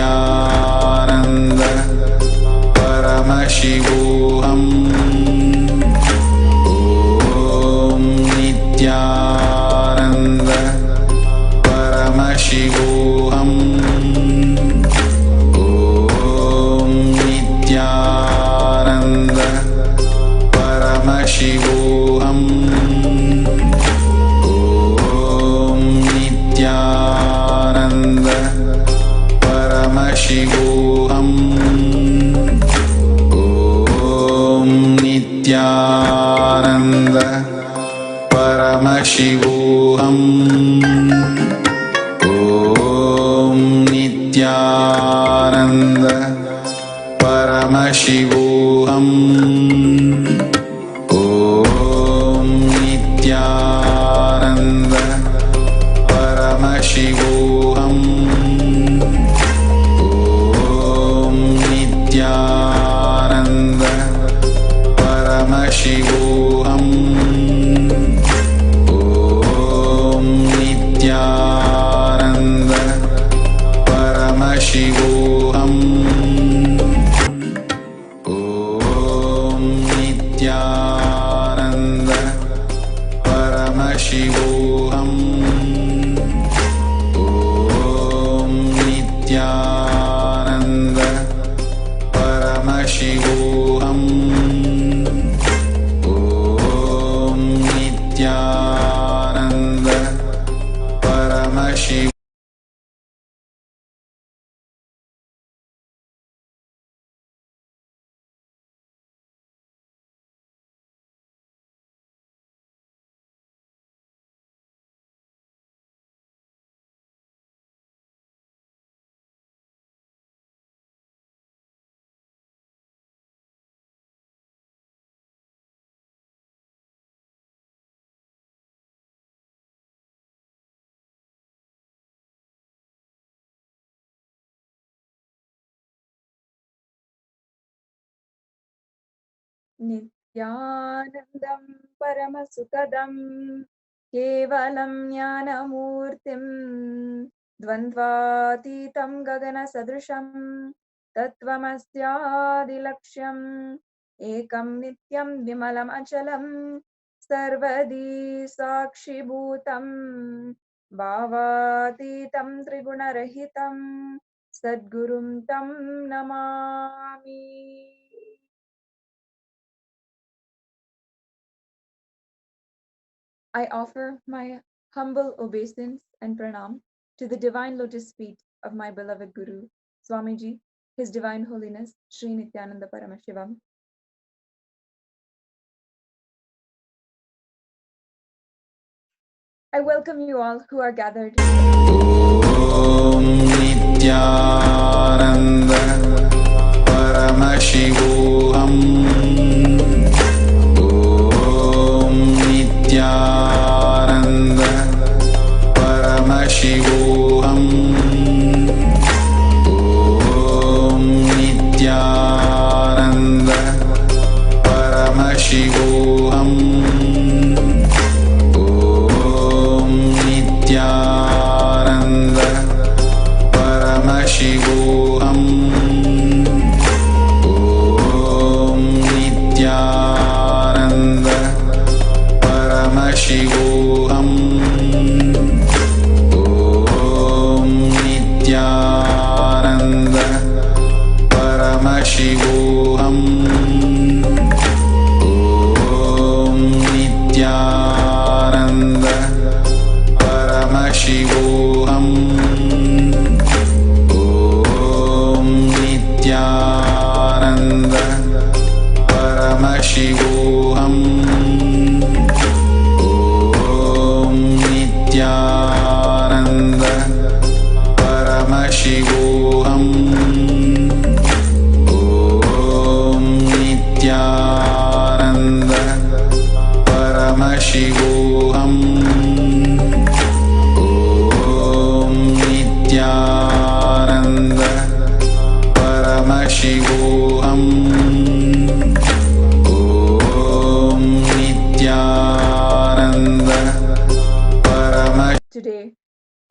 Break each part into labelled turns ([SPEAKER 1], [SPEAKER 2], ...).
[SPEAKER 1] Nithyananda Paramashivam Om Nithyananda Paramashivam Om Nithyananda Paramashivam Om Nithyananda Paramashivam Om Nithyananda Paramashivam Om Nithyananda Paramashivam Om Nithyananda Paramashivam Om Nithyananda Paramashivam Om Nithyananda Paramashivam Om Nithyananda Paramashivam Om Nithyananda Paramashivam Om Nithyananda Paramashivam
[SPEAKER 2] Nithyanandam Paramasukadam Kevalam Jnanamurtim Dvandvatitam Gagana Sadrisham Tattvamasyaadilaksham Ekam Nityam Vimalam Achalam Sarvadi Sakshibhutam Bhavatitam Triguna-rahitam Sadgurum Tam Namami. I offer my humble obeisance and pranam to the divine lotus feet of my beloved Guru, Swamiji, His Divine Holiness, Sri Nithyananda Paramashivam. I welcome you all who are gathered.
[SPEAKER 1] Om Nithyananda Paramashivam Om Nithyananda Paramashivam Om Nithyananda Paramashivam Om Nithyananda Paramashivam Om Nithyananda Paramashivam Om Nithyananda Paramashivam Om Nithyananda Paramashivam Om Nithyananda Paramashivam Om Nithyananda Paramashivam Om Nithyananda Paramashivam Om Nithyananda Paramashivam Om Nithyananda Paramashivam.
[SPEAKER 2] Today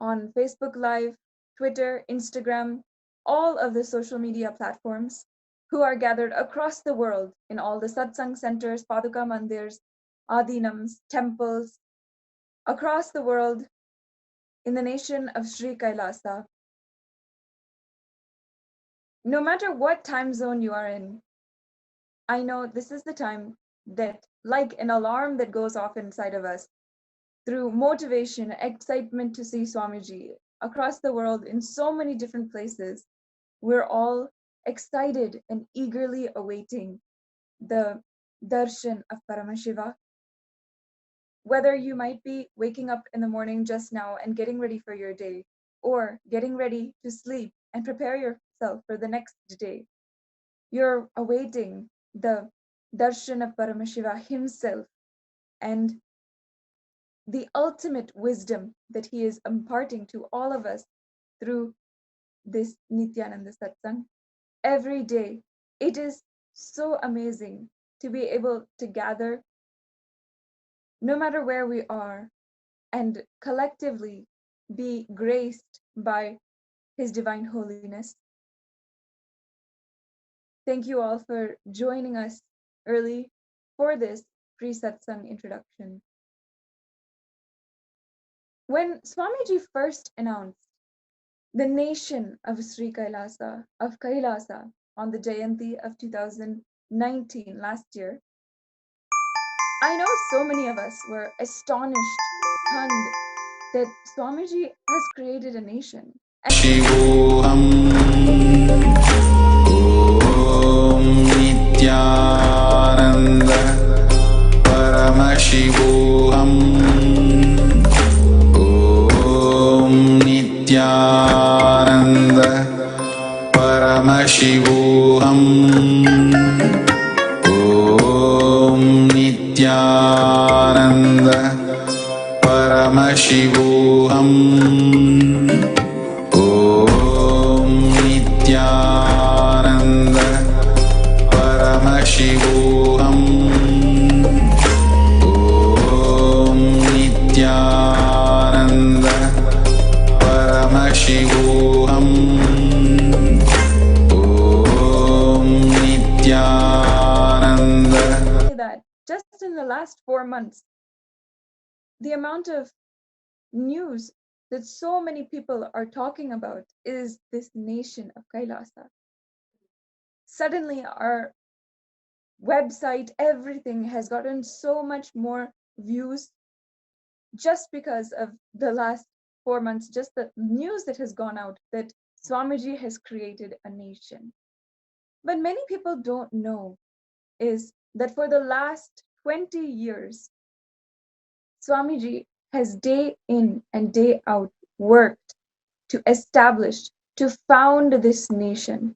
[SPEAKER 2] on Facebook Live, Twitter, Instagram, all of the social media platforms, who are gathered across the world in all the satsang centers, paduka mandirs, adinams, temples, across the world in the nation of Sri Kailasa. No matter what time zone you are in, I know this is the time that, like an alarm that goes off inside of us, through motivation, excitement to see Swamiji across the world in so many different places, we're all excited and eagerly awaiting the darshan of Paramashiva. Whether you might be waking up in the morning just now and getting ready for your day, or getting ready to sleep and prepare yourself for the next day, you're awaiting the darshan of Paramashiva himself and the ultimate wisdom that he is imparting to all of us through this Nithyananda Satsang. Every day, it is so amazing to be able to gather, no matter where we are, and collectively be graced by His Divine Holiness. Thank you all for joining us early for this pre-satsang introduction. When Swamiji first announced the nation of Sri Kailasa, of Kailasa, on the Jayanti of 2019, last year, I know so many of us were astonished, stunned that Swamiji has created a nation.
[SPEAKER 1] Shivoham Om Nithyananda Paramashivam Om Nithyananda Paramashivam Om Nithyananda Paramashivam Om Nithyananda Paramashivam Om Nithyananda Paramashivam Om Nithyananda.
[SPEAKER 2] That just in the last 4 months, the amount of news that so many people are talking about is this nation of Kailasa. Suddenly, our website, everything has gotten so much more views just because of the last 4 months, just the news that has gone out that Swamiji has created a nation. But many people don't know is that for the last 20 years, Swamiji has day in and day out worked to establish, to found this nation.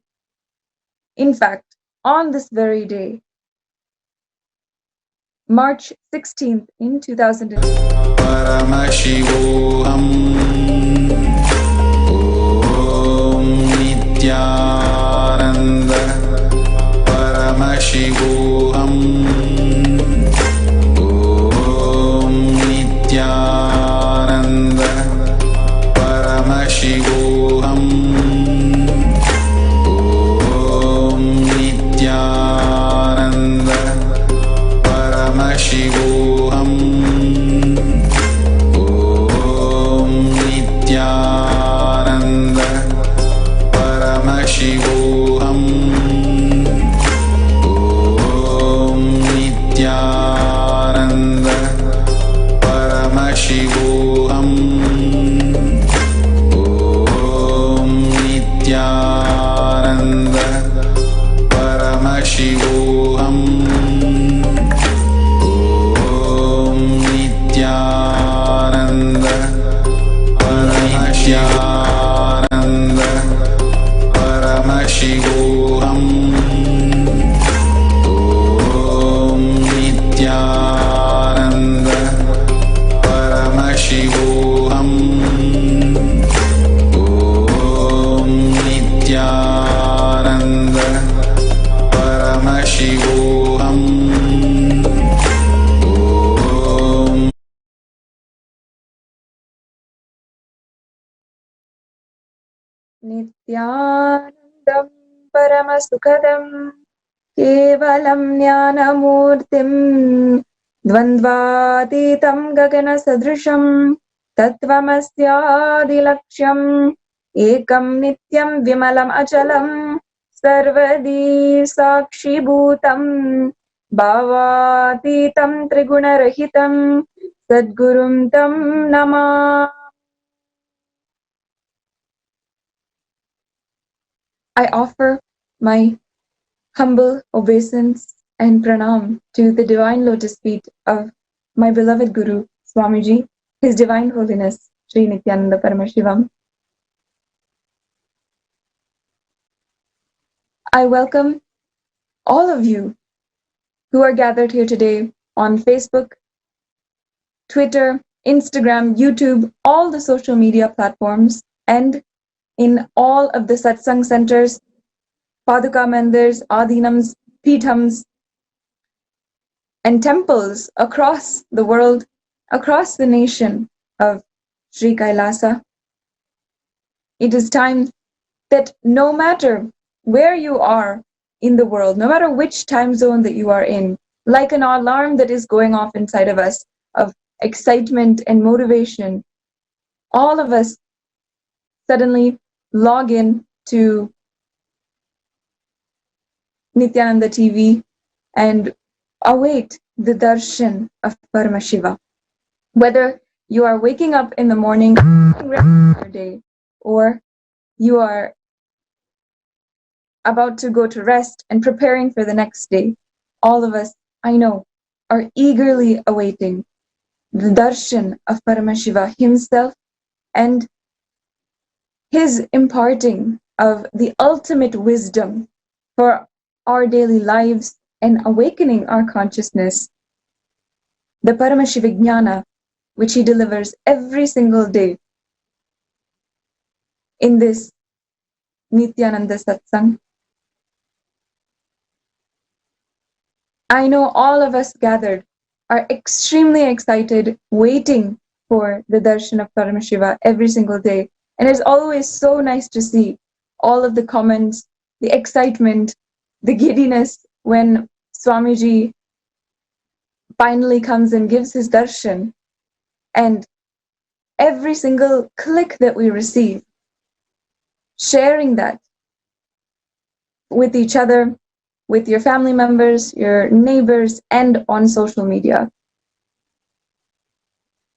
[SPEAKER 2] In fact, on this very day, March 16th in 2000.
[SPEAKER 1] Paramashivam Om Nithyananda Paramashivam Om Nithyananda Paramashivam Om Nithyananda Paramashivam Om Nithyananda Paramashivam Om Nithyananda Paramashivam Om Nithyananda Paramashivam Om Nithyananda Paramashivam
[SPEAKER 2] Nithyanandam Paramasukadam Kevalam Jnanamurtim Dvandvatitam Gagana Sadrisham Tatvamasyadilaksham Ekam Nityam Vimalam Achalam Sarvadi Sakshi Bhutam Bhavatitam Trigunarahitam Sadgurum Tam Nama. I offer my humble obeisance and pranam to the divine lotus feet of my beloved Guru, Swamiji, His Divine Holiness, Sri Nithyananda Paramashivam. I welcome all of you who are gathered here today on Facebook, Twitter, Instagram, YouTube, all the social media platforms, and in all of the satsang centers, paduka mandirs, adinams, pithams, and temples across the world, across the nation of Sri Kailasa. It is time that no matter where you are in the world, no matter which time zone that you are in, like an alarm that is going off inside of us of excitement and motivation, all of us suddenly log in to Nithyananda TV and await the darshan of Paramashiva. Whether you are waking up in the morning, your day, or you are about to go to rest and preparing for the next day, all of us, I know, are eagerly awaiting the darshan of Paramashiva himself and his imparting of the ultimate wisdom for our daily lives and awakening our consciousness, the Paramashiva Jnana, which he delivers every single day in this Nithyananda Satsang. I know all of us gathered are extremely excited, waiting for the darshan of Paramashiva every single day. And it's always so nice to see all of the comments, the excitement, the giddiness when Swamiji finally comes and gives his darshan. And every single click that we receive, sharing that with each other, with your family members, your neighbors, and on social media.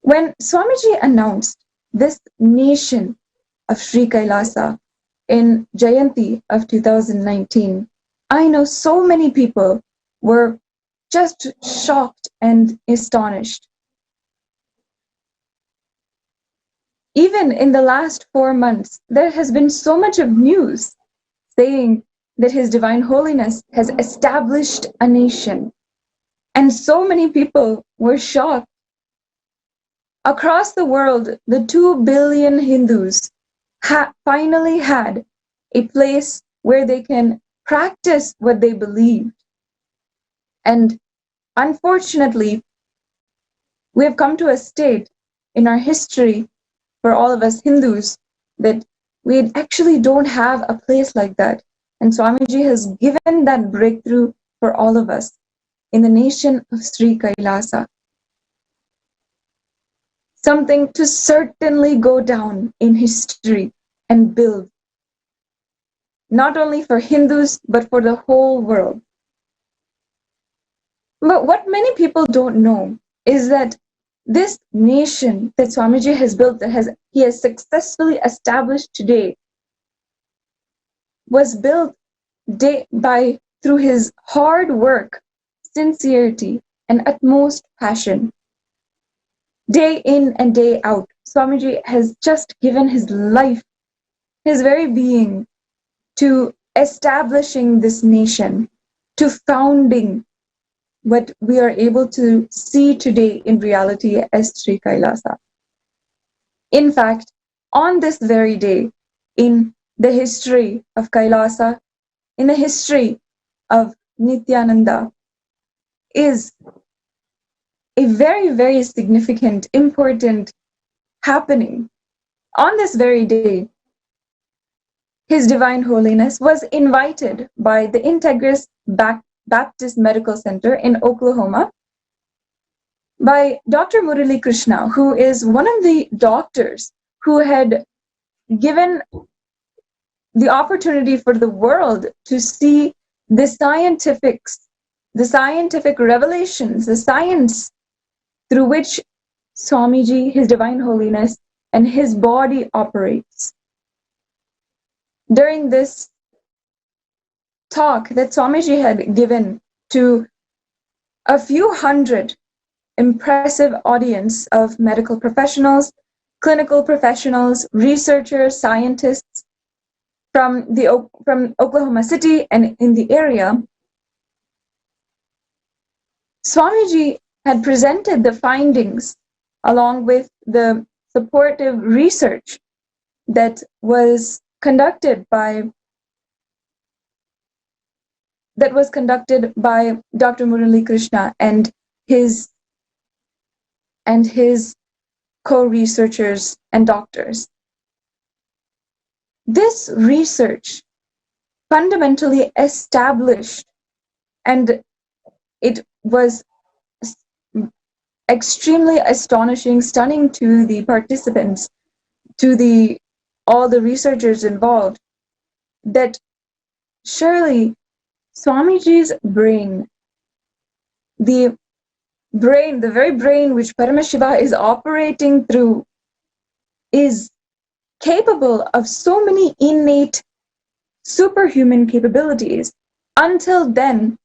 [SPEAKER 2] When Swamiji announced this nation of Sri Kailasa in Jayanti of 2019, I know so many people were just shocked and astonished. Even in the last 4 months, there has been so much of news saying that His Divine Holiness has established a nation. And so many people were shocked. Across the world, the 2 billion Hindus finally had a place where they can practice what they believed. And unfortunately, we have come to a state in our history for all of us Hindus that we actually don't have a place like that. And Swamiji has given that breakthrough for all of us in the nation of Sri Kailasa. Something to certainly go down in history and build, not only for Hindus, but for the whole world. But what many people don't know is that this nation that Swamiji has built, that he has successfully established today, was built through his hard work, sincerity, and utmost passion. Day in and day out, Swamiji has just given his life, his very being, to establishing this nation, to founding what we are able to see today in reality as Sri Kailasa. In fact, on this very day, in the history of Kailasa, in the history of Nithyananda, is a very, very significant, important happening. On this very day, His Divine Holiness was invited by the Integris Baptist Medical Center in Oklahoma by Dr. Murali Krishna, who is one of the doctors who had given the opportunity for the world to see the scientific revelations, the science through which Swamiji, His Divine Holiness, and his body operates. During this talk that Swamiji had given to a few hundred impressive audience of medical professionals, clinical professionals, researchers, scientists from Oklahoma City and in the area, Swamiji had presented the findings along with the supportive research that was conducted by Dr. Murali Krishna and his co-researchers and doctors. This research fundamentally established, and it was extremely astonishing, stunning to the participants, to all the researchers involved, that surely Swamiji's brain, the very brain which Paramashiva is operating through, is capable of so many innate superhuman capabilities. Until then,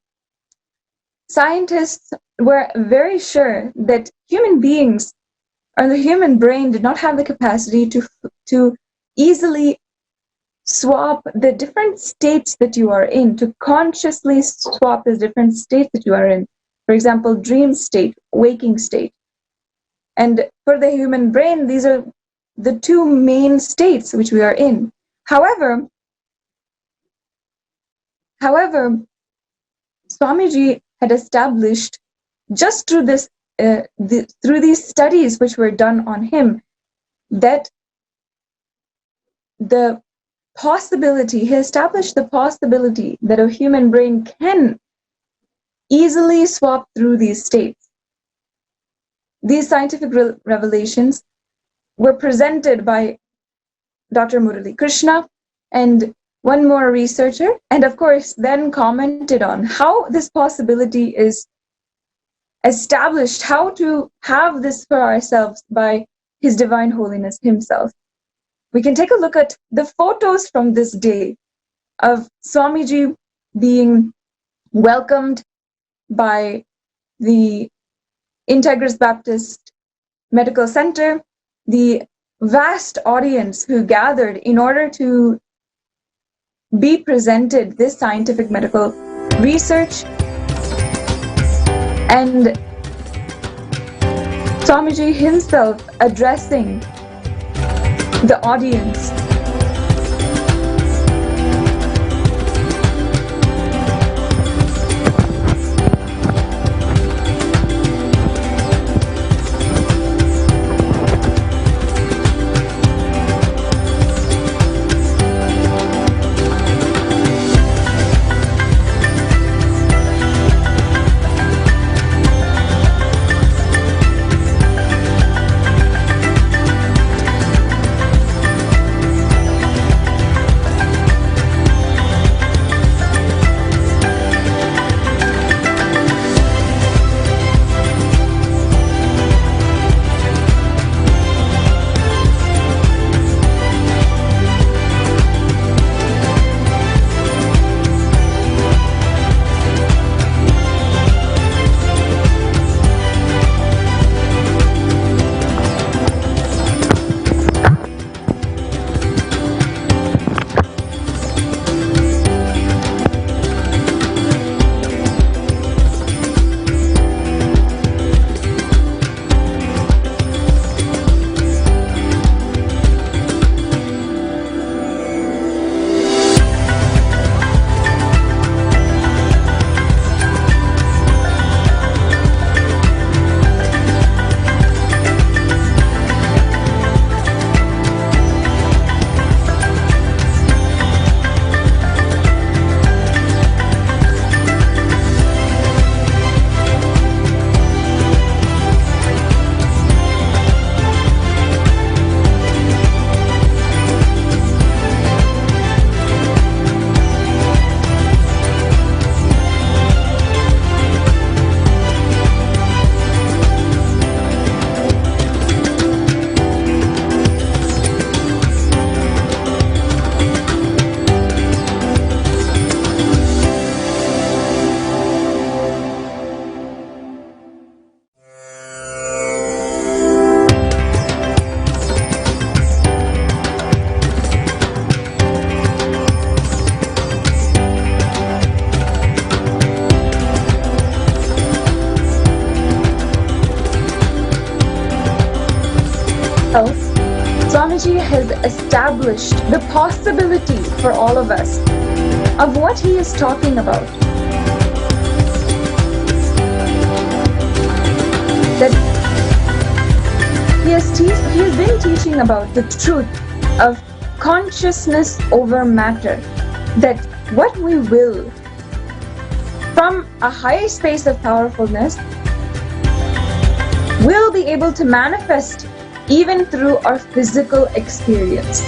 [SPEAKER 2] scientists were very sure that human beings or the human brain did not have the capacity to easily swap the different states that you are in, to consciously swap the different states that you are in. For example, dream state, waking state. And for the human brain, these are the two main states which we are in. However, Swamiji had established, just through through these studies which were done on him, that he established the possibility that a human brain can easily swap through these states. These scientific revelations were presented by Dr. Murali Krishna and one more researcher, and of course then commented on how this possibility is established, how to have this for ourselves by His Divine Holiness himself. We can take a look at the photos from this day of Swamiji being welcomed by the Integris Baptist Medical Center, the vast audience who gathered in order to be presented this scientific medical research, and Swamiji himself addressing the audience. Swamiji has established the possibility for all of us of what he is talking about. That he has been teaching about the truth of consciousness over matter, that what we will from a higher space of powerfulness will be able to manifest even through our physical experience.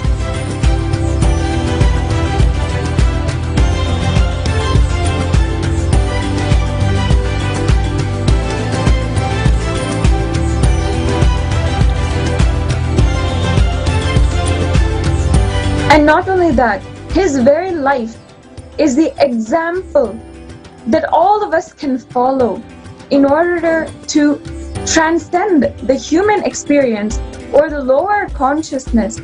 [SPEAKER 2] And not only that, his very life is the example that all of us can follow in order to transcend the human experience or the lower consciousness,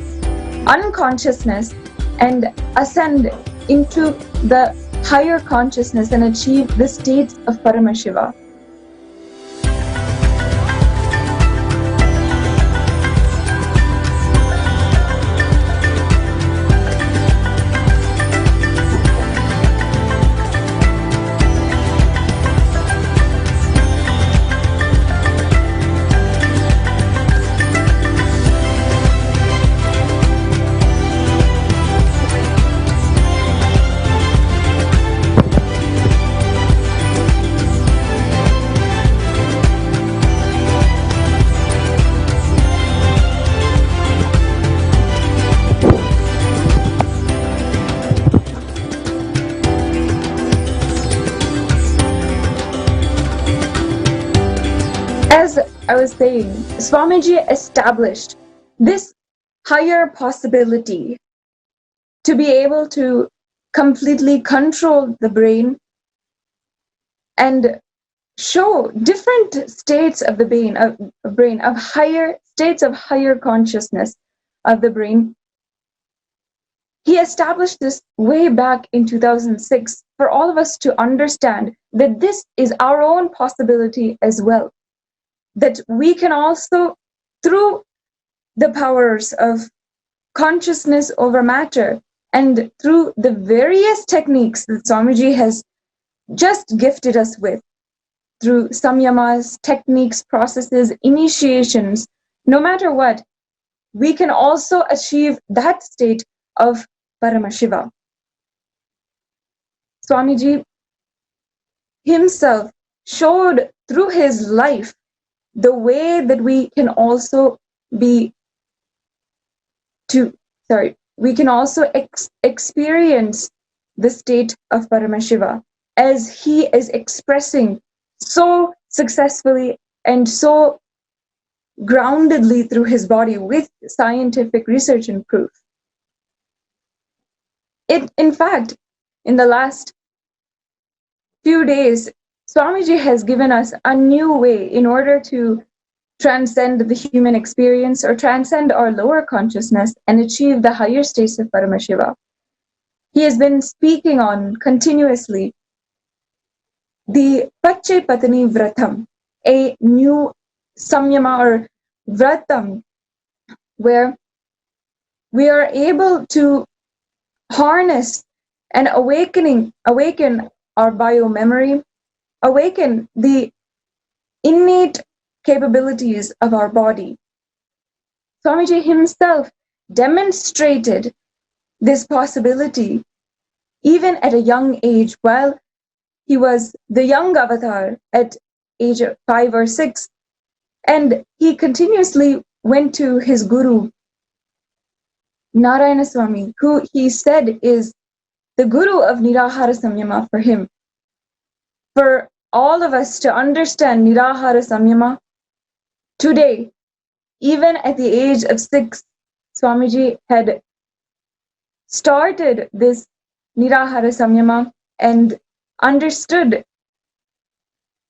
[SPEAKER 2] unconsciousness, and ascend into the higher consciousness and achieve the states of Paramashiva. As I was saying, Swamiji established this higher possibility to be able to completely control the brain and show different states of the brain, of higher states of higher consciousness of the brain. He established this way back in 2006 for all of us to understand that this is our own possibility as well. That we can also, through the powers of consciousness over matter and through the various techniques that Swamiji has just gifted us with, through samyamas, techniques, processes, initiations, no matter what, we can also achieve that state of Paramashiva. Swamiji himself showed through his life the way that we can also experience the state of Paramashiva as he is expressing so successfully and so groundedly through his body with scientific research and proof. In fact, in the last few days, Swamiji has given us a new way in order to transcend the human experience or transcend our lower consciousness and achieve the higher states of Paramashiva. He has been speaking on continuously the Pache Patani Vratam, a new samyama or vratam where we are able to harness and awaken our biomemory, awaken the innate capabilities of our body. Swamiji himself demonstrated this possibility even at a young age, while he was the young avatar at age of 5 or 6, and he continuously went to his guru, Narayana Swami, who he said is the guru of Nirahara Samyama for him. For all of us to understand Nirahara Samyama today, even at the age of 6, Swamiji had started this Nirahara Samyama and understood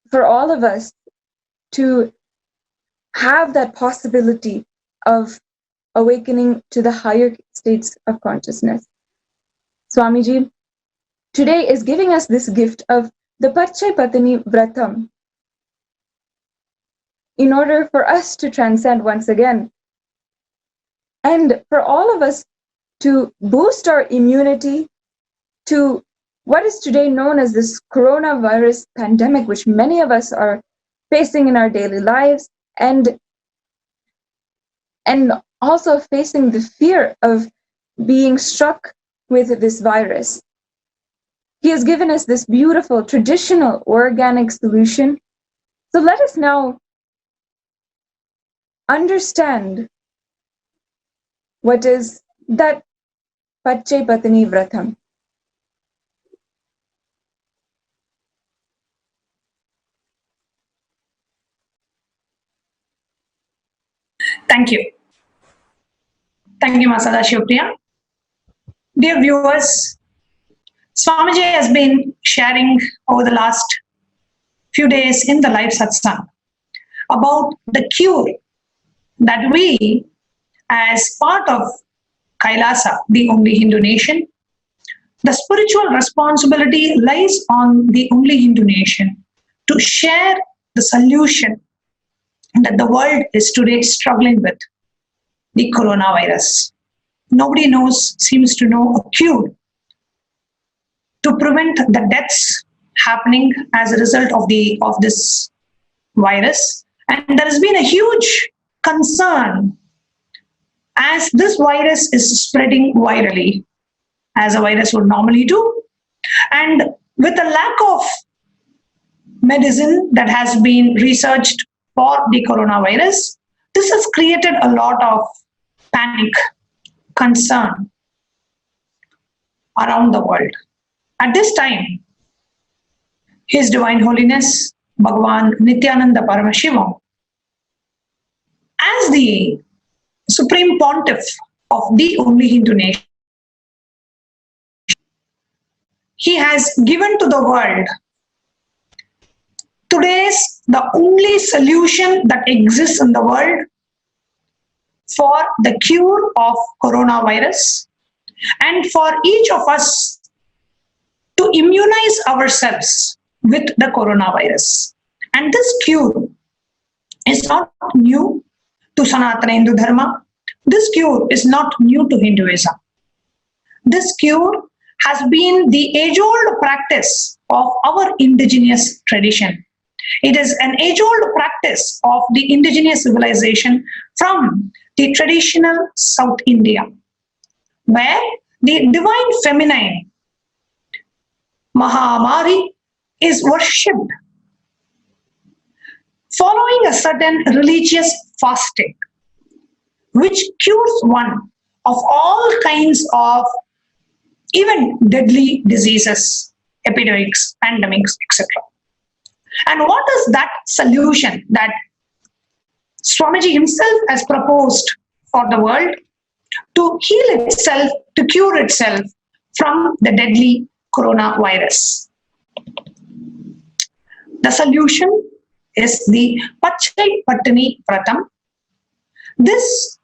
[SPEAKER 2] for all of us to have that possibility of awakening to the higher states of consciousness. Swamiji today is giving us this gift of the Pache Patani Vratam in order for us to transcend once again and for all of us to boost our immunity to what is today known as this coronavirus pandemic, which many of us are facing in our daily lives, and also facing the fear of being struck with this virus. He has given us this beautiful traditional organic solution. So let us now understand what is that Pachai Patani Vratam.
[SPEAKER 3] Thank you. Thank you, Masada Shivpriya. Dear viewers, Swamiji has been sharing over the last few days in the live satsang about the cure that we, as part of Kailasa, the only Hindu nation, the spiritual responsibility lies on the only Hindu nation to share the solution that the world is today struggling with, the coronavirus. Nobody seems to know a cure to prevent the deaths happening as a result of this virus. And there has been a huge concern as this virus is spreading virally, as a virus would normally do. And with a lack of medicine that has been researched for the coronavirus, this has created a lot of panic, concern around the world. At this time, His Divine Holiness, Bhagavan Nithyananda Paramashivam, as the Supreme Pontiff of the only Hindu nation, he has given to the world today's the only solution that exists in the world for the cure of coronavirus and for each of us to immunize ourselves with the coronavirus. And this cure is not new to Sanatana Hindu Dharma. This cure is not new to Hinduism. This cure has been the age-old practice of our indigenous tradition. It is an age-old practice of the indigenous civilization from the traditional South India, where the divine feminine, Mahamari, is worshipped following a certain religious fasting, which cures one of all kinds of even deadly diseases, epidemics, pandemics, etc. And what is that solution that Swamiji himself has proposed for the world to heal itself, to cure itself from the deadly coronavirus? The solution is the Pachai Patani Vratam. This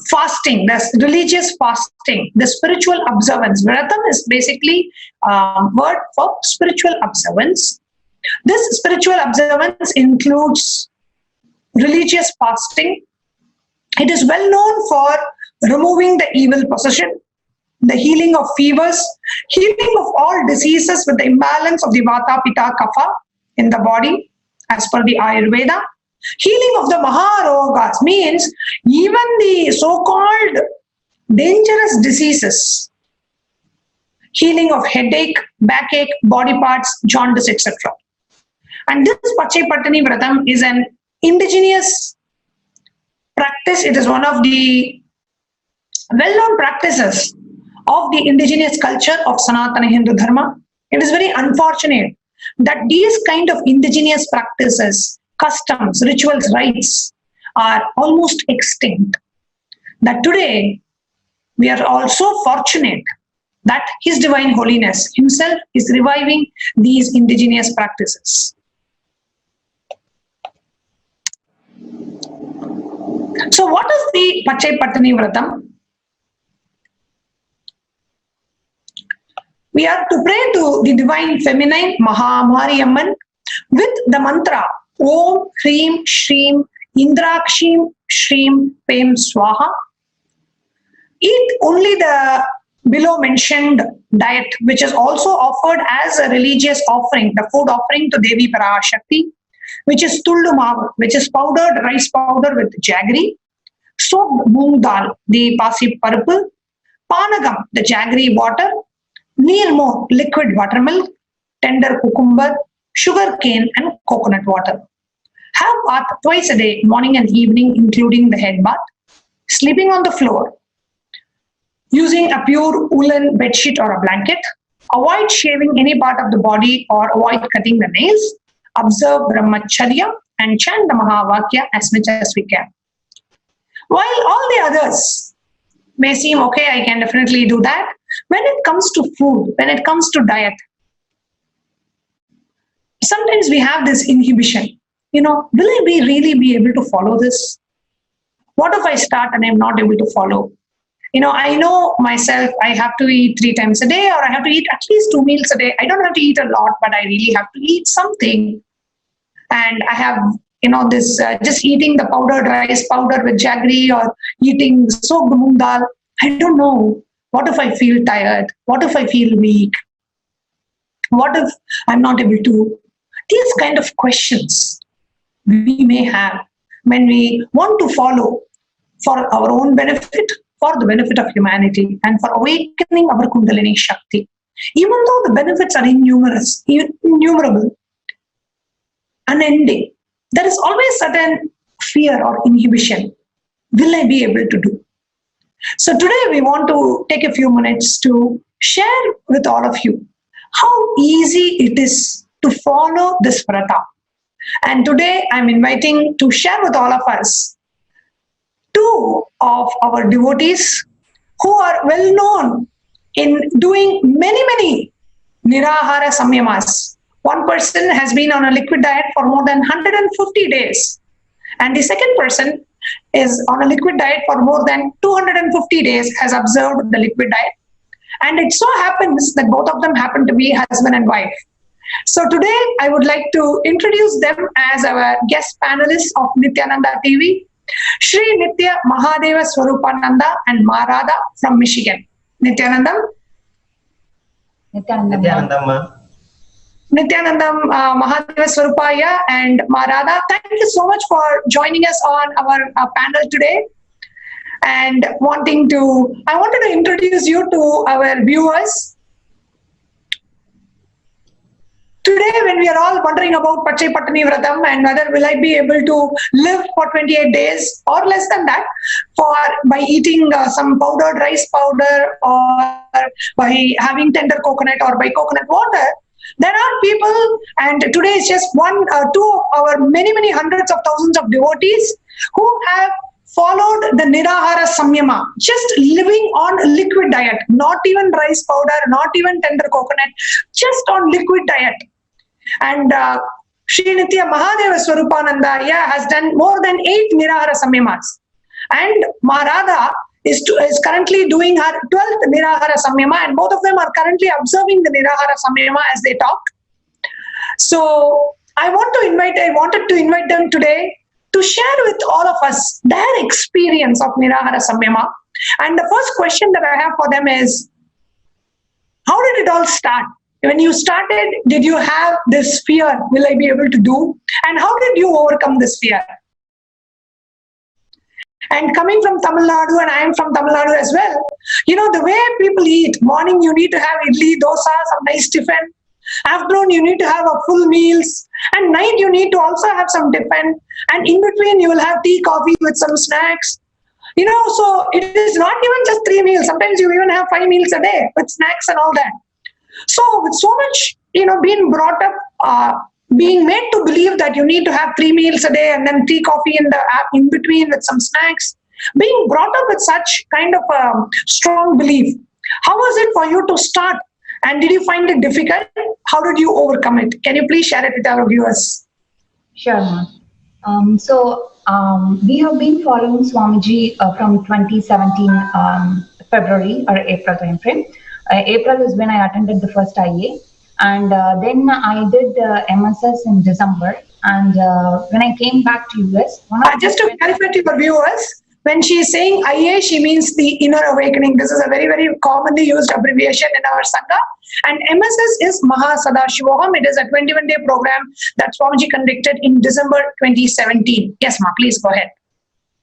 [SPEAKER 3] fasting, this religious fasting, the spiritual observance. Vratam is basically a word for spiritual observance. This spiritual observance includes religious fasting. It is well known for removing the evil possession, the healing of fevers, healing of all diseases with the imbalance of the Vata, Pitta, Kapha in the body, as per the Ayurveda. Healing of the Maharogas means even the so-called dangerous diseases. Healing of headache, backache, body parts, jaundice, etc. And this Pachai Patani Vratam is an indigenous practice. It is one of the well-known practices of the indigenous culture of Sanatana Hindu Dharma. It is very unfortunate that these kind of indigenous practices, customs, rituals, rites are almost extinct. That today we are also fortunate that His Divine Holiness himself is reviving these indigenous practices. So what is the Pachai Patani Vratam? We are to pray to the divine feminine Mahamariamman with the mantra Om Hrim Shrim Indrakshim Shrim Pem Swaha. eat only the below mentioned diet, which is also offered as a religious offering, the food offering to Devi Parashakti, which is tullu maavu, which is powdered rice powder with jaggery, soaked moong dal, the pasi paruppu, panagam, the jaggery water, neermo, liquid buttermilk, tender cucumber, sugar cane, and coconut water. Have bath twice a day, morning and evening, including the head bath. Sleeping on the floor, using a pure woolen bedsheet or a blanket. Avoid shaving any part of the body or avoid cutting the nails. Observe Brahmacharya and chant the Mahavakya as much as we can. While all the others may seem okay, I can definitely do that. When it comes to food, when it comes to diet, sometimes we have this inhibition. Will I really be able to follow this? What if I start and I'm not able to follow? I know myself, I have to eat 3 times a day, or I have to eat at least 2 meals a day. I don't have to eat a lot, but I really have to eat something. And I have, this just eating the powdered rice powder with jaggery or eating soaked moong dal. I don't know. What if I feel tired? What if I feel weak? What if I'm not able to? These kind of questions we may have when we want to follow for our own benefit, for the benefit of humanity, and for awakening our Kundalini Shakti. Even though the benefits are innumerable, unending, there is always certain fear or inhibition. Will I be able to do? So today we want to take a few minutes to share with all of you how easy it is to follow this vrata. And today I'm inviting to share with all of us 2 of our devotees who are well known in doing many Nirahara Samyamas. One person has been on a liquid diet for more than 150 days. And the second person is on a liquid diet for more than 250 days, has observed the liquid diet. And it so happens that both of them happen to be husband and wife. So today I would like to introduce them as our guest panelists of Nithyananda TV, Shri Nithya Mahadeva Swarupananda and Marada from Michigan. Nithyanandam.
[SPEAKER 4] Nithyanandam.
[SPEAKER 3] Nithyanandam Mahadeva Swarupaya and Marada, thank you so much for joining us on our panel today. And I wanted to introduce you to our viewers. Today, when we are all wondering about Pachai Patani Vratam and whether will I be able to live for 28 days or less than that by eating some powdered rice powder or by having tender coconut or by coconut water, there are people, and today is just 2 of our many hundreds of thousands of devotees who have followed the Nirahara Samyama, just living on liquid diet, not even rice powder, not even tender coconut, just on liquid diet. And Shri Nithya Mahadeva Swarupananda has done more than 8 Nirahara Samyamas. And Marada is currently doing her 12th Nirahara Samyama, and both of them are currently observing the Nirahara Samyama as they talk. So I wanted to invite them today to share with all of us their experience of Nirahara Samyama. And the first question that I have for them is, how did it all start? When you started, did you have this fear, will I be able to do? And how did you overcome this fear? And coming from Tamil Nadu, and I am from Tamil Nadu as well, the way people eat, morning you need to have idli, dosa, some nice tiffin. Afternoon you need to have a full meals. And night you need to also have some tiffin. And in between you will have tea, coffee with some snacks. So it is not even just 3 meals. Sometimes you even have 5 meals a day with snacks and all that. So with so much, being brought up, being made to believe that you need to have 3 meals a day and then tea, coffee in between with some snacks, being brought up with such kind of a strong belief. How was it for you to start? And did you find it difficult? How did you overcome it? Can you please share it with our viewers?
[SPEAKER 4] Sure, ma'am. We have been following Swamiji from 2017 February or April time frame. April is when I attended the first IA, and then I did MSS in December. And when I came back to US,
[SPEAKER 3] just to clarify to your viewers, When she is saying IA, she means the inner awakening. This is a very, very commonly used abbreviation in our Sangha. And MSS is Mahasannidhanam. It is a 21-day program that Swamiji conducted in December 2017. Yes, Ma, please go ahead.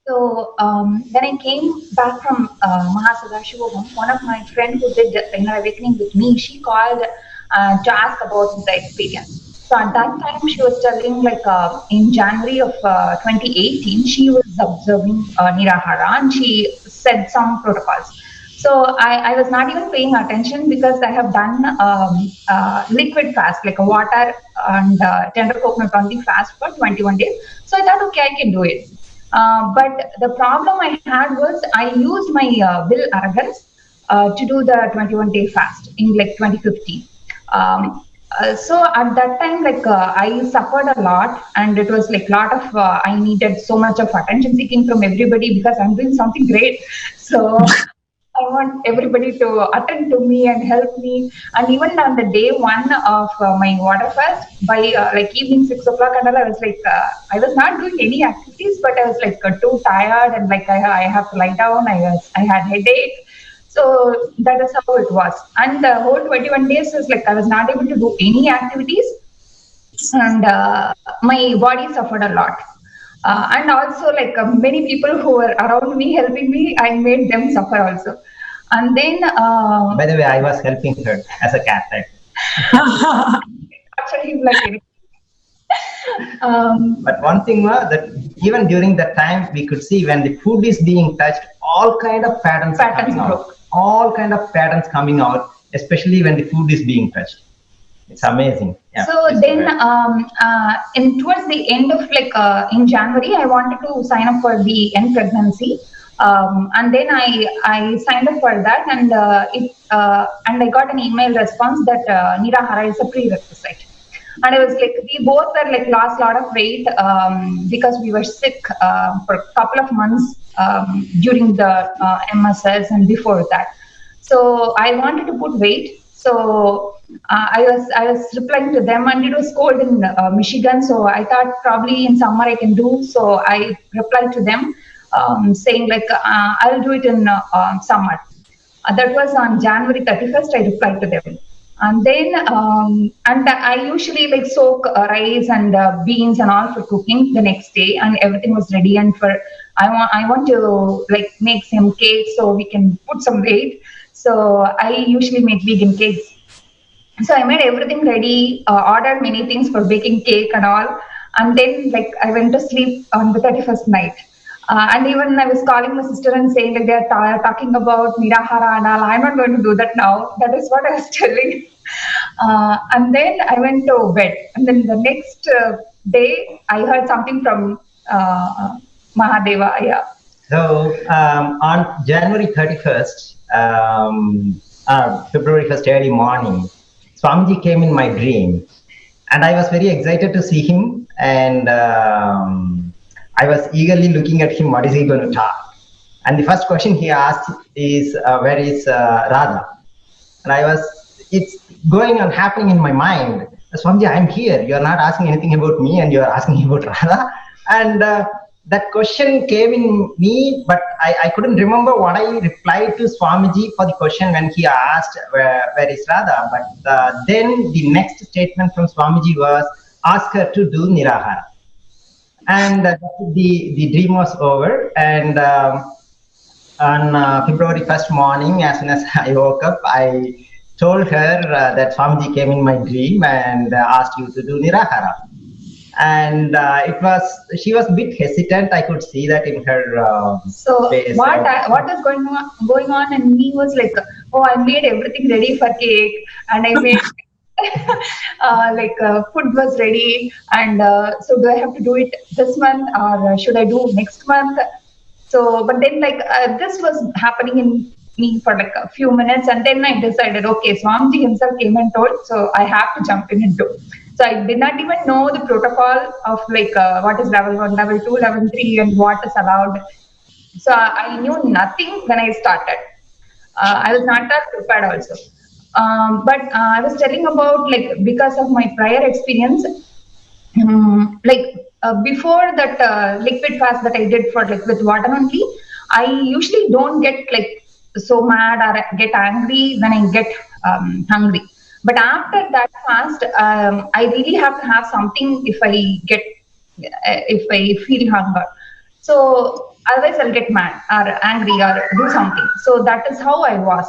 [SPEAKER 4] So when I came back from Mahasannidhanam, one of my friends who did inner awakening with me, she called to ask about the experience. So at that time, she was telling like in January of 2018, she was observing Nirahara and she said some protocols. So I was not even paying attention because I have done liquid fast, like a water and tender coconut on the fast for 21 days. So I thought, okay, I can do it. But the problem I had was I used my will arrogance to do the 21-day fast in like 2015. So at that time, like I suffered a lot, and it was like a lot of I needed so much of attention seeking from everybody because I'm doing something great. So I want everybody to attend to me and help me. And even on the day one of my water fast, by like evening 6 o'clock, and all, I was like, I was not doing any activities, but I was like too tired, and like I have to lie down. I had headache. So that is how it was. And the whole 21 days is like I was not able to do any activities, and my body suffered a lot. And also like many people who were around me helping me, I made them suffer also. And then
[SPEAKER 5] by the way, I was helping her as a cat.
[SPEAKER 4] Actually, like
[SPEAKER 5] but one thing was that even during that time, we could see when the food is being touched, all kind of patterns coming out. All kind of patterns coming out, especially when the food is being touched. It's amazing. Yeah,
[SPEAKER 4] so then towards the end of like in January, I wanted to sign up for the end pregnancy. And then I signed up for that, and and I got an email response that Nirahara is a prerequisite. And I was like, we both were like lost a lot of weight because we were sick for a couple of months during the MSS and before that. So I wanted to put weight. So I was replying to them, and it was cold in Michigan. So I thought probably in summer I can do. So I replied to them saying like I'll do it in summer. That was on January 31st. I replied to them. And then, and I usually like soak rice and beans and all for cooking the next day, and everything was ready. And I want to like make some cakes so we can put some weight. So I usually make vegan cakes. So I made everything ready, ordered many things for baking cake and all. And then like I went to sleep on the 31st night. And even I was calling my sister and saying like they're talking about Nirahara and all. I'm not going to do that now. That is what I was telling. And then I went to bed. And then the next day, I heard something from Mahadeva. Yeah.
[SPEAKER 5] So on January 31st, February 1st, early morning, Swamiji came in my dream. And I was very excited to see him. And I was eagerly looking at him, what is he going to talk? And the first question he asked is, where is Radha? And it's going on happening in my mind. Swamiji, I'm here. You're not asking anything about me, and you're asking about Radha. And that question came in me, but I couldn't remember what I replied to Swamiji for the question when he asked, where is Radha? But then the next statement from Swamiji was, ask her to do Nirahara. And the dream was over. And on February 1st morning, as soon as I woke up, I told her that Swamiji came in my dream and asked you to do Nirahara. And she was a bit hesitant. I could see that in her face.
[SPEAKER 4] What was going on in me was like, oh, I made everything ready for cake, and I made food was ready, and so do I have to do it this month, or should I do next month? So, but then this was happening in me for like a few minutes, and then I decided, okay, Swamiji himself came and told, so I have to jump in and do. So I did not even know the protocol of what is level 1, level 2, level 3, and what is allowed. So I knew nothing when I started. I was not that prepared also. But I was telling about because of my prior experience, before that liquid fast that I did for with water only, I usually don't get like so mad or get angry when I get hungry. But after that fast, I really have to have something if I feel hunger. So otherwise I'll get mad or angry or do something. So that is how I was.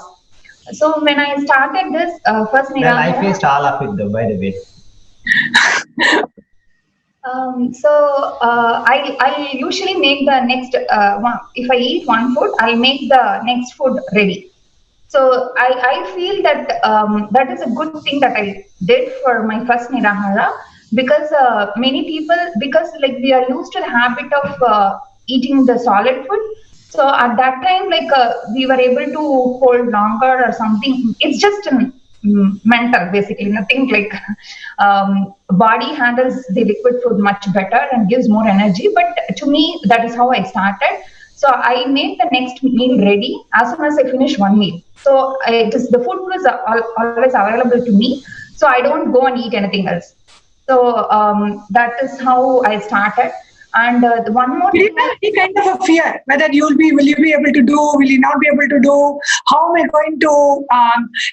[SPEAKER 4] So when I started this first
[SPEAKER 5] Well, I
[SPEAKER 4] Nirahara,
[SPEAKER 5] faced all of it though, by the way.
[SPEAKER 4] I usually make the next one. If I eat one food, I'll make the next food ready. So I feel that that is a good thing that I did for my first Nirahara, because many people, because like we are used to the habit of eating the solid food. So at that time, like we were able to hold longer or something. It's just mental, basically, nothing like body handles the liquid food much better and gives more energy. But to me, that is how I started. So I made the next meal ready as soon as I finish one meal. So it is the food was always available to me. So I don't go and eat anything else. So that is how I started. And the one more
[SPEAKER 3] Will you
[SPEAKER 4] thing.
[SPEAKER 3] have any kind of a fear whether will you be able to do, will you not be able to do? How am I going to,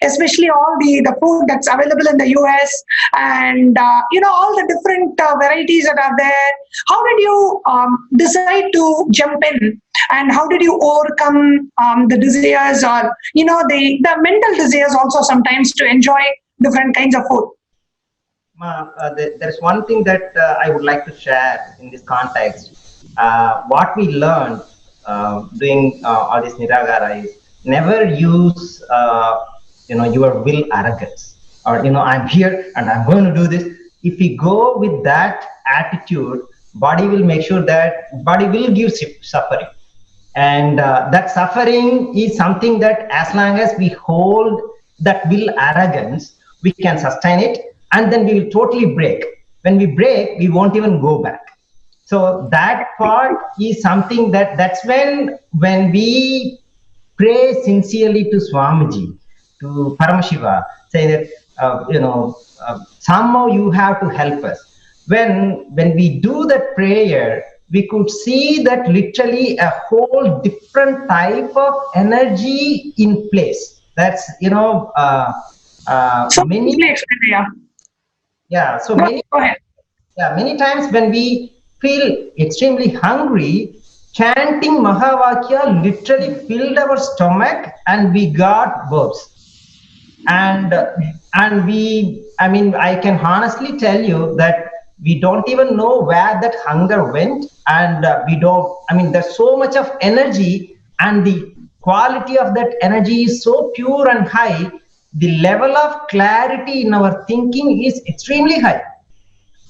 [SPEAKER 3] especially all the food that's available in the US and all the different varieties that are there. How did you decide to jump in, and how did you overcome the desires or the mental desires also sometimes to enjoy different kinds of food?
[SPEAKER 5] There's one thing that I would like to share in this context. What we learned doing all this Niragara is never use your will arrogance, or I'm here and I'm going to do this. If we go with that attitude, body will make sure that body will give suffering, and that suffering is something that as long as we hold that will arrogance, we can sustain it, and then we will totally break. When we break, we won't even go back. So that part is something that's when we pray sincerely to Swamiji, to Paramashiva, say that somehow you have to help us. When we do that prayer, we could see that literally a whole different type of energy in place. That's
[SPEAKER 3] So
[SPEAKER 5] many. Yeah, so many times when we feel extremely hungry, chanting Mahavakya literally filled our stomach and we got burps. And I can honestly tell you that we don't even know where that hunger went, and there's so much of energy, and the quality of that energy is so pure and high. The level of clarity in our thinking is extremely high,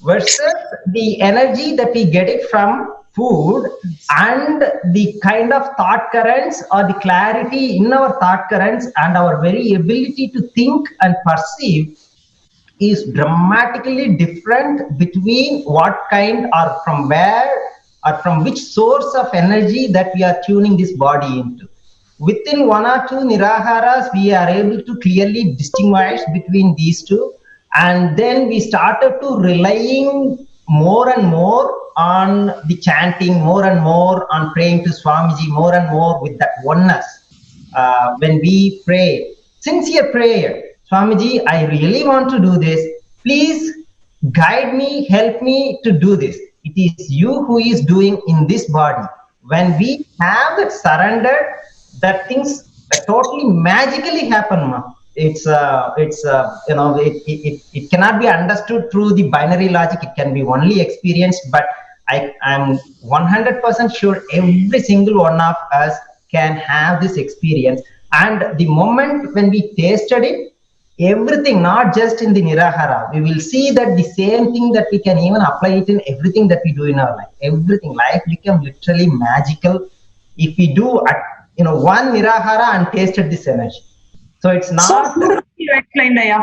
[SPEAKER 5] versus the energy that we get it from food, and the kind of thought currents or the clarity in our thought currents and our very ability to think and perceive is dramatically different between what kind or from where or from which source of energy that we are tuning this body into. Within one or two Niraharas, we are able to clearly distinguish between these two. And then we started to relying more and more on the chanting, more and more on praying to Swamiji, more and more with that oneness. When we pray, sincere prayer, Swamiji, I really want to do this. Please guide me, help me to do this. It is you who is doing in this body. When we have that surrender, that things totally magically happen, ma. It cannot be understood through the binary logic. It can be only experienced, but I'm 100% sure every single one of us can have this experience. And the moment when we tasted it, everything, not just in the Nirahara, we will see that the same thing that we can even apply it in everything that we do in our life. Everything, life becomes literally magical if we do one Nirahara and tasted this energy. So it's not.
[SPEAKER 3] So beautifully you explained, Aya.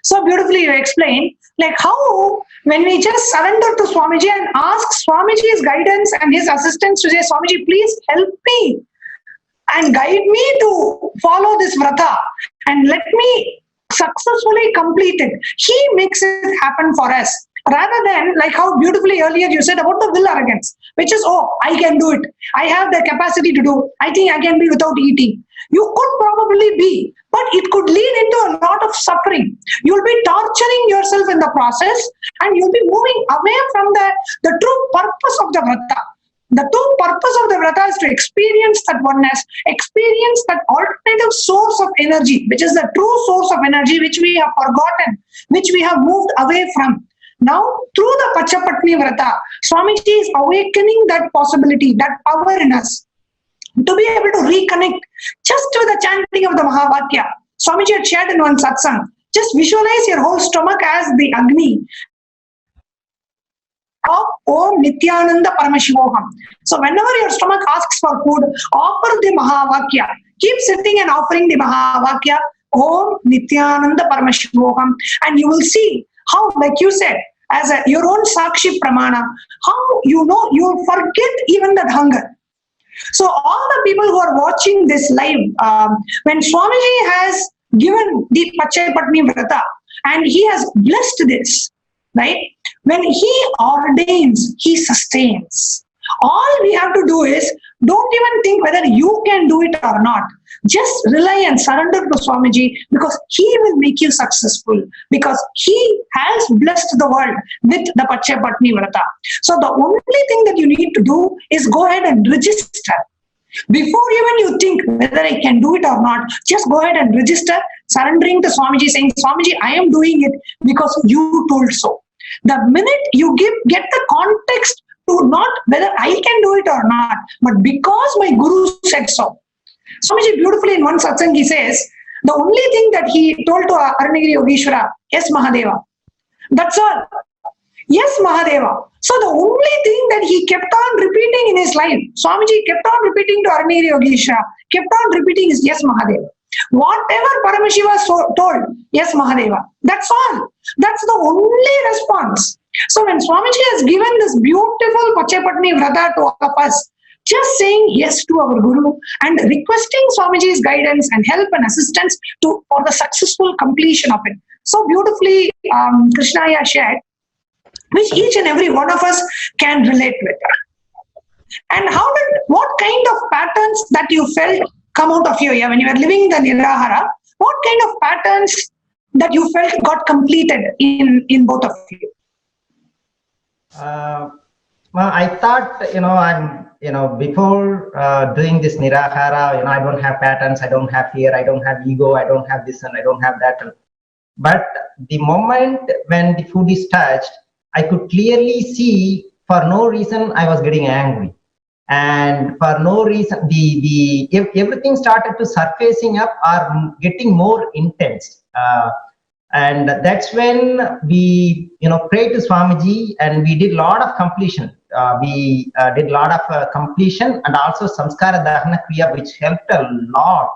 [SPEAKER 3] So beautifully you explained, like how when we just surrender to Swamiji and ask Swamiji's guidance and his assistance to say, Swamiji, please help me and guide me to follow this vrata and let me successfully complete it. He makes it happen for us. rather than like how beautifully earlier you said about the will arrogance, which is, oh, I can do it, I have the capacity to do, I think I can be without eating. You could probably be, but it could lead into a lot of suffering. You'll be torturing yourself in the process, and you'll be moving away from the true purpose of the vrata. The true purpose of the vrata is to experience that oneness, experience that alternative source of energy, which is the true source of energy, which we have forgotten, which we have moved away from. Now, through the Pachapatni Vrata, Swamiji is awakening that possibility, that power in us, to be able to reconnect just with the chanting of the Mahavakya. Swamiji had shared in one satsang, just visualize your whole stomach as the Agni of Om Nithyananda Paramashivam. So whenever your stomach asks for food, offer the Mahavakya. Keep sitting and offering the Mahavakya, Om Nithyananda Paramashivam, and you will see how, like you said, as your own Sakshi Pramana, how you know you will forget even that hunger. So all the people who are watching this live, when Swamiji has given the Pachapatni Vrata and he has blessed this, right? When he ordains, he sustains. All we have to do is, don't even think whether you can do it or not. Just rely and surrender to Swamiji, because he will make you successful, because he has blessed the world with the Pachapatni Vrata. So the only thing that you need to do is go ahead and register. Before even you think whether I can do it or not, just go ahead and register, surrendering to Swamiji, saying, Swamiji, I am doing it because you told so. The minute you get the context to not whether I can do it or not, but because my Guru said so. Swamiji beautifully in one satsang, he says, the only thing that he told to Arunagiri Yogeshwara, yes, Mahadeva. That's all. Yes, Mahadeva. So the only thing that he kept on repeating in his life, Swamiji kept on repeating to Arunagiri Yogeshwara, kept on repeating is yes, Mahadeva. Whatever Paramashiva told, yes, Mahadeva. That's all. That's the only response. So when Swamiji has given this beautiful Pachapatni Vrata to all of us, just saying yes to our Guru and requesting Swamiji's guidance and help and assistance for the successful completion of it. So beautifully, Krishnaya shared, which each and every one of us can relate with. And what kind of patterns that you felt come out of you when you were living the Nirahara? What kind of patterns that you felt got completed in both of you?
[SPEAKER 5] Well, I thought, before doing this Nirahara, I don't have patterns, I don't have fear, I don't have ego, I don't have this and I don't have that. But the moment when the food is touched, I could clearly see for no reason I was getting angry. And for no reason, everything started to surfacing up or getting more intense. And that's when we, prayed to Swamiji and we did a lot of completion. We did a lot of completion and also Samskara Dahana Kriya, which helped a lot.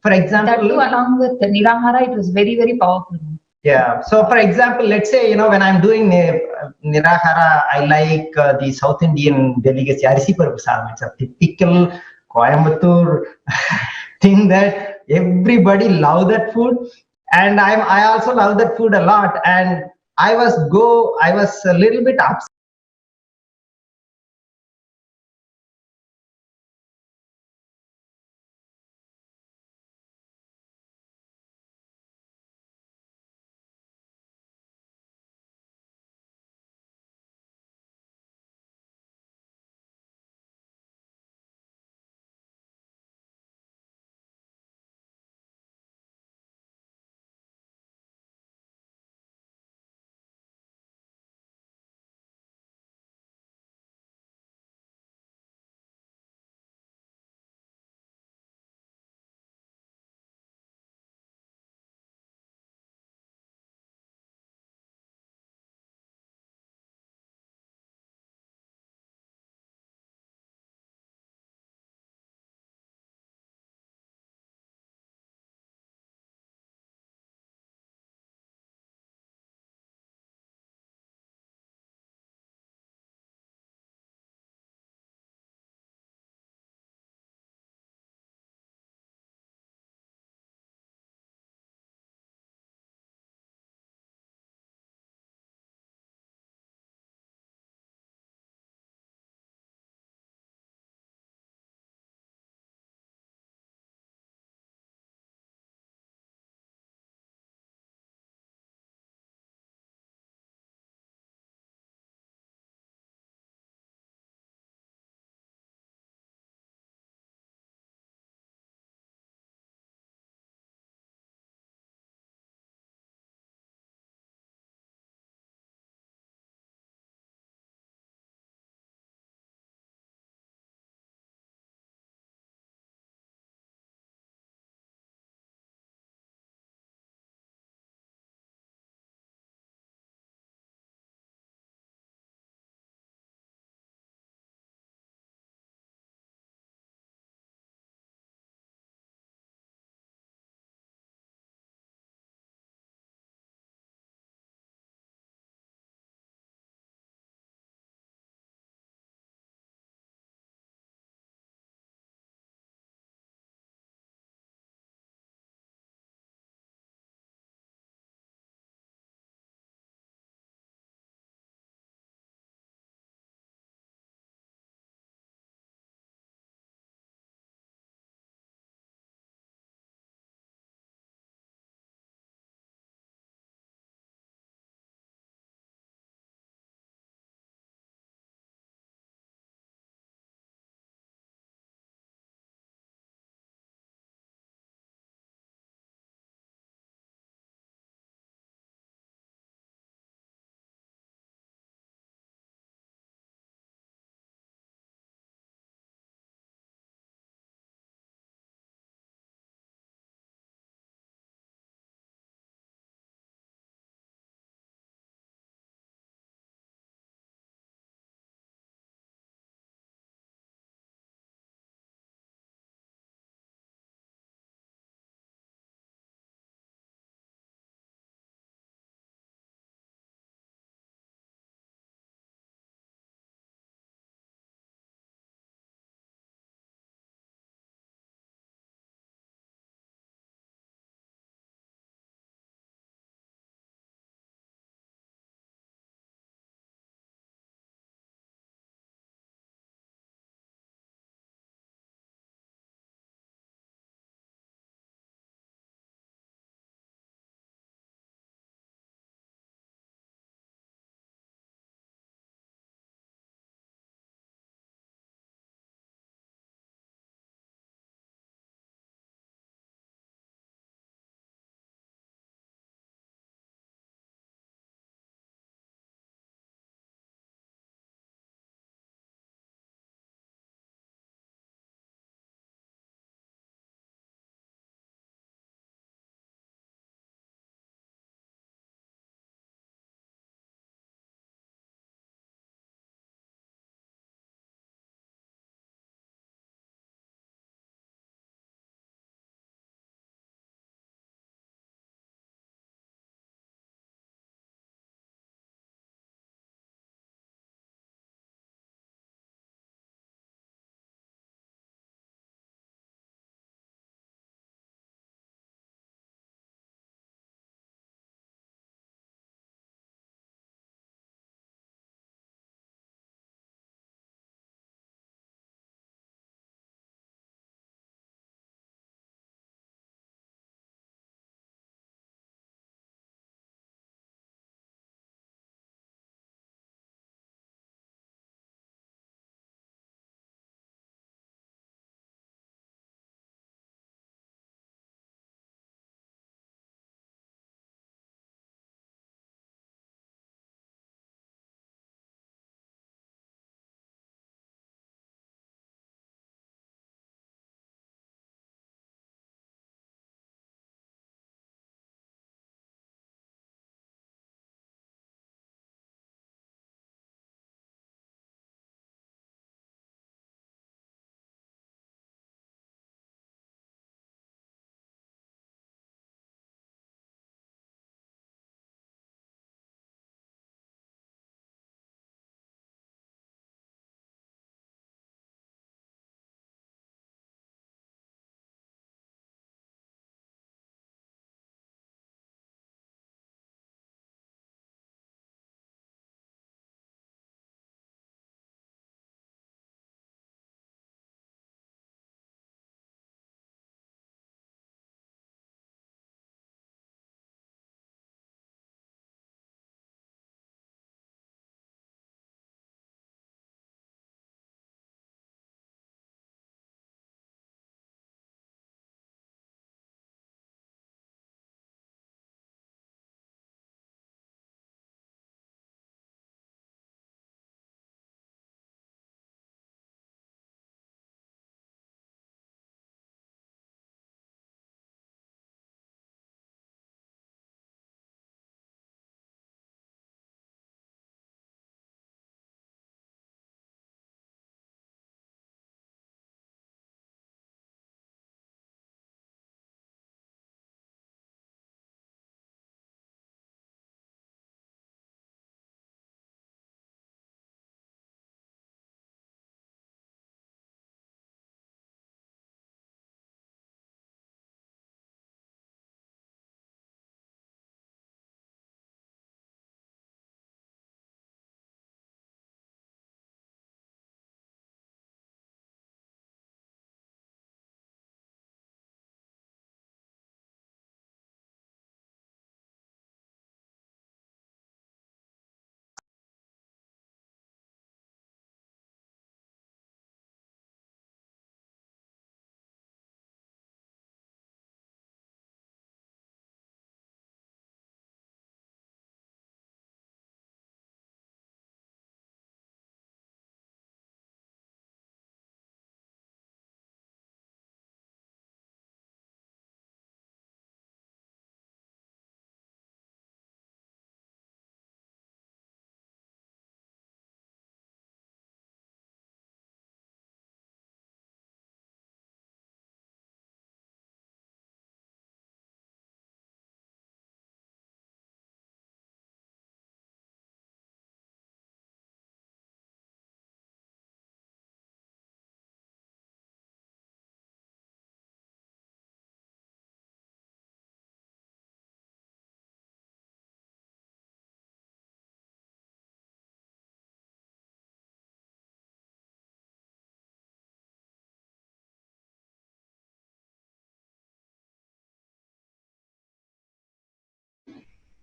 [SPEAKER 5] For example,
[SPEAKER 4] that too, along with the Nirahara, it was very, very powerful.
[SPEAKER 5] Yeah. So, for example, let's say, when I'm doing Nirahara, I like the South Indian delicacy, Arisi Parapu Sadam. It's a typical Coimbatore thing that everybody love that food. And I also love that food a lot. And I was a little bit upset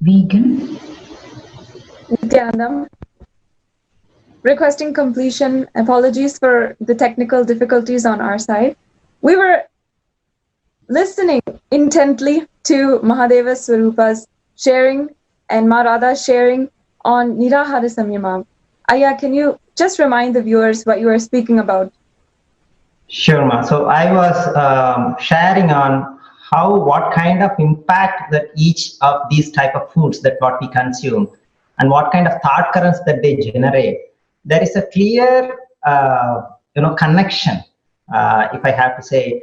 [SPEAKER 4] vegan.
[SPEAKER 2] Nithyananda, requesting completion. Apologies for the technical difficulties on our side. We were listening intently to Mahadeva Swarupa's sharing and Radha's sharing on Nirahara Samyama. Aya, can you just remind the viewers what you are speaking about?
[SPEAKER 5] Sure, ma. So I was sharing on what kind of impact that each of these type of foods that what we consume and what kind of thought currents that they generate. There is a clear, connection, if I have to say,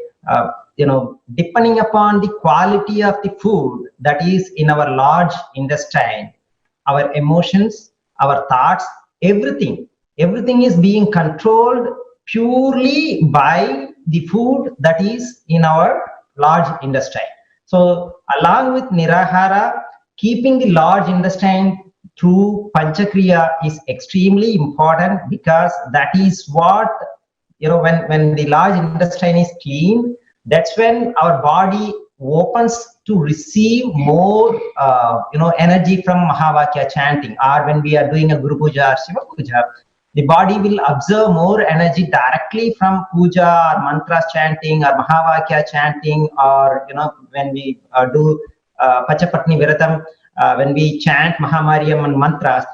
[SPEAKER 5] depending upon the quality of the food that is in our large intestine, our emotions, our thoughts, everything is being controlled purely by the food that is in our large intestine. So along with Nirahara, keeping the large intestine through Panchakriya is extremely important, because that is what, when the large intestine is clean, that's when our body opens to receive more energy from Mahavakya chanting, or when we are doing a Guru Puja or Shiva Puja, the body will absorb more energy directly from puja or mantras chanting or Mahavakya chanting, or when we do Pachapatni Viratam, when we chant Mahamariam and mantras,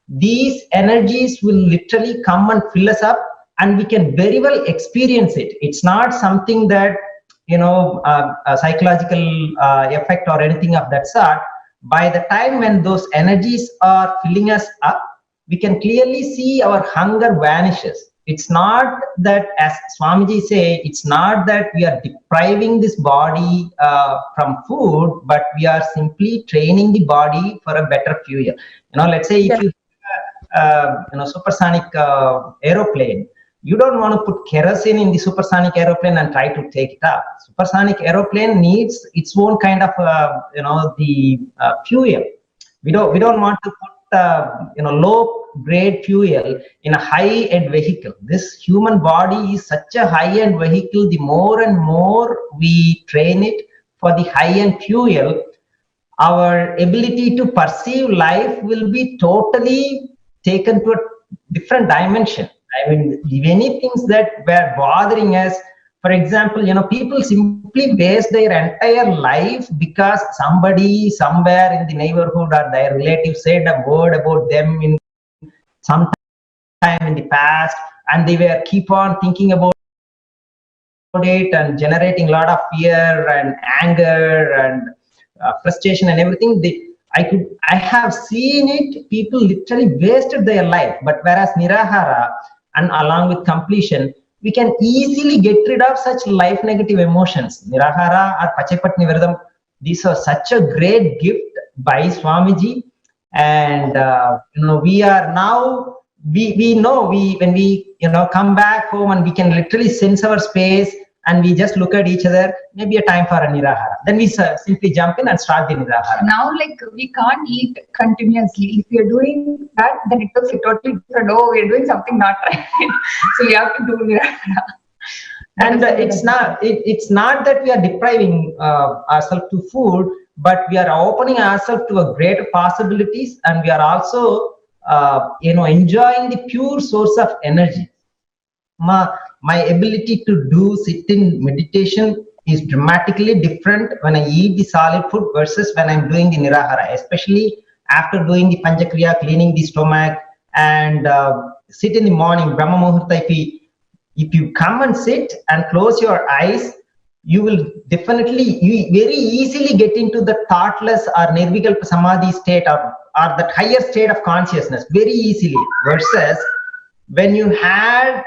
[SPEAKER 5] these energies will literally come and fill us up, and we can very well experience it. It's not something that a psychological effect or anything of that sort. By the time when those energies are filling us up, we can clearly see our hunger vanishes. It's not that, as Swamiji say, it's not that we are depriving this body from food, but we are simply training the body for a better fuel. Let's say if you supersonic aeroplane, you don't want to put kerosene in the supersonic aeroplane and try to take it up. Supersonic aeroplane needs its own kind of the fuel. We don't want to put low grade fuel in a high end vehicle. This human body is such a high end vehicle. The more and more we train it for the high end fuel, our ability to perceive life will be totally taken to a different dimension. I mean, many things that were bothering us, for example, people simply waste their entire life because somebody somewhere in the neighborhood or their relative said a word about them in some time in the past, and they were keep on thinking about it and generating a lot of fear and anger and frustration and everything. I have seen it, people literally wasted their life. But whereas Nirahara and along with completion, we can easily get rid of such life negative emotions. Nirahara or Pachapatni Viradam, these are such a great gift by Swamiji. And we are now, we know when we come back home and we can literally sense our space, and we just look at each other, maybe a time for a Nirahara. Then we simply jump in and start the Nirahara.
[SPEAKER 4] Now, we can't eat continuously. If you're doing that, then it looks like totally different. Oh, we're doing something not right. So we have to do Nirahara.
[SPEAKER 5] And it's not that we are depriving ourselves to food, but we are opening ourselves to a greater possibilities, and we are also enjoying the pure source of energy. My ability to sit in meditation is dramatically different when I eat the solid food versus when I'm doing the Nirahara, especially after doing the Panchakriya, cleaning the stomach, and sit in the morning, Brahma Muhurta. If you come and sit and close your eyes, you will definitely, very easily get into the thoughtless or Nirvikalpa Samadhi state, or that higher state of consciousness very easily, versus when you had,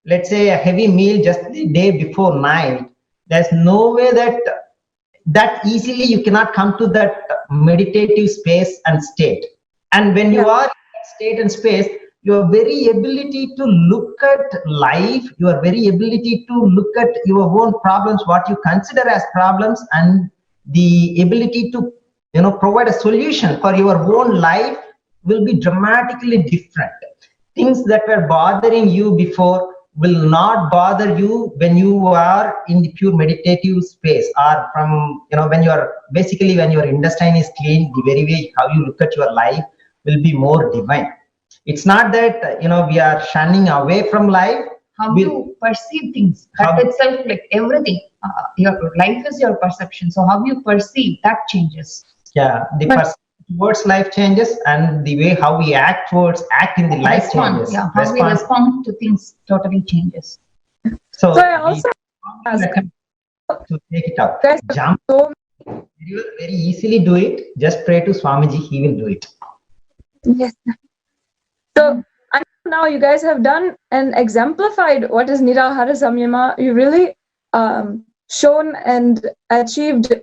[SPEAKER 5] let's say, a heavy meal just the day before night. There's no way that easily you cannot come to that meditative space and state. And when you are in that state and space, your very ability to look at life, your very ability to look at your own problems, what you consider as problems, and the ability to provide a solution for your own life will be dramatically different. Things that were bothering you before will not bother you when you are in the pure meditative space, or from, when you are basically, when your intestine is clean, the very way how you look at your life will be more divine. It's not that we are shunning away from life.
[SPEAKER 4] How you perceive things, that itself, like everything, your life is your perception. So how you perceive, that changes.
[SPEAKER 5] Yeah, the perception towards life changes, and the way how we act in the life changes.
[SPEAKER 4] Yeah, how we respond to things totally changes.
[SPEAKER 5] So
[SPEAKER 2] I also ask
[SPEAKER 5] to take it up,
[SPEAKER 2] guys,
[SPEAKER 5] jump. You will very easily do it. Just pray to Swamiji; he will do it.
[SPEAKER 2] Yes. So now you guys have done and exemplified what is Nirahara Samyama. You really shown and achieved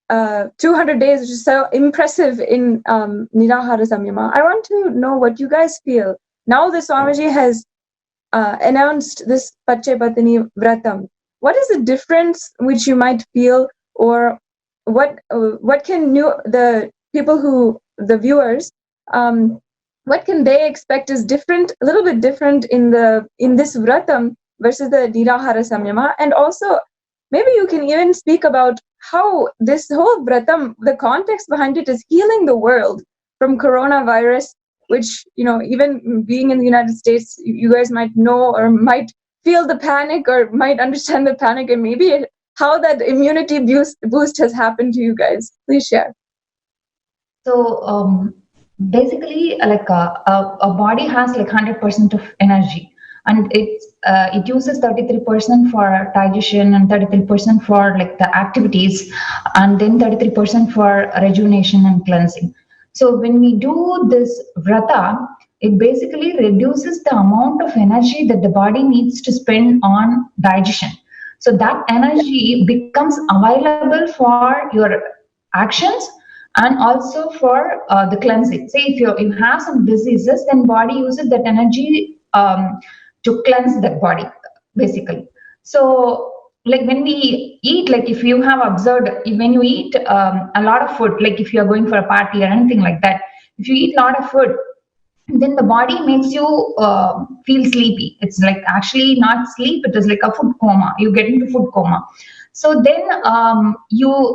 [SPEAKER 2] 200 days, which is so impressive in Nirahara Samyama. I want to know what you guys feel. Now the Swamiji has announced this Pachepatini Vratam. What is the difference which you might feel, or what can the people the viewers, what can they expect is different, a little bit different in this Vratam versus the Nirahara Samyama? And also, maybe you can even speak about how this whole Vratam, the context behind it, is healing the world from coronavirus, which, even being in the United States, you guys might know or might feel the panic or might understand the panic, and maybe how that immunity boost has happened to you guys. Please share.
[SPEAKER 4] So basically, like a body has like 100% of energy, and it uses 33% for digestion and 33% for like the activities, and then 33% for rejuvenation and cleansing. So when we do this vrata, it basically reduces the amount of energy that the body needs to spend on digestion. So that energy becomes available for your actions and also for the cleansing. Say if you have some diseases, then body uses that energy to cleanse that body, basically. So like when we eat, like if you have observed, when you eat a lot of food, like if you are going for a party or anything like that, if you eat a lot of food, then the body makes you feel sleepy. It's like actually not sleep, it is like a food coma. You get into food coma. So then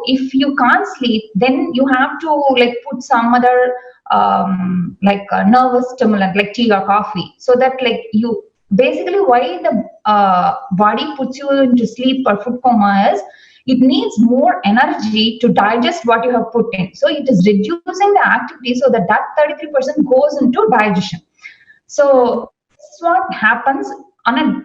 [SPEAKER 4] if you can't sleep, then you have to like put some other like a nervous stimulant like tea or coffee, so that like you basically why the body puts you into sleep or food coma is it needs more energy to digest what you have put in. So it is reducing the activity so that 33% goes into digestion. So this is what happens on a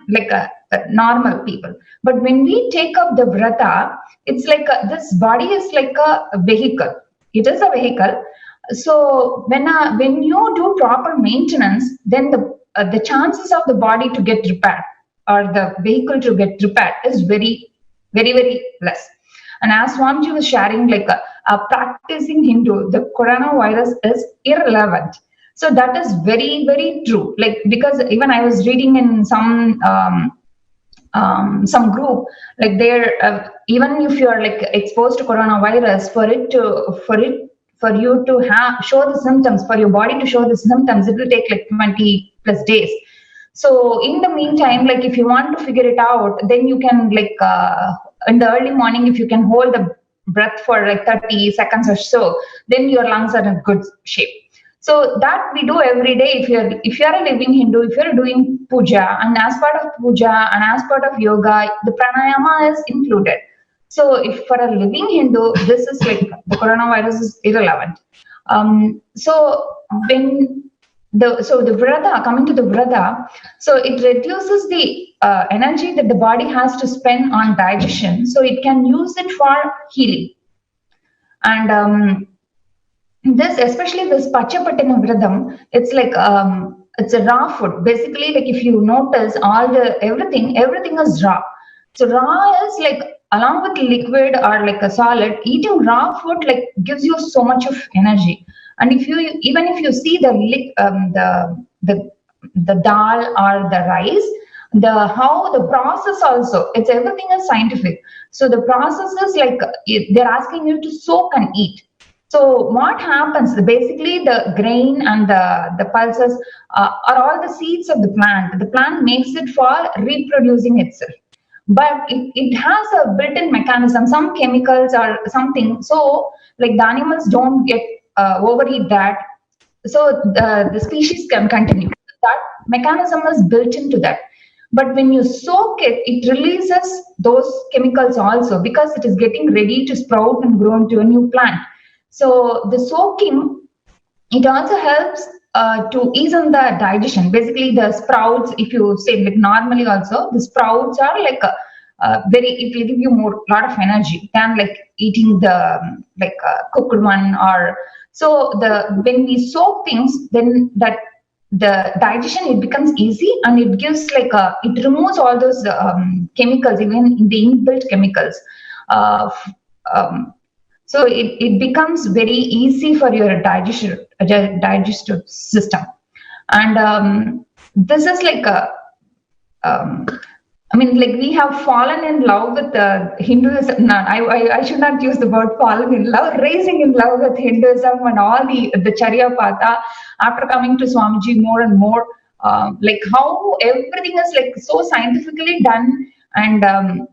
[SPEAKER 4] normal people. But when we take up the vrata, it's like this body is like a vehicle. It is a vehicle. So when you do proper maintenance, then the chances of the body to get repaired or the vehicle to get repaired is very, very, very less. And as Swamiji was sharing, like a practicing Hindu, the coronavirus is irrelevant. So that is very, very true. Like, because even I was reading in some group, like there, even if you are like exposed to coronavirus, for you to show the symptoms, for your body to show the symptoms, it will take like 20+ days. So in the meantime, like if you want to figure it out, then you can like in the early morning, if you can hold the breath for like 30 seconds or so, then your lungs are in good shape. So that we do every day. If you're a living Hindu, if you're doing puja, and as part of puja and as part of yoga, the pranayama is included. So if for a living Hindu, this is like the coronavirus is irrelevant. So the vrata, coming to the vrata, so it reduces the energy that the body has to spend on digestion, so it can use it for healing. And this, especially this Pachapatina Vratam, it's like it's a raw food. Basically, like if you notice, everything is raw. So raw is like along with liquid or like a solid, eating raw food like gives you so much of energy. And if you see the dal or the rice, how the process also, it's everything is scientific. So the process is like they're asking you to soak and eat. So what happens? Basically, the grain and the pulses are all the seeds of the plant. The plant makes it for reproducing itself, but it has a built-in mechanism, some chemicals or something. So like the animals don't get overeat that, so the species can continue. That mechanism is built into that. But when you soak it, it releases those chemicals also, because it is getting ready to sprout and grow into a new plant. So the soaking, it also helps to ease on the digestion. Basically, the sprouts, if you say like normally also, the sprouts are like very, it will give you more lot of energy than like eating the cooked one. Or so the when we soak things, then that the digestion, it becomes easy, and it gives like it removes all those chemicals, even in the inbuilt chemicals. Uh, um, so it becomes very easy for your digestive system. And this is like a I mean, like we have fallen in love with Hinduism. No, I should not use the word fallen in love, raising in love with Hinduism and all the Charya Patha after coming to Swamiji more and more. Like how everything is like so scientifically done, and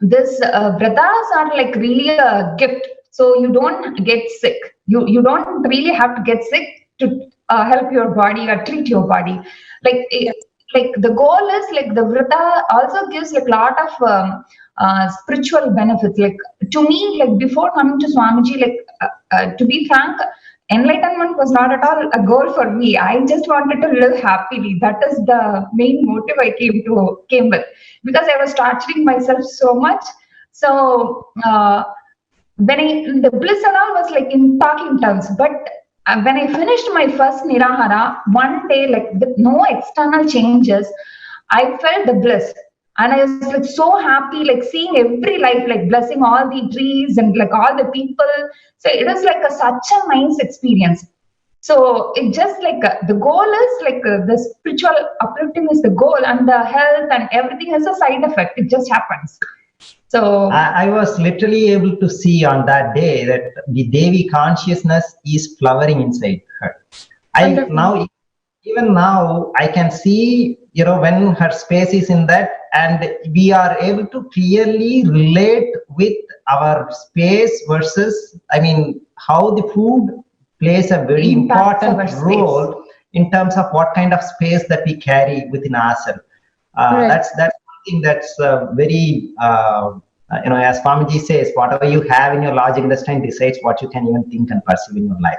[SPEAKER 4] this vratas are like really a gift. So you don't get sick. You don't really have to get sick to help your body or treat your body. Like like the goal is like the vrata also gives like a lot of spiritual benefits. Like to me, like before coming to Swamiji, like to be frank, enlightenment was not at all a goal for me. I just wanted to live happily. That is the main motive I came with, because I was torturing myself so much. So when the bliss and all was like in talking terms, but when I finished my first Nirahara, one day, like with no external changes, I felt the bliss. And I was like so happy, like seeing every life, like blessing all the trees and like all the people. So it was like such a nice experience. So it just like the goal is like the spiritual uplifting is the goal, and the health and everything is a side effect. It just happens. So
[SPEAKER 5] I was literally able to see on that day that the Devi consciousness is flowering inside her. Even now, I can see, when her space is in that, and we are able to clearly relate with our space versus, how the food plays a very important role in terms of what kind of space that we carry within ourselves.
[SPEAKER 2] Right.
[SPEAKER 5] That's something that's very, as Swamiji says, whatever you have in your large intestine decides what you can even think and perceive in your life.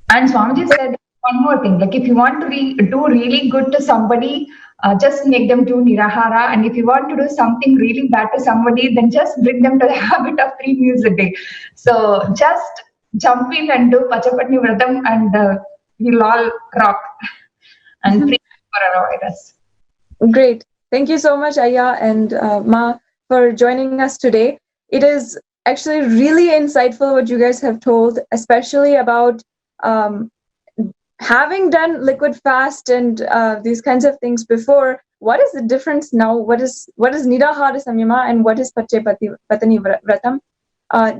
[SPEAKER 4] And Swamiji said one more thing, like if you want to do really good to somebody, just make them do Nirahara. And if you want to do something really bad to somebody, then just bring them to the habit of 3 meals a day. So just jump in and do Pachapatni Vratam, and we'll all rock and free coronavirus.
[SPEAKER 2] Great. Thank you so much, Aya and Ma, for joining us today. It is actually really insightful what you guys have told, especially about having done liquid fast and these kinds of things before. What is the difference now? What is Nirahara Samyama and what is Patani Vratam?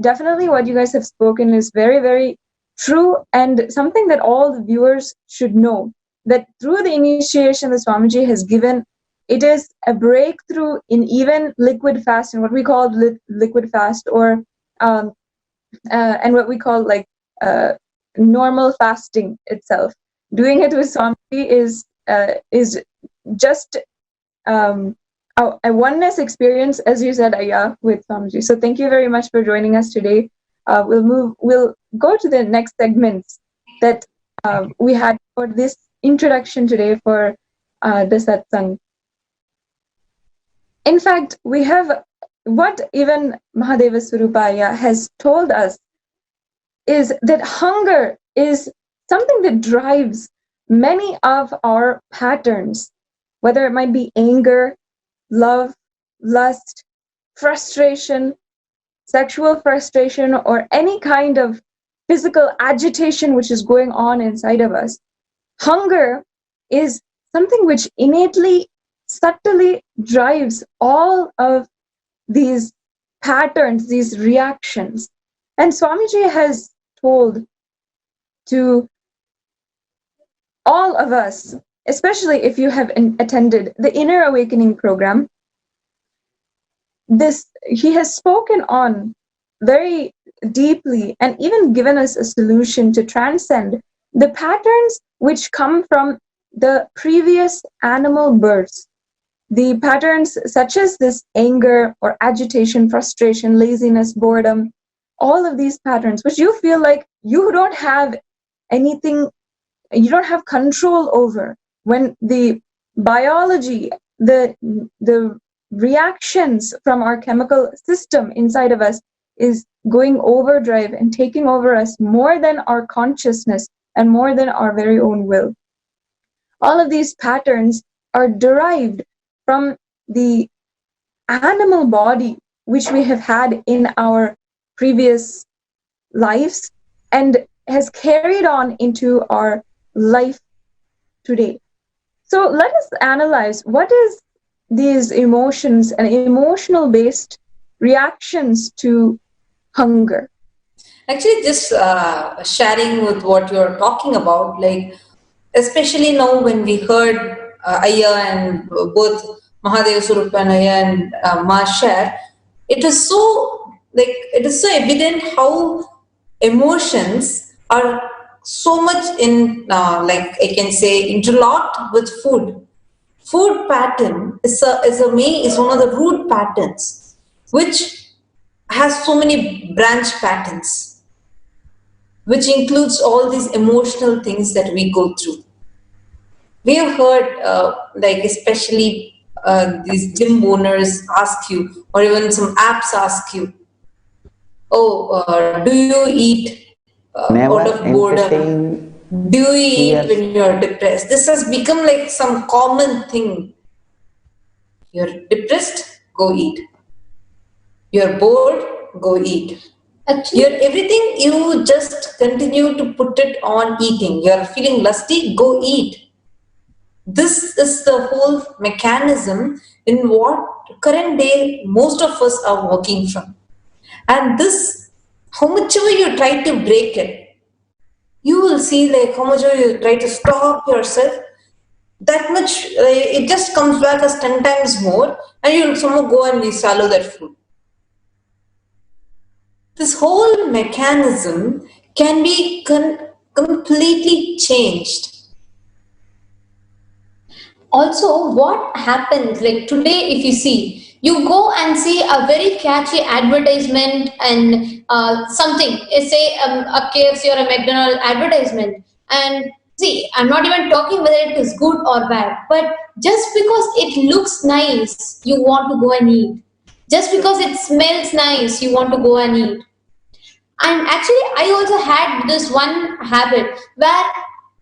[SPEAKER 2] Definitely what you guys have spoken is very, very true, and something that all the viewers should know, that through the initiation that Swamiji has given, it is a breakthrough in even liquid fast and what we call liquid fast, or and what we call like normal fasting itself. Doing it with Swamiji is just a oneness experience, as you said, Aya, with Swamiji. So thank you very much for joining us today. We'll go to the next segments that we had for this introduction today for the satsang. In fact, we have what even Mahadeva Swarupaya has told us is that hunger is something that drives many of our patterns, whether it might be anger, love, lust, frustration, sexual frustration, or any kind of physical agitation which is going on inside of us. Hunger is something which innately, subtly drives all of these patterns, these reactions. And Swamiji has told to all of us, especially if you have attended the Inner Awakening program, he has spoken on very deeply and even given us a solution to transcend the patterns which come from the previous animal births. The patterns such as this anger or agitation, frustration, laziness, boredom, all of these patterns, which you feel like you don't have anything, you don't have control over, when the biology, the reactions from our chemical system inside of us is going overdrive and taking over us more than our consciousness and more than our very own will. All of these patterns are derived from the animal body which we have had in our previous lives and has carried on into our life today. So let us analyze what is these emotions and emotional based reactions to hunger.
[SPEAKER 6] Actually, just sharing with what you're talking about, like especially now when we heard Ayya and both Mahadeva Surup and Ayya and Ma share, it is so evident how emotions are so much in like I can say interlocked with food. Food pattern is one of the root patterns, which has so many branch patterns, which includes all these emotional things that we go through. We have heard, like especially these gym owners ask you, or even some apps ask you, do you eat out of boredom? Do you eat when you're depressed? This has become like some common thing. You're depressed, go eat. You're bored, go eat. Actually, everything you just continue to put it on eating. You're feeling lusty, go eat. This is the whole mechanism in what current day most of us are working from. And this, how much ever you try to break it, you will see like how much ever you try to stop yourself, that much it just comes back as 10 times more, and you'll somehow go and swallow that food. This whole mechanism can be completely changed.
[SPEAKER 7] Also, what happens, like today, if you see, you go and see a very catchy advertisement and something, say a KFC or a McDonald's advertisement, and see, I'm not even talking whether it is good or bad, but just because it looks nice, you want to go and eat. Just because it smells nice, you want to go and eat. And actually, I also had this one habit where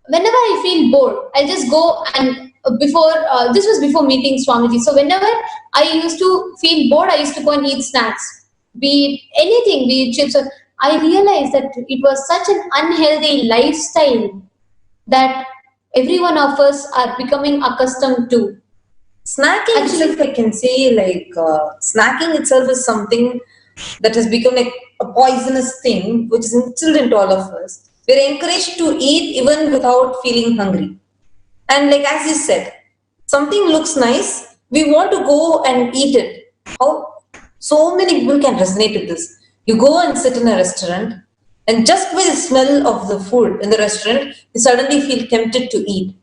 [SPEAKER 7] whenever I feel bored, I just go and this was before meeting Swamiji. So whenever I used to feel bored, I used to go and eat snacks, be it anything, be it chips. I realized that it was such an unhealthy lifestyle that every one of us are becoming accustomed to.
[SPEAKER 6] Snacking itself, I can say, like snacking itself is something that has become like a poisonous thing which is instilled into all of us. We're encouraged to eat even without feeling hungry. And like as you said, something looks nice, we want to go and eat it. How so many people can resonate with this. You go and sit in a restaurant, and just by the smell of the food in the restaurant, you suddenly feel tempted to eat.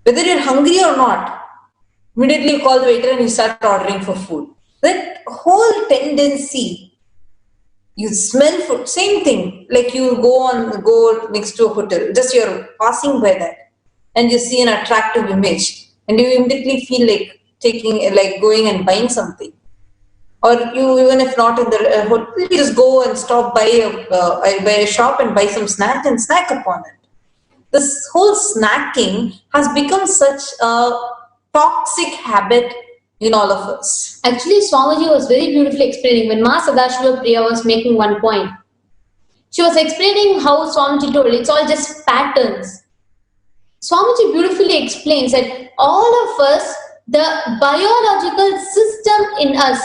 [SPEAKER 6] Whether you're hungry or not, immediately you call the waiter and you start ordering for food. That whole tendency, you smell food, same thing, like you go next to a hotel, just you're passing by that and you see an attractive image and you immediately feel like going and buying something. Or you, even if not in the hotel, you just go and stop by a shop and buy some snack and snack upon it. This whole snacking has become such a toxic habit in all of us.
[SPEAKER 7] Actually, Swamiji was very beautifully explaining when Ma Sadashiva Priya was making one point. She was explaining how Swamiji told it's all just patterns. Swamiji beautifully explains that all of us, the biological system in us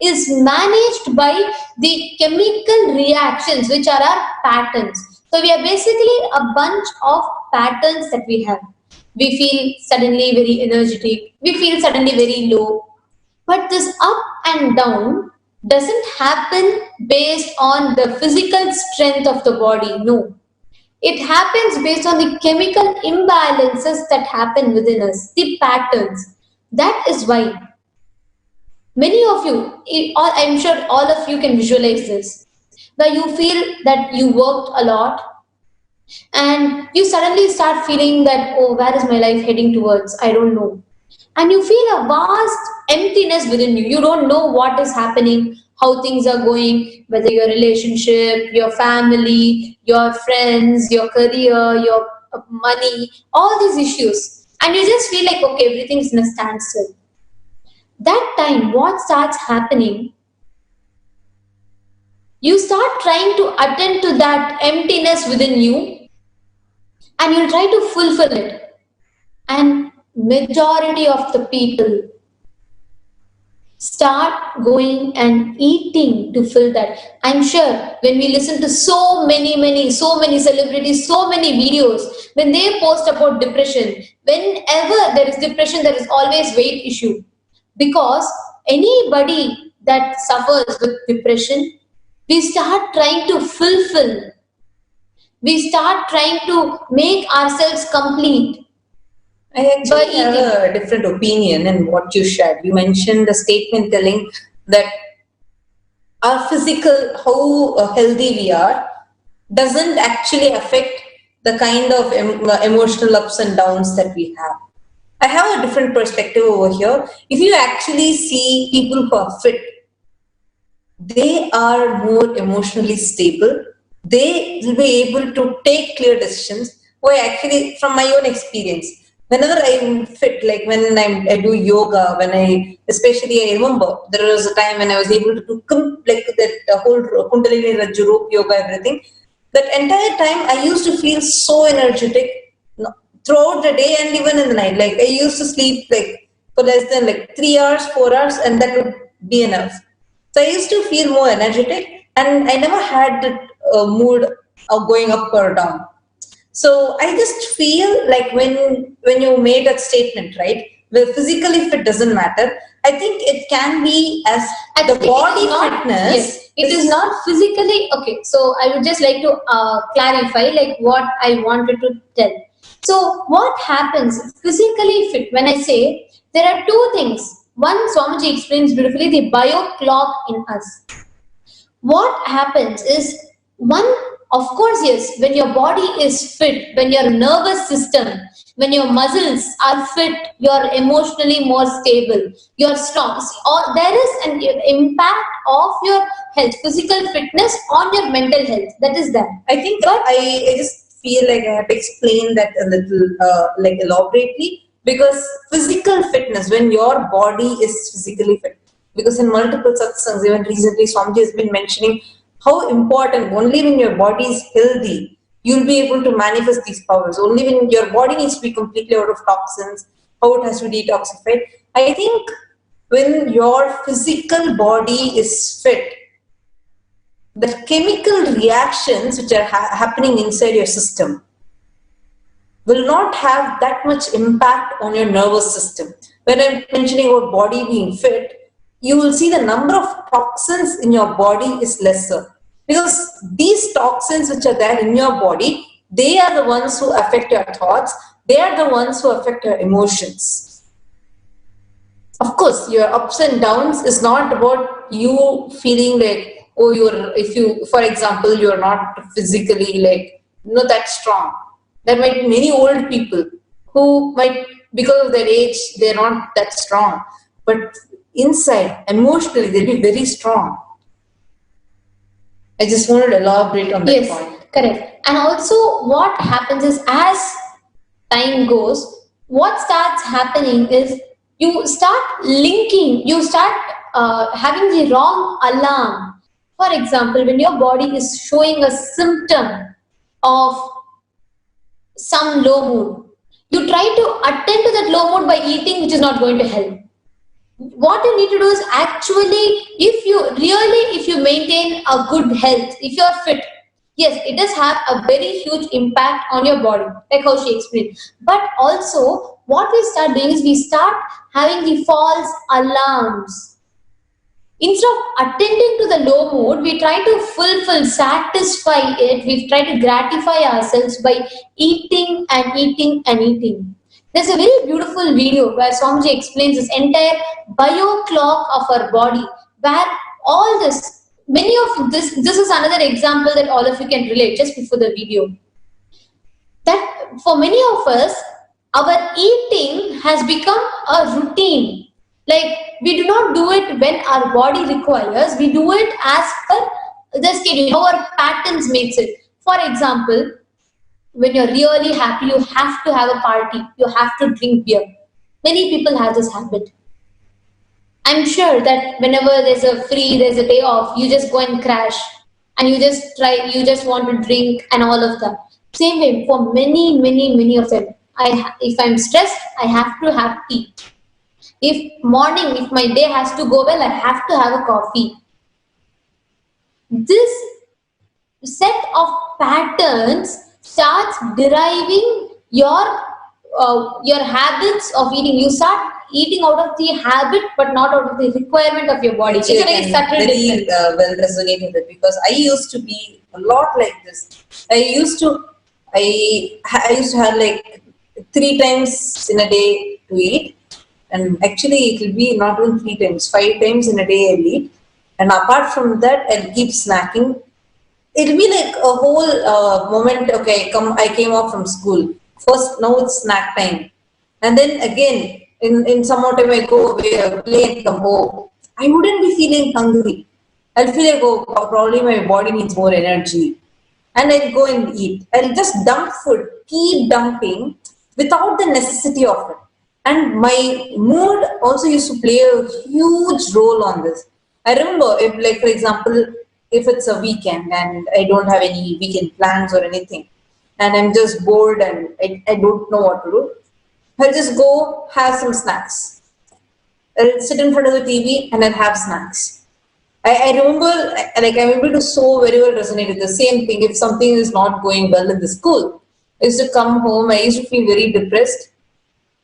[SPEAKER 7] is managed by the chemical reactions, which are our patterns. So we are basically a bunch of patterns that we have. We feel suddenly very energetic, we feel suddenly very low. But this up and down doesn't happen based on the physical strength of the body. No. It happens based on the chemical imbalances that happen within us, the patterns. That is why many of you, I'm sure all of you can visualize this, where you feel that you worked a lot and you suddenly start feeling that, oh, where is my life heading towards? I don't know. And you feel a vast emptiness within you. You don't know what is happening, how things are going, whether your relationship, your family, your friends, your career, your money, all these issues. And you just feel like, okay, everything's in a standstill. That time, what starts happening? You start trying to attend to that emptiness within you and you try to fulfill it. And majority of the people start going and eating to fill that. I'm sure when we listen to so many celebrities, so many videos, when they post about depression, whenever there is depression, there is always weight issue. Because anybody that suffers with depression, we start trying to fulfill. We start trying to make ourselves complete.
[SPEAKER 6] I actually have a different opinion in what you shared. You mentioned the statement telling that our physical, how healthy we are, doesn't actually affect the kind of emotional ups and downs that we have. I have a different perspective over here. If you actually see people who are fit, they are more emotionally stable. They will be able to take clear decisions. Why, actually, from my own experience, whenever I'm fit, like when I do yoga, especially I remember there was a time when I was able to do like that whole Kundalini Rajju rope yoga, everything. That entire time I used to feel so energetic throughout the day and even in the night. Like I used to sleep like for less than like 3 hours, 4 hours, and that would be enough. So I used to feel more energetic, and I never had that mood of going up or down. So I just feel like when you made that statement, right? Well, physically fit doesn't matter. I think it can be as the body fitness.
[SPEAKER 7] Yes, it is not physically. Okay, so I would just like to clarify like what I wanted to tell. So what happens physically fit? When I say there are two things. One, Swamiji explains beautifully, the bio clock in us. What happens is, one, of course, yes, when your body is fit, when your nervous system, when your muscles are fit, you're emotionally more stable, you're strong. Or there is an impact of your health, physical fitness on your mental health. That is that.
[SPEAKER 6] I think I just feel like I have to explain that a little like elaborately, because physical fitness, when your body is physically fit, because in multiple satsangs, even recently Swamiji has been mentioning how important only when your body is healthy, you'll be able to manifest these powers. Only when your body needs to be completely out of toxins, how it has to be detoxified. I think when your physical body is fit, the chemical reactions which are happening inside your system will not have that much impact on your nervous system. When I'm mentioning about body being fit, you will see the number of toxins in your body is lesser. Because these toxins which are there in your body, they are the ones who affect your thoughts. They are the ones who affect your emotions. Of course, your ups and downs is not about you feeling like, oh, for example, you're not physically that strong. There might be many old people who might, because of their age, they're not that strong. But inside, emotionally, they'll be very strong. I just wanted to elaborate on that point.
[SPEAKER 7] Yes, correct. And also what happens is, as time goes, what starts happening is you start linking, you start having the wrong alarm. For example, when your body is showing a symptom of some low mood, you try to attend to that low mood by eating, which is not going to help. What you need to do is actually, if you maintain a good health, if you're fit, yes, it does have a very huge impact on your body, like how she explained. But also, what we start doing is we start having the false alarms. Instead of attending to the low mood, we try to satisfy it. We try to gratify ourselves by eating and eating and eating. There's a very beautiful video where Swamiji explains this entire bio clock of our body, where all this, many of this is another example that all of you can relate just before the video. That for many of us, our eating has become a routine. Like, we do not do it when our body requires, we do it as per the schedule, how our patterns makes it. For example, when you're really happy, you have to have a party, you have to drink beer. Many people have this habit. I'm sure that whenever there's a day off, you just go and crash and you just want to drink and all of that. Same way for many of them. If I'm stressed, I have to have tea. If my day has to go well, I have to have a coffee. This set of patterns starts deriving your habits of eating. You start eating out of the habit, but not out of the requirement of your body.
[SPEAKER 6] Actually, I can very well resonate with it, because I used to be a lot like this. I used to have like 3 times in a day to eat, and actually it will be not even 3 times, 5 times in a day I'll eat, and apart from that I'll keep snacking. It'll be like a whole moment. Okay, I came off from school. First, now it's snack time, and then again in some more time I go away, play and come home. I wouldn't be feeling hungry. I'll feel like, oh, probably my body needs more energy, and I'll go and eat. I'll just dump food, keep dumping without the necessity of it. And my mood also used to play a huge role on this. I remember, if, like, for example, if it's a weekend and I don't have any weekend plans or anything, and I'm just bored and I don't know what to do, I'll just go have some snacks. I'll sit in front of the TV and I'll have snacks. I remember, like, I'm able to so very well resonate with the same thing. If something is not going well in the school, I used to come home, I used to feel very depressed.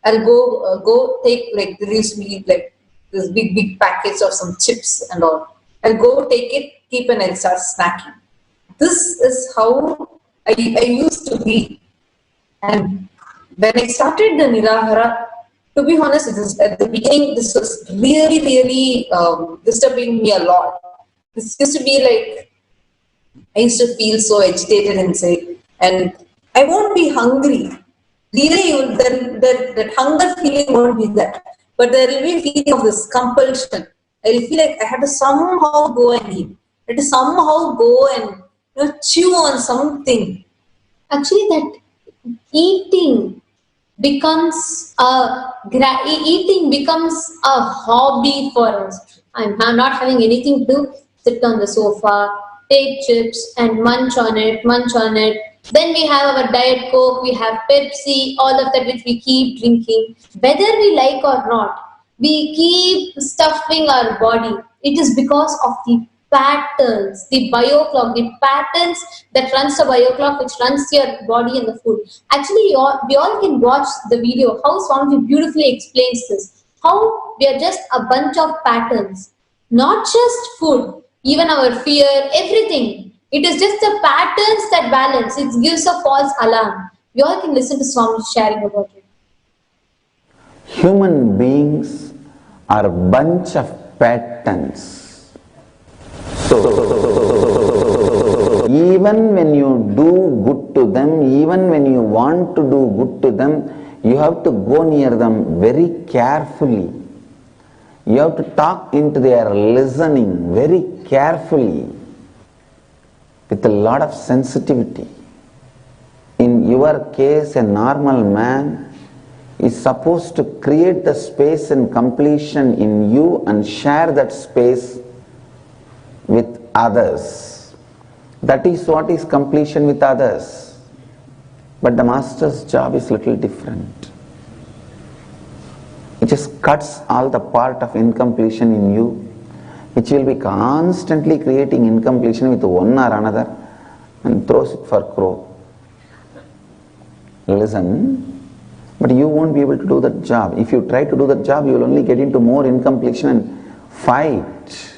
[SPEAKER 6] I'll go take, like, there used to be like this big packets of some chips and all. I'll go take it, keep, and I'll start snacking. This is how I used to be. And when I started the Nirahara, to be honest, at the beginning, this was really disturbing me a lot. This used to be like, I used to feel so agitated inside, and I won't be hungry. Really, that hunger feeling won't be there. But there will be a feeling of this compulsion. I will feel like I had to somehow go and eat. I had to somehow go and chew on something. Actually, that eating becomes a hobby for us. I'm not having anything to do, sit on the sofa, take chips and munch on it. Then we have our Diet Coke, we have Pepsi, all of that which we keep drinking. Whether we like or not, we keep stuffing our body. It is because of the patterns, the bioclock, the patterns that runs the bioclock, which runs your body and the food. Actually, we all can watch the video, how Swamiji beautifully explains this. How we are just a bunch of patterns. Not just food, even our fear, everything. It is just the patterns that balance. It gives a false alarm. We all can listen to Swamiji sharing about it.
[SPEAKER 1] Human beings are a bunch of patterns. So, even when you do good to them, even when you want to do good to them, you have to go near them very carefully. You have to talk into their listening very carefully, with a lot of sensitivity. In your case, a normal man is supposed to create the space and completion in you and share that space with others. That is what is completion with others. But the master's job is little different. It just cuts all the part of incompletion in you, which will be constantly creating incompletion with one or another and throws it for crow. Listen, but you won't be able to do that job. If you try to do that job, you will only get into more incompletion and fight.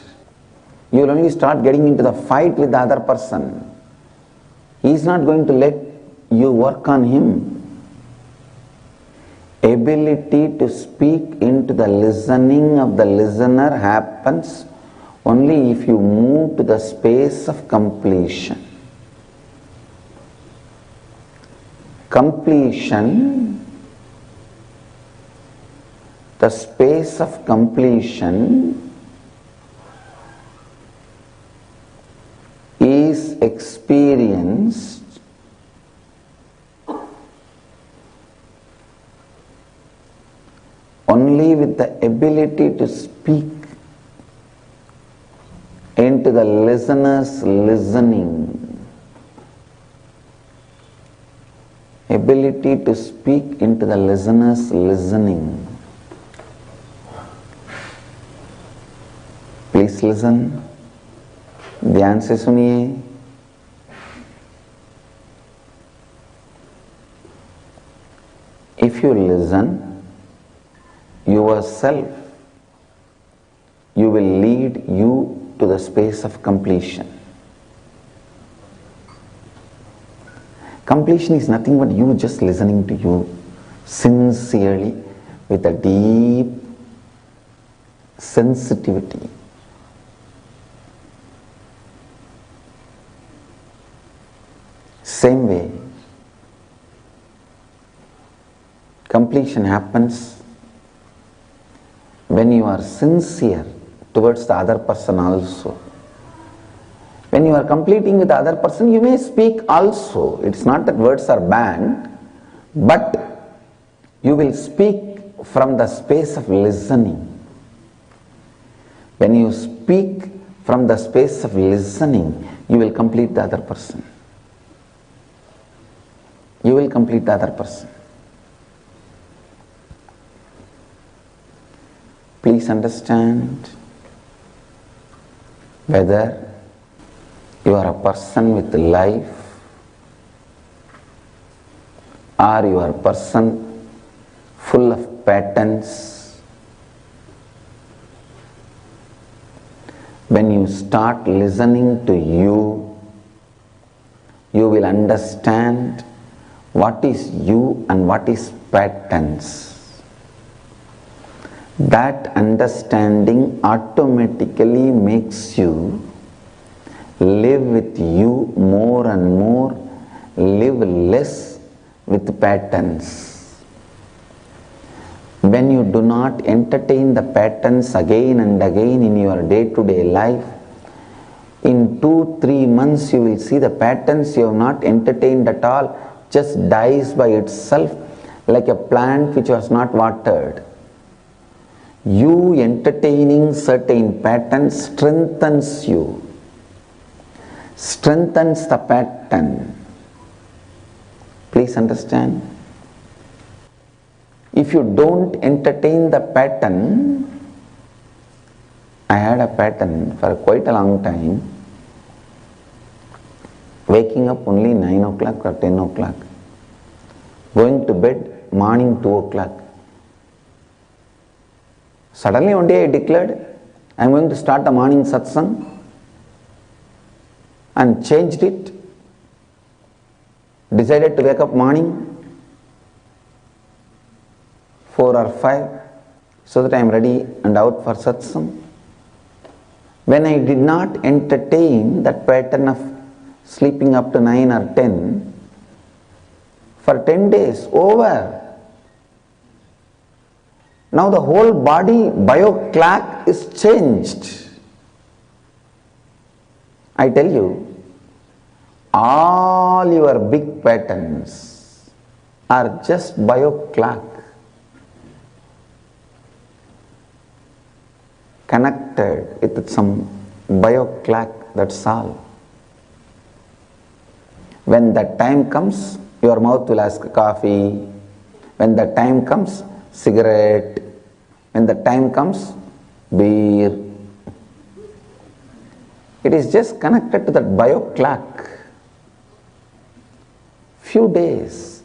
[SPEAKER 1] You will only start getting into the fight with the other person. He is not going to let you work on him. Ability to speak into the listening of the listener happens only if you move to the space of completion. Completion, the space of completion is experienced only with the ability to speak into the listener's listening. Ability to speak into the listener's listening. Please listen. ध्यान से सुनिए. If you listen, yourself, you will lead you to the space of completion. Completion is nothing but you just listening to you sincerely with a deep sensitivity. Same way, completion happens when you are sincere towards the other person also. When you are completing with the other person, you may speak also. It's not that words are banned, but you will speak from the space of listening. When you speak from the space of listening, you will complete the other person. You will complete the other person. Please understand, whether you are a person with life or you are a person full of patterns, when you start listening to you, you will understand what is you and what is patterns. That understanding automatically makes you live with you more and more, live less with patterns. When you do not entertain the patterns again and again in your day-to-day life, in 2-3 months you will see the patterns you have not entertained at all just dies by itself like a plant which was not watered. You entertaining certain patterns strengthens you, strengthens the pattern. Please understand. If you don't entertain the pattern, I had a pattern for quite a long time, waking up only 9 o'clock or 10 o'clock, going to bed morning 2 o'clock. Suddenly one day I declared, I am going to start the morning satsang, and changed it. Decided to wake up morning 4 or 5 so that I am ready and out for satsang. When I did not entertain that pattern of sleeping up to 9 or 10, for 10 days over, now the whole body bio-clock is changed. I tell you, all your big patterns are just bio-clock, connected with some bio-clock, that's all. When that time comes, your mouth will ask coffee. When that time comes, cigarette. When the time comes, beer. It is just connected to that bio clock. Few days,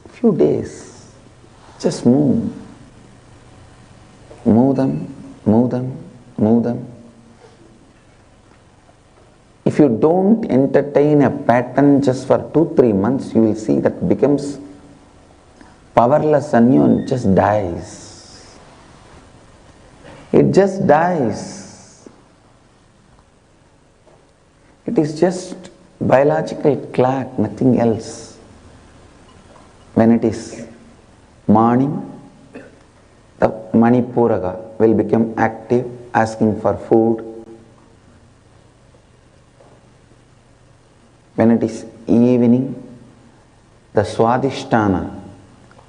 [SPEAKER 1] just move. Move them, move them, move them. If you don't entertain a pattern just for 2-3 months, you will see that becomes powerless and you just dies. It just dies. It is just biological clock, nothing else. When it is morning, the Manipuraga will become active, asking for food. When it is evening, the Swadhisthana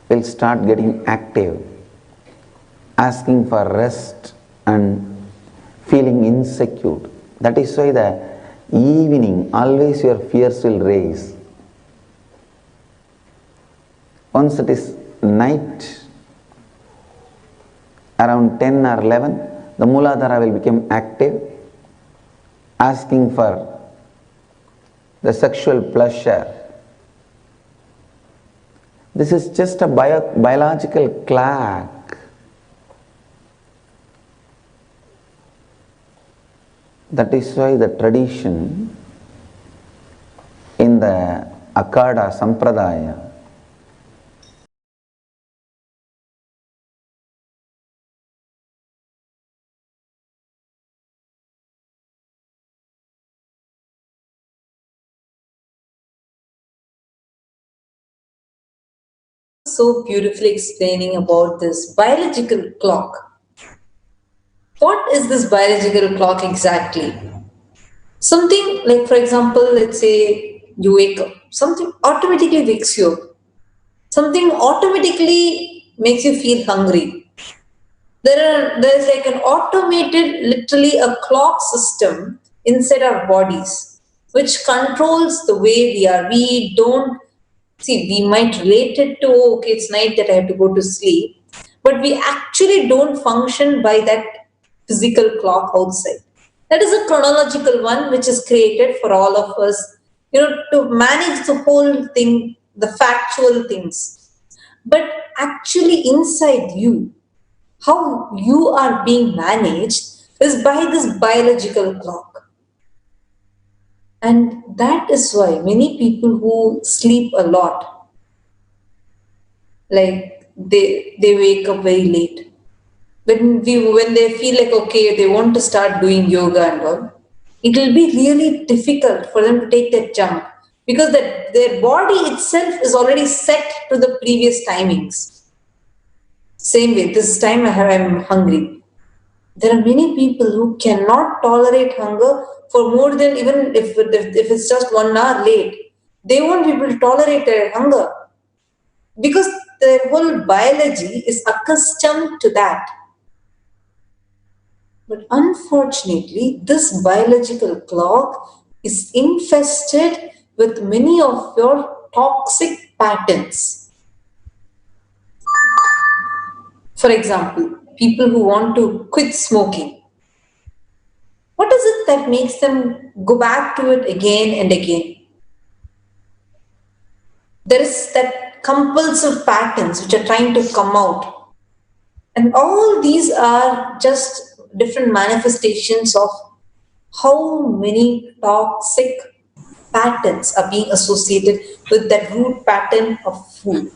[SPEAKER 1] will start getting active, asking for rest and feeling insecure. That is why the evening, always your fears will raise. Once it is night, around 10 or 11, the Mooladhara will become active, asking for the sexual pleasure. This is just a biological clock. That is why the tradition in the Akada Sampradaya
[SPEAKER 6] so beautifully explaining about this biological clock. What is this biological clock exactly? Something like, for example, let's say you wake up, something automatically wakes you up. Something automatically makes you feel hungry. There's like an automated, literally a clock system inside our bodies, which controls the way we are. We don't see, we might relate it to, oh, okay, it's night that I have to go to sleep, but we actually don't function by that physical clock outside. That is a chronological one which is created for all of us, to manage the whole thing, the factual things. But actually inside you, how you are being managed is by this biological clock. And that is why many people who sleep a lot, like they wake up very late. When they feel like, okay, they want to start doing yoga and all, it will be really difficult for them to take that jump because their body itself is already set to the previous timings. Same way, this time I'm hungry. There are many people who cannot tolerate hunger for more than, even if it's just 1 hour late, they won't be able to tolerate their hunger because their whole biology is accustomed to that. But unfortunately, this biological clock is infested with many of your toxic patterns. For example, people who want to quit smoking. What is it that makes them go back to it again and again? There is that compulsive patterns which are trying to come out. And all these are just different manifestations of how many toxic patterns are being associated with that root pattern of food.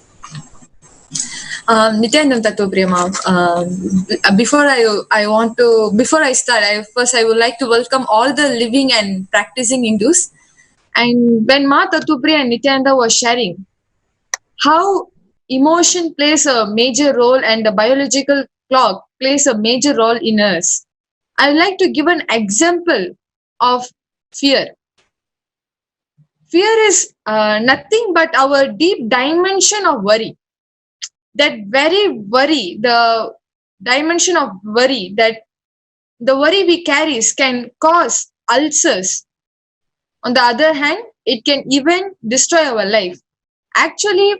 [SPEAKER 2] Nithyananda Satsang, before I start, I would like to welcome all the living and practicing Hindus. And when Ma Tattvapriya and Nithyananda was sharing how emotion plays a major role and the biological clock plays a major role in us, I would like to give an example of fear. Fear is nothing but our deep dimension of worry. That very worry, the dimension of worry, that the worry we carry can cause ulcers. On the other hand, it can even destroy our life. Actually,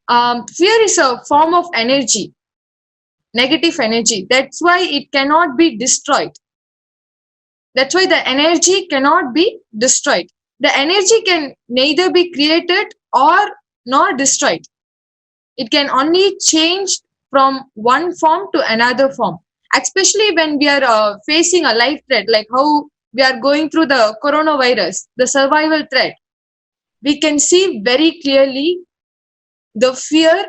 [SPEAKER 2] fear is a form of energy. negative energy. That's why it cannot be destroyed. That's why the energy cannot be destroyed. The energy can neither be created or nor destroyed. It can only change from one form to another form, especially when we are facing a life threat, like how we are going through the coronavirus, the survival threat. We can see very clearly the fear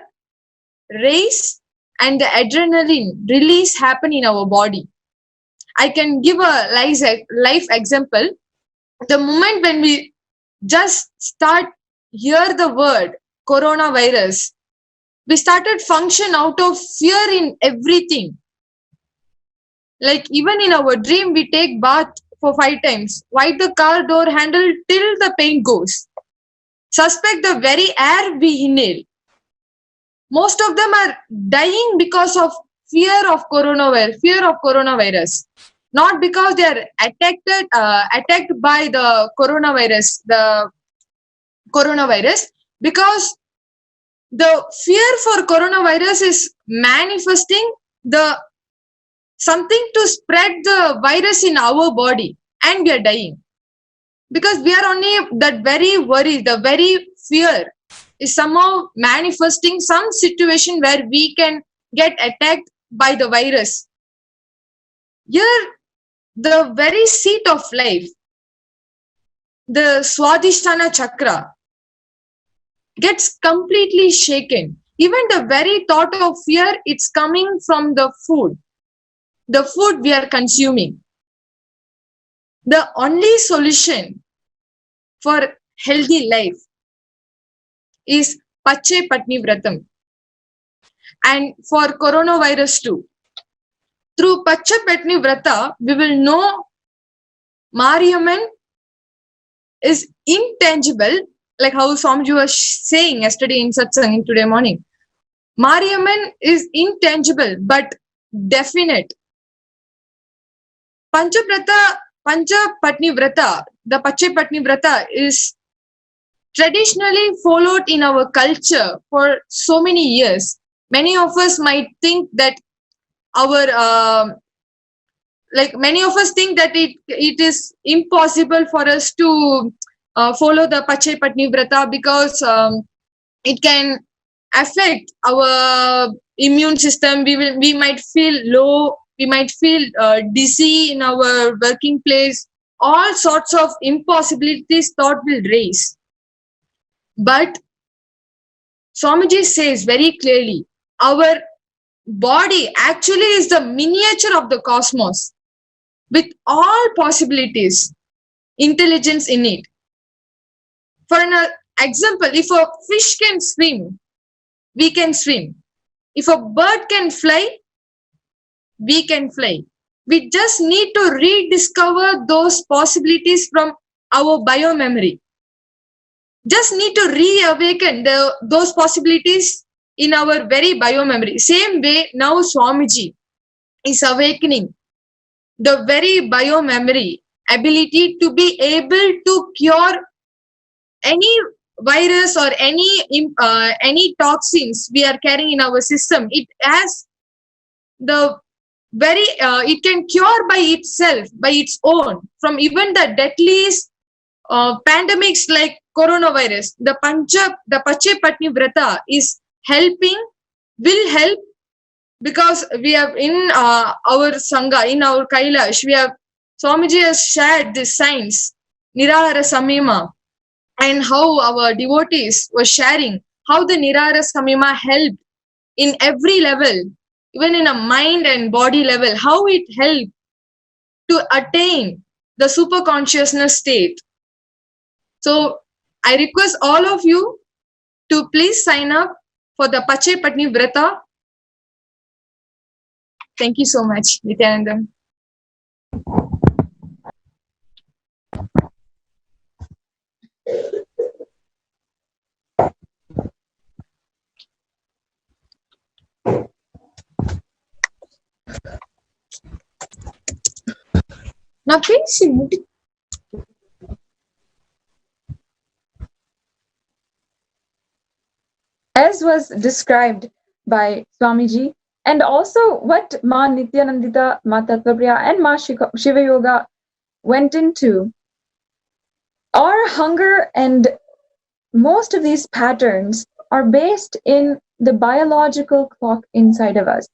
[SPEAKER 2] raise and the adrenaline release happen in our body. I can give a life example. The moment when we just start hear the word coronavirus, we started function out of fear in everything. Like even in our dream, we take bath for 5 times, wipe the car door handle till the pain goes. Suspect the very air we inhale. Most of them are dying because of fear of coronavirus, not because they are attacked by the coronavirus, because the fear for coronavirus is manifesting the something to spread the virus in our body, and we are dying because we are only that very worry, the very fear is somehow manifesting some situation where we can get attacked by the virus. Here, the very seat of life, the Swadhisthana chakra, gets completely shaken. Even the very thought of fear, it's coming from the food we are consuming. The only solution for healthy life is Pache Patni Vratam. And for coronavirus too. Through Pache Patni Vrata, we will know Mariamman is intangible, like how Swamiji was saying yesterday in Satsang today morning. Mariamman is intangible but definite. Pancha Patni Vrata, the Pache Patni Vrata is traditionally followed in our culture for so many years. Many of us might think that it is impossible for us to follow the Pache Patni Vrata because it can affect our immune system. We might feel low, we might feel dizzy in our working place. All sorts of impossibilities thought will raise. But Swamiji says very clearly, our body actually is the miniature of the cosmos with all possibilities, intelligence in it. For an example, if a fish can swim, we can swim. If a bird can fly, we can fly. We just need to rediscover those possibilities from our biomemory. Just need to reawaken those possibilities in our very biomemory. Same way now Swamiji is awakening the very biomemory ability to be able to cure any virus or any toxins we are carrying in our system. It has the very it can cure by itself, by its own, from even the deadliest pandemics like coronavirus. The Pache Patni Vrata is helping, will help, because we have in our Sangha, in our Kailash, Swamiji has shared this science, Nirahara Samima, and how our devotees were sharing how the Nirahara Samima helped in every level, even in a mind and body level, how it helped to attain the super consciousness state. So I request all of you to please sign up for the Pache Patni Vrata. Thank you so much, Nithyananda. Now, please. As was described by Swamiji And also what Ma Nithyanandita, Ma Tattvapriya, and Ma Shiva Yoga went into, our hunger and most of these patterns are based in the biological clock inside of us,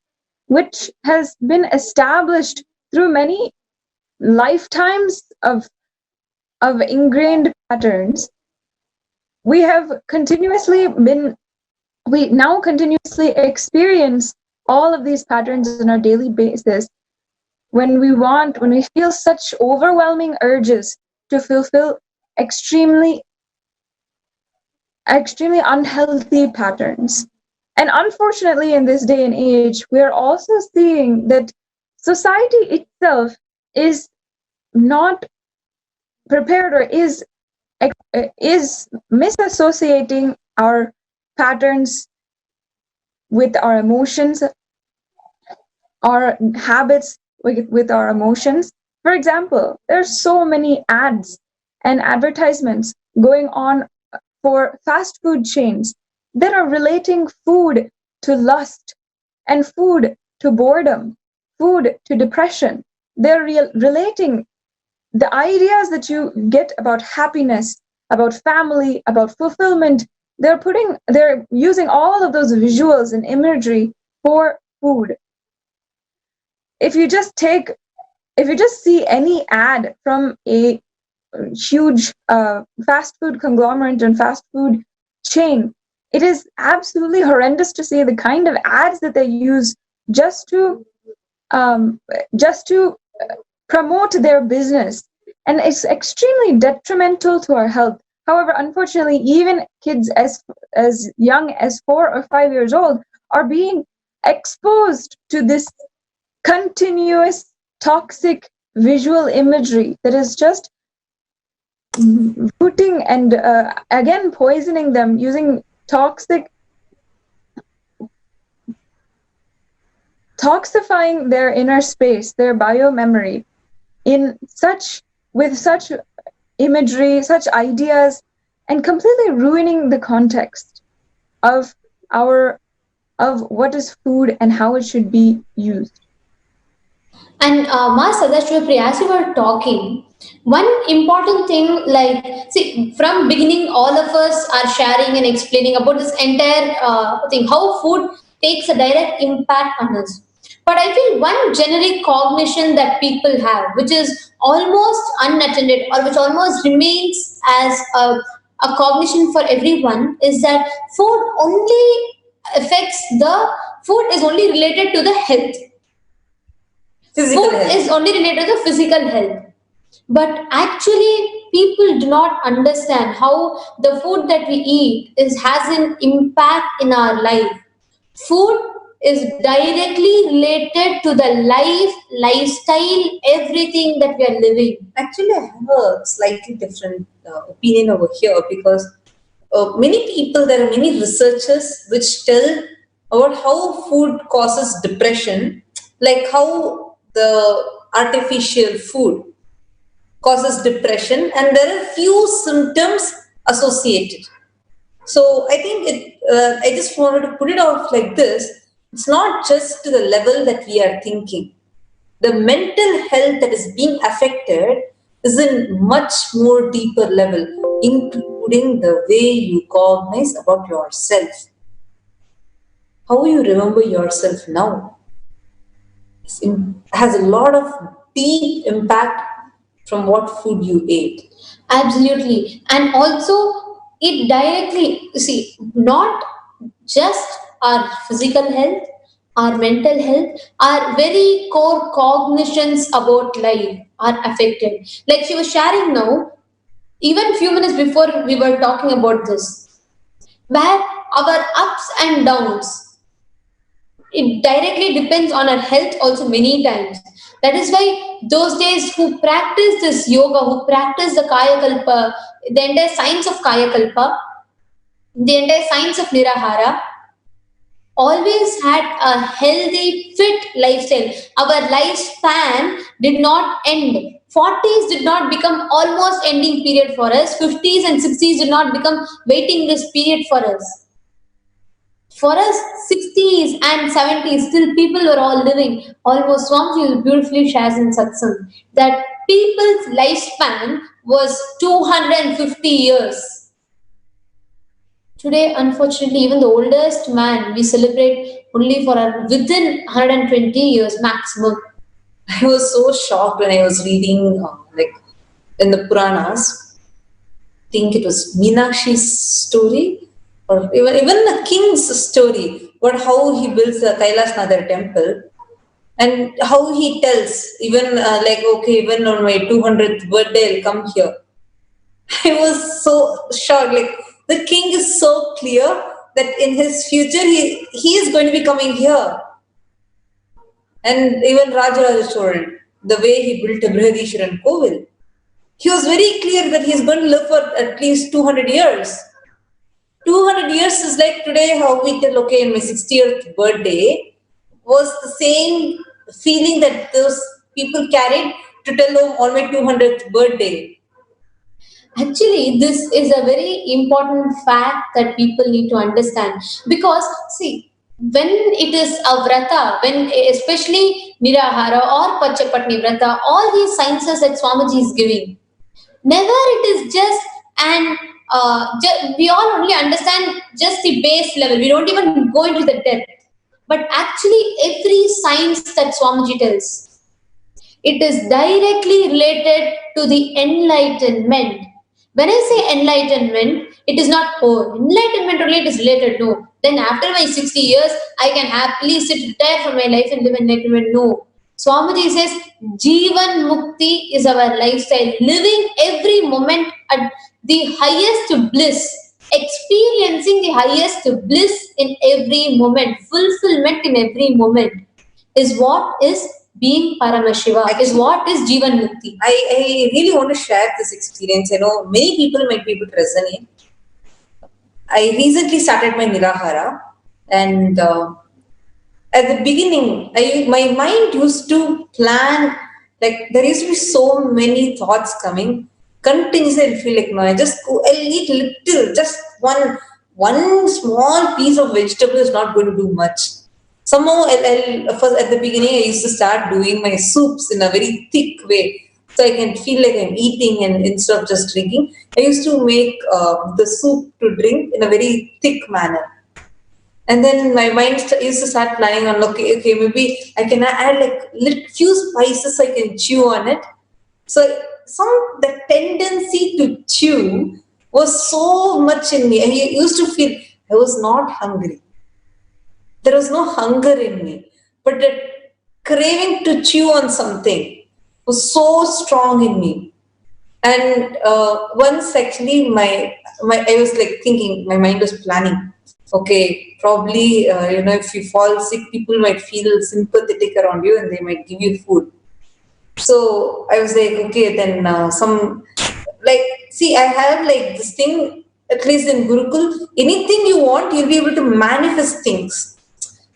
[SPEAKER 2] which has been established through many lifetimes of ingrained patterns. We now continuously experience all of these patterns on our daily basis when we feel such overwhelming urges to fulfill extremely unhealthy patterns. And unfortunately, in this day and age, we are also seeing that society itself is not prepared, or is misassociating our patterns with our emotions, our habits with our emotions. For example, there's so many ads and advertisements going on for fast food chains that are relating food to lust, and food to boredom, food to depression. They're relating the ideas that you get about happiness, about family, about fulfillment. They're using all of those visuals and imagery for food. If you just see any ad from a huge fast food conglomerate and fast food chain, it is absolutely horrendous to see the kind of ads that they use just to promote their business, and it's extremely detrimental to our health. However, unfortunately, even kids as young as 4 or 5 years old are being exposed to this continuous toxic visual imagery that is just rooting and again poisoning them, using toxifying their inner space, their biomemory, with such imagery, such ideas, and completely ruining the context of what is food and how it should be used.
[SPEAKER 7] And Ma Sadashivapri, as you were talking, one important thing, from beginning, all of us are sharing and explaining about this entire thing, how food takes a direct impact on us. But I feel one generic cognition that people have, which is almost unattended, or which almost remains as a cognition for everyone, is that food is only related to the health. Food is only related to physical health. But actually, people do not understand how the food that we eat has an impact in our life. Food is directly related to the lifestyle, everything that we are living.
[SPEAKER 6] Actually, I have a slightly different opinion over here, because there are many researchers which tell about how food causes depression, like how the artificial food causes depression, and there are few symptoms associated. So I think I just wanted to put it off like this. It's not just to the level that we are thinking. The mental health that is being affected is in much more deeper level, including the way you cognize about yourself. How you remember yourself now has a lot of deep impact from what food you ate.
[SPEAKER 7] Absolutely. And also, it directly, not just our physical health, our mental health, our very core cognitions about life are affected. Like she was sharing now, even a few minutes before we were talking about this, where our ups and downs, it directly depends on our health also many times. That is why those days who practice this yoga, who practice the Kaya Kalpa, the entire science of Kaya Kalpa, the entire science of Nirahara, always had a healthy, fit lifestyle. Our lifespan did not end. 40s did not become almost ending period for us. 50s and 60s did not become waiting list period for us. For us, 60s and 70s, still people were all living. Almost Swamiji beautifully shares in Satsang that people's lifespan was 250 years. Today, unfortunately, even the oldest man we celebrate only for within 120 years maximum.
[SPEAKER 6] I was so shocked when I was reading in the Puranas. I think it was Meenakshi's story, or even the king's story, how he builds the Kailasa temple, and how he tells, even even on my 200th birthday, I'll come here. I was so shocked. Like, the king is so clear that in his future he is going to be coming here. And even Rajaraja told the way he built a Brihadishwaran Kovil. He was very clear that he's going to live for at least 200 years. 200 years is like today how we tell, okay, in my 60th birthday, was the same feeling that those people carried to tell them on my 200th birthday.
[SPEAKER 7] Actually, this is a very important fact that people need to understand. Because, see, when it is a vrata, when especially Nirahara or Pachapatni vrata, all these sciences that Swamiji is giving, never it is just an we all only understand just the base level. We don't even go into the depth. But actually, every science that Swamiji tells, it is directly related to the enlightenment. When I say enlightenment, it is not, oh, enlightenment only it is related. No. Then after my 60 years, I can happily sit, retire from my life and live enlightenment. No. Swamiji says, Jivan Mukti is our lifestyle. Living every moment at the highest bliss. Experiencing the highest bliss in every moment. Fulfillment in every moment is what is being Paramashiva, is what is Jivan Mukti.
[SPEAKER 6] I really want to share this experience. I know many people might be able to resonate. I recently started my Nirahara, and at the beginning, my mind used to plan, like there used to be so many thoughts coming. Continuously, I feel like, no, I'll eat little, just one small piece of vegetable is not going to do much. Somehow, first at the beginning, I used to start doing my soups in a very thick way, so I can feel like I'm eating, and instead of just drinking, I used to make the soup to drink in a very thick manner. And then my mind used to start planning on, okay, maybe I can add like few spices I can chew on it. So the tendency to chew was so much in me. I used to feel I was not hungry. There was no hunger in me, but the craving to chew on something was so strong in me. And once actually I was like thinking, my mind was planning, okay, probably, if you fall sick, people might feel sympathetic around you and they might give you food. So I was like, okay, then I have like this thing, at least in Gurukul, anything you want, you'll be able to manifest things.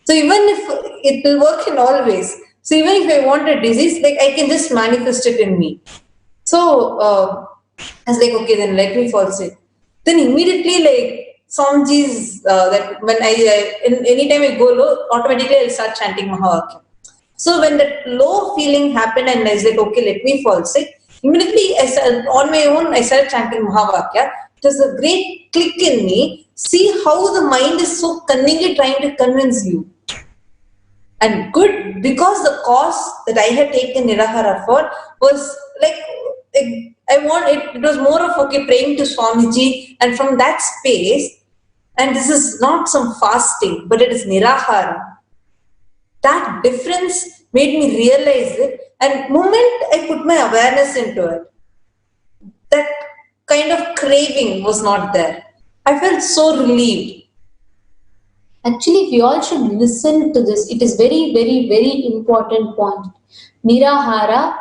[SPEAKER 6] So even if it will work in all ways. So even if I want a disease, like I can just manifest it in me. So I was like, okay, then let me fall sick. Then immediately, like Swamiji's, that when anytime I go low, automatically I'll start chanting Mahavakya. So when that low feeling happened and I was like, okay, let me fall sick, immediately on my own, I started chanting Mahavakya. It was a great click in me. See how the mind is so cunningly trying to convince you. And good, because the cause that I had taken Nirahara for was like, it was more of, okay, praying to Swamiji, and from that space, and this is not some fasting, but it is Nirahara. That difference made me realize it, and moment I put my awareness into it, that kind of craving was not there. I felt so relieved.
[SPEAKER 7] Actually, we all should listen to this. It is very, very, very important point. Nirahara,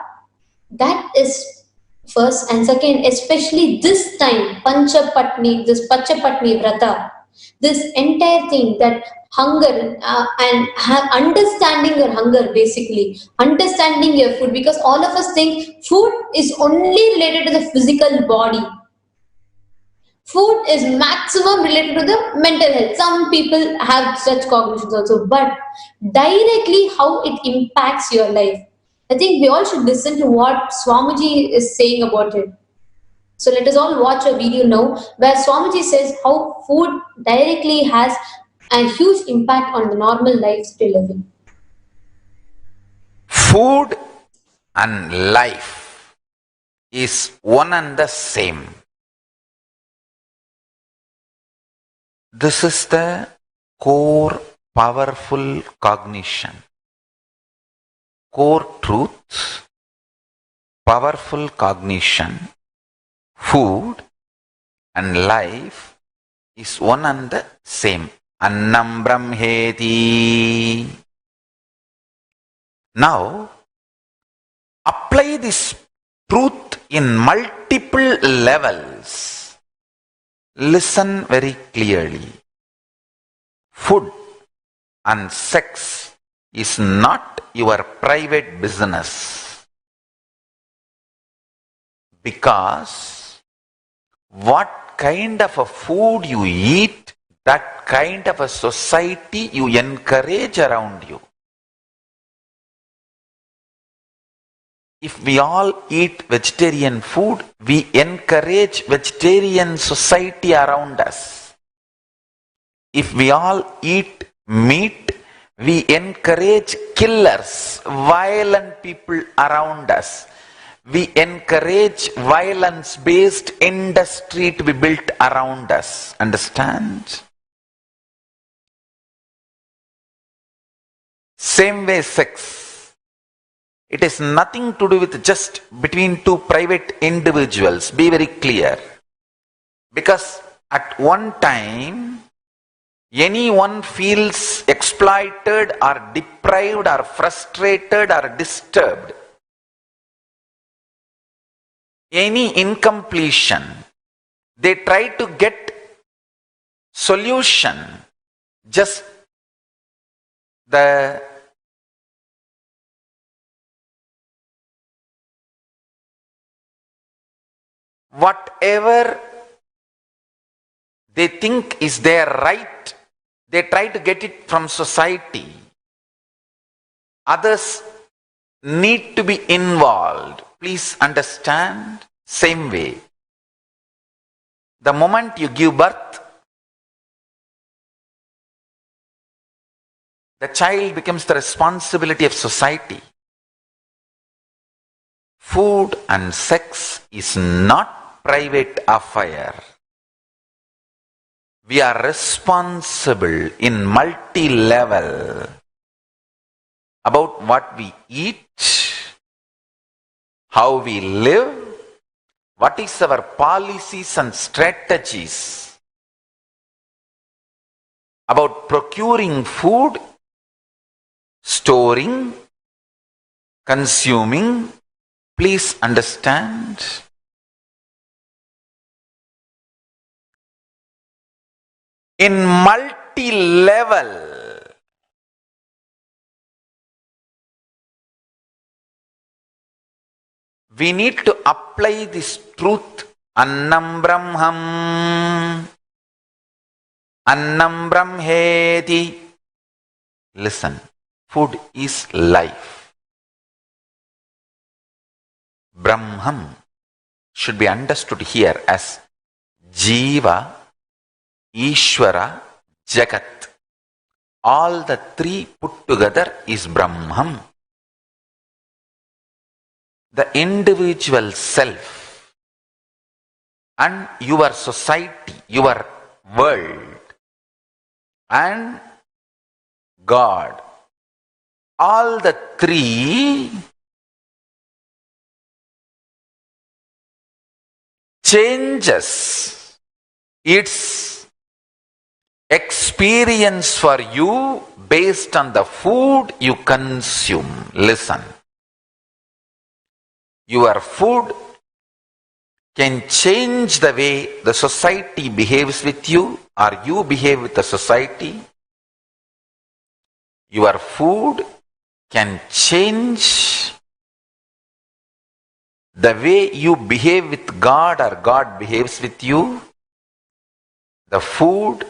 [SPEAKER 7] that is first, and second, especially this time, this Pachapatni Vrata, this entire thing, that hunger and understanding your hunger, basically, understanding your food, because all of us think food is only related to the physical body. food is maximum related to the mental health. Some people have such cognitions also, but directly how it impacts your life. I think we all should listen to what Swamiji is saying about it. So let us all watch a video now where Swamiji says how food directly has a huge impact on the normal lives we live in.
[SPEAKER 1] Food and life is one and the same. This is the core powerful cognition, core truth, powerful cognition. Food and life is one and the same. Annam brahmeti. Now, apply this truth in multiple levels. Listen very clearly. Food and sex is not your private business, because what kind of a food you eat, that kind of a society you encourage around you. If we all eat vegetarian food, we encourage vegetarian society around us. If we all eat meat, we encourage killers, violent people around us. We encourage violence-based industry to be built around us. Understand? Same way sex. It has nothing to do with just between two private individuals. Be very clear. Because at one time, anyone feels exploited or deprived or frustrated or disturbed, any incompletion, they try to get solution. Just the whatever they think is their right, they try to get it from society. Others need to be involved. Please understand. Same way. The moment you give birth, the child becomes the responsibility of society. Food and sex is not private affair. We are responsible in multi-level about what we eat, how we live, what is our policies and strategies about procuring food, storing, consuming. Please understand. In multi-level, we need to apply this truth. Annam brahmam, annam brahmeti. Listen, food is life. Brahman should be understood here as Jiva, Ishvara, Jagat. All the three put together is Brahman. The individual self and your society, your world and God. All the three changes its experience for you based on the food you consume. Listen. Your food can change the way the society behaves with you or you behave with the society. Your food can change the way you behave with God or God behaves with you. The food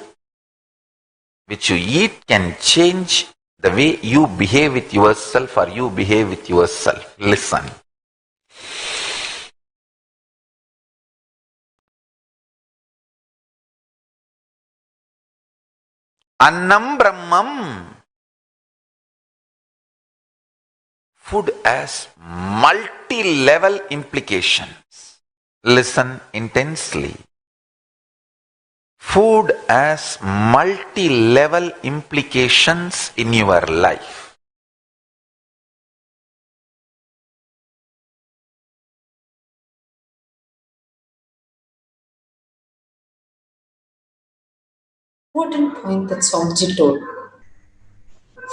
[SPEAKER 1] which you eat can change the way you behave with yourself or you behave with yourself. Listen. Annam Brahmam. Food has multi-level implications. Listen intensely. Food has multi-level implications in your life.
[SPEAKER 6] Important point that Swamiji told.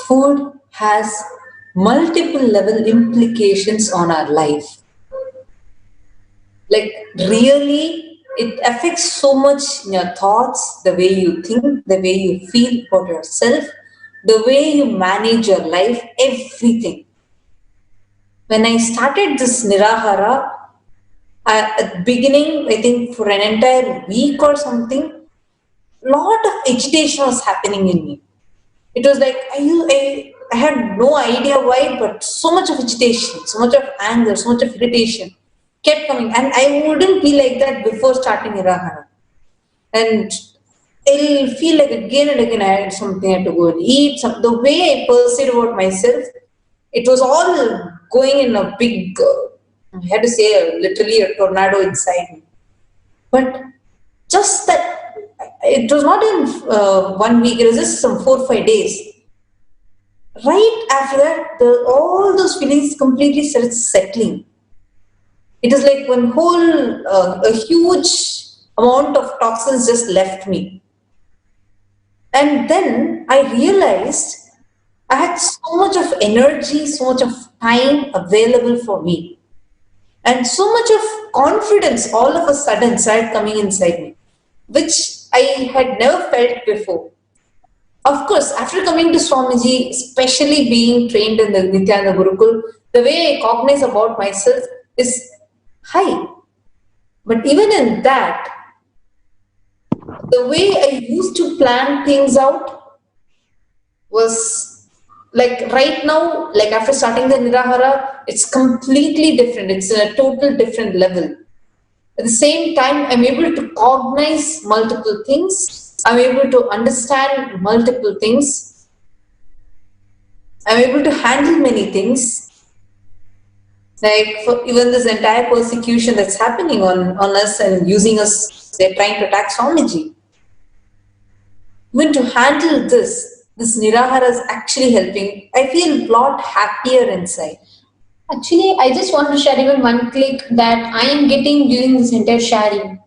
[SPEAKER 6] Food has multiple level implications on our life. Like really, it affects so much in your thoughts, the way you think, the way you feel about yourself, the way you manage your life, everything. When I started this Nirahara, at the beginning, I think for an entire week or something, lot of agitation was happening in me. It was like I had no idea why, but so much of agitation, so much of anger, so much of irritation kept coming. And I wouldn't be like that before starting Nirahara. And I'll feel like again and again I had something I had to go and eat. The way I perceived about myself, it was all going in a big, I had to say literally a tornado inside me. But just that, it was not in 1 week, it was just some 4 or 5 days. Right after that, all those feelings completely started settling. It is like one whole, a huge amount of toxins just left me. And then I realized I had so much of energy, so much of time available for me. And so much of confidence all of a sudden started coming inside me, which I had never felt before. Of course, after coming to Swamiji, especially being trained in the Nithyananda Gurukul, the way I cognize about myself is high. But even in that, the way I used to plan things out was like right now, like after starting the Nirahara, it's completely different. It's a total different level. At the same time, I'm able to cognize multiple things. I'm able to understand multiple things. I'm able to handle many things. Like for even this entire persecution that's happening on us and using us, they're trying to attack Swamiji. Even to handle this Nirahara is actually helping. I feel a lot happier inside.
[SPEAKER 7] Actually, I just want to share even one click that I am getting during this entire sharing.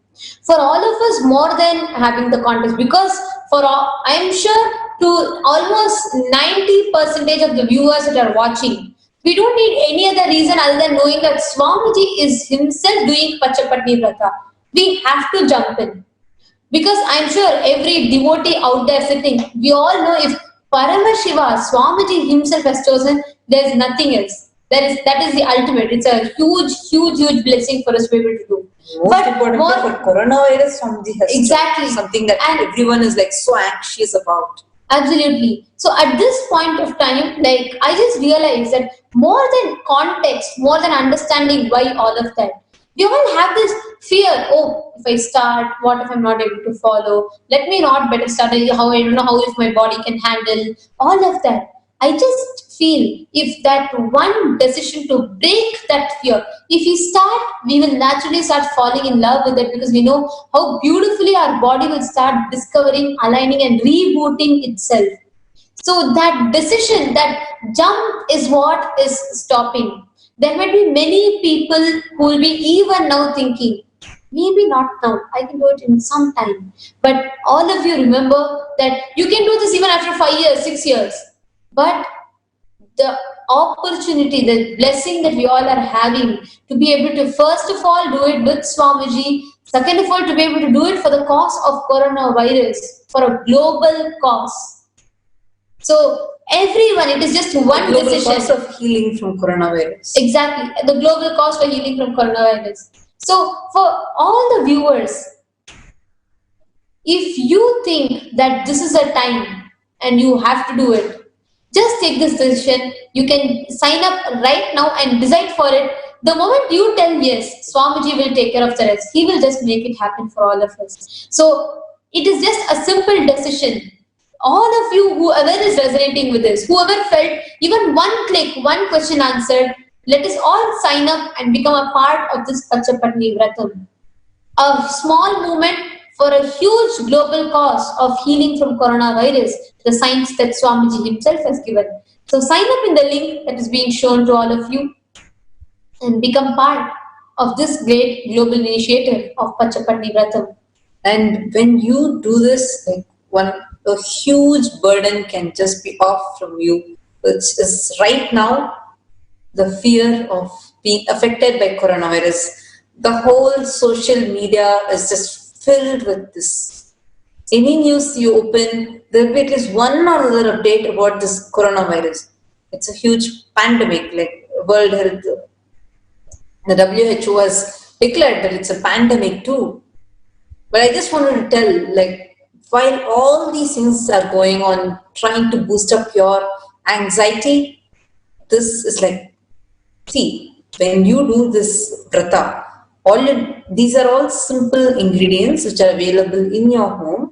[SPEAKER 7] For all of us, more than having the context, because for all, I'm sure to almost 90% of the viewers that are watching, we don't need any other reason other than knowing that Swamiji is himself doing Pachapatni Vrata. We have to jump in. Because I'm sure every devotee out there sitting, we all know if Paramashiva, Swamiji himself has chosen, there's nothing else. That is the ultimate. It's a huge blessing for us to be able to do.
[SPEAKER 6] Most importantly, for coronavirus, Swamiji has
[SPEAKER 7] exactly
[SPEAKER 6] something that everyone is like so anxious about.
[SPEAKER 7] Absolutely. So at this point of time, like I just realized that more than context, more than understanding why all of that, we all have this fear. Oh, if I start, what if I'm not able to follow? Let me not better start. How I don't know how if my body can handle all of that. I just feel if that one decision to break that fear, if we start, we will naturally start falling in love with it because we know how beautifully our body will start discovering, aligning and rebooting itself. So that decision, that jump is what is stopping. There might be many people who will be even now thinking, maybe not now, I can do it in some time. But all of you remember that you can do this even after 5 years, 6 years. But the opportunity, the blessing that we all are having to be able to first of all do it with Swamiji, second of all to be able to do it for the cause of coronavirus, for a global cause. So everyone, it is just one
[SPEAKER 6] global
[SPEAKER 7] decision.
[SPEAKER 6] Cause of healing from coronavirus.
[SPEAKER 7] Exactly, the global cause for healing from coronavirus. So for all the viewers, if you think that this is a time and you have to do it, just take this decision. You can sign up right now and decide for it. The moment you tell yes, Swamiji will take care of the rest. He will just make it happen for all of us. So it is just a simple decision. All of you, whoever is resonating with this, whoever felt even one click, one question answered, let us all sign up and become a part of this Pachapatni Vratam. A small movement for a huge global cause of healing from coronavirus, the science that Swamiji himself has given. So sign up in the link that is being shown to all of you and become part of this great global initiative of Pachapatni Vratam.
[SPEAKER 6] And when you do this, like a huge burden can just be off from you, which is right now the fear of being affected by coronavirus. The whole social media is just filled with this. Any news you open, there will be at least one or other update about this coronavirus. It's a huge pandemic, like World Health, the WHO has declared that it's a pandemic too. But I just wanted to tell, like, while all these things are going on, trying to boost up your anxiety, this is like, see, when you do this vrata, these are all simple ingredients which are available in your home,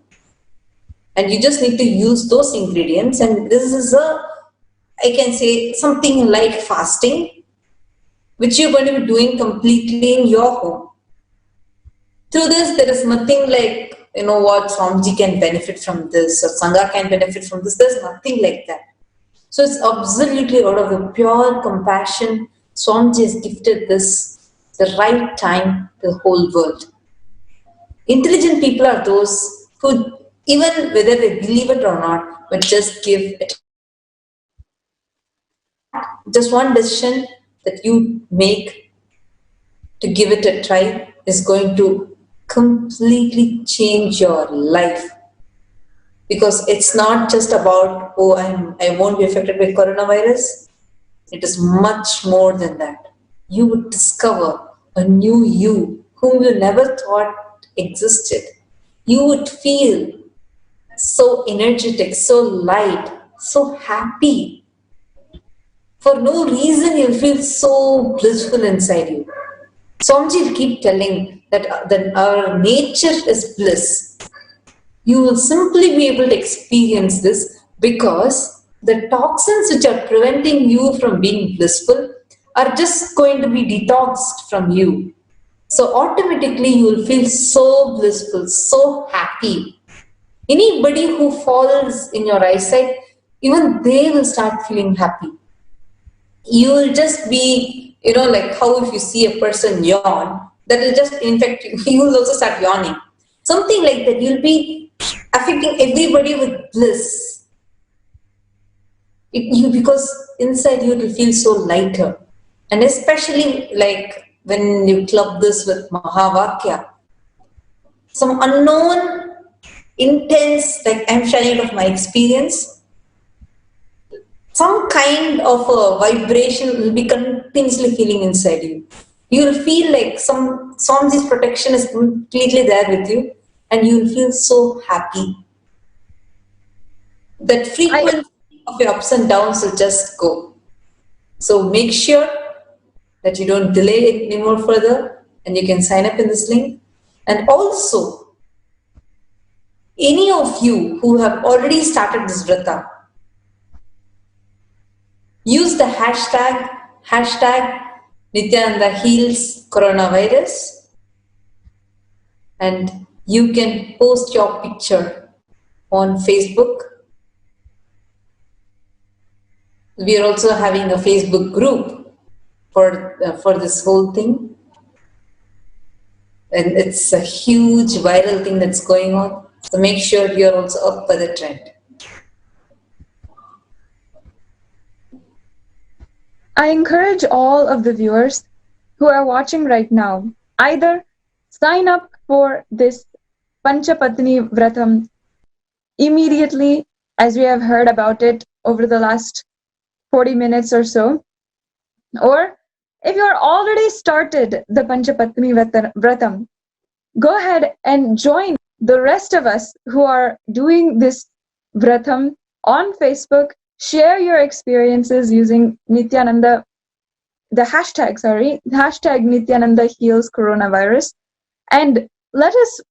[SPEAKER 6] and you just need to use those ingredients. And this is I can say, something like fasting, which you're going to be doing completely in your home. Through this, there is nothing like, what, Swamiji can benefit from this, or Sangha can benefit from this. There's nothing like that. So it's absolutely out of the pure compassion, Swamiji has gifted this the right time to the whole world. Intelligent people are those who, even whether they believe it or not, but just give it. Just one decision that you make to give it a try is going to completely change your life. Because it's not just about, I won't be affected by coronavirus. It is much more than that. You would discover a new you whom you never thought existed. You would feel so energetic, so light, so happy. For no reason, you'll feel so blissful inside you. Swamiji will keep telling that our nature is bliss. You will simply be able to experience this because the toxins which are preventing you from being blissful are just going to be detoxed from you. So automatically you will feel so blissful, so happy. Anybody who falls in your eyesight, even they will start feeling happy. You will just be, like how if you see a person yawn, that will just infect you. You will also start yawning. Something like that. You'll be affecting everybody with bliss. Because inside you will feel so lighter. And especially like when you club this with Mahavakya, some unknown, intense, like I'm sharing of my experience, some kind of a vibration will be continuously feeling inside you. You will feel like Swamiji's protection is completely there with you, and you will feel so happy. That frequency of your ups and downs will just go. So make sure that you don't delay it anymore further, and you can sign up in this link. And also, any of you who have already started this vrata, use the hashtag Nithyananda heals coronavirus, and you can post your picture on Facebook. We are also having a Facebook group for this whole thing, and it's a huge viral thing that's going on. So make sure you're also up for the trend.
[SPEAKER 2] I encourage all of the viewers who are watching right now, either sign up for this Panchapatni Vratam immediately, as we have heard about it over the last 40 minutes or so, or if you're already started the Panchapatni Vratam, go ahead and join the rest of us who are doing this vratam on Facebook, share your experiences using Nithyananda, the hashtag Nithyananda heals coronavirus, and let us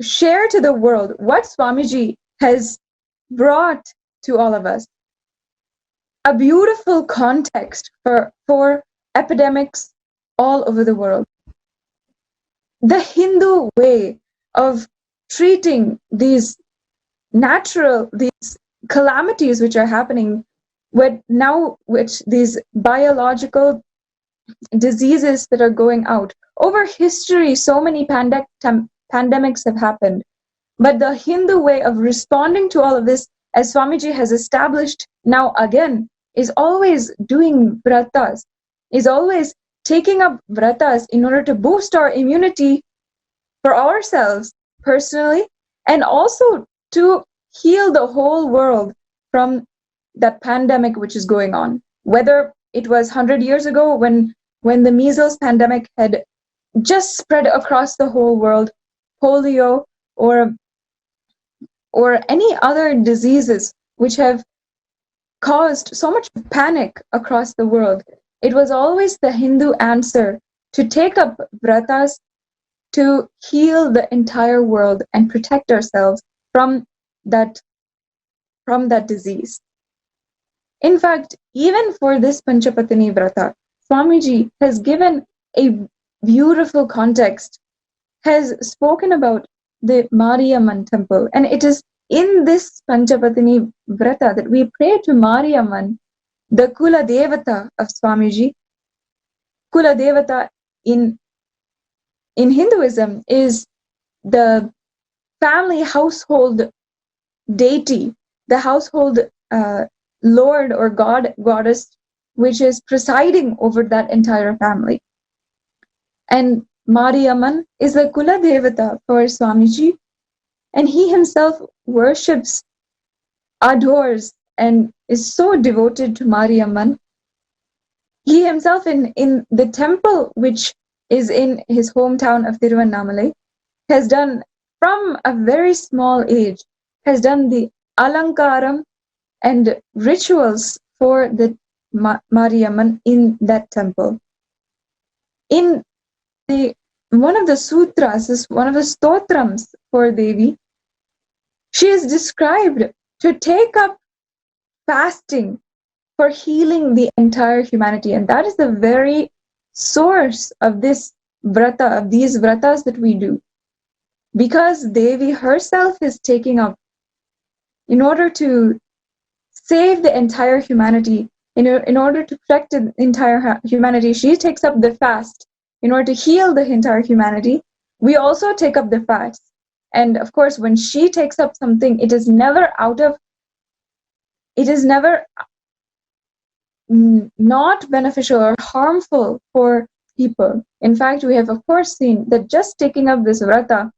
[SPEAKER 2] share to the world what Swamiji has brought to all of us. A beautiful context for epidemics all over the world. The Hindu way of treating these calamities which are happening, which these biological diseases that are going out. Over history, so many pandemics have happened. But the Hindu way of responding to all of this, as Swamiji has established now again, is always doing vratas, is always taking up vratas in order to boost our immunity for ourselves personally, and also to heal the whole world from that pandemic which is going on. Whether it was 100 years ago when the measles pandemic had just spread across the whole world, polio, or any other diseases which have caused so much panic across the world, it was always the Hindu answer to take up vratas to heal the entire world and protect ourselves from that disease. In fact, even for this Panchapatani Vrata, Swamiji has given a beautiful context, has spoken about the Mariamman temple, and it is in this Panchapatani Vrata that we pray to Mariamman, the Kula Devata of Swamiji. Kula Devata in Hinduism is the family household deity, the household lord or goddess, which is presiding over that entire family. And Mariamman is the Kula Devata for Swamiji, and he himself worships, adores, and is so devoted to Mariamman. He himself in the temple, which is in his hometown of Tiruvannamalai, has done, from a very small age, has done the alankaram and rituals for the Mariamman in that temple. In one of the sutras, one of the stotrams for Devi, she is described to take up fasting for healing the entire humanity, and that is the very source of this vrata, of these vratas that we do, because Devi herself is taking up, in order to save the entire humanity, in order to protect the entire humanity, she takes up the fast. In order to heal the entire humanity, we also take up the fast. And of course, when she takes up something, it is never not beneficial or harmful for people. In fact, we have of course seen that just taking up this vrata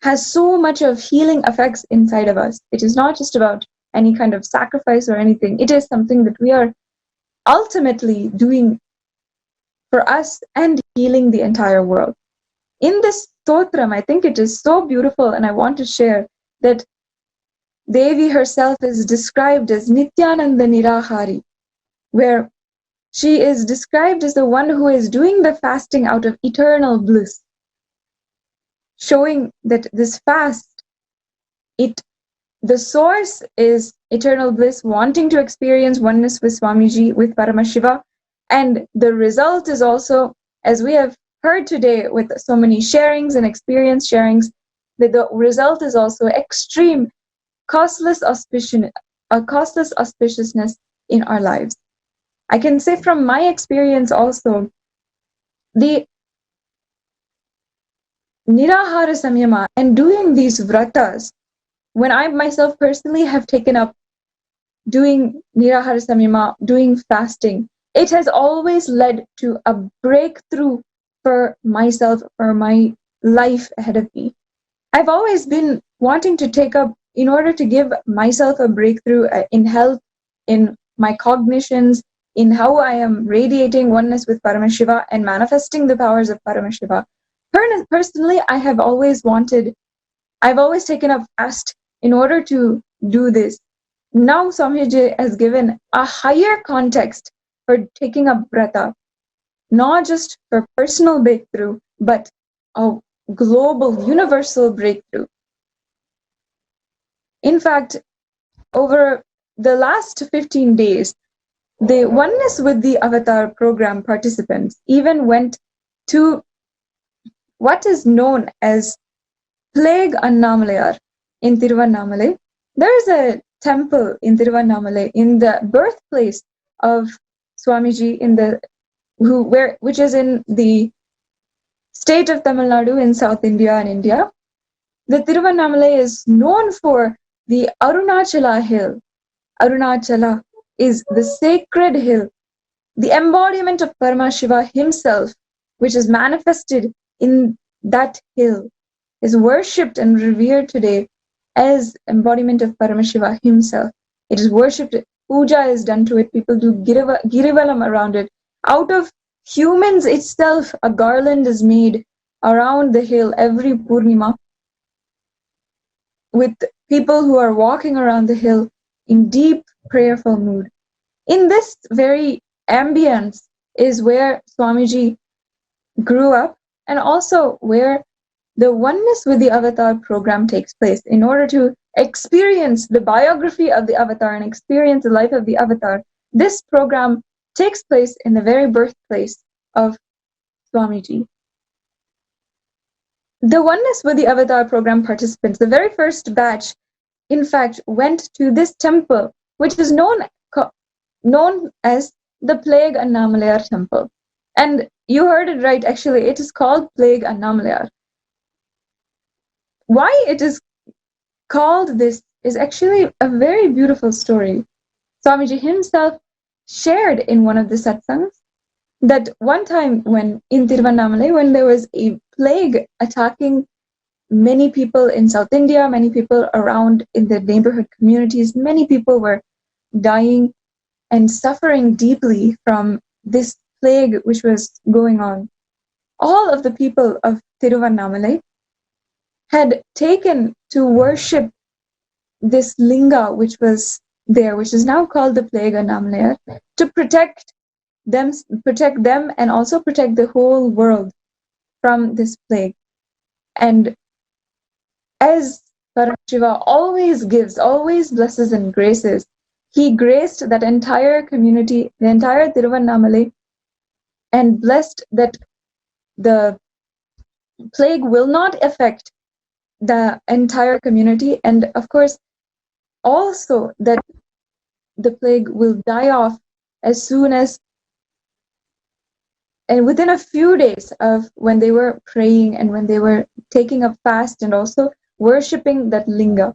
[SPEAKER 2] has so much of healing effects inside of us. It is not just about any kind of sacrifice or anything. It is something that we are ultimately doing for us and healing the entire world. In this stotram, I think it is so beautiful, and I want to share that Devi herself is described as Nithyananda Nirahari, where she is described as the one who is doing the fasting out of eternal bliss, showing that this fast, the source is eternal bliss, wanting to experience oneness with Swamiji, with Paramashiva, and the result is also, as we have heard today with so many sharings and experience sharings, that the result is also extreme costless auspiciousness in our lives. I can say from my experience also, the Nirahara Samyama and doing these vratas, when I myself personally have taken up doing Nirahara Samyama, doing fasting, it has always led to a breakthrough for myself, for my life ahead of me. I've always been wanting to take up, in order to give myself a breakthrough in health, in my cognitions, in how I am radiating oneness with Paramashiva and manifesting the powers of Paramashiva. Personally, I have always wanted I've always taken up fast in order to do this. Now Swamiji has given a higher context for taking up Vrata, not just for personal breakthrough, but a global, universal breakthrough. In fact, over the last 15 days, the Oneness with the Avatar program participants even went to what is known as Plague Annamalai in Tiruvannamalai. There is a temple in Tiruvannamalai, in the birthplace of Swamiji, which is in the state of Tamil Nadu in South India and India. The Tiruvannamalai is known for the Arunachala hill. Arunachala is the sacred hill, the embodiment of Paramashiva himself, which is manifested in that hill, is worshipped and revered today as embodiment of Paramashiva himself. It is worshipped, puja is done to it, people do girivalam around it. Out of humans itself, a garland is made around the hill every Purnima, with people who are walking around the hill in deep prayerful mood. In this very ambience is where Swamiji grew up, and also where the Oneness with the Avatar program takes place. In order to experience the biography of the Avatar and experience the life of the Avatar, this program takes place in the very birthplace of Swamiji. The Oneness with the Avatar program participants, the very first batch, in fact, went to this temple, which is known as the Plague Annamalai temple. And you heard it right, actually, it is called Plague Annamalai. Why it is called this is actually a very beautiful story. Swamiji himself shared in one of the satsangs that one time when in Tiruvannamalai, when there was a plague attacking many people in South India, many people around in the neighborhood communities, many people were dying and suffering deeply from this plague which was going on. All of the people of Tiruvannamalai had taken to worship this linga which was there, which is now called the Plague Annamalai, to protect them and also protect the whole world from this plague. And as Paramashiva always gives, always blesses and graces, he graced that entire community, the entire Tiruvannamalai, and blessed that the plague will not affect the entire community, and of course also that the plague will die off as soon as, and within a few days of when they were praying and when they were taking up fast and also worshipping that linga.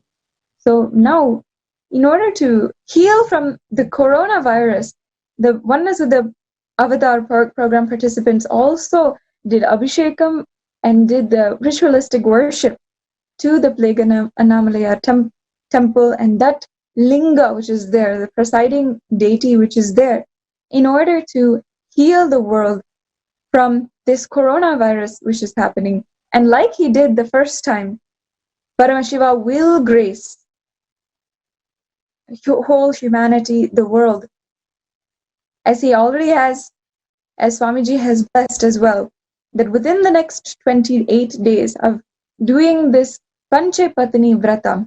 [SPEAKER 2] So now, in order to heal from the coronavirus, the Oneness with the Avatar program participants also did Abhishekam and did the ritualistic worship to the Plague Annamalai temple and that linga which is there, the presiding deity which is there, in order to heal the world from this coronavirus which is happening. And like he did the first time, Paramashiva will grace whole humanity, the world, as he already has, as Swamiji has blessed as well, that within the next 28 days of doing this Panchapatani Vrata,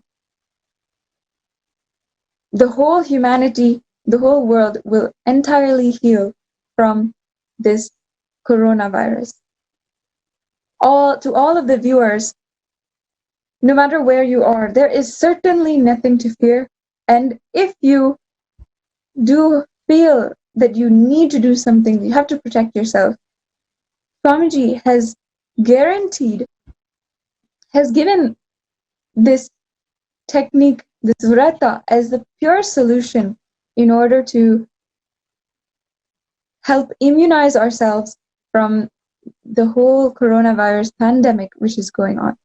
[SPEAKER 2] the whole humanity, the whole world will entirely heal from this coronavirus. To all of the viewers, no matter where you are, there is certainly nothing to fear. And if you do feel that you need to do something, you have to protect yourself, Swamiji has guaranteed, has given this technique, this vrata, as the pure solution in order to help immunize ourselves from the whole coronavirus pandemic which is going on.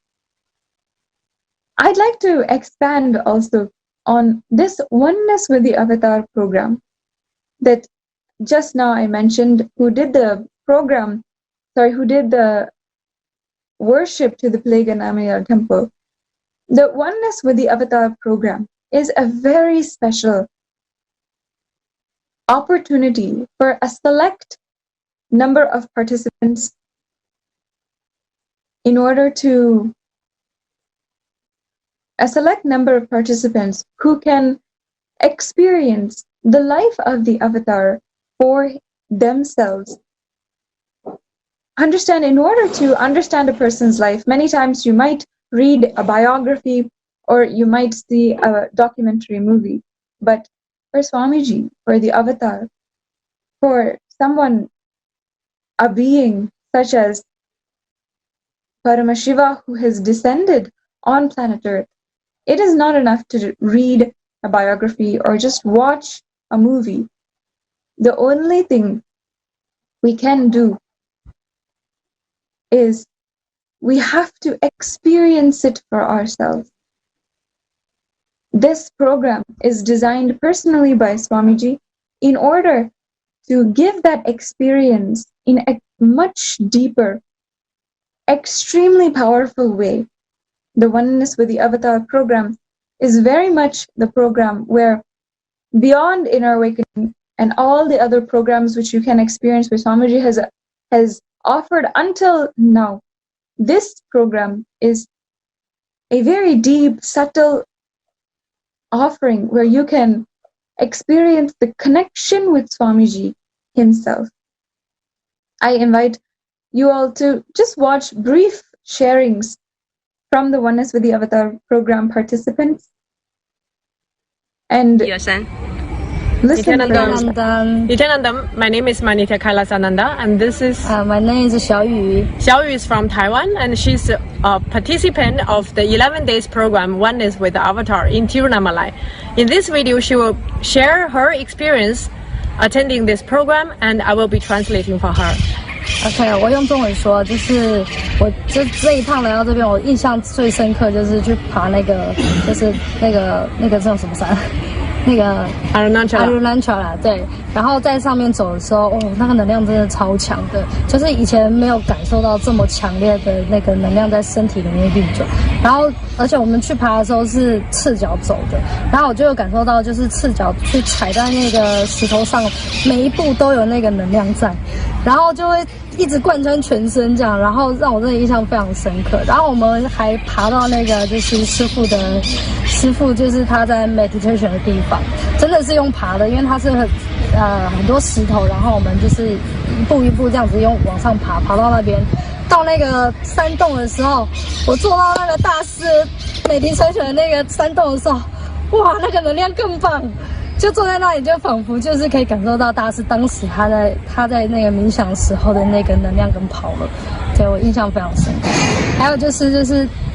[SPEAKER 2] I'd like to expand also on this Oneness with the Avatar program that just now I mentioned, who did the worship to the Plague Annamalai temple. The Oneness with the Avatar program is a very special opportunity for a select number of participants who can experience the life of the avatar for themselves. In order to understand a person's life, many times you might read a biography or you might see a documentary movie. But for Swamiji, for the avatar, for someone, a being such as Paramashiva who has descended on planet Earth, it is not enough to read a biography or just watch a movie. The only thing we can do is we have to experience it for ourselves. This program is designed personally by Swamiji in order to give that experience in a much deeper, extremely powerful way. The Oneness with the Avatar program is very much the program where, beyond Inner Awakening and all the other programs which you can experience which Swamiji has offered until now, this program is a very deep, subtle offering where you can experience the connection with Swamiji himself. I invite you all to just watch brief sharings from the Oneness with the Avatar program participants and listen.
[SPEAKER 8] Nithyananda, my name is Manitya Kailasananda, and this is
[SPEAKER 9] my name is Xiaoyu.
[SPEAKER 8] Xiaoyu is from Taiwan, and she's a participant of the 11 days program Oneness with the Avatar in Tirunamalai. In this video, she will share her experience attending this program, and I will be translating for her.
[SPEAKER 9] OK， 我用中文说，就是我这一趟来到这边，我印象最深刻就是去爬那个，就是那个叫什么山？那个 Arunachala 对，然后在上面走的时候，那个能量真的超强的，就是以前没有感受到这么强烈的那个能量在身体里面运转。然后，而且我们去爬的时候是赤脚走的，然后我就有感受到，就是赤脚去踩在那个石头上，每一步都有那个能量在，然后就会一直贯穿全身这样，然后让我真的印象非常深刻。然后我们还爬到那个就是师父就是他在 meditation 的地方，真的是用爬的，因为它是很多石头，然后我们就是一步一步这样子用往上爬到那边，到那个山洞的时候，我坐到那个大师meditation 的那个山洞的时候，哇，那个能量更棒。就坐在那里，就仿佛就是可以感受到大师当时他在那个冥想时候的那个能量跟跑了，对我印象非常深刻。还有就是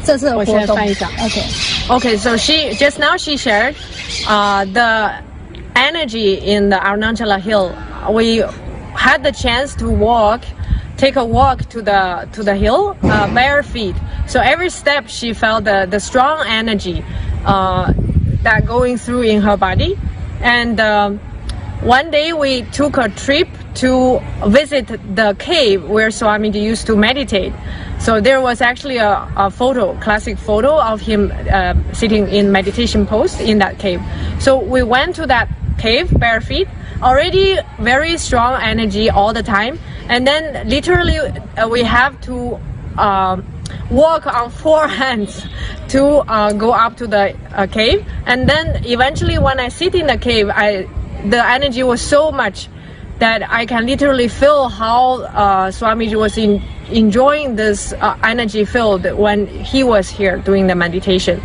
[SPEAKER 9] 这次的活动，我先翻一下。
[SPEAKER 8] Okay, so she shared the energy in the Arunachala Hill. We had the chance to take a walk to the hill bare feet. So every step she felt the strong energy that going through in her body. And one day we took a trip to visit the cave where Swamiji used to meditate. So there was actually a classic photo of him sitting in meditation pose in that cave. So we went to that cave bare feet, already very strong energy all the time. And then literally we have to walk on 4 hands to go up to the cave. And then eventually when I sit in the cave, the energy was so much that I can literally feel how Swamiji was enjoying this energy field when he was here doing the meditation.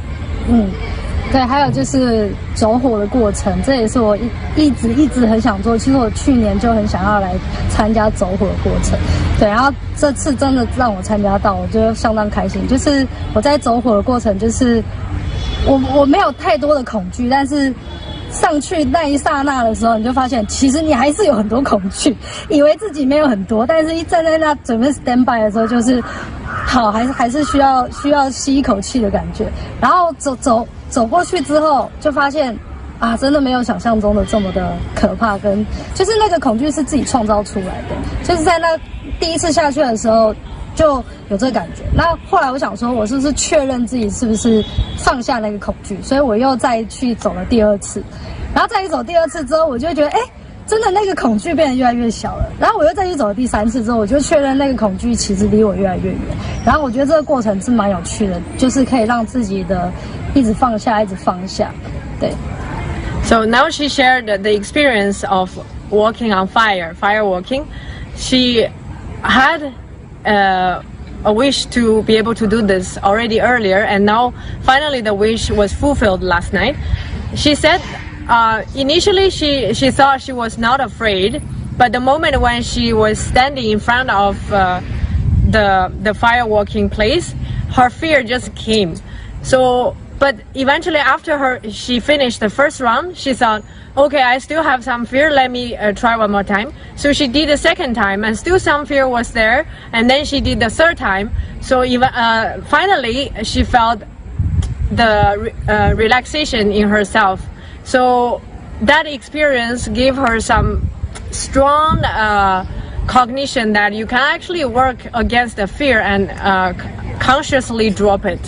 [SPEAKER 9] 对，还有就是走火的过程，这也是我一直很想做。其实我去年就很想要来参加走火的过程，对，然后这次真的让我参加到，我就相当开心。就是我在走火的过程，就是我没有太多的恐惧，但是上去那一刹那的时候，你就发现其实你还是有很多恐惧，以为自己没有很多，但是一站在那准备 stand by 的时候，就是好，还是需要吸一口气的感觉。然后走过去之后，就发现啊，真的没有想象中的这么的可怕，跟就是那个恐惧是自己创造出来的。就是在那第一次下去的时候，就有这个感觉。那后来我想说，我是不是确认自己是不是放下那个恐惧，所以我又再去走了第2次。然后再去走第2次之后，我就会觉得，真的那个恐惧变得越来越小了。然后我又再去走了第3次之后，我就确认那个恐惧其实离我越来越远。然后我觉得这个过程是蛮有趣的，就是可以让自己的一直放下，一直放下。对。
[SPEAKER 8] So now she shared the experience of walking on fire walking. She had a wish to be able to do this already earlier, and now finally the wish was fulfilled last night. She said initially she thought she was not afraid, but the moment when she was standing in front of the fire walking place, her fear just came. So but eventually after she finished the first round, she thought, okay, I still have some fear, let me try one more time. So she did the second time, and still some fear was there, and then she did the third time. So even finally she felt the relaxation in herself. So that experience gave her some strong cognition that you can actually work against the fear and consciously drop it.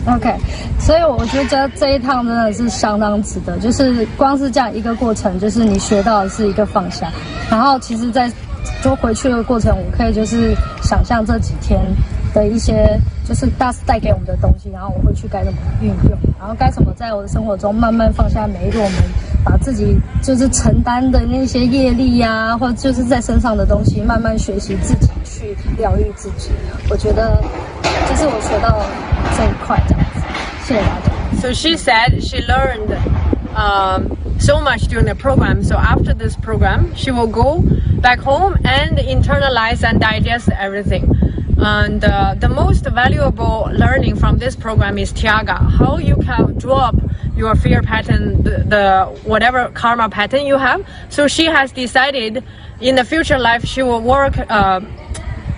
[SPEAKER 9] OK， 所以我觉得这一趟真的是相当值得，就是光是这样一个过程，就是你学到的是一个放下，然后其实在就回去的过程，我可以就是想象这几天的一些就是大师带给我们的东西，然后我会去该怎么运用，然后该怎么在我的生活中慢慢放下每一个我们把自己就是承担的那些业力呀，或者就是在身上的东西，慢慢学习自己去疗愈自己。我觉得这是我学到这一块这样子。谢谢大家。
[SPEAKER 8] So she said she learned so much during the program. So after this program, she will go back home and internalize and digest everything. And the most valuable learning from this program is Tyaga, how you can drop your fear pattern, the whatever karma pattern you have. So she has decided in the future life she will work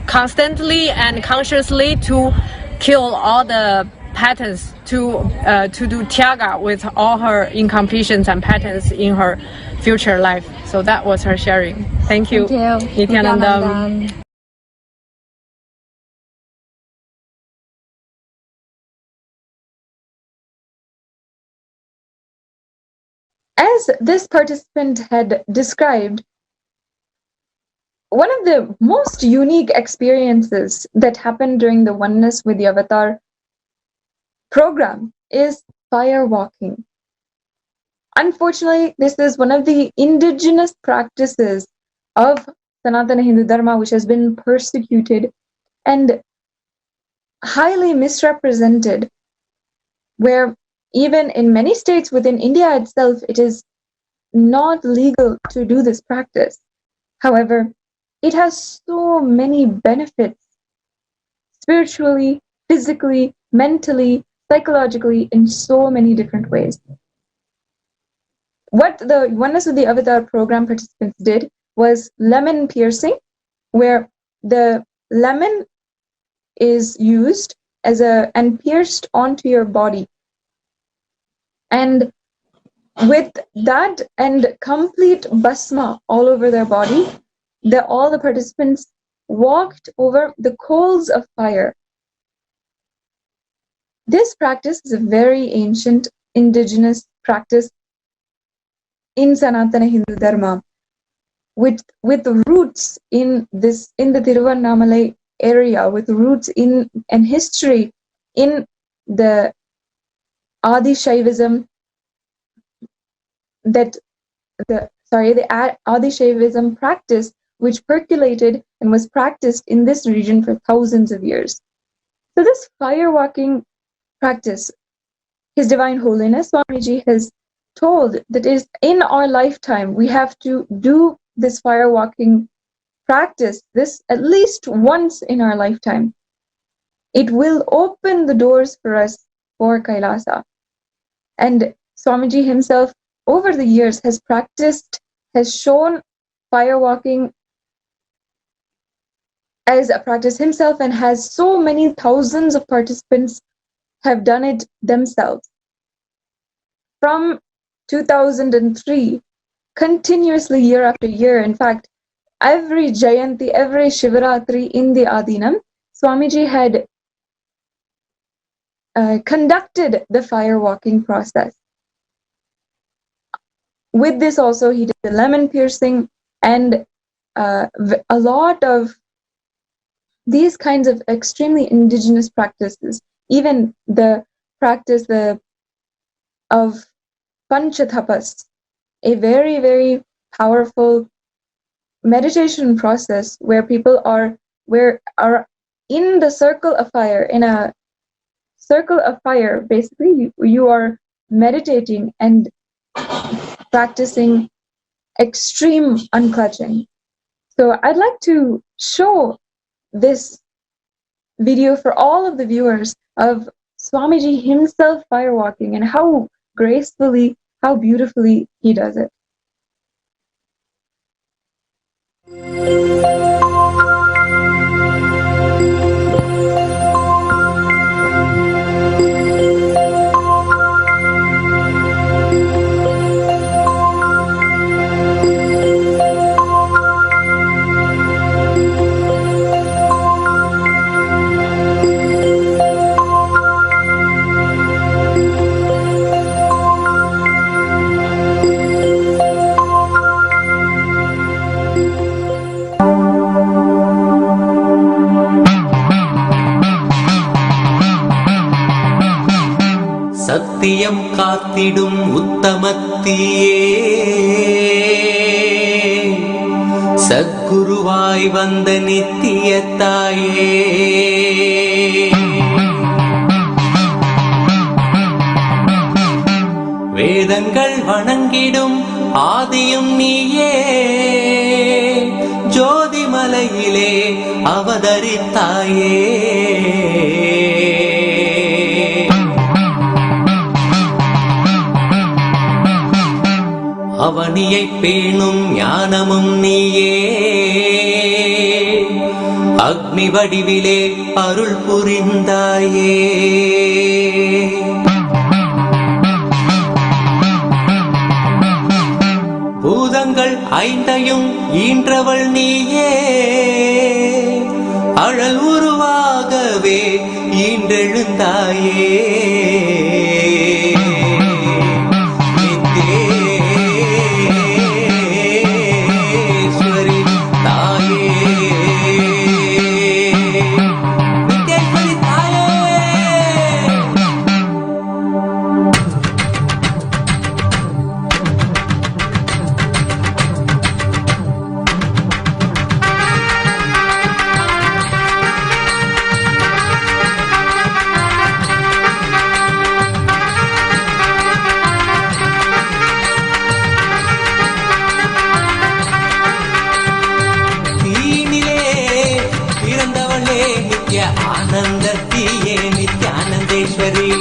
[SPEAKER 8] constantly and consciously to kill all the patterns, to do Tyaga with all her incompletions and patterns in her future life. So that was her sharing. Thank you.
[SPEAKER 9] Thank you.
[SPEAKER 8] Nithyananda.
[SPEAKER 2] As this participant had described, one of the most unique experiences that happened during the Oneness with the Avatar program is fire walking. Unfortunately, this is one of the indigenous practices of Sanatana Hindu Dharma, which has been persecuted and highly misrepresented, where even in many states within India itself, it is not legal to do this practice. However, it has so many benefits spiritually, physically, mentally, psychologically, in so many different ways. What the Oneness with the Avatar program participants did was lemon piercing, where the lemon is used and pierced onto your body. And with that and complete basma all over their body, all the participants walked over the coals of fire. This practice is a very ancient indigenous practice in Sanatana Hindu Dharma, with roots in the Tiruvannamalai area, with roots in and history in the Adi Shaivism the Adi Shaivism practice, which percolated and was practiced in this region for thousands of years. So this fire walking practice, His Divine Holiness Swamiji has told that is in our lifetime we have to do this fire walking practice, this at least once in our lifetime. It will open the doors for us for Kailasa. And Swamiji himself over the years has shown fire walking as a practice himself, and has so many thousands of participants have done it themselves. From 2003, continuously year after year, in fact, every Jayanti, every Shivaratri in the Adinam, Swamiji had conducted the fire walking process. With this also, he did the lemon piercing and a lot of these kinds of extremely indigenous practices. Even the practice of Panchatapas, a very, very powerful meditation process where people are in the circle of fire. In a circle of fire, basically you are meditating and practicing extreme unclutching. So I'd like to show this video for all of the viewers of Swamiji himself firewalking and how gracefully, how beautifully he does it.
[SPEAKER 10] சத்தியம் காத்திடும் உத்தமத்தியே சத்குருவாய் வந்த நித்திய தாயே வேதங்கள் வணங்கிடும் ஆதியும் நீயே ஜோதிமலையிலே அவதரித்தாயே அவனியை பேணும் ஞானமும் நீயே அக்னி வடிவிலே அருள் புரிந்தாயே பூதங்கள் ஐந்தையும் ஈன்றவள் நீயே அழல் உருவாகவே ஈன்றெழுந்தாயே ஆனந்தத்தியே நித்யானந்தேஸ்வரி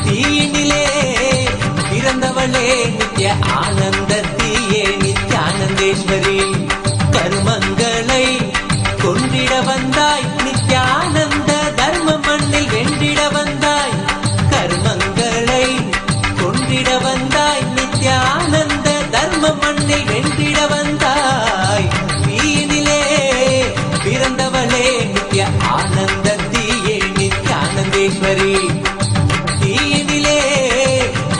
[SPEAKER 10] தீயினிலே பிறந்தவளே நித்ய ஆனந்தத்தியே நித்யானந்தேஸ்வரி கர்மங்களை கொண்டிட வந்தாய் நித்யானந்த தர்ம மண்ணில் வென்றிட வந்தாய் கர்மங்களை கொண்டிட வந்தாய் நித்யானந்த தர்ம மண்ணில் வென்றிட வந்தாய் தீயினிலே பிறந்தவளே நித்ய ஆனந்தத்தியே நித்யானந்தேஸ்வரி தீயினிலே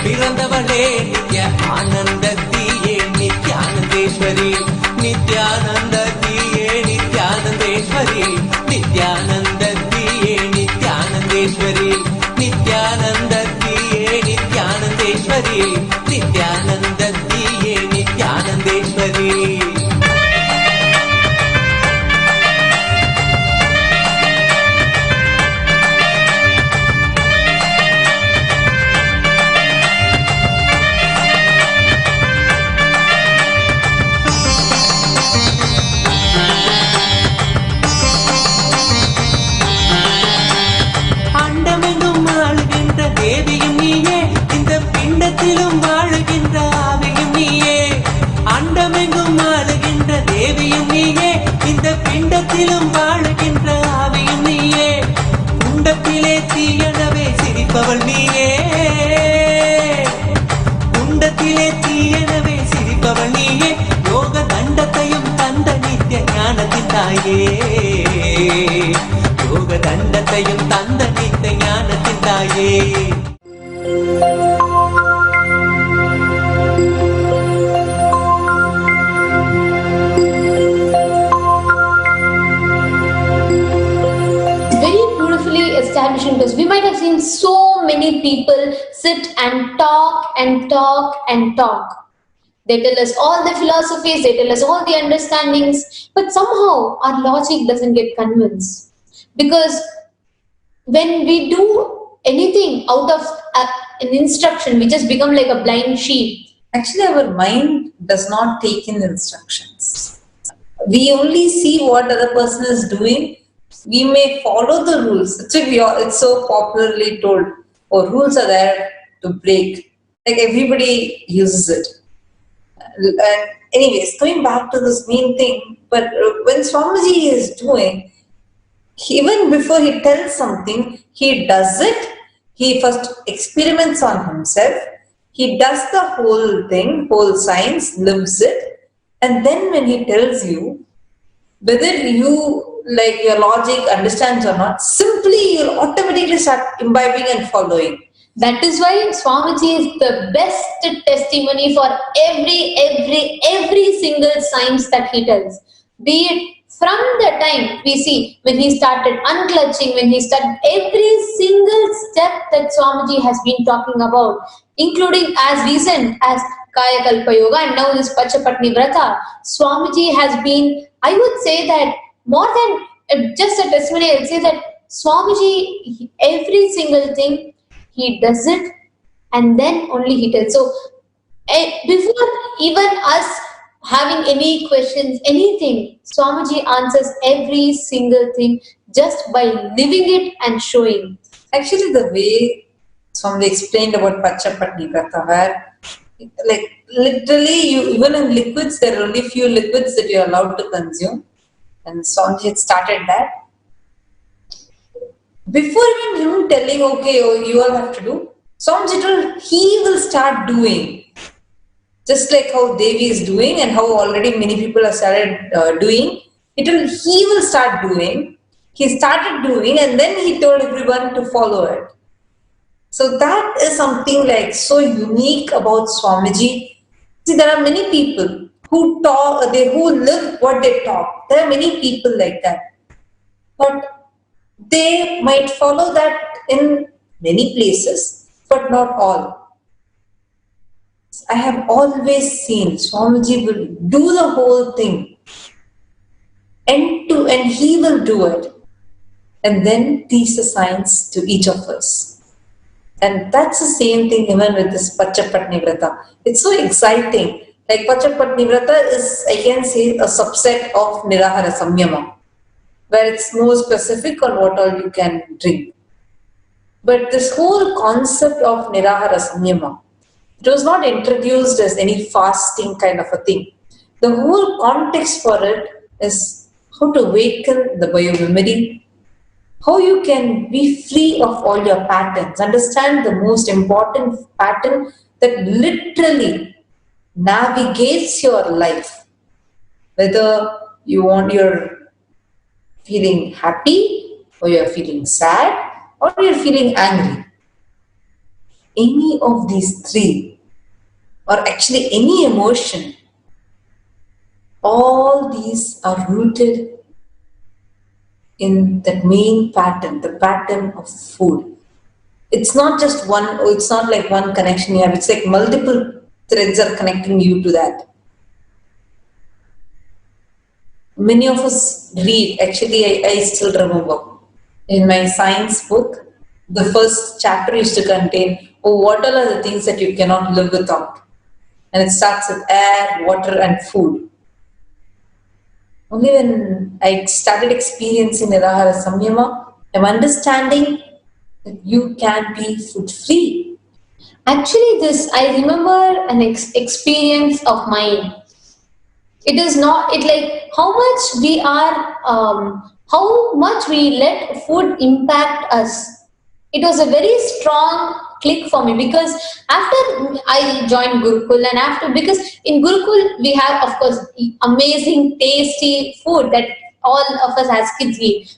[SPEAKER 10] பிறந்தவளே நித்ய ஆனந்தத்தியே நித்யானந்தேஸ்வரி நித்யானந்தத்தியே நித்யானந்தேஸ்வரி நித்யானந்தத்தியே நித்யானந்தேஸ்வரி நித்யானந்தத்தியே நித்யானந்தேஸ்வரி நித்யானந்தத்தியே நித்யானந்தேஸ்வரி தேவியும் நீயே இந்த பிண்டத்திலும் வாழுகின்ற ஆவியும் நீயே அண்டமெங்கும் ஆளுகின்ற தேவியும் நீயே இந்த பிண்டத்திலும் வாழுகின்ற ஆவியும் நீயே குண்டத்திலே தீயனவே சிரிப்பவள் நீயே குண்டத்திலே தீயனவே சிரிப்பவள் நீயே யோக தண்டத்தையும் தந்த நித்திய ஞானத்தின் தாயே யோக தண்டத்தையும் தந்த நித்த ஞானத்தின் தாயே.
[SPEAKER 7] Establishing, because we might have seen so many people sit and talk and talk and talk. They tell us all the philosophies, they tell us all the understandings, but somehow our logic doesn't get convinced. Because when we do anything out of an instruction, we just become like a blind sheep.
[SPEAKER 6] Actually, our mind does not take in instructions. We only see what the other person is doing. We may follow the rules. It's so popularly told, oh, rules are there to break. Like everybody uses it. And anyways, going back to this main thing, but when Swamiji is doing, even before he tells something, he does it. He first experiments on himself. He does the whole thing, whole science, lives it. And then when he tells you, whether you like your logic understands or not, simply you'll automatically start imbibing and following.
[SPEAKER 7] That is why Swamiji is the best testimony for every single science that he tells. Be it from the time we see when he started unclutching, when he started every single step that Swamiji has been talking about, including as recent as Kaya Kalpa Yoga and now this Pachapatni Vrata. Swamiji has been, I would say that more than just a testimony, I would say that Swamiji, every single thing, he does it and then only he tells. So before even us having any questions, anything, Swamiji answers every single thing just by living it and showing.
[SPEAKER 6] Actually, the way Swamiji explained about Pachapatni Vrata, where like literally even in liquids, there are only few liquids that you are allowed to consume. And Swamiji had started that. Before even him telling, okay, you all have to do, Swamiji told he will start doing. Just like how Devi is doing and how already many people have started doing, he will start doing. He started doing and then he told everyone to follow it. So that is something like so unique about Swamiji. See, there are many people who talk, who live what they talk. There are many people like that. But they might follow that in many places, but not all. I have always seen Swamiji will do the whole thing end to end. He will do it and then teach the science to each of us. And that's the same thing even with this Pachapatni Vrata. It's so exciting. Like Pachapatni Vrata is, I can say, a subset of Nirahara Samyama, where it's more specific on what all you can drink. But this whole concept of Nirahara Samyama, it was not introduced as any fasting kind of a thing. The whole context for it is how to awaken the bio-memory, how you can be free of all your patterns, understand the most important pattern that literally navigates your life. Whether you're feeling happy or you're feeling sad or you're feeling angry. Any of these three, or actually any emotion, all these are rooted in that main pattern, the pattern of food. It's not just one, it's not like one connection you have, it's like multiple threads are connecting you to that. Many of us read, actually I still remember, in my science book, the first chapter used to contain, what all are the things that you cannot live without? And it starts with air, water and food. Only when I started experiencing Nirahara Samyama, I'm understanding that you can be food free.
[SPEAKER 7] Actually, I remember an experience of mine. It is not, it like how much we let food impact us. It was a very strong click for me because after I joined Gurukul because in Gurukul we have, of course, amazing, tasty food that all of us as kids eat.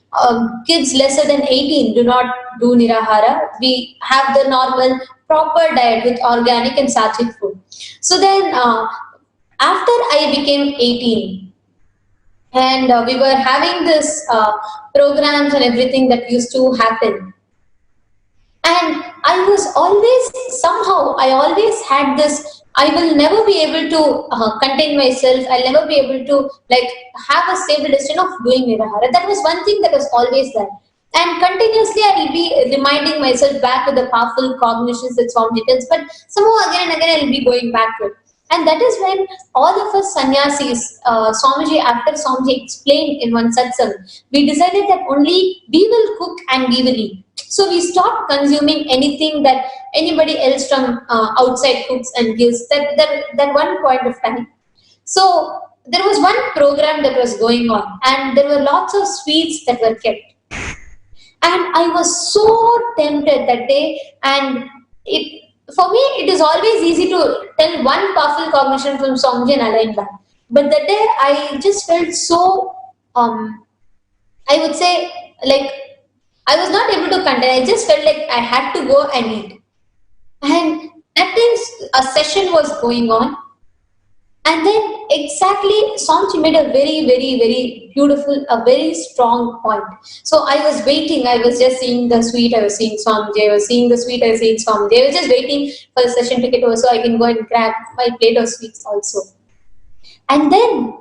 [SPEAKER 7] Kids lesser than 18 do not do nirahara. We have the normal proper diet with organic and sattvic food. So then after I became 18, and we were having this programs and everything that used to happen. And I was always, somehow, I always had this, I will never be able to contain myself, I'll never be able to have a stable decision of doing nirahara. That was one thing that was always there. And continuously I will be reminding myself back to the powerful cognitions that Swamiji tells, but somehow again and again I will be going back to it. And that is when all of us sannyasis, Swamiji, after Swamiji explained in one satsang, we decided that only we will cook and we will eat. So we stopped consuming anything that anybody else from outside cooks and gives, that one point of time. So there was one program that was going on, and there were lots of sweets that were kept. And I was so tempted that day, and for me, it is always easy to tell one powerful cognition from Swamiji and align that. But that day, I just felt so, I would say, I was not able to contain. I just felt like I had to go and eat. And that time, a session was going on. And then exactly, Swamiji made a very, very, very beautiful, a very strong point. So I was waiting. I was just seeing the sweet. I was seeing Swamiji. I was seeing the sweet. I was seeing Swamiji. I was just waiting for the session to get over so I can go and grab my plate of sweets also. And then,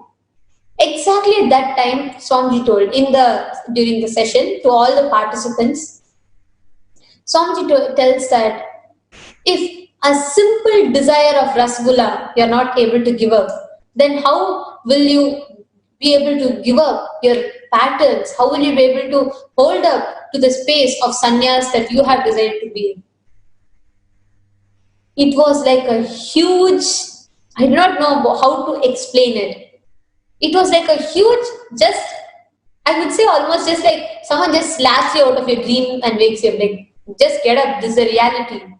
[SPEAKER 7] exactly at that time, Swamiji told during the session to all the participants, Swamiji tells that if a simple desire of rasgulla you are not able to give up, then how will you be able to give up your patterns? How will you be able to hold up to the space of sannyas that you have decided to be in? It was like a huge, I do not know how to explain it. It was like a huge, I would say almost just like someone just slaps you out of your dream and wakes you up, like, just get up, this is a reality.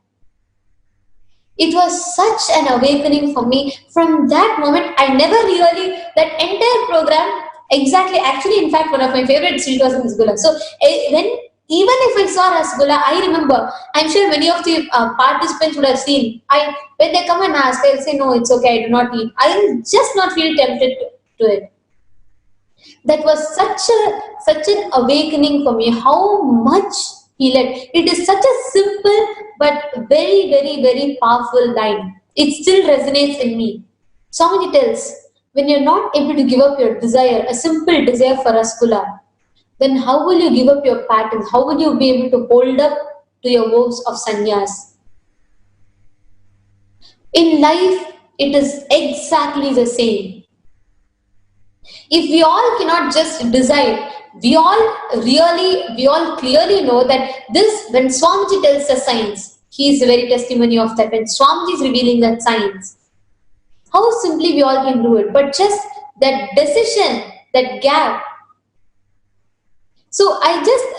[SPEAKER 7] It was such an awakening for me. From that moment, I never really, that entire program, exactly, actually, in fact, one of my favorite sweet was rasgulla. So, even if I saw rasgulla, I remember, I'm sure many of the participants would have seen, when they come and ask, I'll say, no, it's okay, I do not eat. I will just not feel tempted to it. That was such an awakening for me, how much he led. It is such a simple but very, very, very powerful line. It still resonates in me. Swamiji tells, when you're not able to give up your desire, a simple desire for rasgulla, then how will you give up your patterns? How will you be able to hold up to your vows of sannyas? In life, it is exactly the same. If we all cannot just decide, we all clearly know that this, when Swamiji tells the science, he is the very testimony of that. When Swamiji is revealing that science, how simply we all can do it, but just that decision, that gap. So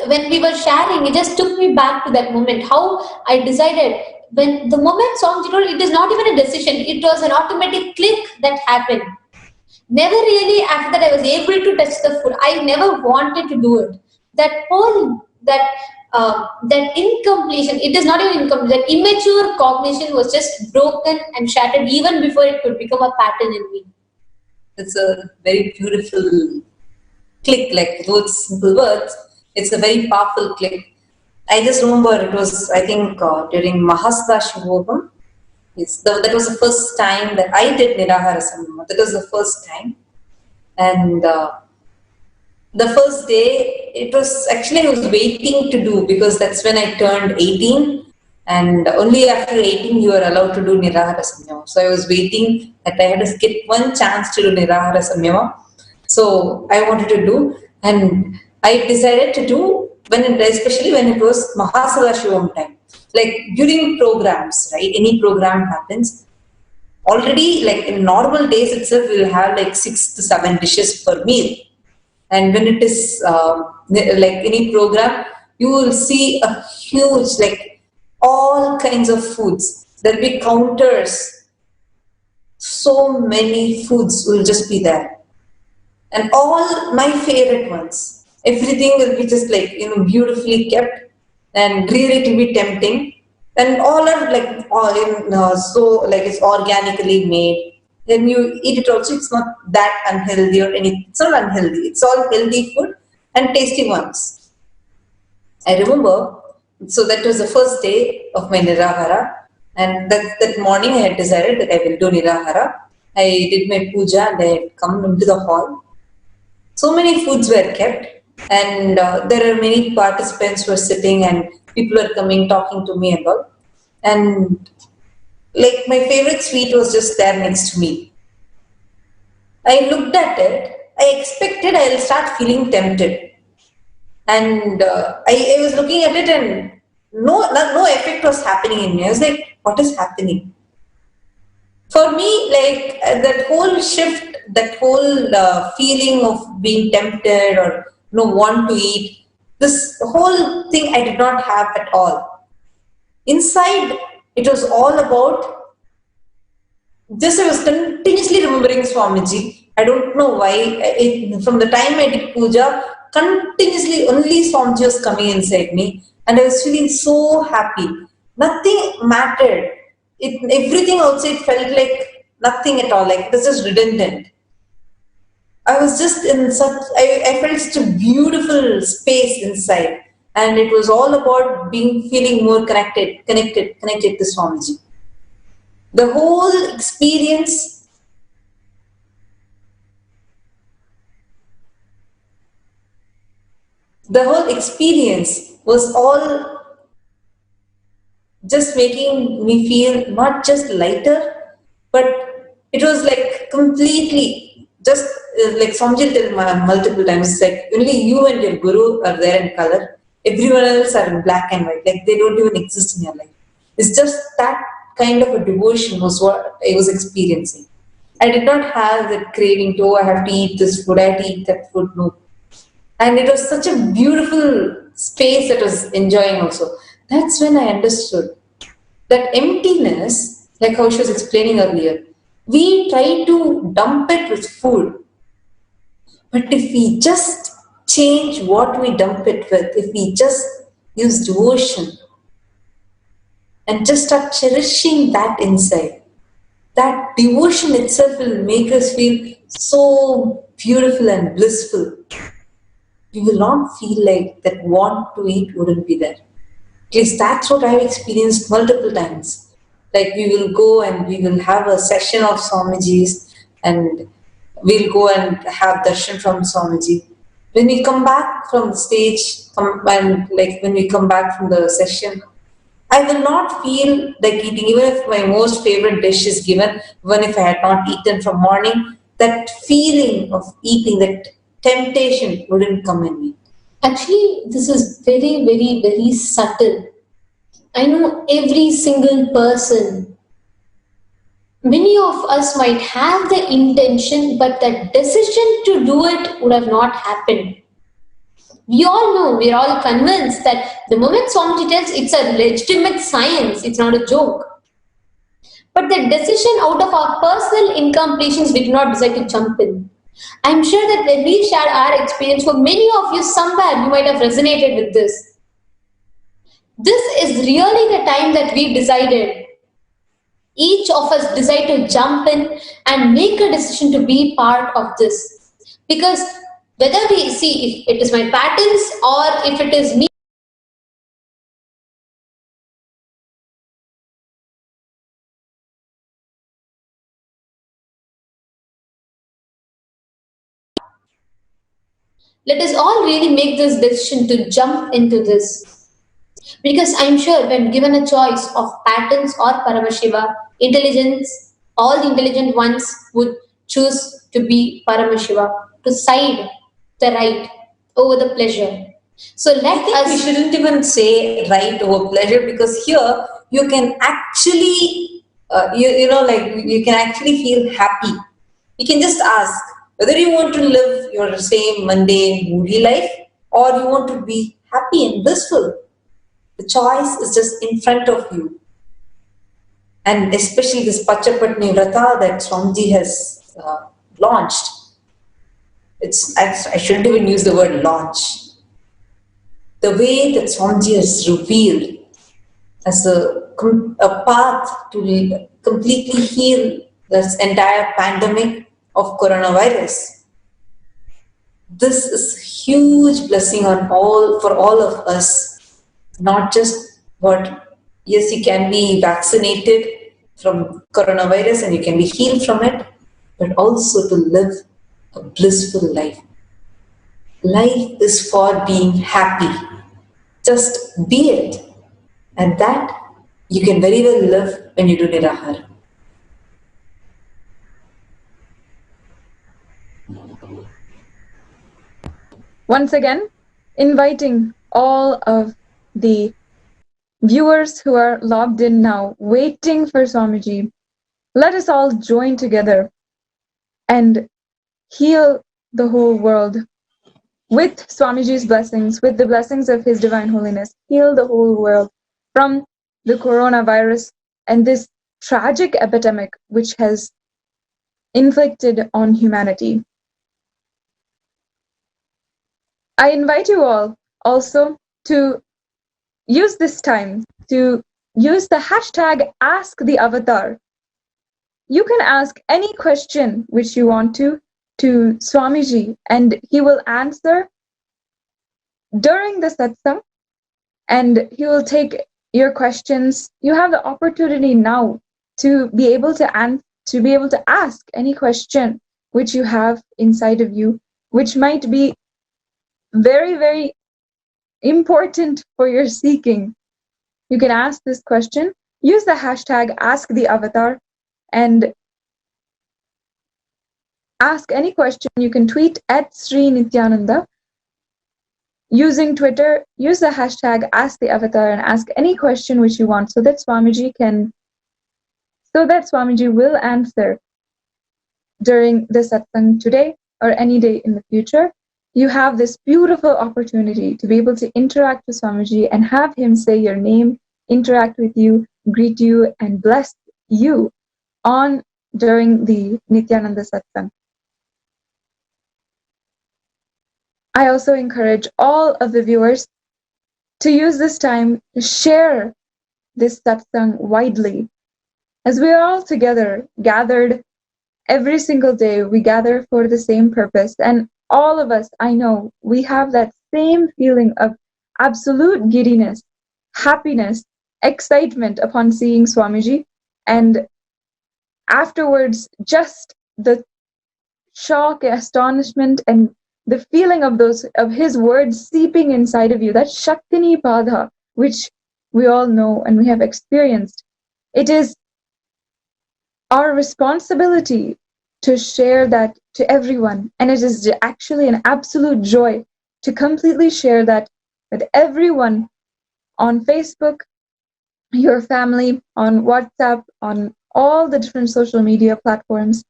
[SPEAKER 7] when we were sharing, it just took me back to that moment, how I decided, when the moment Swamiji told, it is not even a decision, it was an automatic click that happened. Never really, after that, I was able to touch the food. I never wanted to do it. That whole, that incompletion, it is not even incomplete, that immature cognition was just broken and shattered even before it could become a pattern in me.
[SPEAKER 6] It's a very beautiful click, like those simple words. It's a very powerful click. I just remember it was, I think, during Mahasannidhanam. Yes, that was the first time that I did Nirahara Samyama. That was the first time. And the first day, it was actually I was waiting to do, because that's when I turned 18. And only after 18 you are allowed to do Nirahara Samyama. So I was waiting that I had to get one chance to do Nirahara Samyama. So I wanted to do, and I decided to do, especially when it was Mahasannidhanam time. Like during programs, right? Any program happens, already like in normal days itself, we'll have like 6 to 7 dishes per meal. And when it is like any program, you will see a huge, like all kinds of foods. There'll be counters. So many foods will just be there. and all my favorite ones. Everything will be just like, beautifully kept, and really it will be tempting. And all are like all in so like it's organically made. Then you eat it also, it's not that unhealthy or anything. It's not unhealthy. It's all healthy food and tasty ones. I remember, so that was the first day of my Nirahara, and that morning I had decided that I will do Nirahara. I did my puja and I had come into the hall. So many foods were kept, and there are many participants who are sitting, and people are coming, talking to me and all. And like my favorite sweet was just there next to me. I looked at it. I expected I'll start feeling tempted, and I was looking at it, and no effect was happening in me. I was like, what is happening? For me, like that whole shift, that whole feeling of being tempted or want to eat, this whole thing I did not have at all. Inside, it was all about just I was continuously remembering Swamiji. I don't know why. From the time I did puja, continuously only Swamiji was coming inside me, and I was feeling so happy. Nothing mattered. Everything also, it felt like nothing at all. Like it was just redundant. I was just in such. I felt such a beautiful space inside, and it was all about feeling more connected to Swamiji. The whole experience was all just making me feel not just lighter, but it was like completely just like Swamiji told multiple times, it's like only you and your guru are there in color. Everyone else are in black and white, like they don't even exist in your life. It's just that kind of a devotion was what I was experiencing. I did not have that craving to, I have to eat this food, I have to eat that food, no. And it was such a beautiful space that I was enjoying also. That's when I understood that emptiness, like how she was explaining earlier, we try to dump it with food. But if we just change what we dump it with, if we just use devotion, and just start cherishing that inside, that devotion itself will make us feel so beautiful and blissful. We will not feel like that want to eat wouldn't be there. At least that's what I've experienced multiple times. Like we will go and we will have a session of Swamiji's, and we'll go and have darshan from Swamiji. When we come back from the stage, when we come back from the session, I will not feel like eating, even if my most favorite dish is given, even if I had not eaten from morning, that feeling of eating, that temptation wouldn't come in me.
[SPEAKER 7] Actually, this is very, very, very subtle. I know every single person, many of us might have the intention, but the decision to do it would have not happened. We all know, we're all convinced that the moment Swamiji tells, it's a legitimate science, it's not a joke. But the decision out of our personal incompletions, we do not decide to jump in. I'm sure that when we shared our experience, for many of you, somewhere you might have resonated with this. This is really the time that we decided. Each of us decide to jump in and make a decision to be part of this. Because whether we see if it is my patterns or if it is me, let us all really make this decision to jump into this. Because I'm sure when given a choice of patterns or Paramashiva, intelligence, all the intelligent ones would choose to be Paramashiva, to side the right over the pleasure. So
[SPEAKER 6] we shouldn't even say right over pleasure, because here you can actually, you can actually feel happy. You can just ask whether you want to live your same mundane, moody life, or you want to be happy and blissful. The choice is just in front of you. And especially this Pachapatni Vrata that Swamiji has launched. I shouldn't even use the word launch. The way that Swamiji has revealed as a path to completely heal this entire pandemic of coronavirus. This is huge blessing for all of us. Not just what, yes, you can be vaccinated from coronavirus and you can be healed from it, but also to live a blissful life. Life is for being happy. Just be it. And that you can very well live when you do Nirahara.
[SPEAKER 2] Once again, inviting all of the viewers who are logged in now, waiting for Swamiji, let us all join together and heal the whole world with Swamiji's blessings, with the blessings of His Divine Holiness. Heal the whole world from the coronavirus and this tragic epidemic which has inflicted on humanity. I invite you all also to use this time to use the hashtag #AskTheAvatar. You can ask any question which you want to Swamiji, and he will answer during the satsang, and he will take your questions. You have the opportunity now to be able to ask any question which you have inside of you, which might be very, very important for your seeking. You can ask this question. Use the hashtag #AskTheAvatar and ask any question. You can tweet at Sri Nithyananda. Using Twitter, use the hashtag #AskTheAvatar and ask any question which you want so that Swamiji will answer during the satsang today or any day in the future. You have this beautiful opportunity to be able to interact with Swamiji and have him say your name, interact with you, greet you, and bless you during the Nithyananda Satsang. I also encourage all of the viewers to use this time to share this satsang widely. As we are all together, gathered every single day, we gather for the same purpose. And all of us, I know, we have that same feeling of absolute giddiness, happiness, excitement upon seeing Swamiji, and afterwards just the shock, astonishment, and the feeling of his words seeping inside of you, that Shaktini Padha, which we all know and we have experienced. It is our responsibility to share that to everyone, and it is actually an absolute joy to completely share that with everyone on Facebook, your family, on WhatsApp, on all the different social media platforms,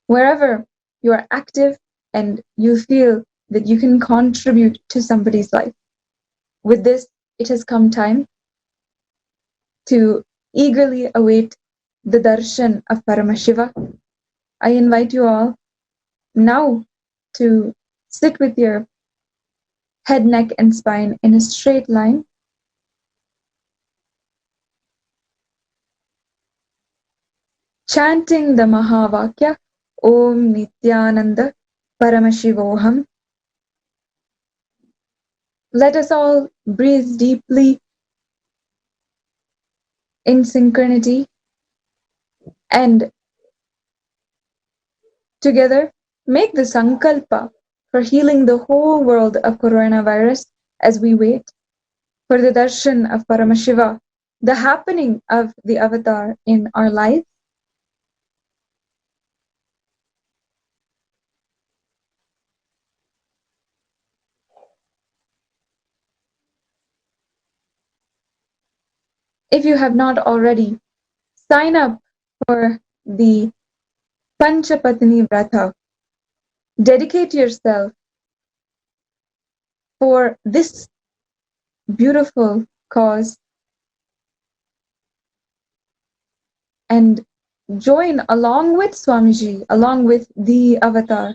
[SPEAKER 2] wherever you are active and you feel that you can contribute to somebody's life. With this, it has come time to eagerly await the darshan of Paramashiva. I invite you all now to sit with your head, neck, and spine in a straight line. Chanting the Mahavakya, Om Nithyananda Paramashivoham. Let us all breathe deeply in synchronity and together make the sankalpa for healing the whole world of coronavirus as we wait for the darshan of Paramashiva, the happening of the avatar in our lives. If you have not already, sign up for the Panchapatni Vratha. Dedicate yourself for this beautiful cause and join along with Swamiji, along with the avatar,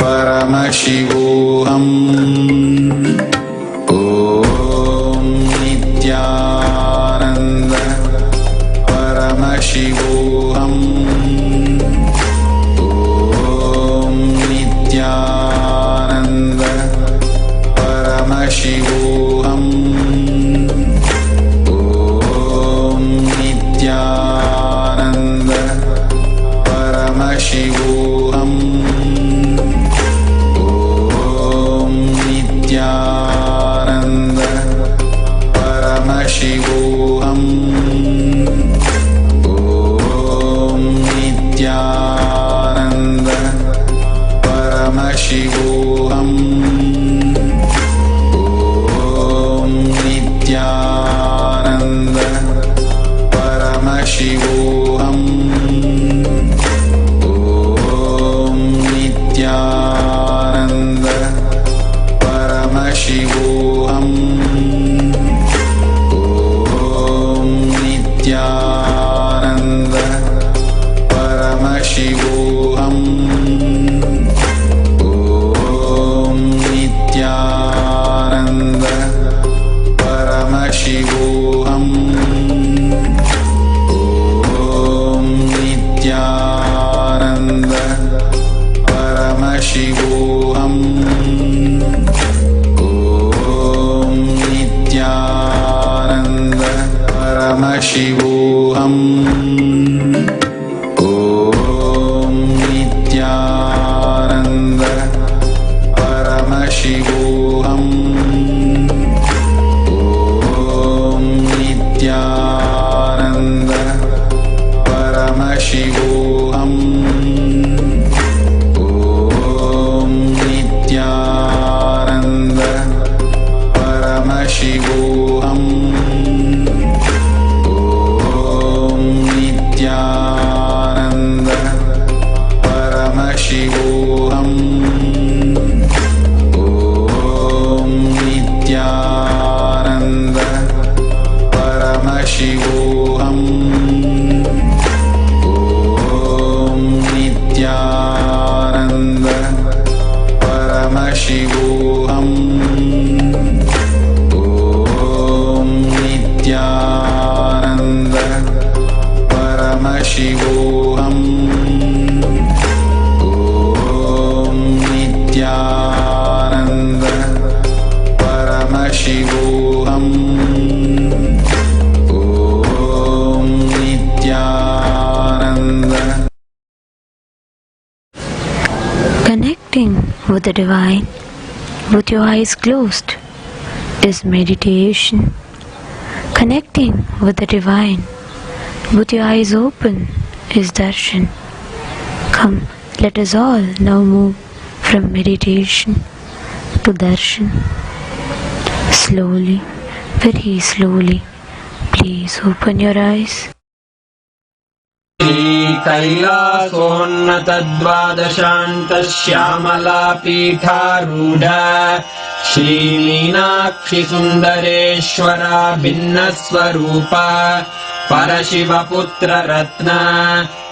[SPEAKER 11] Paramashivam. Om Nithyananda Paramashivam. Om Nithyananda Paramashivam. Om Nithyananda Paramashivam. Om Nithyananda Paramashivam. Om Nithyananda Paramashivam. Om Nithyananda Paramashivam. Om Nithyananda Paramashivam. Om Nithyananda Paramashivam. Om Nithyananda Paramashivam. Om Nithyananda Paramashivam. Om Nithyananda Paramashivam. Om Nithyananda Paramashivam. Om Nithyananda Paramashivam. Om Nithyananda Paramashivam. Om Nithyananda Paramashivam. Om Nithyananda Paramashivam. Om Nithyananda Paramashivam. Om Nithyananda Paramashivam. Om Nithyananda Paramashivam. Om Nithyananda.
[SPEAKER 12] Connecting with the divine with your eyes closed is meditation. Connecting with the divine with your eyes open is darshan. Come, let us all now move from meditation to darshan. Slowly, very slowly, please open your eyes.
[SPEAKER 13] श्रीकैलासोन्नतद्वादशान्तश्यामलापीठारूढ श्रीमीनाक्षिसुन्दरेश्वरा भिन्नस्वरूप परशिवपुत्ररत्न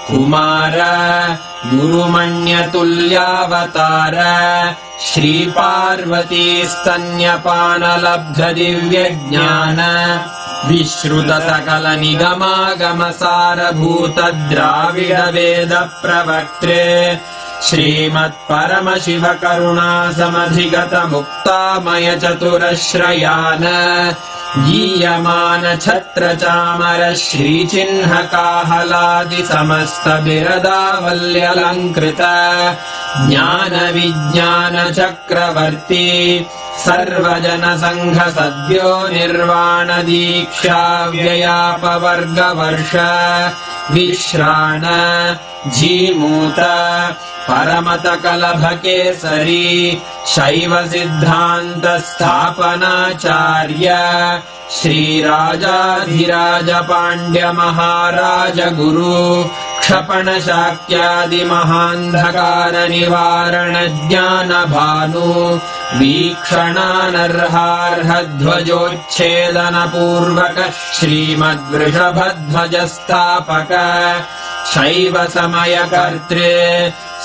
[SPEAKER 13] Kumar गुरुमण्यतुल्यावतार श्रीपार्वतीस्तन्यपानलब्धदिव्यज्ञान विश्रुतसकलनिगमागमसारभूतद्राविडवेदप्रवक्त्रे श्रीमत्परमशिवकरुणासमधिगतमुक्तामयचतुरश्रयान गीयमान छत्रचामर श्रीचिह्नकाहलादिसमस्तबिरदावल्यलङ्कृत ज्ञानविज्ञानचक्रवर्ती सर्वजनसङ्घसद्यो निर्वाणदीक्षा व्ययापवर्गवर्ष विश्राण Jimuta परमतकलभकेसरी शैवसिद्धान्तस्थापनाचार्य श्रीराजाधिराजपाण्ड्यमहाराजगुरु क्षपणशाक्यादिमहान्धकारनिवारणज्ञानभानु वीक्षणानर्हार्हध्वजोच्छेदनपूर्वक श्रीमद्वृषभध्वजस्थापक शैव समयकर्तृ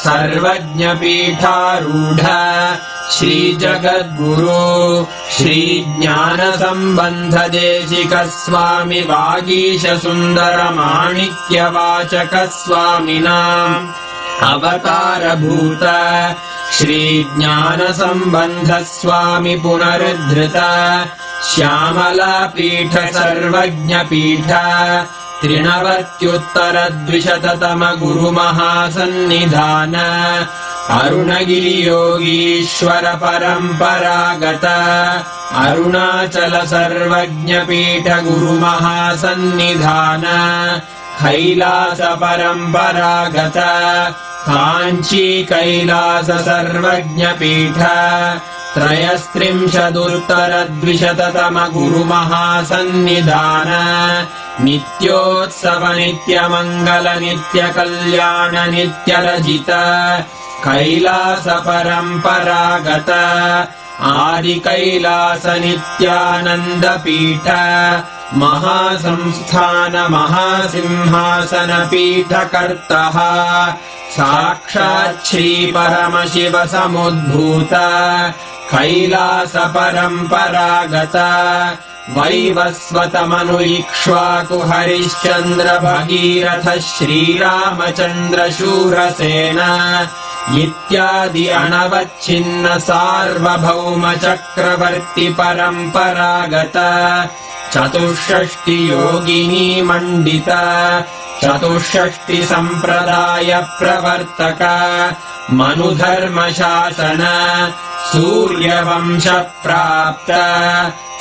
[SPEAKER 13] सर्वज्ञपीठारूढ श्रीजगद्गुरु श्रीज्ञानसम्बन्धदेशिक स्वामि वागीश सुन्दरमाणिक्यवाचक स्वामिनाम् अवतारभूत श्रीज्ञानसम्बन्ध स्वामि पुनरुद्धृत श्यामलापीठ सर्वज्ञपीठ त्रिनवत्युत्तरद्विशततम गुरुमहासन्निधान अरुणगिरियोगीश्वर परम्परागत अरुणाचल सर्वज्ञपीठ गुरुमहासन्निधान कैलास परम्परागत काञ्ची कैलास सर्वज्ञपीठ त्रयस्त्रिंशदुत्तरद्विशततम गुरुमहासन्निधान नित्योत्सव नित्यमङ्गल नित्यकल्याण नित्यरजित कैलास परम्परागत आदिकैलास नित्यानन्दपीठ महासंस्थान महासिंहासन पीठकर्तः साक्षात् श्री परमशिव समुद्भूत कैलास परम्परागत वैवस्वतमनुइक्ष्वाकु हरिश्चन्द्र भगीरथ श्रीरामचन्द्र शूरसेन इत्यादि अनवच्छिन्न सार्वभौम चक्रवर्ति परम्परागत चतुष्षष्टि योगिनी मण्डित चतुष्षष्टि सम्प्रदाय प्रवर्तक मनुधर्मशासन सूर्यवंश प्राप्त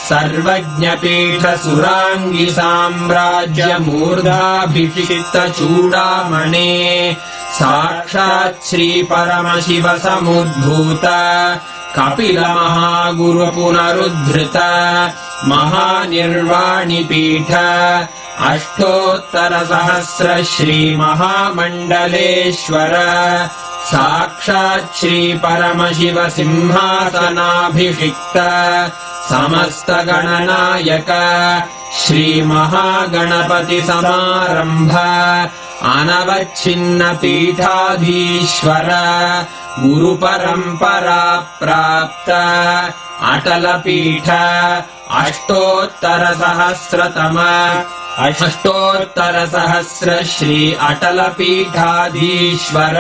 [SPEAKER 13] सर्वज्ञपीठ सुराङ्गी साम्राज्य मूर्धाभिषिक्त चूडामणे साक्षात् श्री परमशिव समुद्भूत कपिल महागुरु पुनरुद्धृत महानिर्वाणिपीठ अष्टोत्तर सहस्र श्री महामण्डलेश्वर साक्षात् श्री परमशिव सिंहासनाभिषिक्त समस्त गणनायक श्री महागणपति समारंभ अनवच्छिन्न पीठाधीश्वर गुरु परंपरा प्राप्त अटल पीठ अष्टोत्तर सहस्र श्री अटल पीठाधीश्वर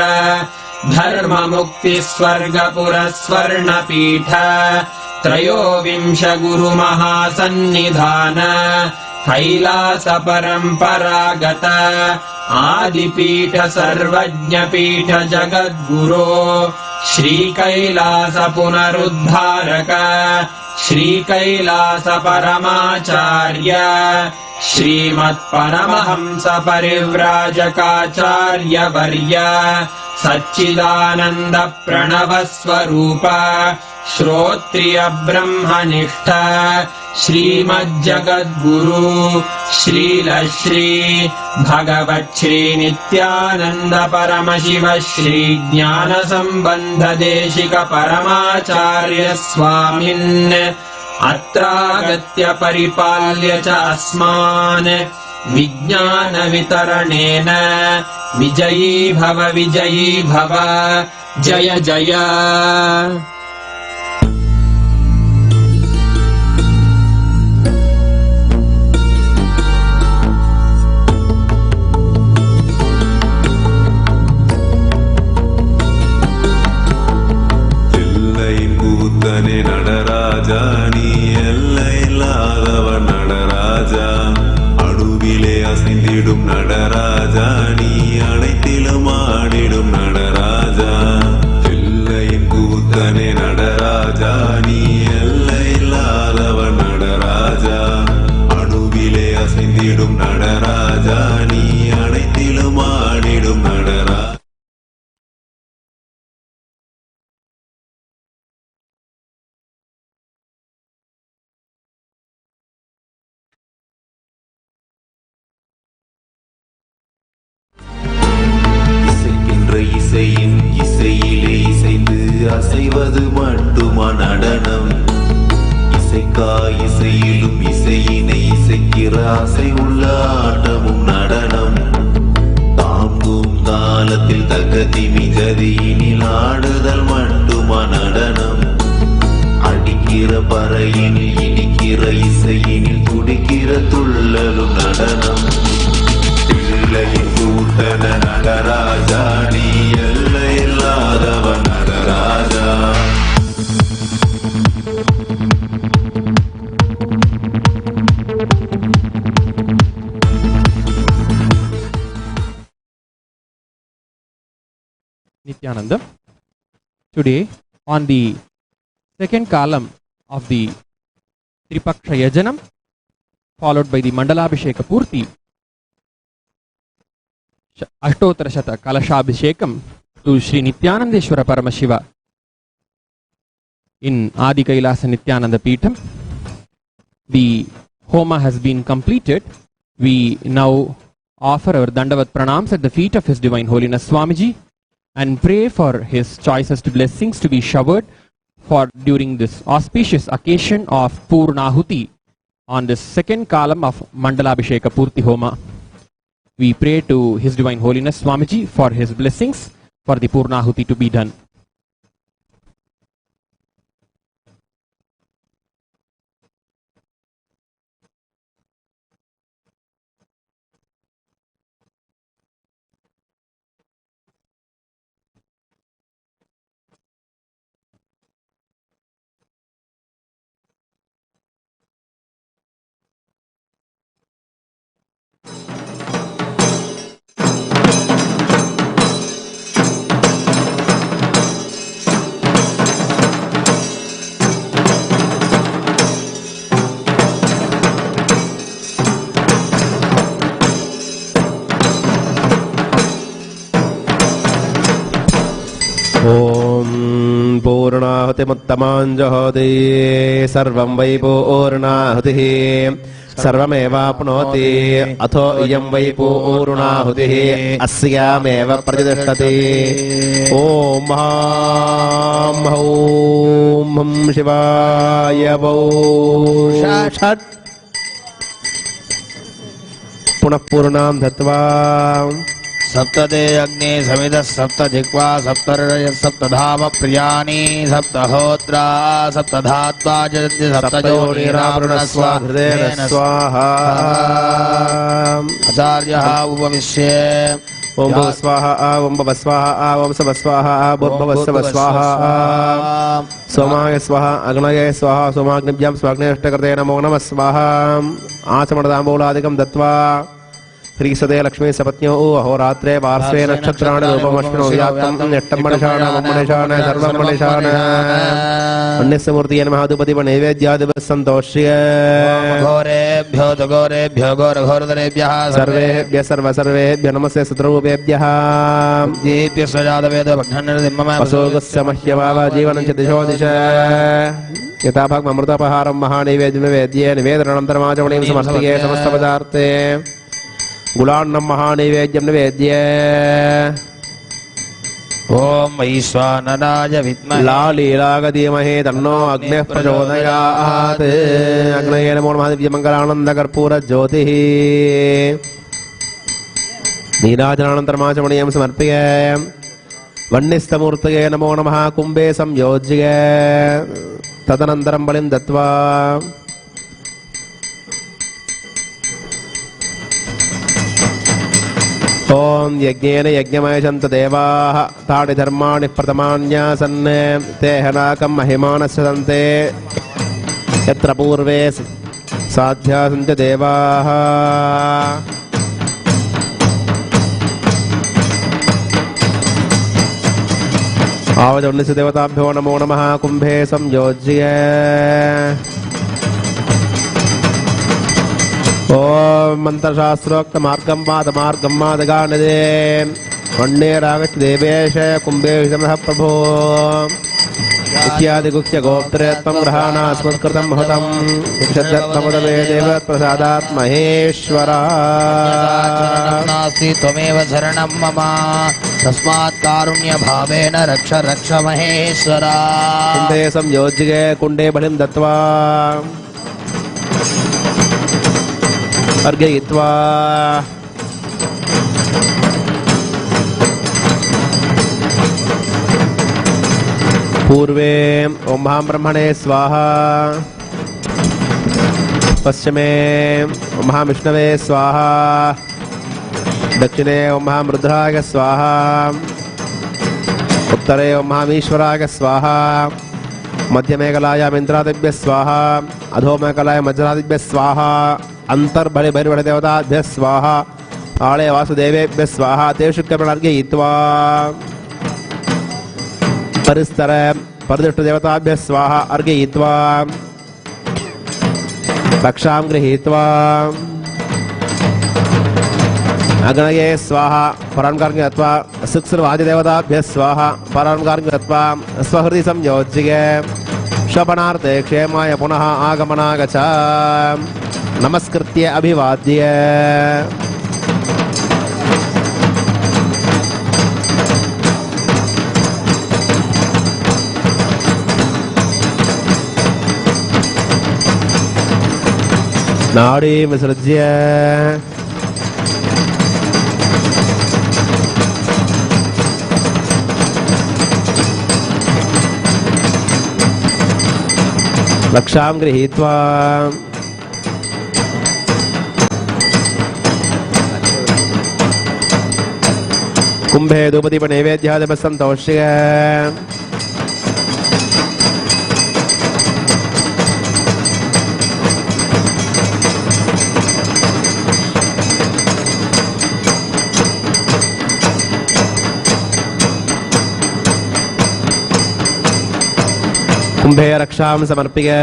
[SPEAKER 13] धर्म मुक्ति स्वर्गपुर स्वर्ण पीठ त्रयोविंश गुरु महासन्निधान कैलास परम्परागत आदिपीठ सर्वज्ञपीठ जगद्गुरो श्री कैलास पुनरुद्धारक श्री कैलास परमाचार्य श्रीमत्परमहंस परिव्राजकाचार्य वर्य सच्चिदानंद प्रणव स्वरूप श्रोत्रिय ब्रह्मनिष्ठ श्रीमज्जगद्गुरु श्रील श्री भगवत् श्री नित्यानंद परमशिव श्री ज्ञान संबंध देशिक परमाचार्य स्वामिन् अत्रागत्य परिपाल्य च अस्मान् विज्ञान वितरणेन विजयी भव जय जय
[SPEAKER 11] நடராஜா நீ எல்லையில்லாதவன் நடராஜா அணுவிலே அசைந்திடும் நடராஜா நீ அனைத்திலும் ஆடிடும் நடராஜா எல்லையின் கூத்தனே நடராஜா நீ எல்லையில்லாதவன் நடராஜா அணுவிலே அசைந்திடும் நடராஜா நீ அனைத்திலும் ஆடிடும் நடராஜா இசையின் இசையிலே இசைந்து அசைவது மட்டுமா நடனம் இசைக்கா இசையிலும் இசையினை இசைக்கிற அசை உள்ள ஆட்டமும் நடனம் தாம் தூங்கும் காலத்தில் தக்கத்தி மிகதியினில் ஆடுதல் மட்டுமா நடனம்? அடிக்கிற பறையினில் இடிக்கிற இசையினில் துடிக்கிற துள்ளலும் நடனம். தில்லையின் கூட்டன நடராஜா, நீ எல்லை இல்லாதவன் Nataraja.
[SPEAKER 14] Nithyananda. Today, on the second column of the Tripaksha Yajanam, followed by the Mandalabhisheka Purti, Ashtotara Shata Kalashabhishekam to Sri Nithyanandeshwara Paramashiva in Adi Kailasa Nithyananda Peetham. The Homa has been completed. We now offer our Dandavat Pranams at the feet of His Divine Holiness Swamiji and pray for his choicest blessings to be showered for during this auspicious occasion of Purnahuti on the second column of Mandalabhisheka Purti Homa. We pray to His Divine Holiness Swamiji for his blessings for the Purnahuti to be done.
[SPEAKER 15] पूर्णाहुतिमुत्तमाञ्जहोति सर्वं वै पूर्णाहुतिः सर्वमेवाप्नोति अथो इयं वै पूर्णाहुतिः अस्यामेव प्रतिष्ठति। ॐ हं शिवाय वौ षट् पुनः पूर्णां दत्त्वा
[SPEAKER 16] सप्तते अग्ने समितः सप्त जिह्वा सप्तर्षयः सप्तधाम प्रियाणि सप्तहोत्रा सप्तधात्वा जयन्ति सप्तयोनिरावृणस्वा
[SPEAKER 15] हृदयेन स्वाहा।
[SPEAKER 16] आचार्यः उपविश्य
[SPEAKER 15] ओम भव स्वाहा ओम भव स्वाहा ओम सव स्वाहा भव स्वाहा सोमाय स्वाहा अग्नये स्वाहा सोमाग्निभ्यां स्वाग्नेष्टकृते नमो नमः स्वाहा। आचमनताम्बूलादिकं दत्त्वा ह्रीसदे लक्ष्मी सपत्न्यो अहोरात्रे पार्श्वे नक्षत्राणि रूपमश्विनो व्याप्तं नेट्टं मणिषाण मणिषाण सर्वं मणिषाण अन्यस्मूर्तिये नमः दुपतिव नैवेद्यादिवः सन्तोष्य
[SPEAKER 16] घोरेभ्यो तु घोरेभ्यो घोरघोरतरेभ्यः
[SPEAKER 15] सर्वेभ्यः सर्वेभ्यः नमस्ते सतरूपेभ्यः
[SPEAKER 16] दीप्य स्वजातवेदो भग्ननिर्दिमम
[SPEAKER 15] वसोगस्य मह्यवाव जीवनं च दिशो दिश यथा भग्ममृतपहारं महानैवेद्यनिवेद्ये निवेदनानन्तरमाचमणीं समर्पये समस्तपदार्थे गुलान्नं महानैवेद्यं निवेद्य
[SPEAKER 16] ओम वैश्वानराय विद्महे
[SPEAKER 15] लालीलागधीमहि तन्नो अग्निः प्रचोदयात्। अग्नये नमो नमः दिव्यमङ्गलानन्दकर्पूरज्योतिः नीराजनानन्तरमाचमणीयं समर्प्य वह्निस्थमूर्तये नमो नमः कुम्भे संयोज्य तदनन्तरं बलिं दत्त्वा ओम यज्ञेन यज्ञमयशन्त देवाः तानि धर्माणि प्रथमान्यासन् ते हनाकं महिमानस्य सन्ते यत्र पूर्वे साध्यासन्त देवाः आवजोन्निस्य देवताभ्यो नमो नमः कुम्भे संयोज्य ओम मंत्रशास्त्रोक्त मार्गं मादमार्गं मादगानदे वन्नेरागच्छ देवेश कुम्भे विषमः प्रभो इत्यादि गुह्य गोप्त्रे त्वं ग्रहाणा स्मत्कृतं महतं विक्षद्रत्नमुदमे देवप्रसादात् महेश्वरा
[SPEAKER 16] नास्ति त्वमेव शरणं मम तस्मात् कारुण्यभावेन रक्ष रक्ष महेश्वरा।
[SPEAKER 15] कुण्डे संयोज्य कुण्डे बलिं दत्त्वा अर्घयित्वा पूर्वे ओम महाब्रह्मणे स्वाहा, पश्चिमे ओम महाविष्णवे स्वाहा, दक्षिणे ओम महारुद्राय स्वाहा, उत्तरे ओम महामीश्वराय स्वाहा, मध्यमे कलाय इंद्रादिभ्य स्वाहा, अधोमे कलाय वज्रादिभ्य स्वाहा, अंतर्बले बहिर्बले देवताभ्य स्वाहा, आले वासुदेवेभ्य स्वाहा। तेषु कर्मणर्घयित्वा परिस्तर परिदृष्टदेवताभ्य स्वाहा अर्घयित्वा रक्षां गृहीत्वा अग्नये स्वाहा परान्कार्गे अथवा सुक्सुरवादिदेवताभ्य स्वाहा परान्कार्गे अथवा स्वहृदि संयोज्य शपनार्थे क्षेमाय पुनः आगमनागच नमस्कृत्य अभिवाद्य नाड़ी विसृज्य रक्षां गृहीत्वा कुंभे धूपदीप नैवेद्यादिप संतोष्य कुंभे रक्षां समर्प्य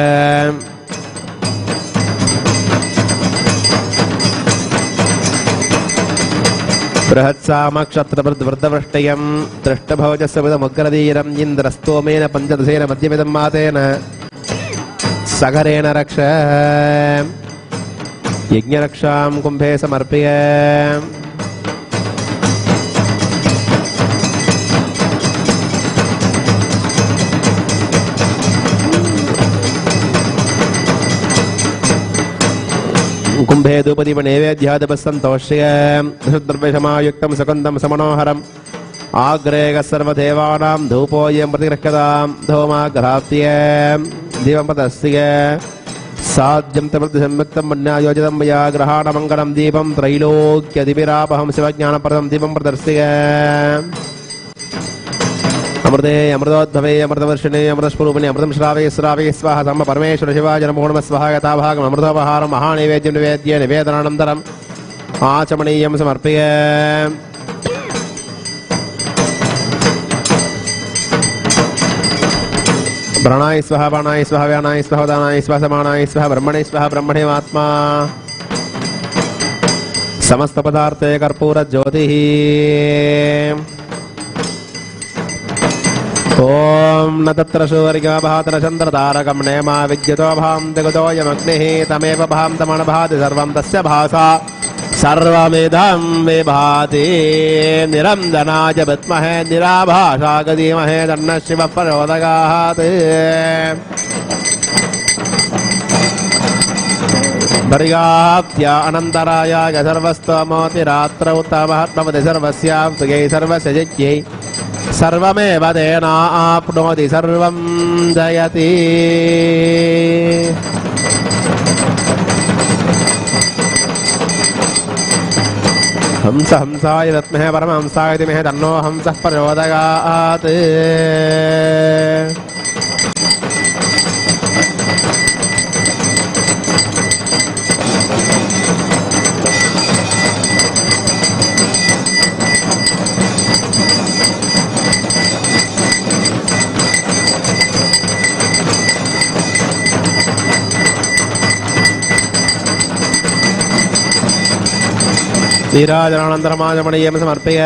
[SPEAKER 15] बृहत्सामक्षत्रवृद्धवृष्टयं दृष्टभवजस्वमुग्रधीरम् इन्द्रस्तोमेन पञ्चदशेन मध्यमिदं मातेन सगरेण रक्ष यज्ञरक्षां कुंभे समर्प्य कुंभे धूपदीप नैवेद्यादिप संतोष्य द्रव्यसमायुक्तं सुगन्धं समनोहरम् आग्रे सर्वदेवानां धूपोऽयं प्रतिगृह्यतां धूमाग्राप्य दीपं प्रदर्श्य साध्यं तमृतसंयुक्तं मन्यायोजितं मया ग्रहाणमङ्गलं दीपं त्रैलोक्यदिभिरापहं शिवज्ञानप्रदं दीपं प्रदर्श्य अमृते अमृतोद्भवे अमृतवर्षिणे अमृतस्वरूपिणे अमृतं श्रावय श्रावय स्वाहा सम परमेश्वर शिवाय नमो नमः स्वाहा यथाभागम् अमृतोपहारं महानैवेद्यं निवेद्य निवेदनानन्तरम् आचमनीयं समर्प्य प्राणाय स्वाहा प्राणाय स्वाहा व्यानाय स्वाहा दानाय स्वाहा समानाय स्वाहा ब्रह्मणे स्वाहा ब्रह्मणे आत्मा समस्त पदार्थे कर्पूर ज्योतिः ओम न तत्र सूर्यभातर चन्द्रतारकं नेमा विद्युतो भां दिगतोऽयमग्निः तमेव भां तमणभाति सर्वं तस्य भासा सर्वमिदं विभाति निरञ्जनाय विद्महे निराभासाय धीमहि तन्नः शिवः प्रचोदयात् पर्याप्त्य अनन्तरायाय सर्वस्तमोतिरात्रौ तमहत्मवति सर्वस्यां सुखे सर्वस्य जिज्ञै सर्वमेव तेनाप्नोति सर्वं जयति हंस हंसाय विद्महे परमहंसाय धीमहि तन्नो हंसः प्रचोदयात् नीराजनानन्तरमाचमनीयं समर्प्य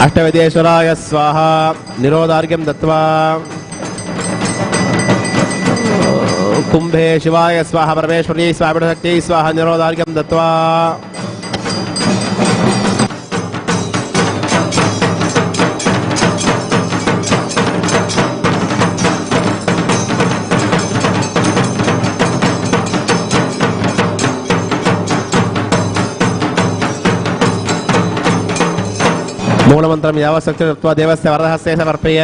[SPEAKER 15] अष्टविदेश्वराय स्वाहा निरोधार्घ्यं दत्त्वा कुंभे शिवाय स्वाहा परमेश्वरी स्वाहा स्वाहा निरोधार्घ्यं दत्त्वा मूलमन्त्रं यावत् दत्त्वा देवस्य वरदहस्ते समर्पय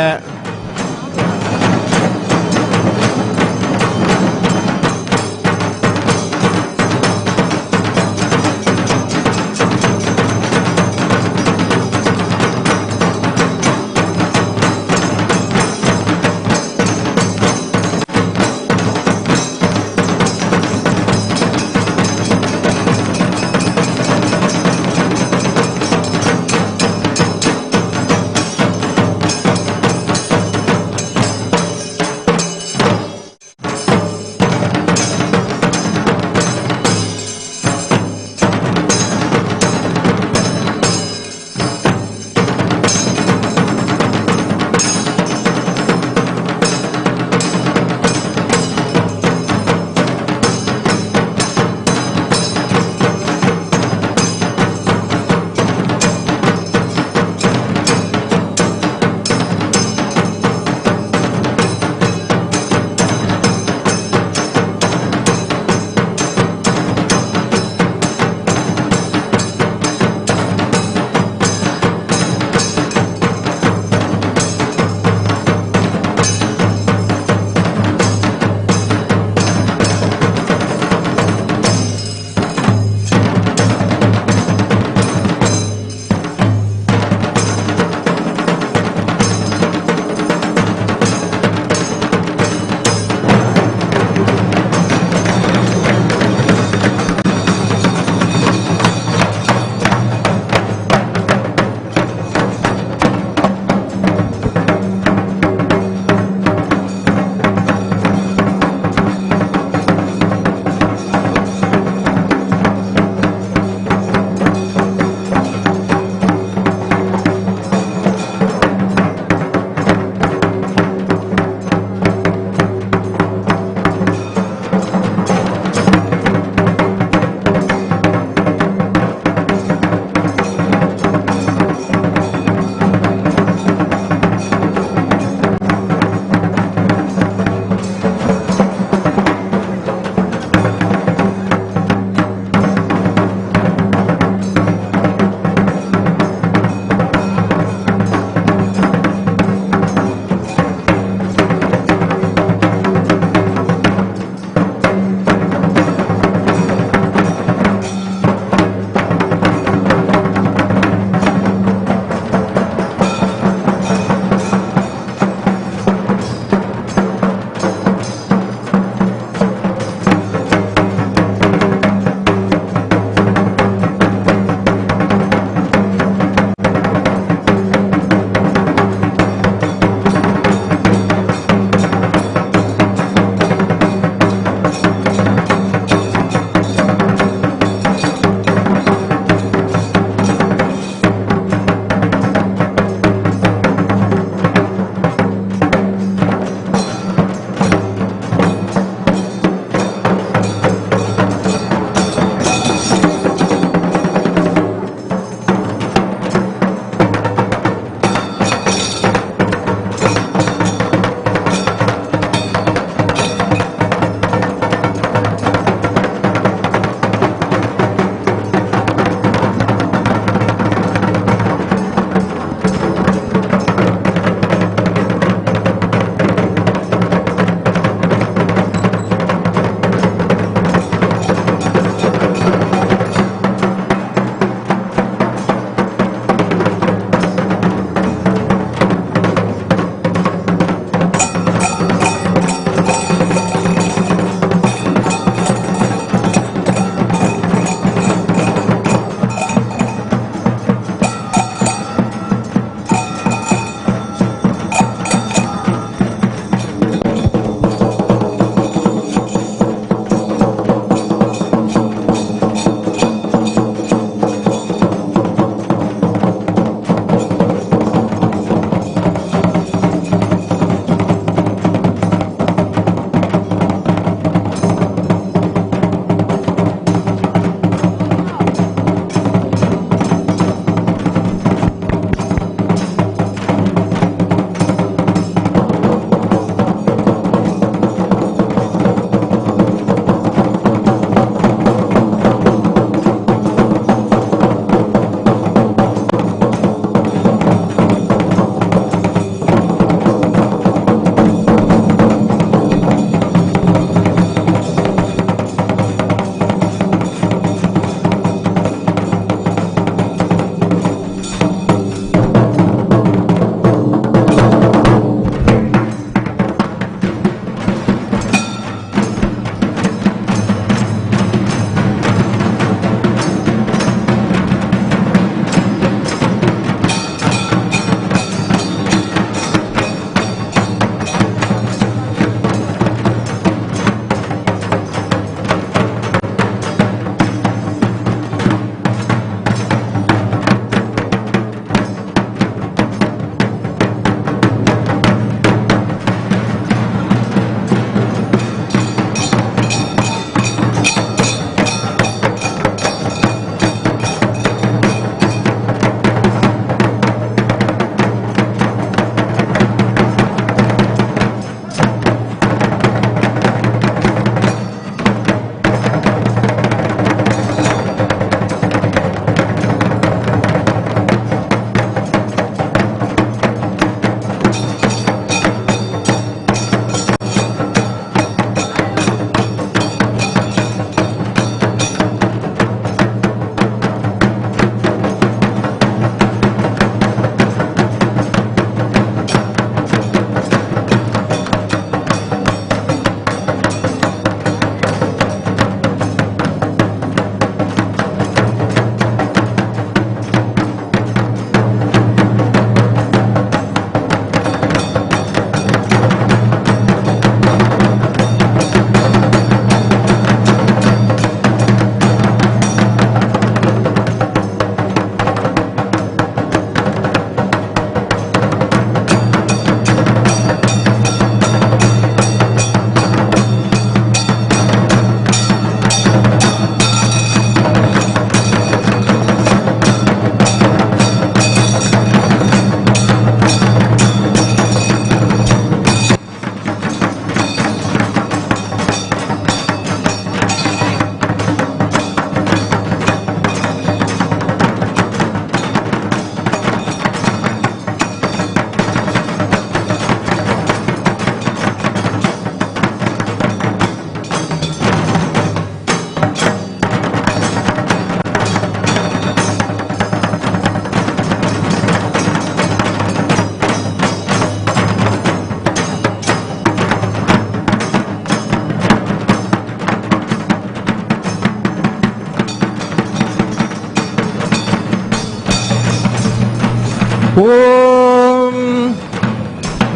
[SPEAKER 13] ॐ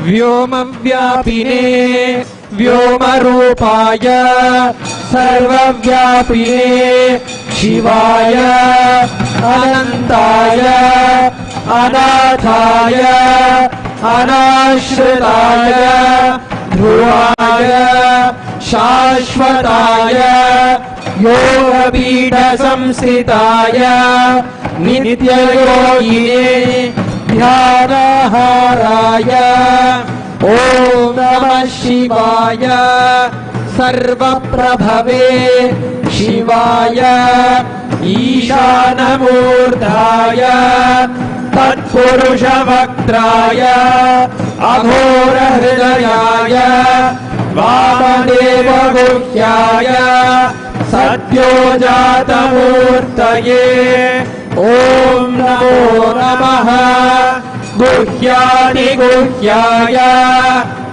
[SPEAKER 13] व्योमव्यापिने व्योमरूपाय सर्वव्यापिने शिवाय अनन्ताय अनाथाय अनाश्रिताय ध्रुवाय शाश्वताय योगपीठसंस्थिताय नित्ययोगिने ध्यानहाराय ॐ नमः शिवाय सर्वप्रभवे शिवाय ईशानमूर्धाय तत्पुरुषवक्त्राय अघोरहृदयाय वामदेवगुह्याय सद्योजातमूर्तये ॐ नमो नमः गुह्यादिगुह्याय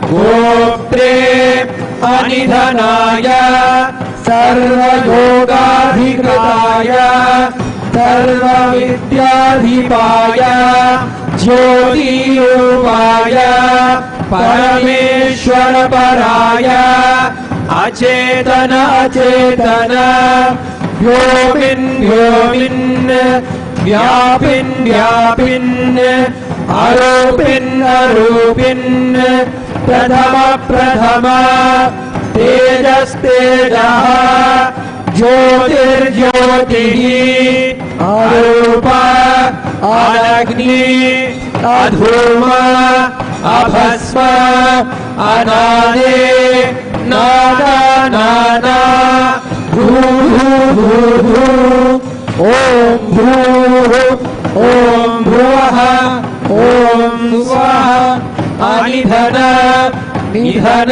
[SPEAKER 13] गोप्त्रे अनिधनाय सर्वयोगाधिकृताय सर्वविद्याधिपाय ज्योतिरूपाय परमेश्वरपराय अचेतन अचेतन व्योमिन् व्योमिन् व्यापिन् व्यापिन् अरूपिन् अरूपिन् प्रथम प्रथम तेजस्तेजः ज्योतिर्ज्योतिः अरूप अनग्नि अधूम अभस्म अनादे नाना नाना भूः ॐ भूः ॐ भुवः ॐ स्वः अनिधन निधन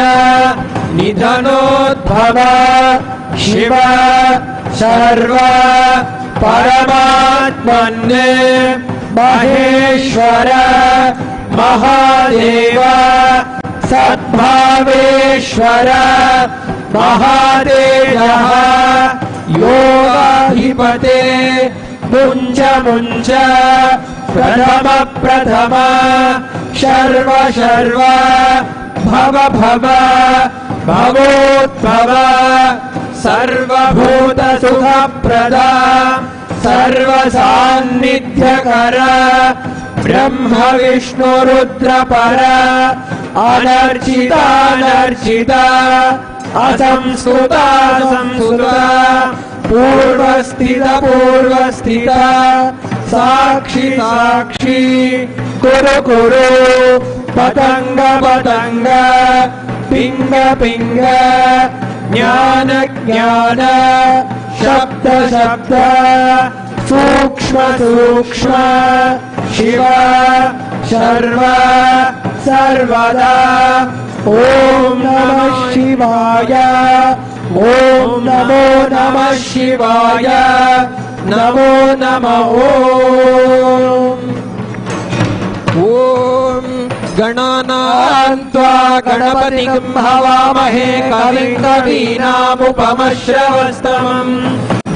[SPEAKER 13] निधनोद्भव शिव सर्व परमात्मन् महेश्वर महादेव सद्भावेश्वर महादेवः योगाधिपते मुञ्च मुञ्च प्रथम प्रथम शर्व शर्व भव भव भवोद्भव सर्वभूतसुखप्रद सर्वसान्निध्यकर ब्रह्म विष्णुरुद्रपर अनर्चितानर्चिता असंस्कृता संस्कृता पूर्वस्थित पूर्वस्थित साक्षी साक्षी कुरु कुरु पतंग पतंग पिंग पिंग ज्ञान ज्ञान शब्द शब्द सूक्ष्म सूक्ष्म शिव सर्व सर्वदा ॐ नमः शिवाय ॐ नमो नमः शिवाय नमो नमः ॐ गणानां त्वा गणपतिं हवामहे कविं कवीनामुपमश्रवस्तमम्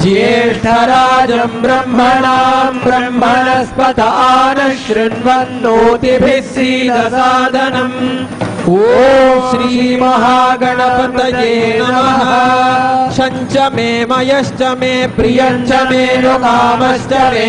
[SPEAKER 13] ज्येष्ठराजं ब्रह्मणां ब्रह्मणस्पत आनशृण्वन्नोतिभिः सीदसादनम् ॐ श्री महागणपतये नमः शञ्च मे मयश्च मे प्रियञ्च मे कामश्च मे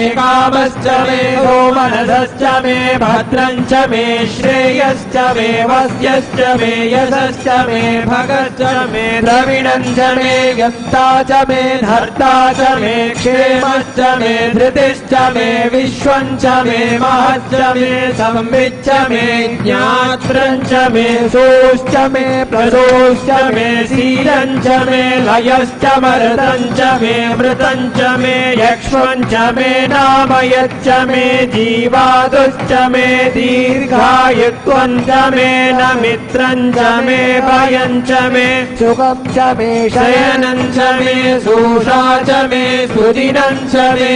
[SPEAKER 13] मनसश्च मे भद्रञ्च मे श्रेयश्च मे वस्यश्च मे यशश्च मे भगश्च मे द्रविणञ्च मे गन्ता च मे धर्ता च मे क्षेमश्च मे धृतिश्च मे विश्वञ्च मे महश्च मे संविच्च मे ज्ञात्रञ्च मे सोश्च मे प्रसोश्च मे शीलञ्च मे लयश्च मर्दञ्च मे मृतञ्च मे यक्ष्मञ्च मे नामयच्च मे जीवादुश्च मे दीर्घायुत्वञ्च मे नमित्रञ्च मे भयञ्च मे सुखञ्च मे शयनञ्च मे सूषा च मे सुदिनञ्च मे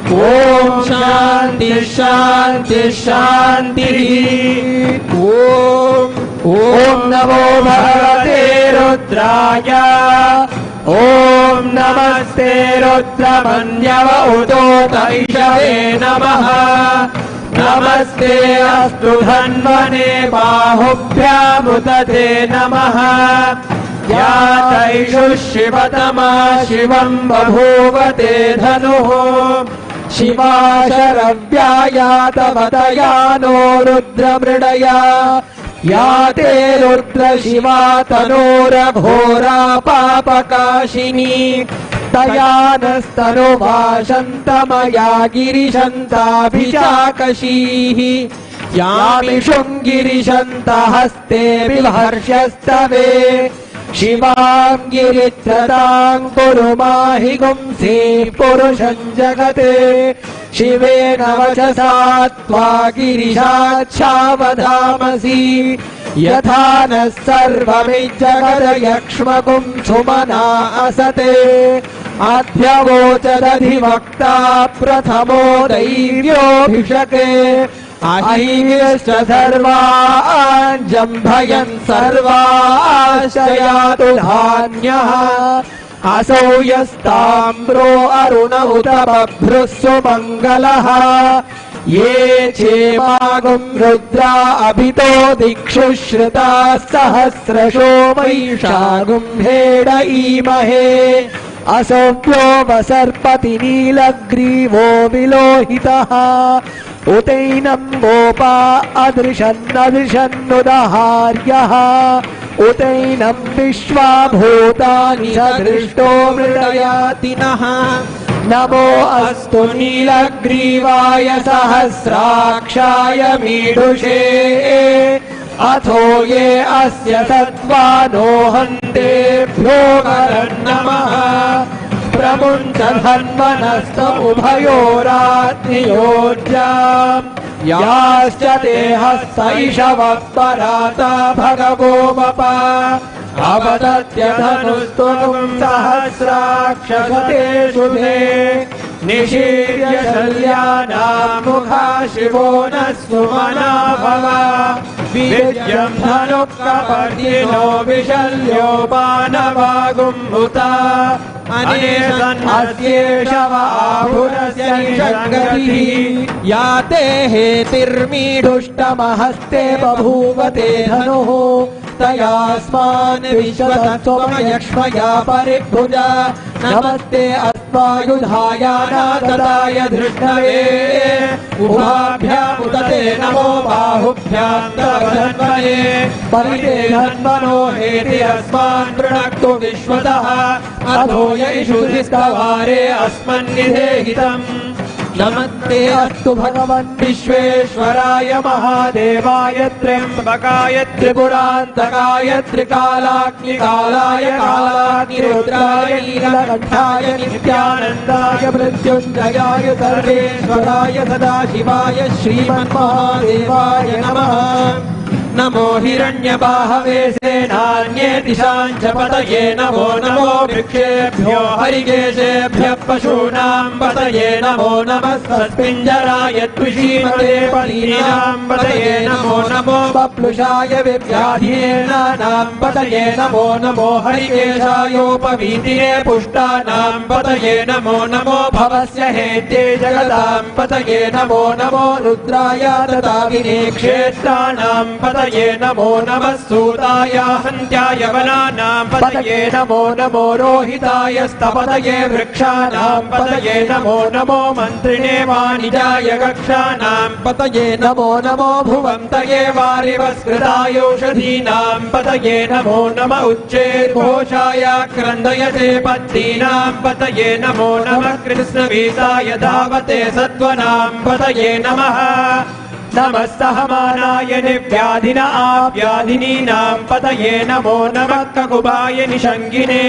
[SPEAKER 13] ॐ शान्ति शान्ति शान्तिः ॐ नमो भगवते रुद्राय ॐ नमस्ते रुद्रमन्यव उतो तैषवे नमः नमस्ते अस्तु धन्वने बाहुभ्यामुदते नमः यातैषु शिवतमा शिवं बभूव ते धनुः शिवा शरव्यायातवतया नो रुद्रमृडया या ते रुद्र शिवा तनोरघोरा पापकाशिनी तया नस्तनुभाषन्तमया गिरिशन्ताभिचाकशीः यामिषुङ्गिरिशन्तहस्ते बिभर्ष्यस्तवे शिवां गिरित्रतां कुरु माहि गुंसीः पुरुषं जगते शिवेन वचसा त्वा गिरिशाच्छावधामसि यथा नः सर्वमिज्जगदयक्ष्मकुं सुमना असते अध्यवोचदधिवक्ता प्रथमो दैव्योऽभिषके अहीश्च सर्वान् जम्भयन् सर्वाश्रयातु धान्यः असौ यस्ताम्रो अरुण उत बभ्रुः सुमङ्गलः ये चेमागुं रुद्रा अभितो दिक्षु श्रुताः सहस्रशो महिषागुं हेड ईमहे असौभ्यो वसर्पति नीलग्रीवो विलोहितः उतैनं गोपा अदृशन्नदृशन्नुदहार्यः उतैनं विश्वाभूतानि सदृष्टो मृडयातिनः नमो अस्तु नीलग्रीवाय सहस्राक्षाय मीढुषे अथो ये अस्य सत्त्वानो हन्तेभ्यो नमः प्रमुञ्च धन्वनस्त उभयोरात्रियोज्याम् याश्च ते हस्त इषवः पराता भगवोमपा अवदत्य धनुस्त्वं सहस्राक्षसते शुभे निशीर्य शल्यानां मुखा शिवो नः सुमना भव वीर्यं धनुःकपर्दिनो विशल्यो बाणवागुम्भुता अनेशन्हस्येषव आहुरस्य निषङ्गतिः या ते हेतिर्मीढुष्टमहस्ते बभूवते धनुः तयास्मान् विश्वतत्त्वमयक्ष्मया परिभुजा नमस्ते अस्मायुधाय नागदाय धृष्णवे उभाभ्यामुदते नमो बाहुभ्यां तव धन्वने परिते धन्वनो हेति अस्मान् वृणक्तु विश्वतः अधो यैषु स्तवारे अस्मन्निधेहितम् नमस्ते अस्तु भगवन् विश्वेश्वराय महादेवाय त्र्यम्बकाय त्रिपुरान्तकाय त्रिकालाग्निकालाय कालाग्निरुद्राय नीलकण्ठाय नित्यानन्दाय मृत्युञ्जयाय सर्वेश्वराय सदाशिवाय श्रीमन्महादेवाय नमः नमो हिरण्यबाहवे सेनान्येतिशां च पतये नमो नमो वृक्षेभ्यो हरिकेशेभ्यः पशूनां पतये नमो नमः स्वस्मिञ्जराय द्विषीमते पलीनां पतये नमो नमो बप्लुषाय विव्याधीनानां पतये नमो नमो हरिकेशायोपवीतिने पुष्टानां पतये नमो नमो भवस्य हेत्ये जगतां पतये नमो नमो रुद्राय ददाविने क्षेत्राणां पतये नमो नमः सूताय हन्त्याय वनानां पतये नमो नमो रोहिताय स्तपतये वृक्षाणां पतये नमो नमो मन्त्रिणे वाणिजाय कक्षाणां पतये नमो नमो भुवन्तये वारिवस्कृताय औषधीनां पतये नमो नमः उच्चैर्घोषाय क्रन्दयते पत्नीनां पतये नमो नमः कृष्णवीताय धावते सत्त्वनां पतये नमः नमः सहमानाय निव्याधिन आव्याधिनीनां पतये नमो नमः ककुबाय निषङ्गिने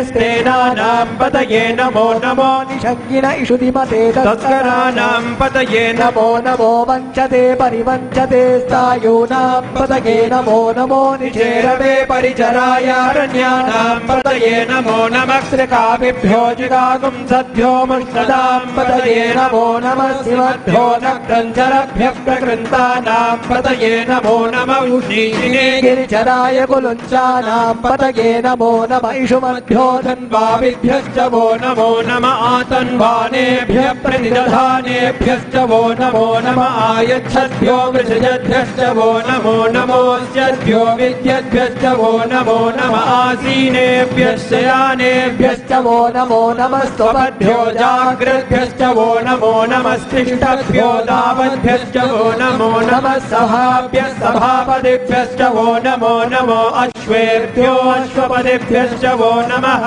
[SPEAKER 13] स्तेनानां पतये नमो नमो निषङ्गिन इषुधिमते तस्कराणां पतये नमो नमो वञ्चते परिवञ्चते स्थायूनां पतये नमो नमो निचेरवे परिचरायारण्यानां पतये नमो नमः श्रिकाभिभ्यो जिगागुं सद्भ्यो मुष्टदां पतये नमो नमः शिवभ्यो नक्तञ्चरभ्यः कृन्तानां पतये नमो नमः उष्णीषिणे गिरिचराय कुलुञ्चानां पतये नमो नमः इषुमभ्यो धन्वाभिभ्यश्च वो नमो नमः आतन्वानेभ्यः प्रतिदधानेभ्यश्च वो नमो नमः आयच्छद्भ्यो वृषजद्भ्यश्च वो नमो नमोऽस्यद्भ्यो विद्यद्भ्यश्च वो नमो नमः आसीनेभ्यश्च यानेभ्यश्च वो नमो नमः स्वपद्भ्यो जाग्रद्भ्यश्च वो नमो नमस्तिष्ठभ्यो दावद्भ्यश्च वो नमो नमः सभाभ्यः सभापतिभ्यश्च वो नमो नमो अश्वेभ्यो अश्वपतिभ्यश्च वो नमः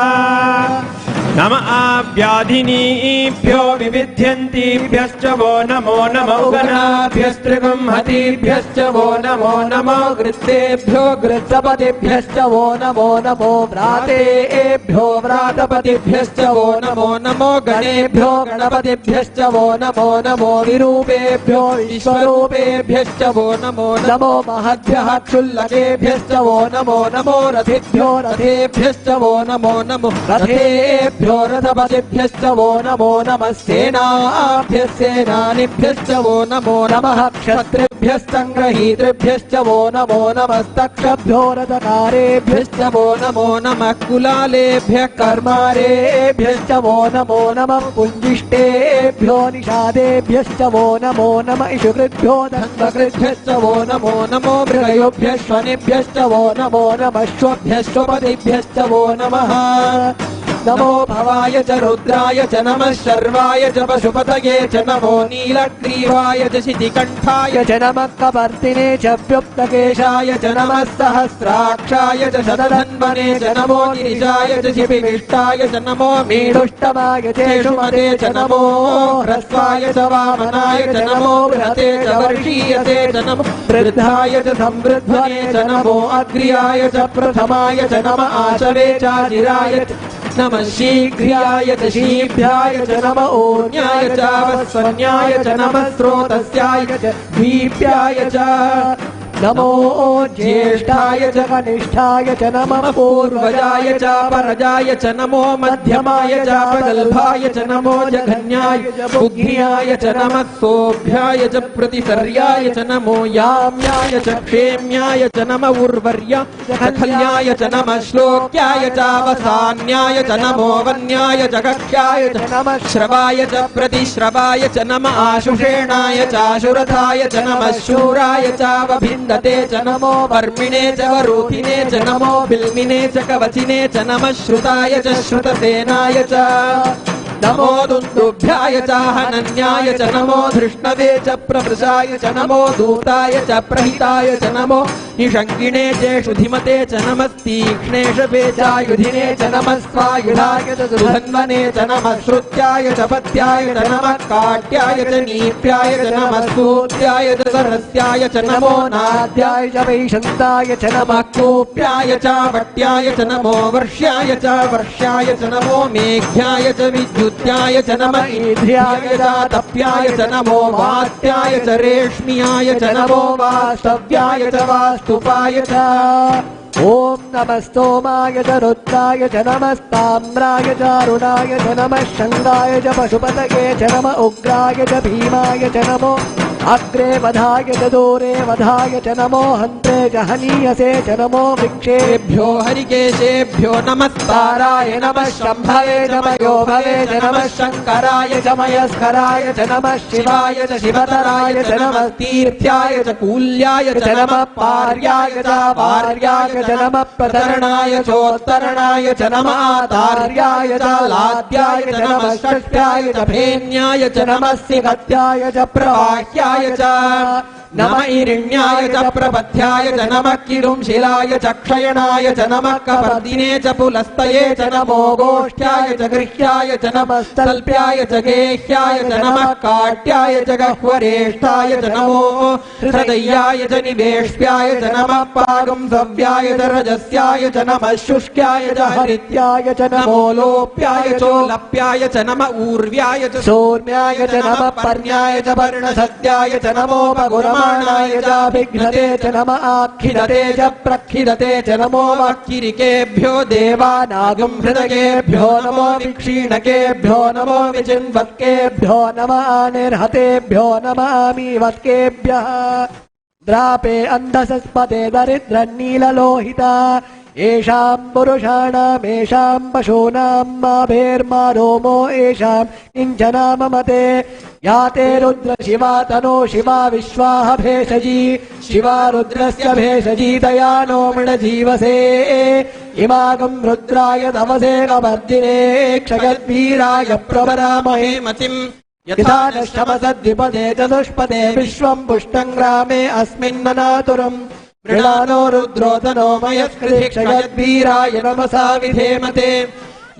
[SPEAKER 13] नमः व्याधिनीभ्यो विविध्यन्तीभ्यश्च वो नमो नमो गणाभ्यस्त्रिगुंहतीभ्यश्च वो नमो नमो गृत्तेभ्यो गृत्तपतिभ्यश्च वो नमो नमो व्रातेभ्यो व्रातपतिभ्यश्च वो नमो नमो गणेभ्यो गणपतिभ्यश्च वो नमो नमो विरूपेभ्यो विश्वरूपेभ्यश्च वो नमो नमो महद्भ्यः क्षुल्लकेभ्यश्च वो नमो नमो रथेभ्यो रथेभ्यश्च वो नमो नमो रथेभ्यो रथपतिभ्यश्च वो नमो नमः सेनाभ्यः सेनानिभ्यश्च वो नमो नमः क्षत्रिभ्यस्तङ्ग्रहीतृभ्यश्च वो नमो नमस्तक्षभ्यो रथकारेभ्यश्च वो नमो नमः कुलालेभ्यः कर्मारेभ्यश्च वो नमो नमः पुञ्जिष्टेभ्यो निषादेभ्यश्च वो नमो नमः इषुकृभ्यो धन्वकृभ्यश्च वो नमो नमो मृगयोभ्यश्वनिभ्यश्च वो नमो नमः श्वभ्यश्वपतिभ्यश्च वो नमः नमो भवाय च रुद्राय च नमः शर्वाय च पशुपतये च नमो नीलग्रीवाय च शितिकण्ठाय च नमः कपर्दिने च व्युक्तकेशाय च नमः सहस्राक्षाय च शतधन्वने च नमो गिरिजाय च शिपिविष्टाय च नमो मीढुष्टमाय चेषुमते च नमो ह्रस्वाय च वामनाय च नमो बृहते च वर्षीयते च नमो वृद्धाय च संवृद्धने च नमो अग्र्याय च प्रथमाय च नमः आशवे चाजिराय च नमः शीघ्र्याय च शीभ्याय च नमः ओन्याय च वस्वन्याय च नमः स्रोतस्याय च दीप्याय च नमो ज्येष्ठाय च कनिष्ठाय च नमः पूर्वजाय च परजाय च नमो मध्यमाय च प्रगल्भाय च नमो जघन्याय च बुद्ध्याय च नमः सोभ्याय च प्रतिसर्याय च नमो याम्याय च क्षेम्याय च नमः उर्वर्याय च खल्याय च नमः श्लोक्याय च अवसान्याय च नमो वन्याय च कक्ष्याय च नमः श्रवाय च प्रतिश्रवाय च नमः आशुषेणाय च आशुरथाय च नमः शूराय च वभिन्दते च नमो वर्मिणे च वरूथिने च नमो बिल्मिने च कवचिने च नमः श्रुताय च श्रुतसेनाय च नमो दुन्दुभ्याय च हनन्याय च नमो धृष्णवे च प्रवृषाय च नमो दूताय च प्रहिताय च नमो निषङ्गिणे चेषु धिमते च नमस्तीक्ष्णेषवे चायुधिने च नमः स्वायुधाय च सुधन्वने च नमः श्रुत्याय च पत्याय च नमः काट्याय च नीप्याय च नमः सूत्याय च सरस्याय च नमो नाद्याय च वैशन्ताय च नमः कूप्याय च वट्याय च नमो वर्ष्याय च नमो मेघ्याय च विद्युत्याय च नमः ईध्याय च तप्याय च नमो वात्याय च रेश्म्याय च नमो वास्तव्याय च वास्तुपाय च ओम नमः स्तोमाय च रुद्राय च नमस्ताम्राय च अरुणाय च नमः शङ्गाय च पशुपतये च नमः उग्राय च भीमाय च नमो अग्रे वधाय च दूरे वधाय च नमो हन्त्रे च हनीयसे च नमो वृक्षेभ्यो हरिकेशेभ्यो नमस्ताराय नमः शम्भवे च मयोभवे च नमः शङ्कराय च मयस्कराय च नमः शिवाय च शिवतराय च नमः तीर्थ्याय च कूल्याय च नमः पार्याय च पार्याय च नमः प्रतरणाय चोत्तरणाय च नमः आतार्याय च लाद्याय च नमः षष्ट्याय च फेन्याय च नमः सिगत्याय च प्रवाह्याय च नमः ईरिण्याय च प्रपथ्याय च नमः किरुंशिलाय च क्षयणाय च नमः कपर्दिने च पुलस्तये च नमो गोष्ठ्याय च गृह्याय च नमः स्तल्प्याय च गेह्याय च नमः काट्याय च गह्वरेष्ठाय च नमो हृदयाय च निवेश्याय च नमः पागुंसव्याय च रजस्याय च नमः शुष्क्याय च हरित्याय च नमो लोप्याय चोलप्याय च नमः ऊर्व्याय च सौम्याय च नमः पर्ण्याय च पर्णसत्याय च नमो पगुरम प्रमाणाय च विघ्नते च नम आखिदते च प्रखिदते च नमो वाक्किरिकेभ्यो देवानागं हृदयेभ्यो नमो विक्षीणकेभ्यो नमो विचिन्वत्केभ्यो नमः निर्हतेभ्यो नमामीवत्केभ्यः द्रापे अन्धसस्पते दरिद्रन्नीललोहिता येषां पुरुषाणामेषां पशूनां माभेर्मा रोमो येषां किञ्चनाममते या ते रुद्र शिवा तनो शिवा विश्वाह भेषजी शिवा रुद्रस्य भेषजी तया नो मृणजीवसे इमागं रुद्राय तमसे कवर्दिने क्षयद्वीराय प्रवरामहे मतिम् यथा नष्टमसद्विपदे चतुष्पदे विश्वं पुष्टं ग्रामे अस्मिन्ननातुरम् मृणानो रुद्रोतनो मयस्कृति क्षयद्वीराय नमसा विधेमते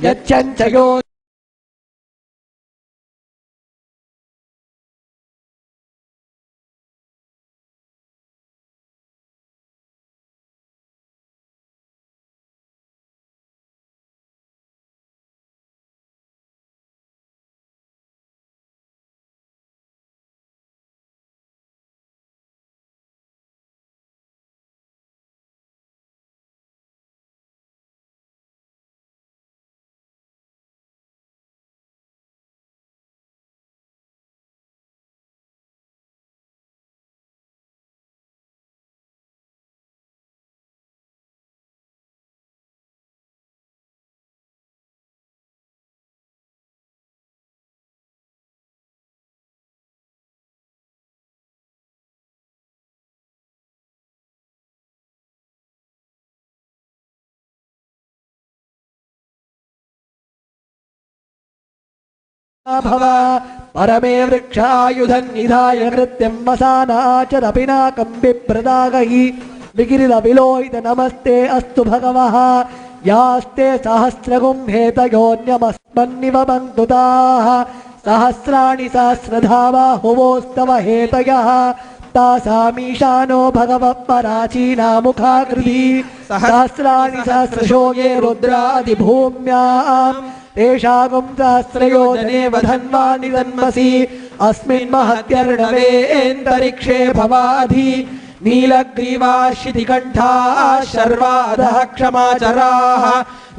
[SPEAKER 13] यच्चञ्चयो भव परमे वृक्षायुधन्निधाय कृत्यं वसानाचरपि नाकं बिभ्रदागहि विगिरिदविलोहित नमस्ते अस्तु भगवः यास्ते सहस्रगुंहेतयोऽन्यमस्मन्निव मङ्क्तुताः सहस्राणि सहस्रधावाहुवोस्तव हेतयः तासामीशानो भगवः पराचीनामुखाकृति सहस्राणि सहस्रशो ये रुद्रादिभूम्याम् तेषागुं सहस्रयोजने वधन्वानि तन्मसि अस्मिन् महत्यर्णवेऽन्तरिक्षे भवाधि नीलग्रीवाः शितिकण्ठाः शर्वादः क्षमाचराः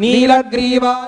[SPEAKER 13] नीलग्रीवाः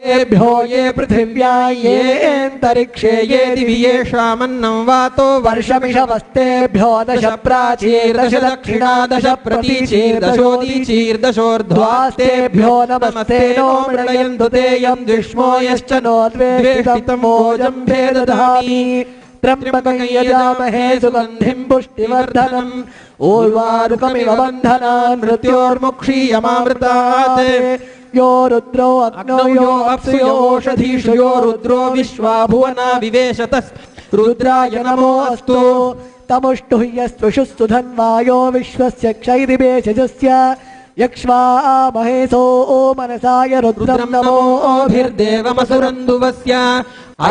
[SPEAKER 13] भ्यो ये पृथिव्या येऽन्तरिक्षे ये दिवि येषामन्नं वातो वर्षमिषवस्तेभ्यो दश प्राचीर्दश दक्षिणा दश प्रतीचीर्दशोदीचीर्दशोर्ध्वास्तेभ्यो नमस्ते नो मृणयन्तु ते यं द्विष्मो यश्च नो द्वेष्टितं भोजं भेदधामि त्र्यम्बकं यजामहे सुगन्धिं पुष्टिवर्धनम् ऊर्वारुकमिव बन्धनान् मृत्योर्मुक्षीयमामृतात् यो रुद्रो अग्नौ यो अप्सु यो ओषधीषु यो रुद्रो विश्वा भुवना विवेशतस् रुद्राय नमो अस्तु तमुष्टुः यस्त्वषुस्तु धन्वायो विश्वस्य क्षैरिवेशजस्य यक्ष्वा महेशो ओ मनसाय रुद्रं नमोभिर्देवमसुरन्दुवस्य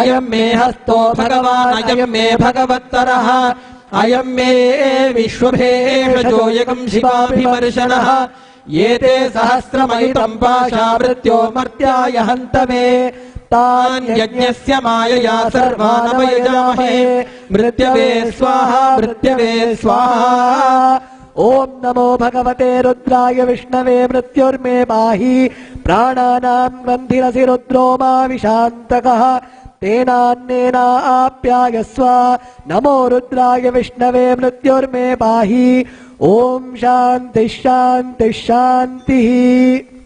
[SPEAKER 13] अयं मे हस्तो भगवान् अयं मे भगवत्तरः अयं मे विश्वभेषजो यकं शिवाभिमर्शनः ये ते सहस्रमयुतं पाशामृत्यो मर्त्याय हन्तवे तान् यज्ञस्य मायया सर्वानमयजामहे मृत्यवे स्वाहा मृत्यवे स्वाहा ॐ नमो भगवते रुद्राय विष्णवे मृत्युर्मे पाहि प्राणानां ग्रन्थिरसि रुद्रो मा विशान्तकः तेनान्नेनाप्यायस्व नमो रुद्राय विष्णवे मृत्युर्मे पाहि ॐ शान्तिः शान्तिः शान्तिः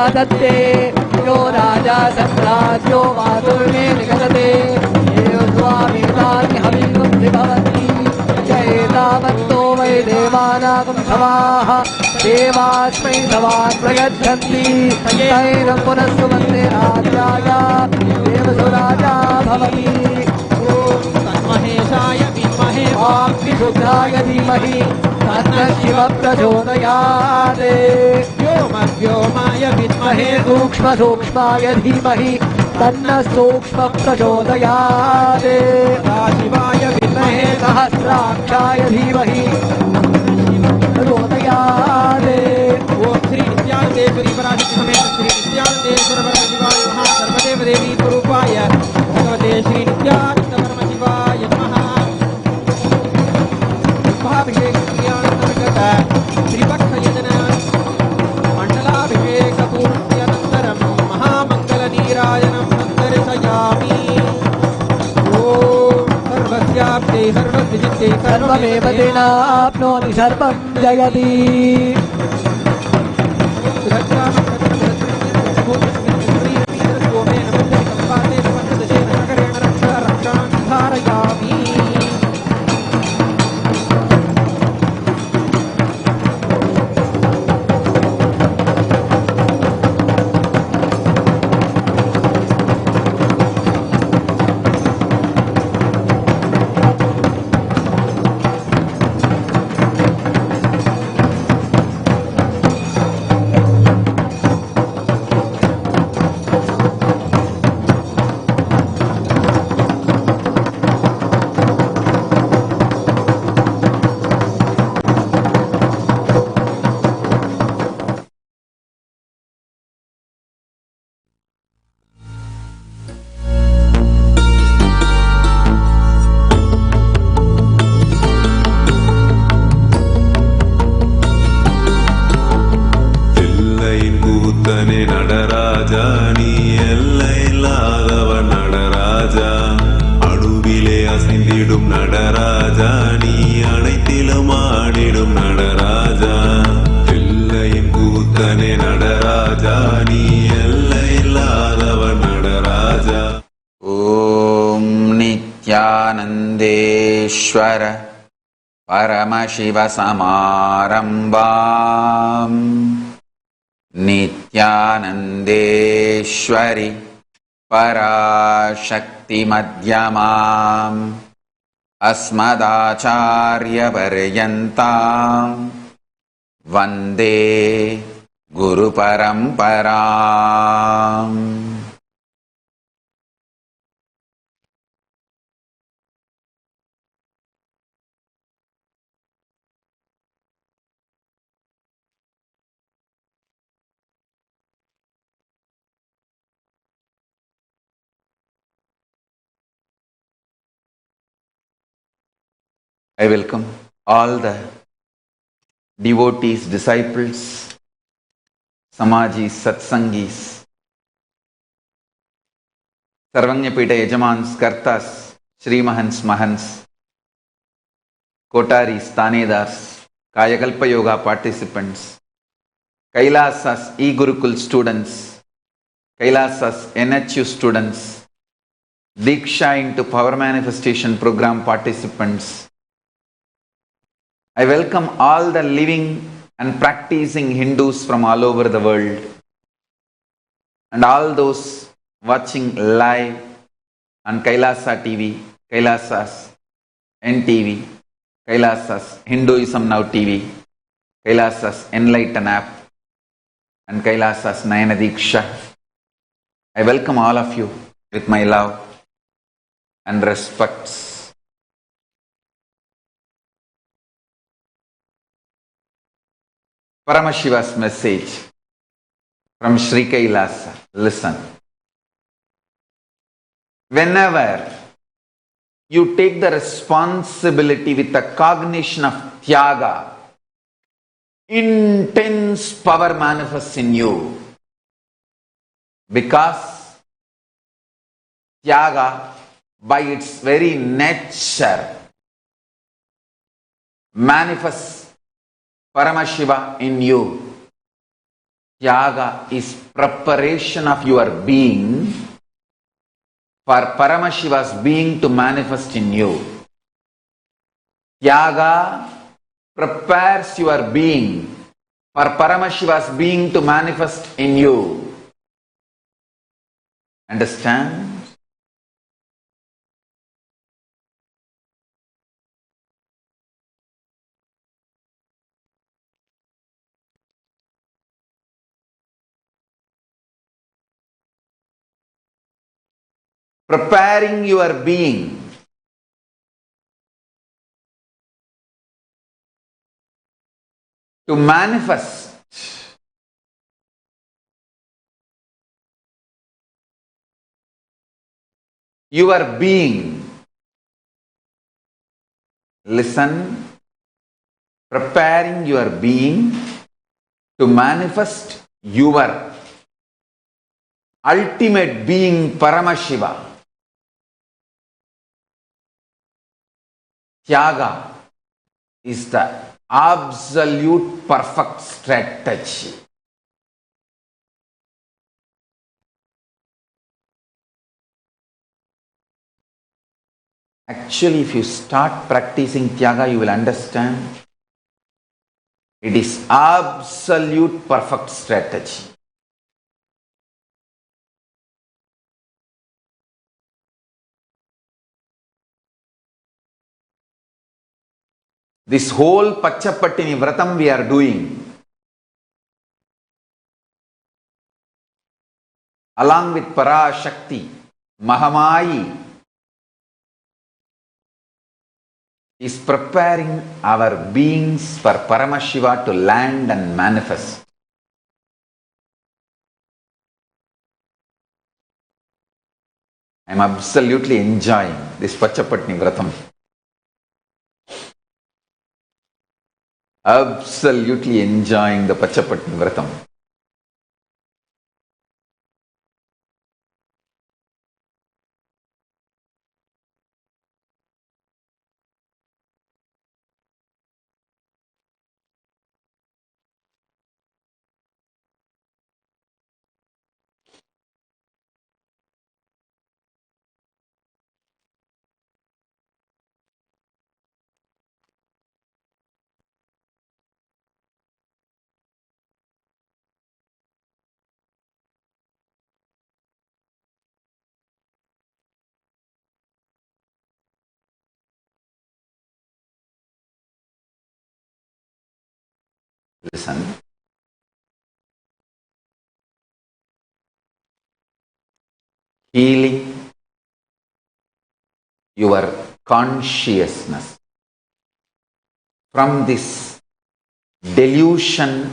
[SPEAKER 13] प्रपदत्ते यो राजा सम्राज्यो मातुर्मे निगदते यो स्वामी हविर्मुक्ति भवति चैतावत्तो वै देवानागं समाः देवास्मै समान् प्रयच्छन्ति तैरं पुनस्तु वन्दे राजाया देवसुराजा भवति ॐ तन्महेशाय विद्महे वाग्विशुद्धाय धीमहि तन्नः शिवः प्रचोदयात् व्योमाय विद्महे सूक्ष्माय धीमहि तन्नः सूक्ष्मः प्रचोदयात् शिवाय विद्महे सहस्राक्षाय धीमहि प्रचोदयात् ओम श्री नित्यानंदेश्वरी पराशक्ति समेत श्री नित्यानंदेश्वर परमशिवाय नमः सर्वदेव देवी स्वरूपाय भगवते श्री नित्यानंद परमशिवाय नमः महाभिषेक क्रियान्तर्गत त्रिपक्ष यजन मंडलाभिषेक पूर्त्यनन्तरं महामंगल नीराजनं दर्शयामि। ओम सर्वस्याप्ते सर्वसिद्धिते सर्वमेव तेनाप्नोति सर्वं जयति।
[SPEAKER 1] नित्यानन्देश्वर परमशिव समारम्भाम् नित्यानन्देश्वरि पराशक्ति मध्यमाम् अस्मदाचार्यपर्यन्ताम् वन्दे गुरुपरम्पराम्। I welcome all the devotees, disciples, Samajis, Satsangis, Sarvanyapita Yajamans, Kartas, Srimahans, Mahans, Kotaris, Tanedars, Kayakalpa Yoga participants, Kailasa's e-Gurukul students, Kailasa's NHU students, Diksha into Power Manifestation Program participants. I welcome all the living and practicing Hindus from all over the world and all those watching live on Kailasa TV, Kailasa's NTV, Kailasa's Hinduism Now TV, Kailasa's Enlightened app and Kailasa's Nayana Diksha. I welcome all of you with my love and respects. Paramashiva's message from Sri Kailasa. Listen. Whenever you take the responsibility with the cognition of Tyaga, intense power manifests in you. Because Tyaga, by its very nature, manifests Paramashiva in you. Tyaga is preparation of your being for Paramashiva's being to manifest in you. Tyaga prepares your being for Paramashiva's being to manifest in you. Understand? Preparing your being to manifest your being. Listen, preparing your being to manifest your ultimate being, Paramashiva. Tyaga is the absolute perfect strategy. Actually, if you start practicing Tyaga, you will understand it is absolute perfect strategy. This whole Pachapattini Vratam we are doing, along with Parashakti, Mahamayi, is preparing our beings for Paramashiva to land and manifest. I am absolutely enjoying this Pachapattini Vratam. Absolutely enjoying the Pachapattini Vratam. Listen. Healing your consciousness from this delusion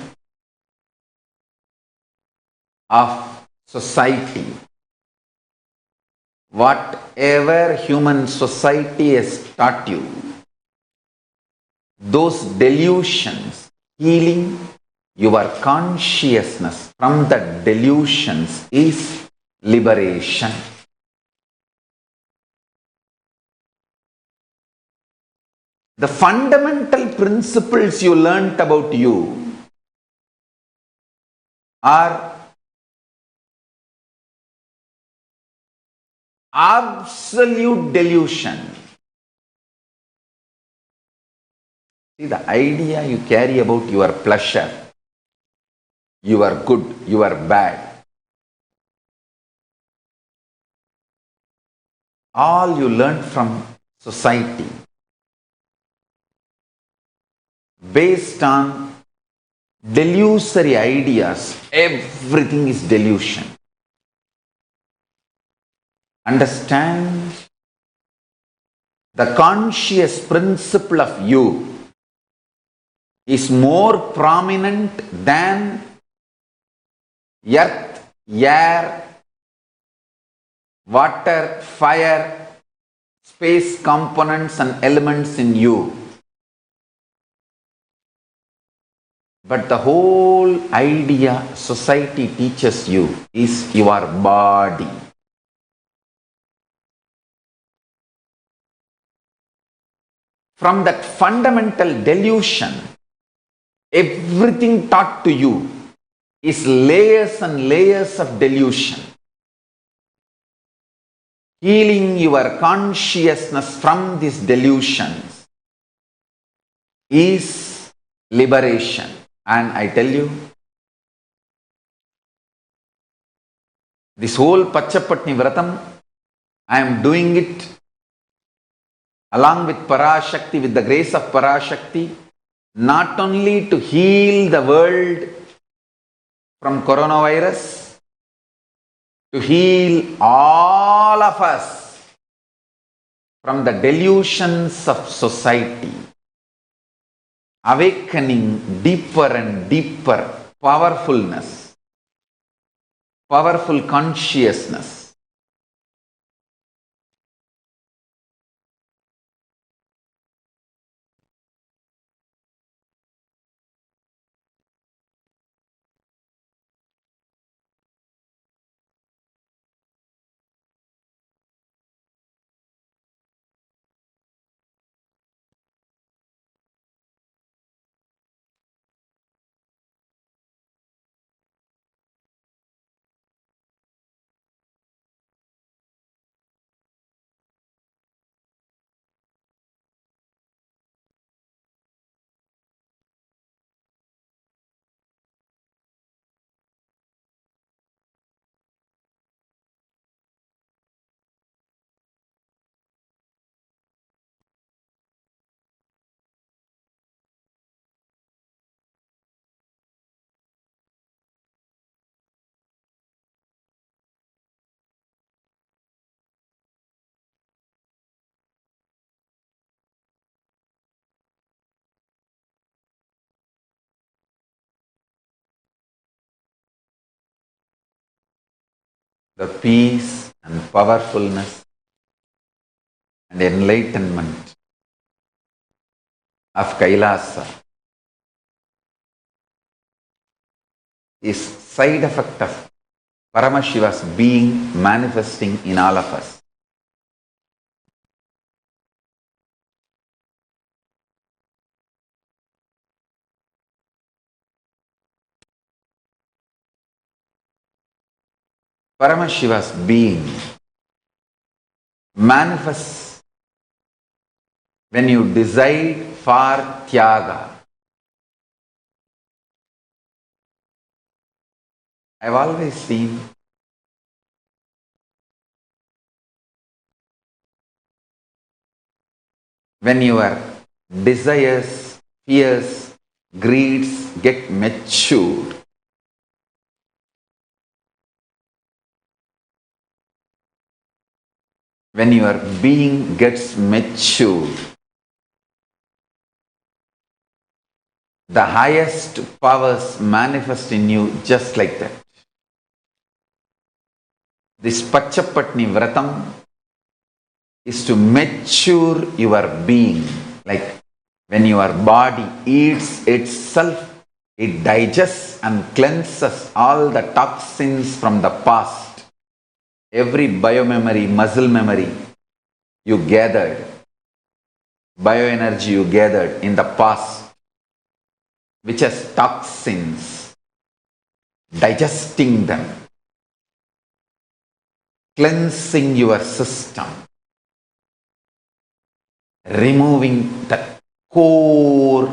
[SPEAKER 1] of society. Whatever human society has taught you, those delusions, healing your consciousness from the delusions is liberation. The fundamental principles you learnt about you are absolute delusion. See, the idea you carry about your pleasure, you are good, you are bad, all you learnt from society based on delusory ideas. Everything is delusion. Understand? The conscious principle of you is more prominent than earth, air, water, fire, space components and elements in you. But the whole idea society teaches you is your body. From that fundamental delusion, everything taught to you is layers and layers of delusion. Healing your consciousness from these delusions is liberation. And I tell you, this whole Pachapatni Vratam, I am doing it along with Parashakti, with the grace of Parashakti, not only to heal the world from coronavirus, to heal all of us from the delusions of society, awakening deeper and deeper powerfulness, powerful consciousness. The peace and powerfulness and enlightenment of Kailasa is side effect of Paramashiva's being manifesting in all of us. Paramashiva's being manifests when you decide for Tyaga. I've always seen when your desires, fears, greeds get matured, when your being gets matured, the highest powers manifest in you just like that. This Pachapatni Vratam is to mature your being. Like when your body eats itself, it digests and cleanses all the toxins from the past. Every biomemory, muscle memory you gathered, bioenergy you gathered in the past, which has toxins, digesting them, cleansing your system, removing the core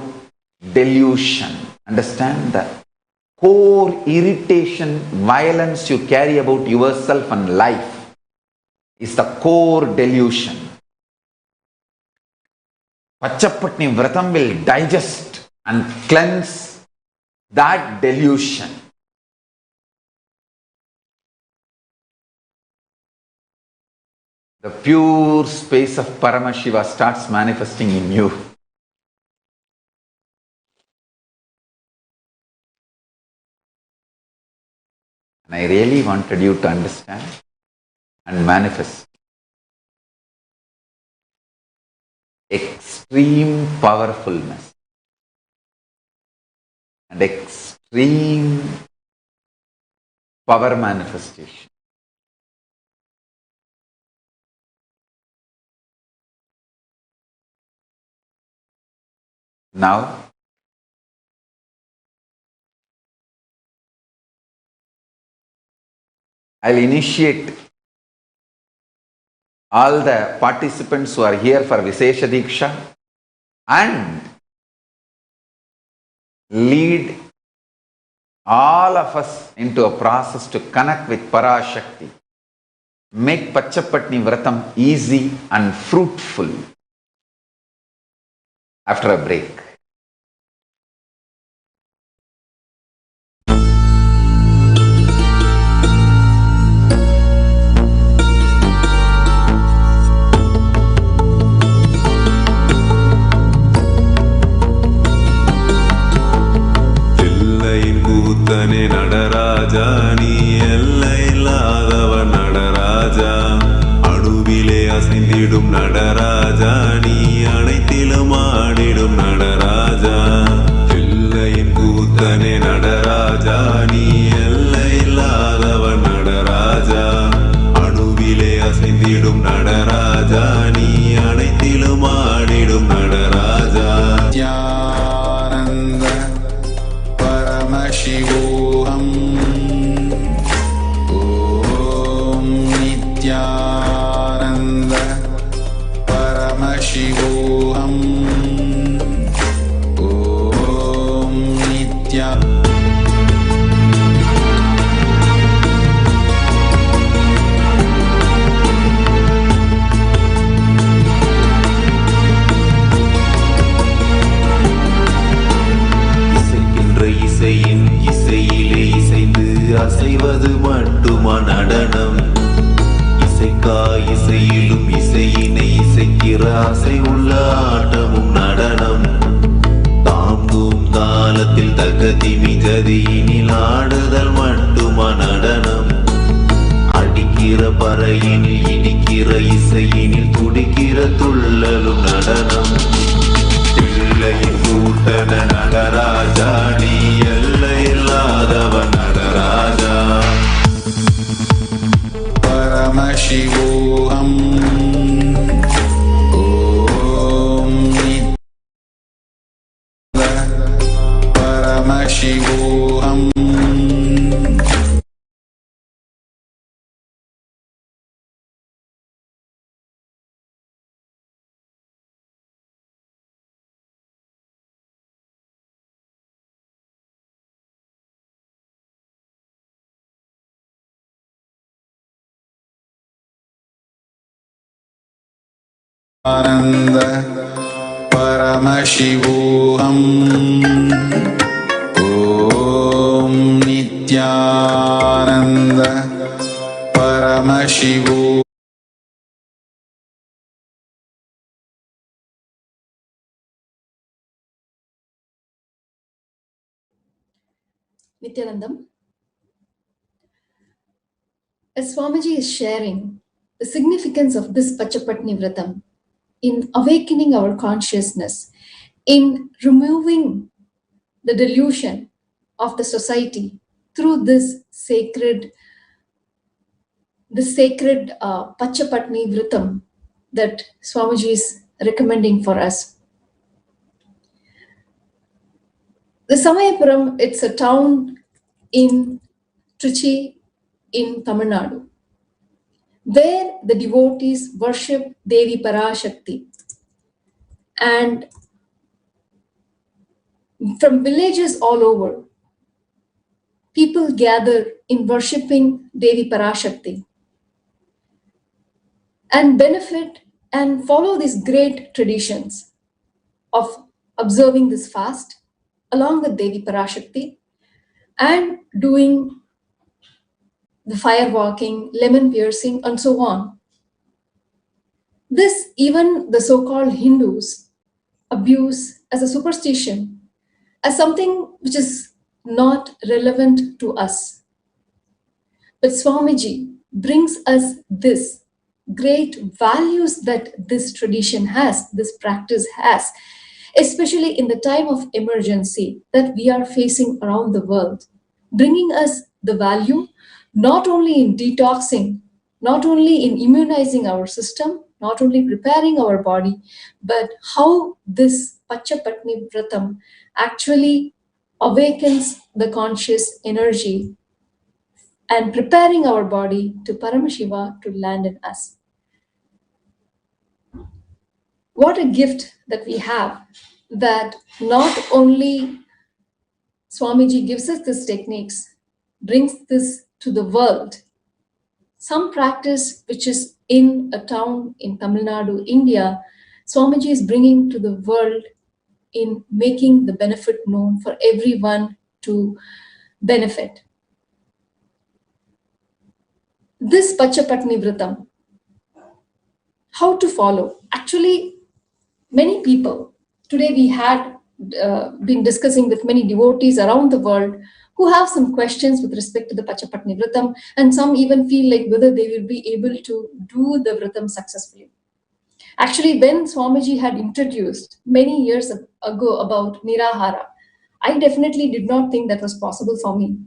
[SPEAKER 1] delusion. Understand that? Core irritation, violence you carry about yourself and life is the core delusion. Pachapatni Vratam will digest and cleanse that delusion. The pure space of Paramashiva starts manifesting in you. And I really wanted you to understand and manifest extreme powerfulness and extreme power manifestation. Now, I'll initiate all the participants who are here for Vishesha Diksha and lead all of us into a process to connect with Parashakti. Make Pachapatni Vratam easy and fruitful after a break.
[SPEAKER 11] கூத்தனே Nataraja நீ எல்லை இல்லாதவன் நடராஜா அணுவிலே அசைந்திடும் நடராஜா நீ அனைத்திலும் ஆடிடும் நடராஜா பிள்ளையின் கூத்தனே நடராஜா நீ எல்லை இல்லாதவன் நடராஜா அணுவிலே அசைந்திடும் நடராஜா நீ அனைத்திலும் ஆடிடும் Nataraja
[SPEAKER 17] Paramashivam Om Nithyananda Paramashivam Om Nithyananda
[SPEAKER 11] இசையின் இசையிலே இசைந்து அசைவது மட்டுமா நடனம் இசைக்கா இசையிலும் இசையினை இசைக்கிற அசை உள்ள ஆட்டமும் நடனம் தாங்கும் தாளத்தில் தகதிமி கதியினில் ஆடுதல் மட்டுமா நடனம் அடிக்கிற பறையினில் இடிக்கிற இசையினில் துடிக்கிற துள்ளலும் நடனம் பிள்ளையின் கூட்டன நடராஜா நீ எல்லை இல்லாதவன் Nataraja
[SPEAKER 17] Paramashivam Om Nithyananda Paramashivam Ananda Paramashivam Om Nithyananda Paramashivam
[SPEAKER 18] Nithyanandam, as Swamiji is sharing the significance of this Pachapatni Vratam in awakening our consciousness, in removing the delusion of the society through this sacred Pachapatni Vratam that Swamiji is recommending for us. The Samayapuram, it's a town in Trichy in Tamil Nadu, where the devotees worship Devi Parashakti. And from villages all over, people gather in worshipping Devi Parashakti and benefit and follow these great traditions of observing this fast along with Devi Parashakti and doing the fire walking, lemon piercing, and so on. This, even the so-called Hindus abuse as a superstition, as something which is not relevant to us. But Swamiji brings us this great values that this tradition has, this practice has, especially in the time of emergency that we are facing around the world, bringing us the value not only in detoxing, not only in immunizing our system, not only preparing our body, but how this Pachapatni Vratam actually awakens the conscious energy and preparing our body to Paramashiva to land in us. What a gift that we have, that not only Swamiji gives us these techniques, brings this to the world. Some practice which is in a town in Tamil Nadu, India, Swamiji is bringing to the world in making the benefit known for everyone to benefit. This Pachapatni Vratam, how to follow? Actually, many people, today we had been discussing with many devotees around the world who have some questions with respect to the Pachapatni Vratam, and some even feel like whether they will be able to do the Vratam successfully. Actually, when Swamiji had introduced many years ago about Nirahara, I definitely did not think that was possible for me.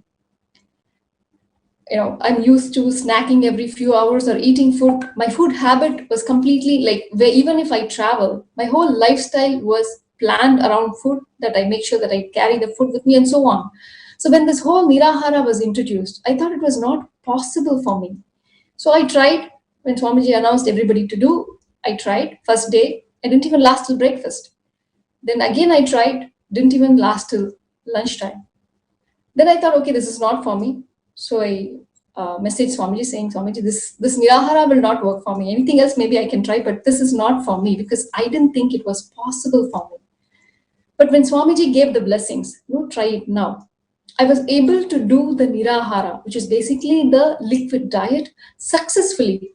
[SPEAKER 18] You know, I'm used to snacking every few hours or eating food. My food habit was completely like, where even if I travel, my whole lifestyle was planned around food, that I make sure that I carry the food with me and so on. So when this whole Nirahara was introduced, I thought it was not possible for me. So I tried. When Swamiji announced everybody to do, I tried. First day, I didn't even last till breakfast. Then again I tried, didn't even last till lunchtime. Then I thought, okay, this is not for me. So I messaged Swamiji saying, Swamiji, this Nirahara will not work for me. Anything else maybe I can try, but this is not for me, because I didn't think it was possible for me. But when Swamiji gave the blessings, no, try it now, I was able to do the Nirahara, which is basically the liquid diet, successfully.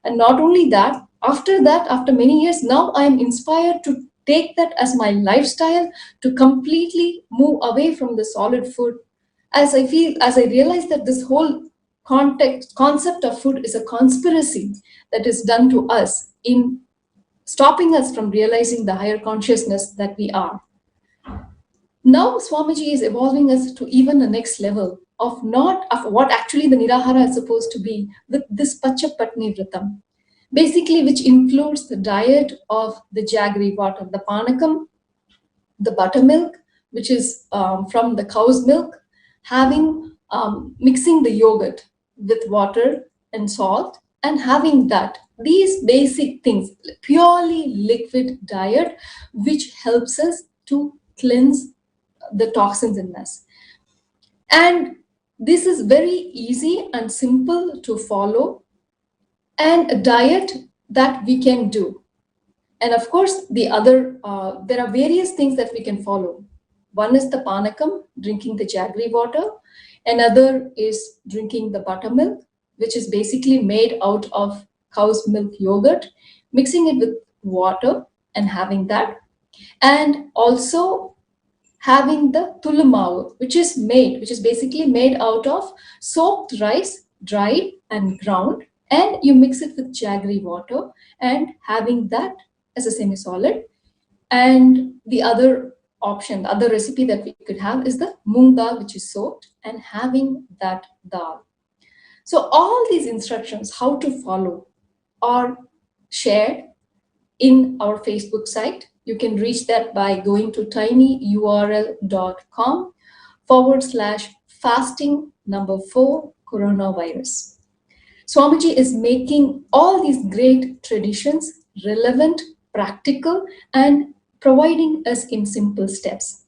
[SPEAKER 18] And not only that, after many years, now I am inspired to take that as my lifestyle, to completely move away from the solid food. As I realize that this whole concept of food is a conspiracy that is done to us in stopping us from realizing the higher consciousness that we are. Now Swamiji is evolving us to even the next level of what actually the Nirahara is supposed to be, with this Pachapatni Vratam, basically, which includes the diet of the jaggery water, the panakam, the buttermilk, which is from the cow's milk, mixing the yogurt with water and salt, and having these basic things, purely liquid diet, which helps us to cleanse the toxins in us. And this is very easy and simple to follow, and a diet that we can do. And of course, there are various things that we can follow. One is the panakam, drinking the jaggery water. Another is drinking the buttermilk, which is basically made out of cow's milk yogurt, mixing it with water and having that. And also having the tulumavu, which is basically made out of soaked rice, dried and ground, and you mix it with jaggery water and having that as a semi-solid. And the other option, the other recipe that we could have is the moong dal, which is soaked, and having that dal. So all these instructions, how to follow, are shared in our Facebook site. You can reach that by going to tinyurl.com/fasting4 coronavirus. Swamiji is making all these great traditions relevant, practical, and providing us in simple steps.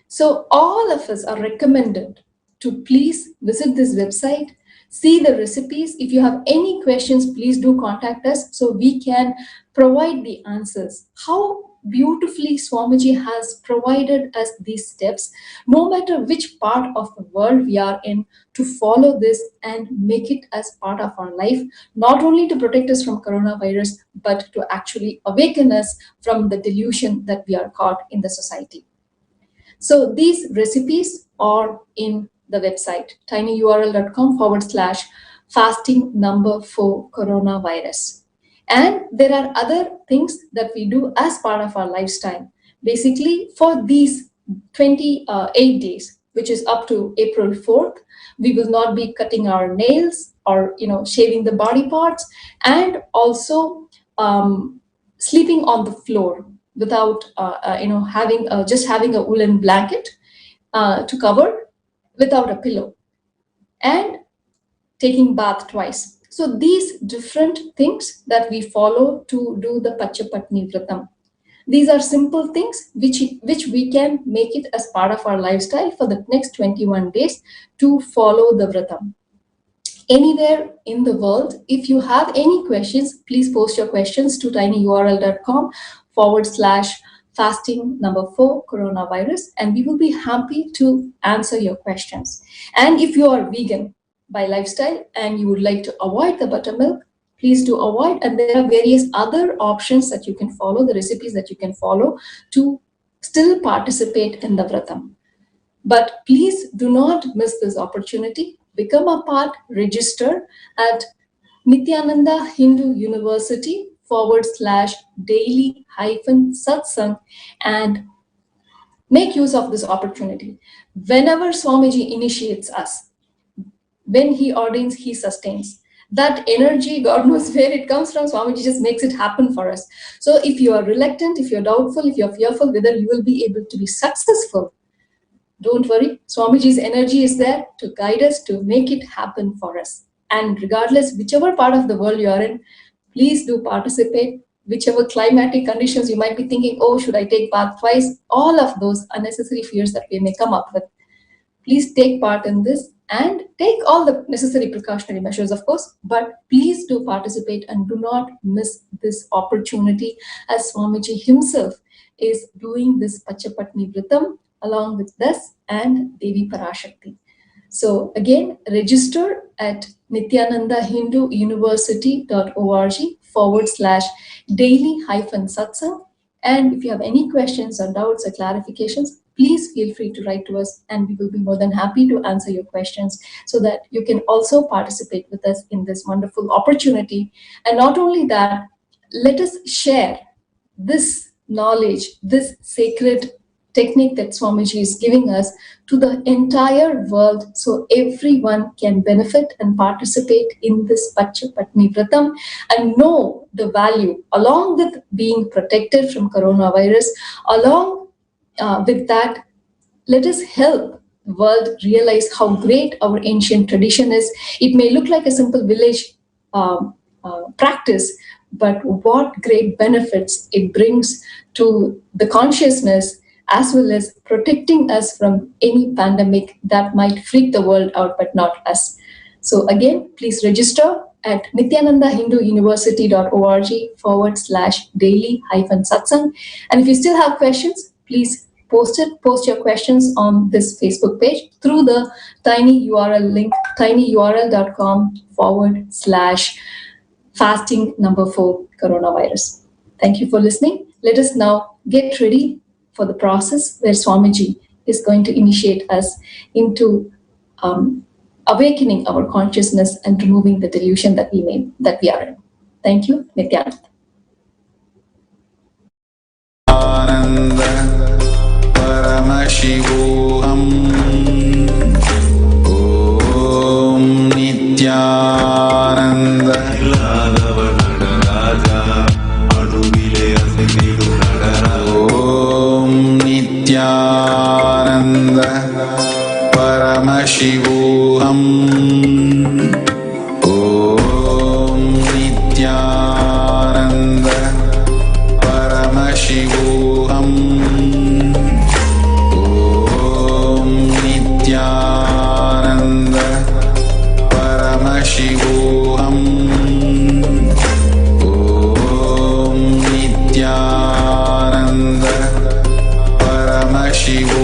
[SPEAKER 18] So all of us are recommended to please visit this website, see the recipes. If you have any questions, please do contact us so we can provide the answers. How beautifully Swamiji has provided us these steps, no matter which part of the world we are in, to follow this and make it as part of our life, not only to protect us from coronavirus, but to actually awaken us from the delusion that we are caught in the society. So these recipes are in the website, tinyurl.com/fasting4 coronavirus. And there are other things that we do as part of our lifestyle. Basically, for these 28 days, which is up to April 4th, we will not be cutting our nails or shaving the body parts, and also sleeping on the floor without having a woolen blanket to cover, without a pillow. And taking bath twice. So these different things that we follow to do the Pachapatni Vratam. These are simple things which we can make it as part of our lifestyle for the next 21 days to follow the Vratam. Anywhere in the world, if you have any questions, please post your questions to tinyurl.com/fasting4 coronavirus, and we will be happy to answer your questions. And if you are vegan by lifestyle and you would like to avoid the buttermilk, please do avoid. And there are various other options that you can follow, the recipes that you can follow to still participate in the Vratam. But please do not miss this opportunity. Become a part, register at Nithyananda Hindu University /daily-satsang and make use of this opportunity. Whenever Swamiji initiates us, when he ordains, he sustains. That energy, God knows where it comes from, Swamiji just makes it happen for us. So if you are reluctant, if you're doubtful, if you're fearful whether you will be able to be successful, don't worry, Swamiji's energy is there to guide us, to make it happen for us. And regardless, whichever part of the world you are in, please do participate. Whichever climatic conditions you might be thinking, oh, should I take bath twice? All of those unnecessary fears that we may come up with. Please take part in this and take all the necessary precautionary measures, of course, but please do participate and do not miss this opportunity as Swamiji himself is doing this Pachapatni Vratam along with us and Devi Parashakti. So again, register at Nithyananda Hindu University.org/daily-satsang. And if you have any questions or doubts or clarifications, please feel free to write to us and we will be more than happy to answer your questions so that you can also participate with us in this wonderful opportunity. And not only that, let us share this knowledge, this sacred technique that Swamiji is giving us to the entire world so everyone can benefit and participate in this Pachapatni Vratam and know the value along with being protected from coronavirus. Along with that, let us help the world realize how great our ancient tradition is. It may look like a simple village practice, but what great benefits it brings to the consciousness as well as protecting us from any pandemic that might freak the world out, but not us. So again, please register at Nithyananda Hindu University.org/daily-satsang. And if you still have questions, please post your questions on this Facebook page through the tiny URL link, tinyurl.com/fasting4 coronavirus. Thank you for listening. Let us now get ready for the process where Swamiji is going to initiate us into awakening our consciousness and removing the delusion that we are in. Thank you, Nithyananda.
[SPEAKER 17] Paramashivam Om Nithyananda Om Nithyananda Paramashivam Om Nithyananda Paramashivam Om Nithyananda Paramashivam Om Nithyananda Paramashivam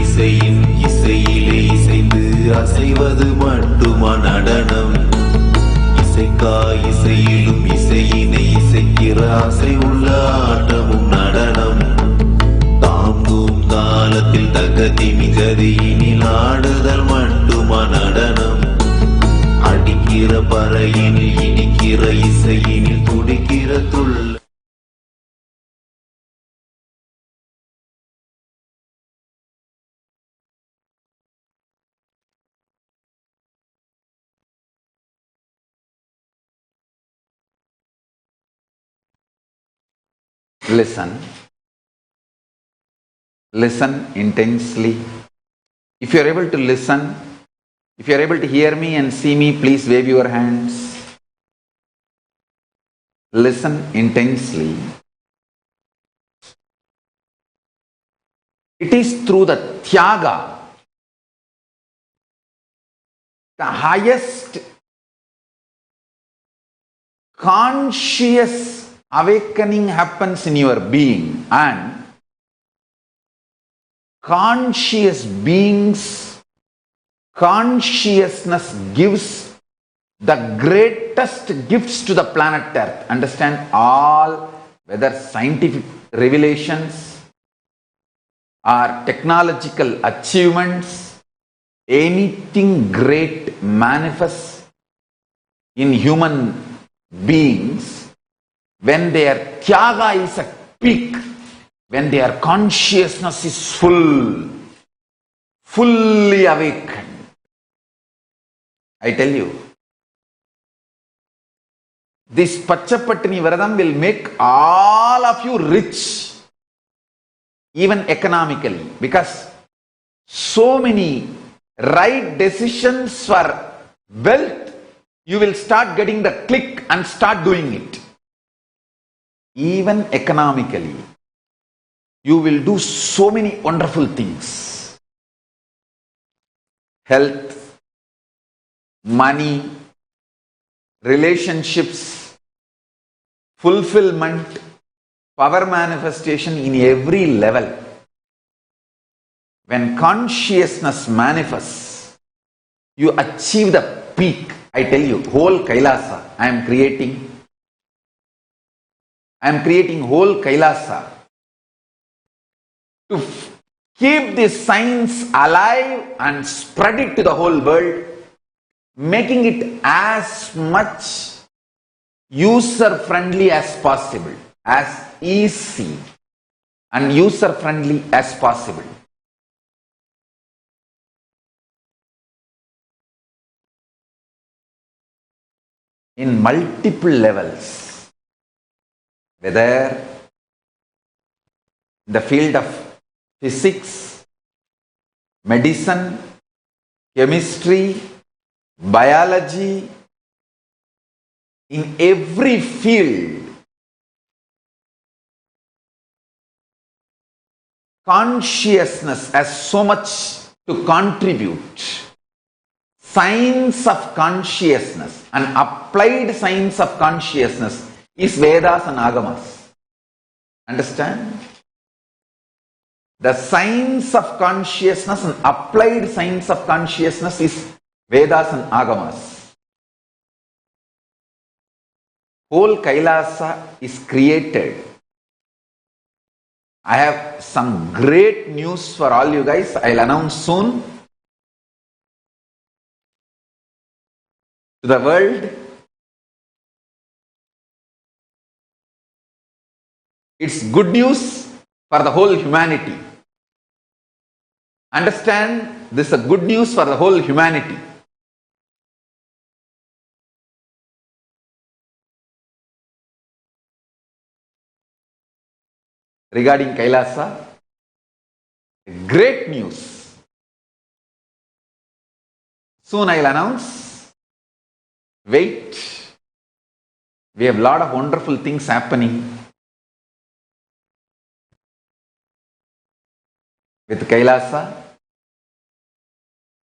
[SPEAKER 17] இசையின் இசையிலே இசைந்து அசைவது மட்டுமா நடனம் இசையிலும் இசையினை இசைக்கிற ஆசை உள்ள ஆட்டமும் நடனம் தாங்கும் காலத்தில் தகதி மிகதியினில் ஆடுதல் மட்டுமா நடனம் அடிக்கிற பறையினில் இனிக்கிற இசையினில் துடிக்கிற துள்ள
[SPEAKER 1] listen. Listen intensely. If you are able to listen, if you are able to hear me and see me, please wave your hands. Listen intensely. It is through the Tyaga, the highest conscious awakening happens in your being, and conscious beings, consciousness gives the greatest gifts to the planet Earth. Understand, all, whether scientific revelations or technological achievements, anything great manifests in human beings when their Tyaga is at peak, when their consciousness is fully awakened. I tell you, this Pachapatini Varadam will make all of you rich, even economically, because so many right decisions for wealth, you will start getting the click and start doing it. Even economically, you will do so many wonderful things. Health, money, relationships, fulfillment, power manifestation in every level. When consciousness manifests, you achieve the peak. I tell you, whole Kailasa, I am creating whole Kailasa to keep this science alive and spread it to the whole world, making it as much user-friendly as possible, as easy and user-friendly as possible. In multiple levels, whether in the field of physics, medicine, chemistry, biology, in every field, consciousness has so much to contribute. Science of consciousness and applied science of consciousness is Vedas and Agamas. Understand? The science of consciousness and applied science of consciousness is Vedas and Agamas. Whole Kailasa is created. I have some great news for all you guys. I'll announce soon to the world. It's good news for the whole humanity. Understand, this is a good news for the whole humanity. Regarding Kailasa, great news. Soon I'll announce. Wait. We have a lot of wonderful things happening with Kailasa.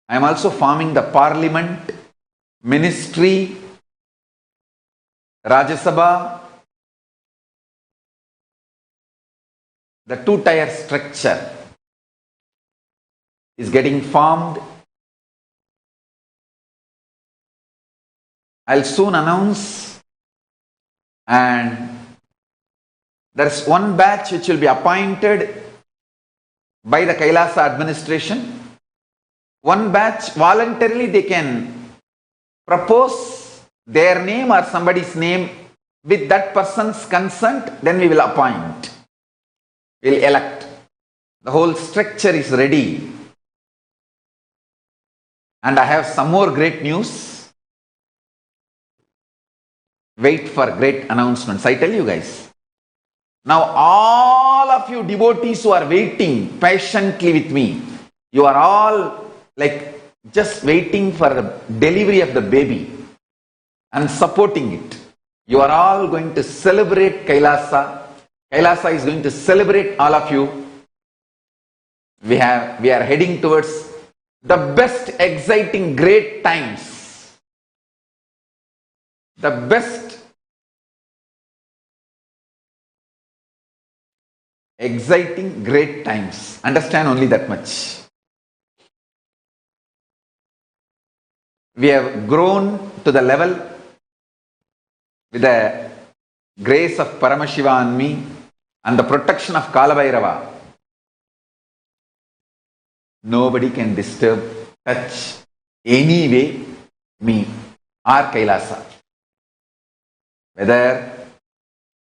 [SPEAKER 1] I am also forming the Parliament, Ministry, Rajya Sabha, the two-tier structure is getting formed. I'll soon announce, and there's one batch which will be appointed by the Kailasa administration. One batch voluntarily they can propose their name or somebody's name with that person's consent, then we will appoint. We'll elect. The whole structure is ready. And I have some more great news. Wait for great announcements. I tell you guys, Now all of you devotees who are waiting patiently with me, you are all like just waiting for the delivery of the baby and supporting it. You are all going to celebrate Kailasa. Kailasa is going to celebrate all of you. We are heading towards the best, exciting, great times. The best, exciting, great times. Understand only that much. We have grown to the level with the grace of Paramashiva on me and the protection of Kalabhairava. Nobody can disturb, touch, any way me or Kailasa. Whether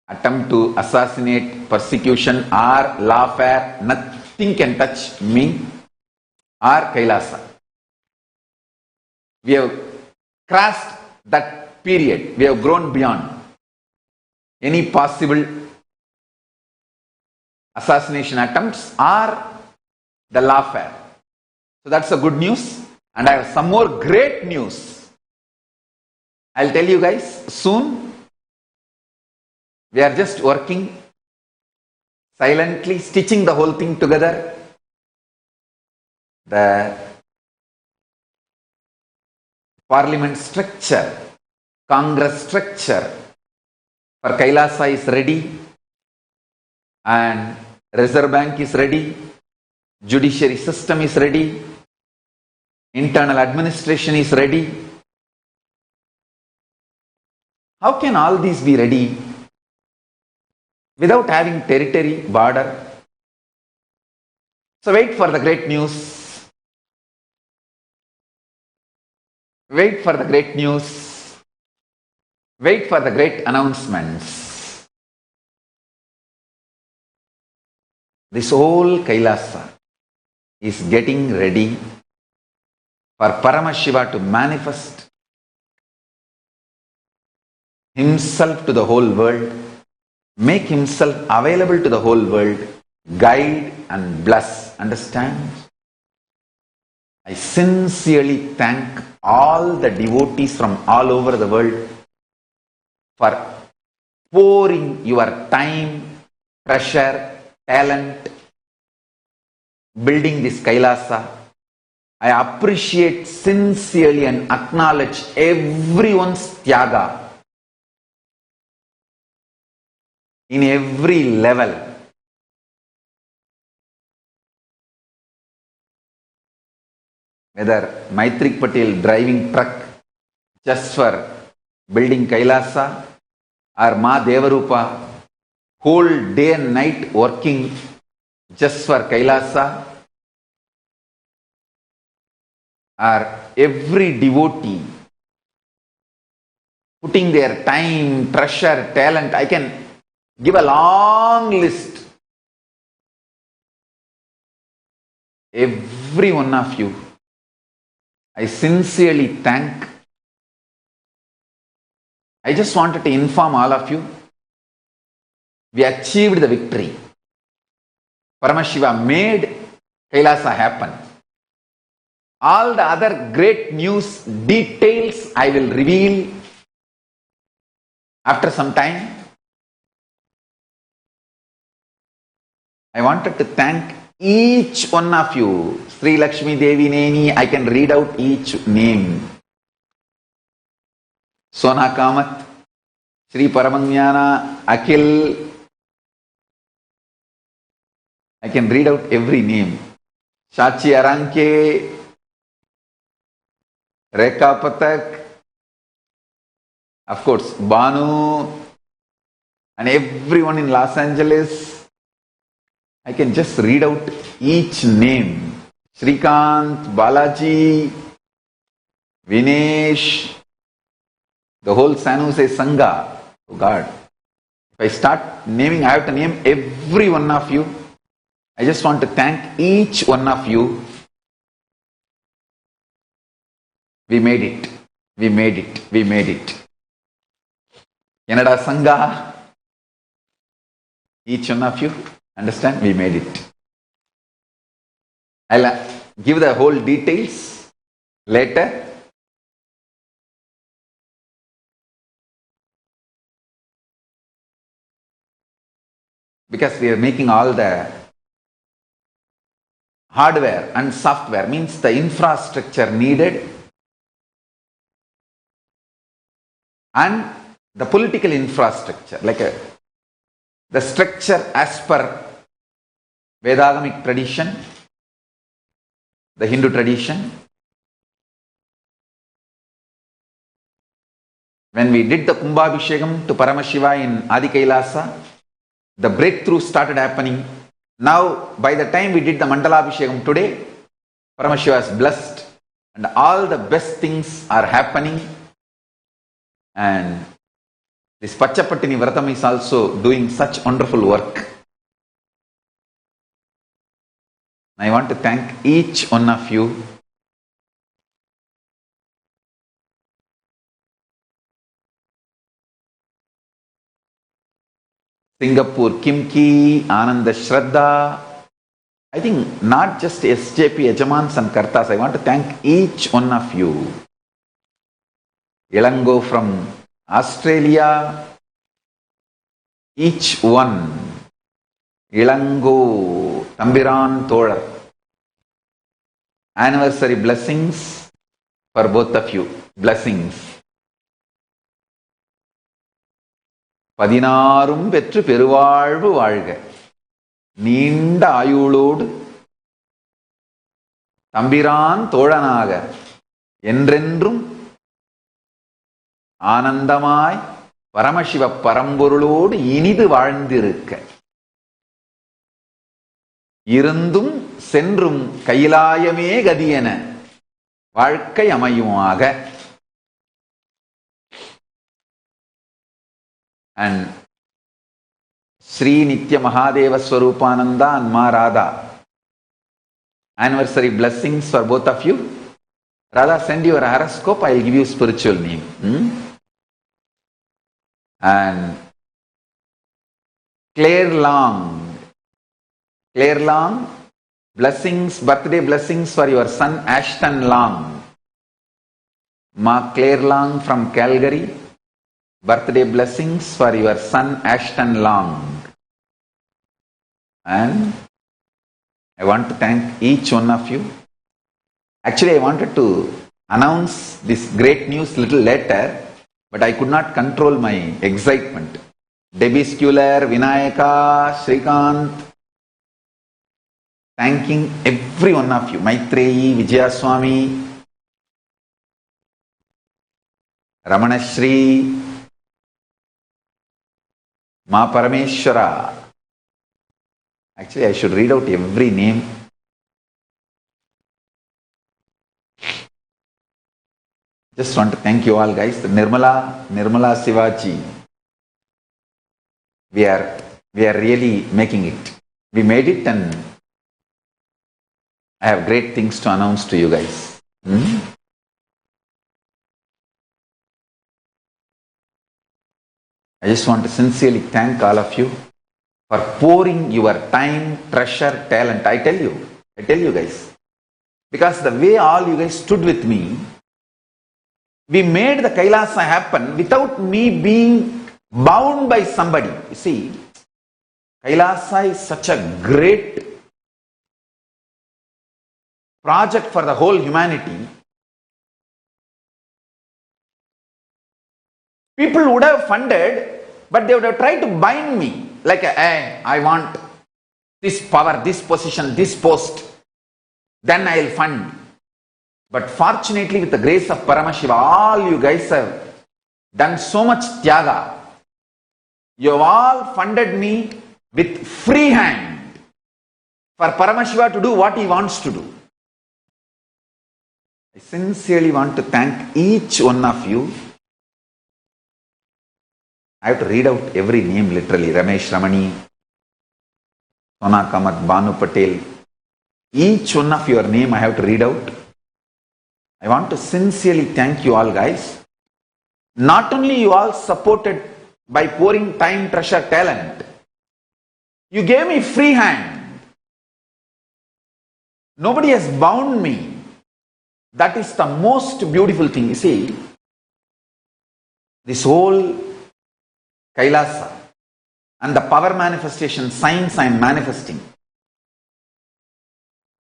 [SPEAKER 1] attempt to assassinate, persecution or lawfare, nothing can touch me or Kailasa. We have crossed that period. We have grown beyond any possible assassination attempts or the lawfare. So that's a good news. And I have some more great news. I'll tell you guys soon. We are just working silently, stitching the whole thing together. The parliament structure, Congress structure for Kailasa is ready, and Reserve Bank is ready, judiciary system is ready, internal administration is ready. How can all these be ready without having territory, border? So wait for the great news. Wait for the great news. Wait for the great announcements. This whole Kailasa is getting ready for Paramashiva to manifest himself to the whole world, make himself available to the whole world, guide and bless. Understand? I sincerely thank all the devotees from all over the world for pouring your time, pressure, talent, building this Kailasa. I appreciate sincerely and acknowledge everyone's Tyaga in every level. Whether Maitrik Patel driving truck just for building Kailasa, or Ma Devarupa whole day and night working just for Kailasa, or every devotee putting their time, pressure, talent. I can give a long list. Every one of you, I sincerely thank. I just wanted to inform all of you, we achieved the victory. Paramashiva made Kailasa happen. All the other great news, details I will reveal after some time. I wanted to thank each one of you. Sri Lakshmi Devi Neni, I can read out each name. Sona Kamat, Sri Paramanyana, Akhil. I can read out every name. Shachi Aranke, Rekha Patak, of course, Banu, and everyone in Los Angeles. I can just read out each name. Srikant, Balaji, Vinesh, the whole San Jose Sangha. Oh God. If I start naming, I have to name every one of you. I just want to thank each one of you. We made it. We made it. We made it. Canada Sangha. Each one of you, understand? We made it. I'll give the whole details later. Because we are making all the hardware and software, means the infrastructure needed and the political infrastructure, like the structure as per Vedagamic tradition, the Hindu tradition. When we did the Kumbhabhishekam to Paramashiva in Adi Kailasa, the breakthrough started happening. Now, by the time we did the Mandalabhishekam today, Paramashiva is blessed and all the best things are happening. And this Pachapattini Vratam is also doing such wonderful work. I want to thank each one of you. Singapore Kimki, Ananda Shraddha. I think not just SJP, Yajamans and Kartas. I want to thank each one of you. Ilango from Australia. Each one. Ilango, Tambiran Tholar. Anniversary blessings for both of you. Blessings. பதினாறும் பெற்று பெருவாழ்வு வாழ்க. நீண்ட ஆயுளோடு தம்பிரான் தோழனாக என்றென்றும் ஆனந்தமாய் பரமசிவ பரம்பொருளோடு இனிது வாழ்ந்திருக்க. இருந்தும் சென்றும் கைலாயமே கதியென வாழ்க்கை அமையுமாக. And Sri Nitya Mahadeva Swarupananda and Ma Radha. Anniversary blessings for both of you. Radha, send your horoscope, I will give you spiritual name. And Claire Long. Claire Long, blessings, birthday blessings for your son Ashton Long. Ma Claire Long from Calgary. Birthday blessings for your son Ashton Long. And I want to thank each one of you. Actually, I wanted to announce this great news little later, but I could not control my excitement. Debbie Sculer, Vinayaka, Srikant, thanking every one of you. Maitreyi, Vijayaswamy, Ramanashri, Ma Parameshwara. Actually, I should read out every name. Just want to thank you all, guys. Nirmala Sivaji. We are really making it. We made it, and I have great things to announce to you guys. I just want to sincerely thank all of you for pouring your time, treasure, talent. I tell you guys, because the way all you guys stood with me, we made the Kailasa happen without me being bound by somebody. You see, Kailasa is such a great project for the whole humanity. People would have funded, but they would have tried to bind me. Like, hey, I want this power, this position, this post. Then I will fund. But fortunately, with the grace of Paramashiva, all you guys have done so much Tyaga. You have all funded me with free hand for Paramashiva to do what he wants to do. I sincerely want to thank each one of you. I have to read out every name literally. Ramesh Ramani, Sona Kamat, Banu Patel. Each one of your name I have to read out. I want to sincerely thank you all, guys. Not only you all supported by pouring time, treasure, talent, You gave me free hand. Nobody has bound me. That is the most beautiful thing. You see, this whole Kailasa and the power manifestation science I am manifesting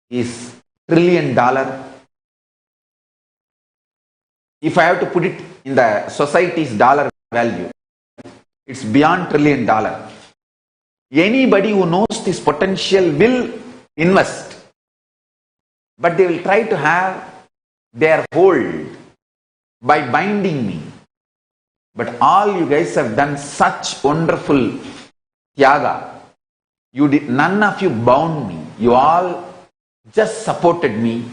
[SPEAKER 1] is $1 trillion. If I have to put it in the society's dollar value, it's beyond $1 trillion. Anybody who knows this potential will invest, but they will try to have their hold by binding me. But all you guys have done such wonderful Tyaga. You did, none of you bound me. You all just supported me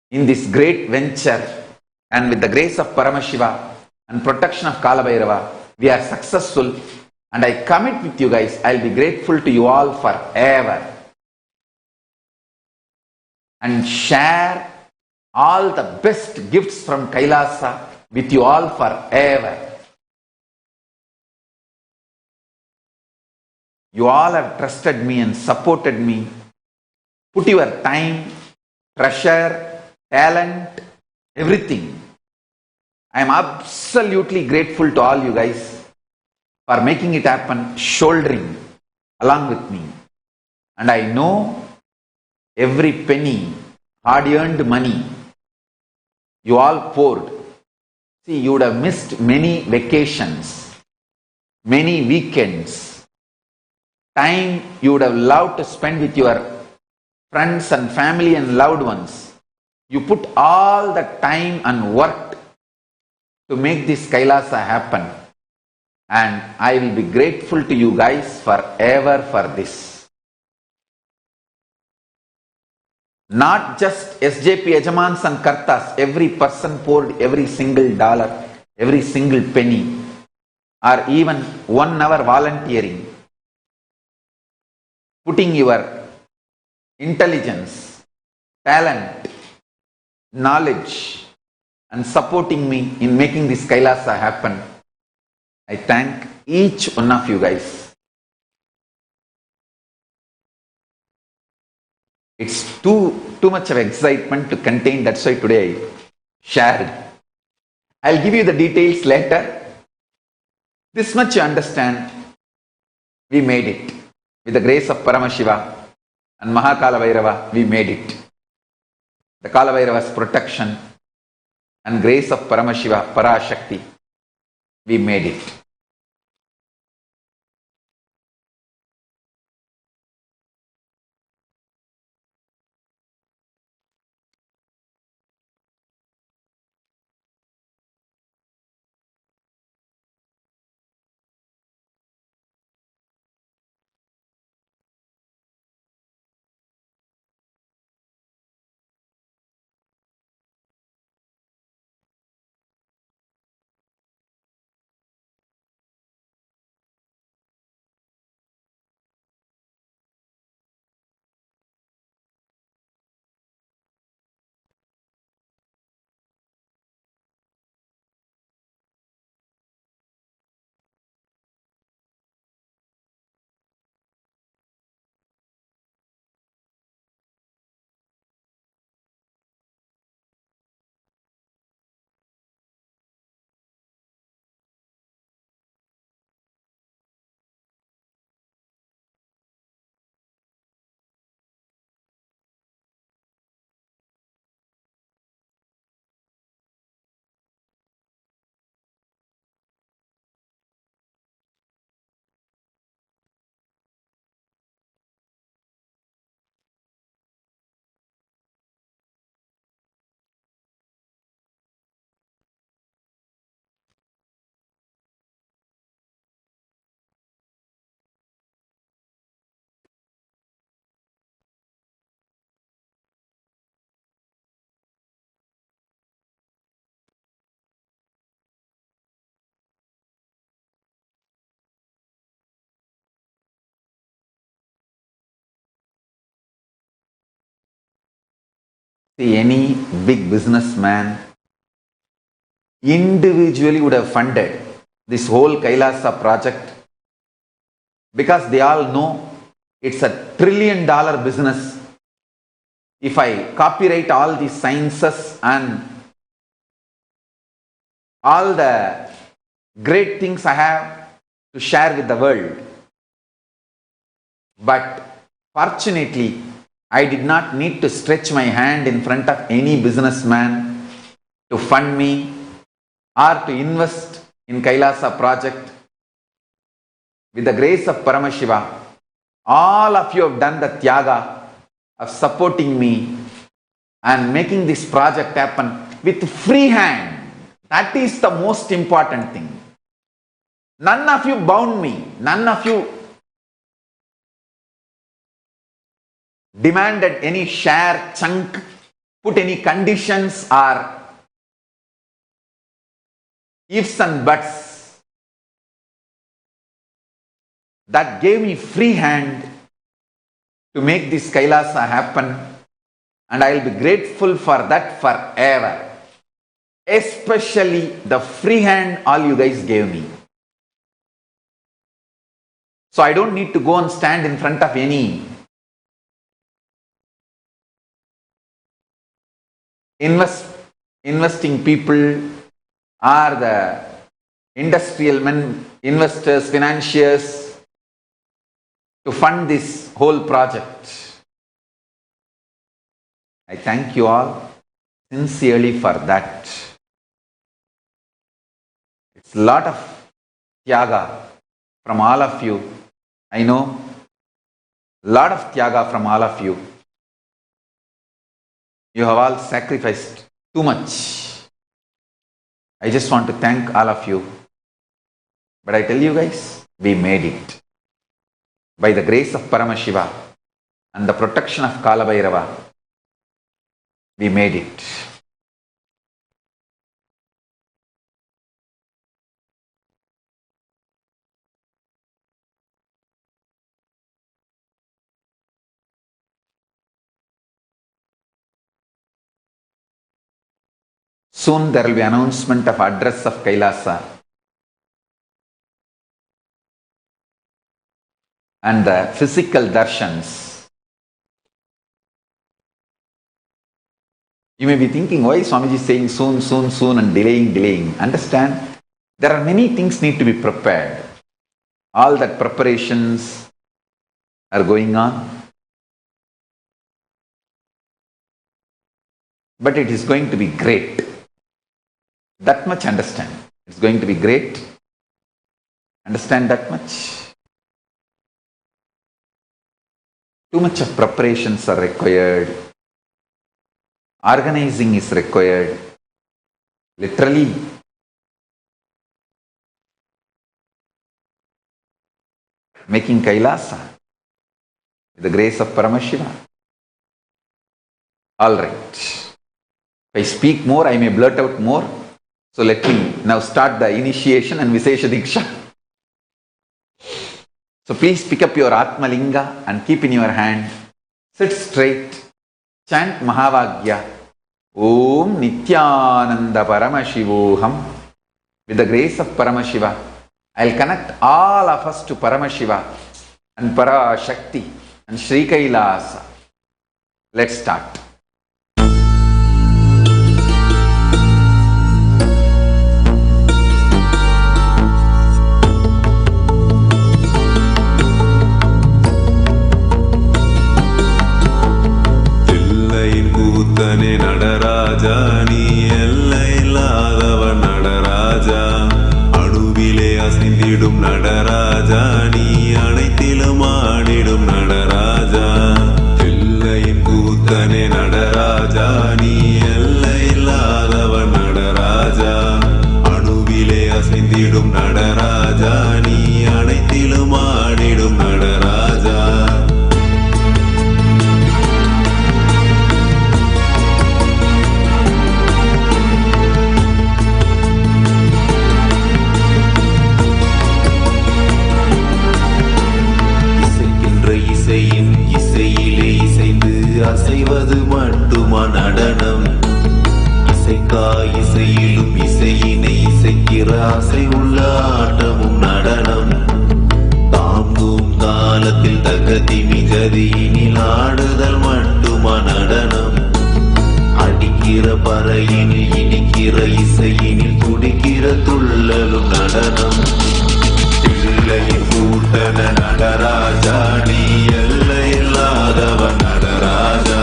[SPEAKER 1] in this great venture, and with the grace of Paramashiva and protection of Kalabhairava, we are successful, and I commit with you guys, I'll be grateful to you all forever and share all the best gifts from Kailasa with you all forever. You all have trusted me and supported me, put your time, treasure, talent, everything. I am absolutely grateful to all you guys for making it happen, shouldering along with me. And I know every penny, hard-earned money, you all poured. See, you would have missed many vacations, many weekends, time you would have loved to spend with your friends and family and loved ones. You put all the time and work to make this Kailasa happen, and I will be grateful to you guys forever for this. Not just SJP Yajamans and Kartas, every person poured every single dollar, every single penny, or even 1 hour volunteering, putting your intelligence, talent, knowledge, and supporting me in making this Kailasa happen. I thank each one of you guys. It's too much of excitement to contain, that's why today I shared. I'll give you the details later. This much you understand, we made it. With the grace of Paramashiva and Mahakala, we made it. The Kalabhairava's protection and grace of Paramashiva, Parashakti, we made it. See, any big businessman individually would have funded this whole Kailasa project because they all know it's a $1 trillion business. If I copyright all the sciences and all the great things I have to share with the world. But fortunately, I did not need to stretch my hand in front of any businessman to fund me or to invest in Kailasa project. With the grace of Paramashiva, all of you have done the Tyaga of supporting me and making this project happen with free hand. That is the most important thing. None of you bound me. None of you demanded any share, chunk, put any conditions or ifs and buts. That gave me free hand to make this Kailasa happen, and I will be grateful for that forever. Especially the free hand all you guys gave me. So I don't need to go and stand in front of any investing people or the industrial men, investors, financiers to fund this whole project. I thank you all sincerely for that. It's a lot of Tyaga from all of you. I know a lot of Tyaga from all of you. You have all sacrificed too much. I just want to thank all of you. But I tell you guys, we made it. By the grace of Paramashiva and the protection of Kala Bhairava, we made it. Soon there will be announcement of address of Kailasa and the physical darshans. You may be thinking, why Swamiji is saying soon, soon, soon and delaying. Understand, there are many things need to be prepared. All that preparations are going on. But it is going to be great. That much understand. It's going to be great. Understand that much. Too much of preparations are required. Organizing is required. Literally. Making Kailasa with the grace of Paramashiva. Alright. If I speak more, I may blurt out more. So let me now start the initiation and Visesha Diksha. So please pick up your Atma Linga and keep in your hand. Sit straight. Chant Mahavagya. Om Nithyananda Paramashivoham. With the grace of Paramashiva, I will connect all of us to Paramashiva and Parashakti and Sri Kailasa. Let's start.
[SPEAKER 11] கூத்தனே Nataraja நீ எல்லையில்லாதவன் நடராஜா அணுவிலே அசைந்திடும் நடராஜா நீ அனைத்திலும் ஆடிடும் நடராஜா எல்லையின் கூத்தனே நடராஜா நீ எல்லையில்லாதவன் நடராஜா அணுவிலே அசைந்திடும் நடராஜா நீ அனைத்திலும் ஆடிடும் நடராஜா இசையிலே இசைந்து அசைவது மட்டுமா நடனம் இசைக்கா இசையிலும் இசையினை இசைக்கிற அசை உள்ள ஆட்டமும் நடனம் தாங்கும் தாளத்தில் தகதி மிகதியினில் ஆடுதல் மட்டுமா நடனம்? அடிக்கிற பறையினில் இடிக்கிற இசையினில் துடிக்கிற துள்ளலும் நடனம். பிள்ளையின் கூட்டன நடராஜா, நீ எல்லையில்லாதவன் நடராஜா.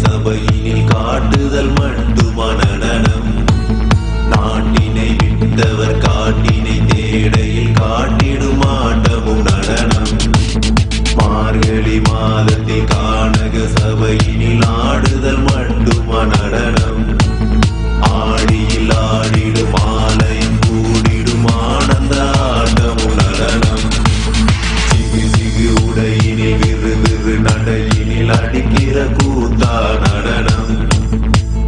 [SPEAKER 11] சபையினில் காட்டுதல் மட்டுமா நடனம்? நாட்டினை விட்டவர் காட்டினை தேடையில் காட்டிடும் ஆட்டமும் நடனம். மார்கழி மாதத்தில் கானக சபையினில் ஆடுதல் மட்டுமா நடனம்? ஆடியில் ஆடிடும் ஆலயம் கூடிடும் ஆனந்த ஆட்டமும் நடனம். சிகு சிகு உடையினில் விறு விறு நடையினில் அடிக்கிற கூத்தா நடனம்.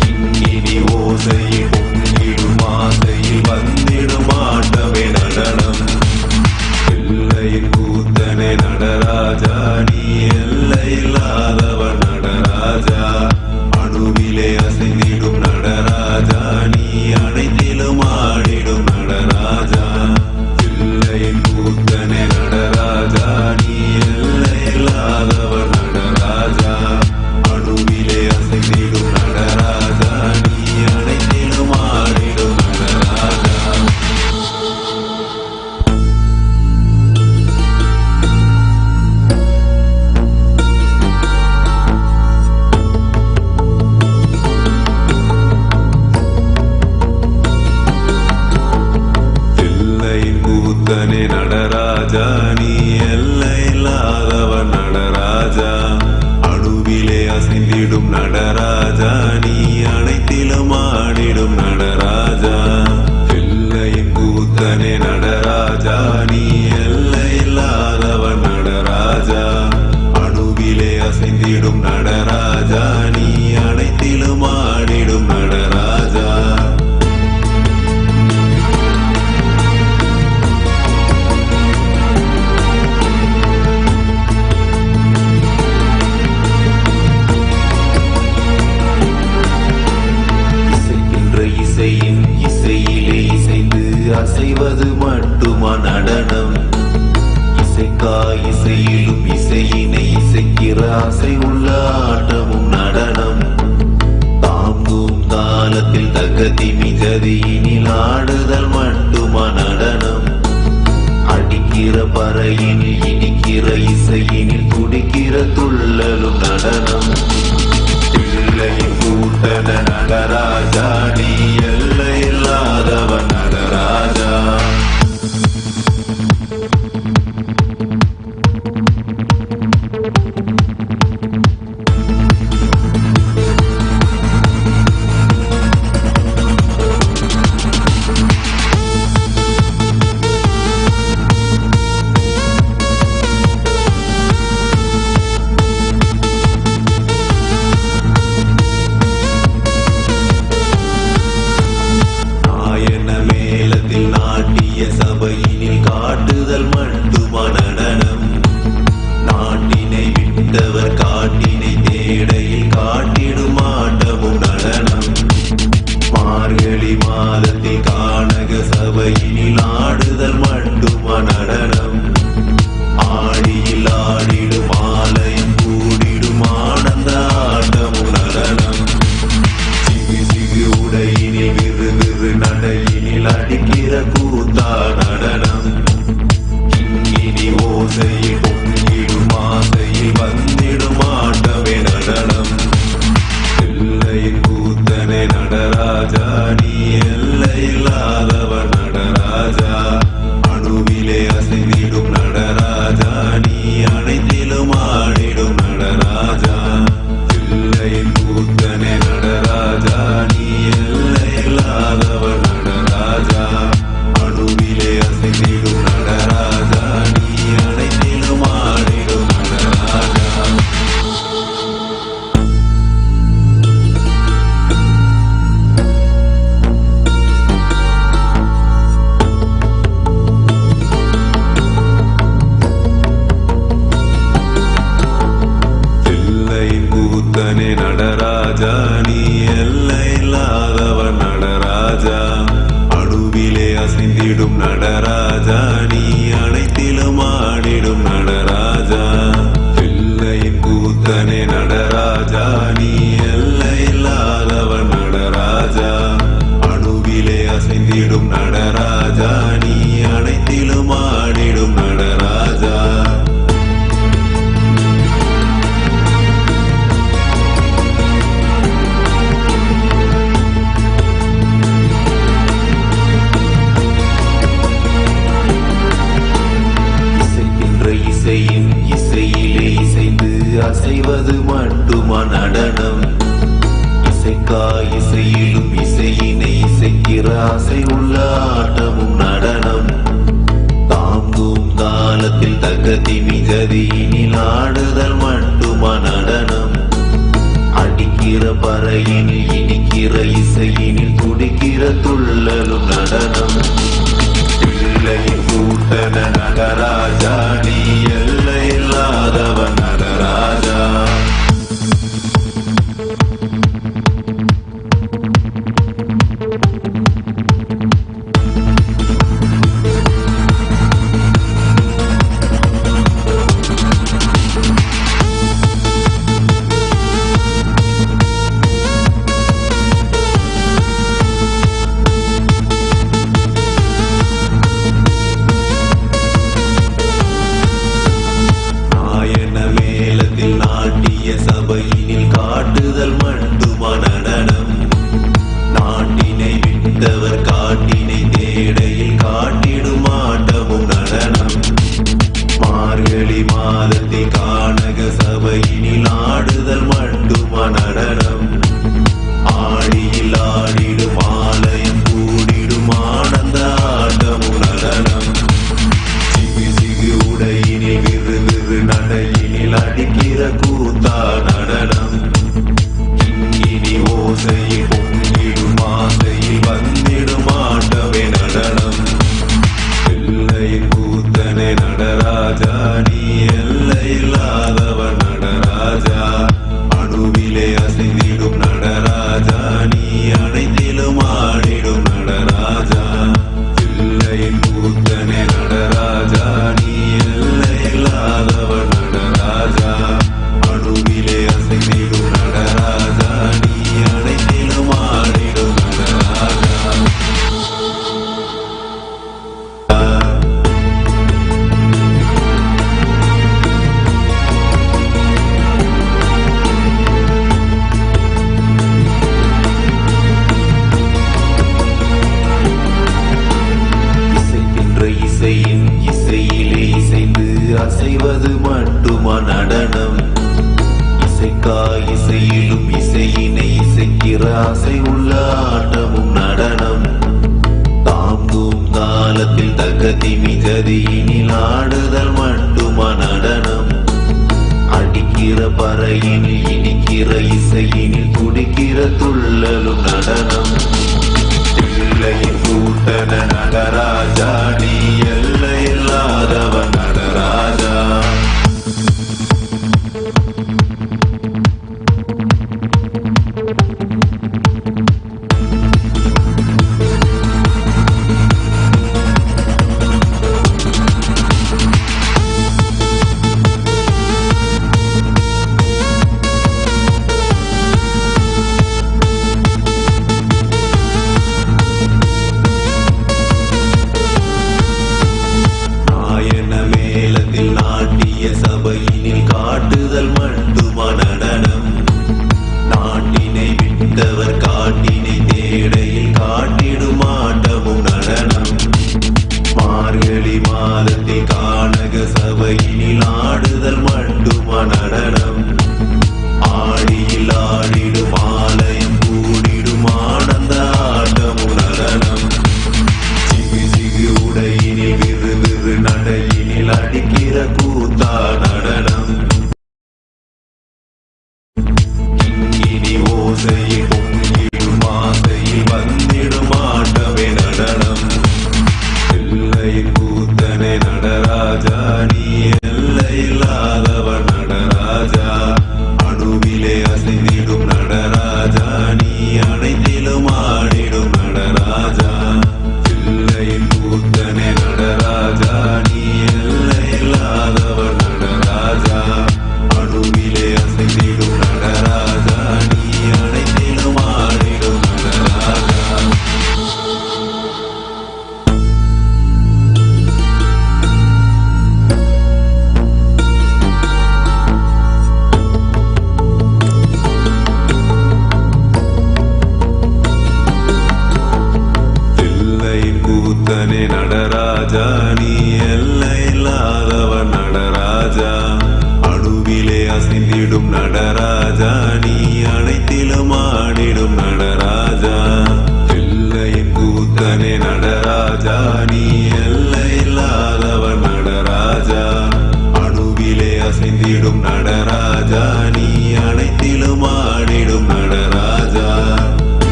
[SPEAKER 11] கிண்கிணி ஓசையில் பொங்கிடும் ஆசையில் வந்திடும் ஆட்டமே நடனம். எல்லையின் கூத்தனை நடராஜா, நீ எல்லையில்லாதவன் நடராஜா. அணுவிலே அசைந்திடும் நடராஜா, நீ அனைத்திலும் ஆடிடும் நடராஜா. எல்லையின் கூத்தனை நடராஜா, நீ எல்லையில்லாதவன் நடராஜா. அணுவிலே அசைந்திடும் நடராஜா, நீ அனைத்திலும் ஆடிடும் நடராஜா. எல்லையின் கூத்தனே நடராஜா, நீ எல்லையில்லாதவன் நடராஜா. அணுவிலே அசைந்திடும் நடராஜா, நீ அனைத்திலும் ஆடிடும் நடராஜா. எல்லையின் கூத்தனே நடராஜா, நீ எல்லையில்லாதவன் நடராஜா. அணுவிலே அசைந்திடும் நடராஜா, நீ அனைத்திலும் ஆடிடும் நடராஜா. இசையின் இசையிலே இசைந்து அசைவது மட்டுமா நடனம்? இசைக்கா இசையிலும் இசையினை இசைக்கிற அசை உள்ள ஆட்டமும் நடனம். தாங்கும் தாளத்தில் தகதி மிகதியினில் ஆடுதல் மட்டுமா நடனம்? அடிக்கிற பறையினில் இடிக்கிற இசையினில் துடிக்கிற துள்ளலும் நடனம். பிள்ளையின் கூட்டன நடராஜா, நீ எல்லையில்லாதவன் நடராஜா. சபையினில் காட்டுதல் மட்டுமா நடனம்? நாட்டினை விட்டவர் காட்டினை தேடையில் காட்டிடும் ஆட்டமும் நடனம். மார்கழி மாதத்தில் கானக சபையினில் ஆடுதல் மட்டுமா நடனம்? ஆடியில் ஆடிடும் ஆலயம் கூடிடும் ஆனந்த ஆட்டமும் நடனம். சிகு சிகு உடையினில் விறு விறு நடையினில் அடிக்கிற கூத்தா நடனம். கிண்கிணி ஓசையில் பொங்கிடும் ஆசையில் வந்திடும் ஆட்டமே நடனம். எல்லையின் கூத்தனை நடராஜா, நீ எல்லையில்லாதவன் நடராஜா. ஆடிடும் நடராஜா நீ அனைத்திலும் ஆடிடும் நடராஜா இசையின் இசையிலே இசைந்து அசைவது மட்டுமா நடனம் இசைக்கா இசையிலும் இசையினை இசைக்கிற அசை உள்ள ஆட்டமும் நடனம் தாங்கும் தாளத்தில் தகதி மிகதியினில் ஆடுதல் மட்டுமா நடனம் அடிக்கிற பறையினில் இனிக்கிற இசையினில் துடிக்கிற துள்ளலும் நடனம் பிள்ளையின் கூட்டன நடராஜா நீ எல்லை இல்லாதவன் நடராஜா சபையினில் காட்டுதல் மட்டுமா நடனம் நாட்டினை விட்டவர் காட்டினை தேடையில் காட்டிடும் ஆட்டமும் நடனம் மார்கழி மாதத்தில் கானக சபையினில் ஆடுதல் மட்டுமா நடனம் ஆடியில் ஆடிடும் ஆலயம் கூடிடும் ஆனந்த ஆட்டமும் நடனம் சிகு சிகு உடையினில் விறு விறு நடையினில் அடிக்கிற கூத்தா நடனம் கிங்கினி ஓசையில் பொங்கிடும் ஆசையில் வந்திடும் ஆட்டமே நடனம் எல்லையின் கூத்தனை நடராஜா நீ எல்லை இல்லாதவன் நடராஜா அணுவிலே அசைந்திடும் நடராஜா நீ அனைத்திலும் ஆடிடும் நடராஜா எல்லையின் கூத்தனை நடராஜா நீ எல்லை இல்லாதவன் நடராஜா அணுவிலே அசைந்திடும் நடராஜா நீ அனைத்திலும் ஆடிடும் நடராஜா இசையின் இசையிலே இசைந்து அசைவது மட்டுமா நடனம் இசைக்கா இசையிலும் இசையினை இசைக்கிற அசை உள்ள ஆட்டமும் நடனம் தாங்கும் தாளத்தில் தகதி மிகதியினில் ஆடுதல் மட்டுமா நடனம் அடிக்கிற பறையினில் இனிக்கிற இசையினில் துடிக்கிற துள்ளலும் நடனம் பிள்ளையின் கூட்டன நடராஜா நீ எல்லை இல்லாதவன் நடராஜா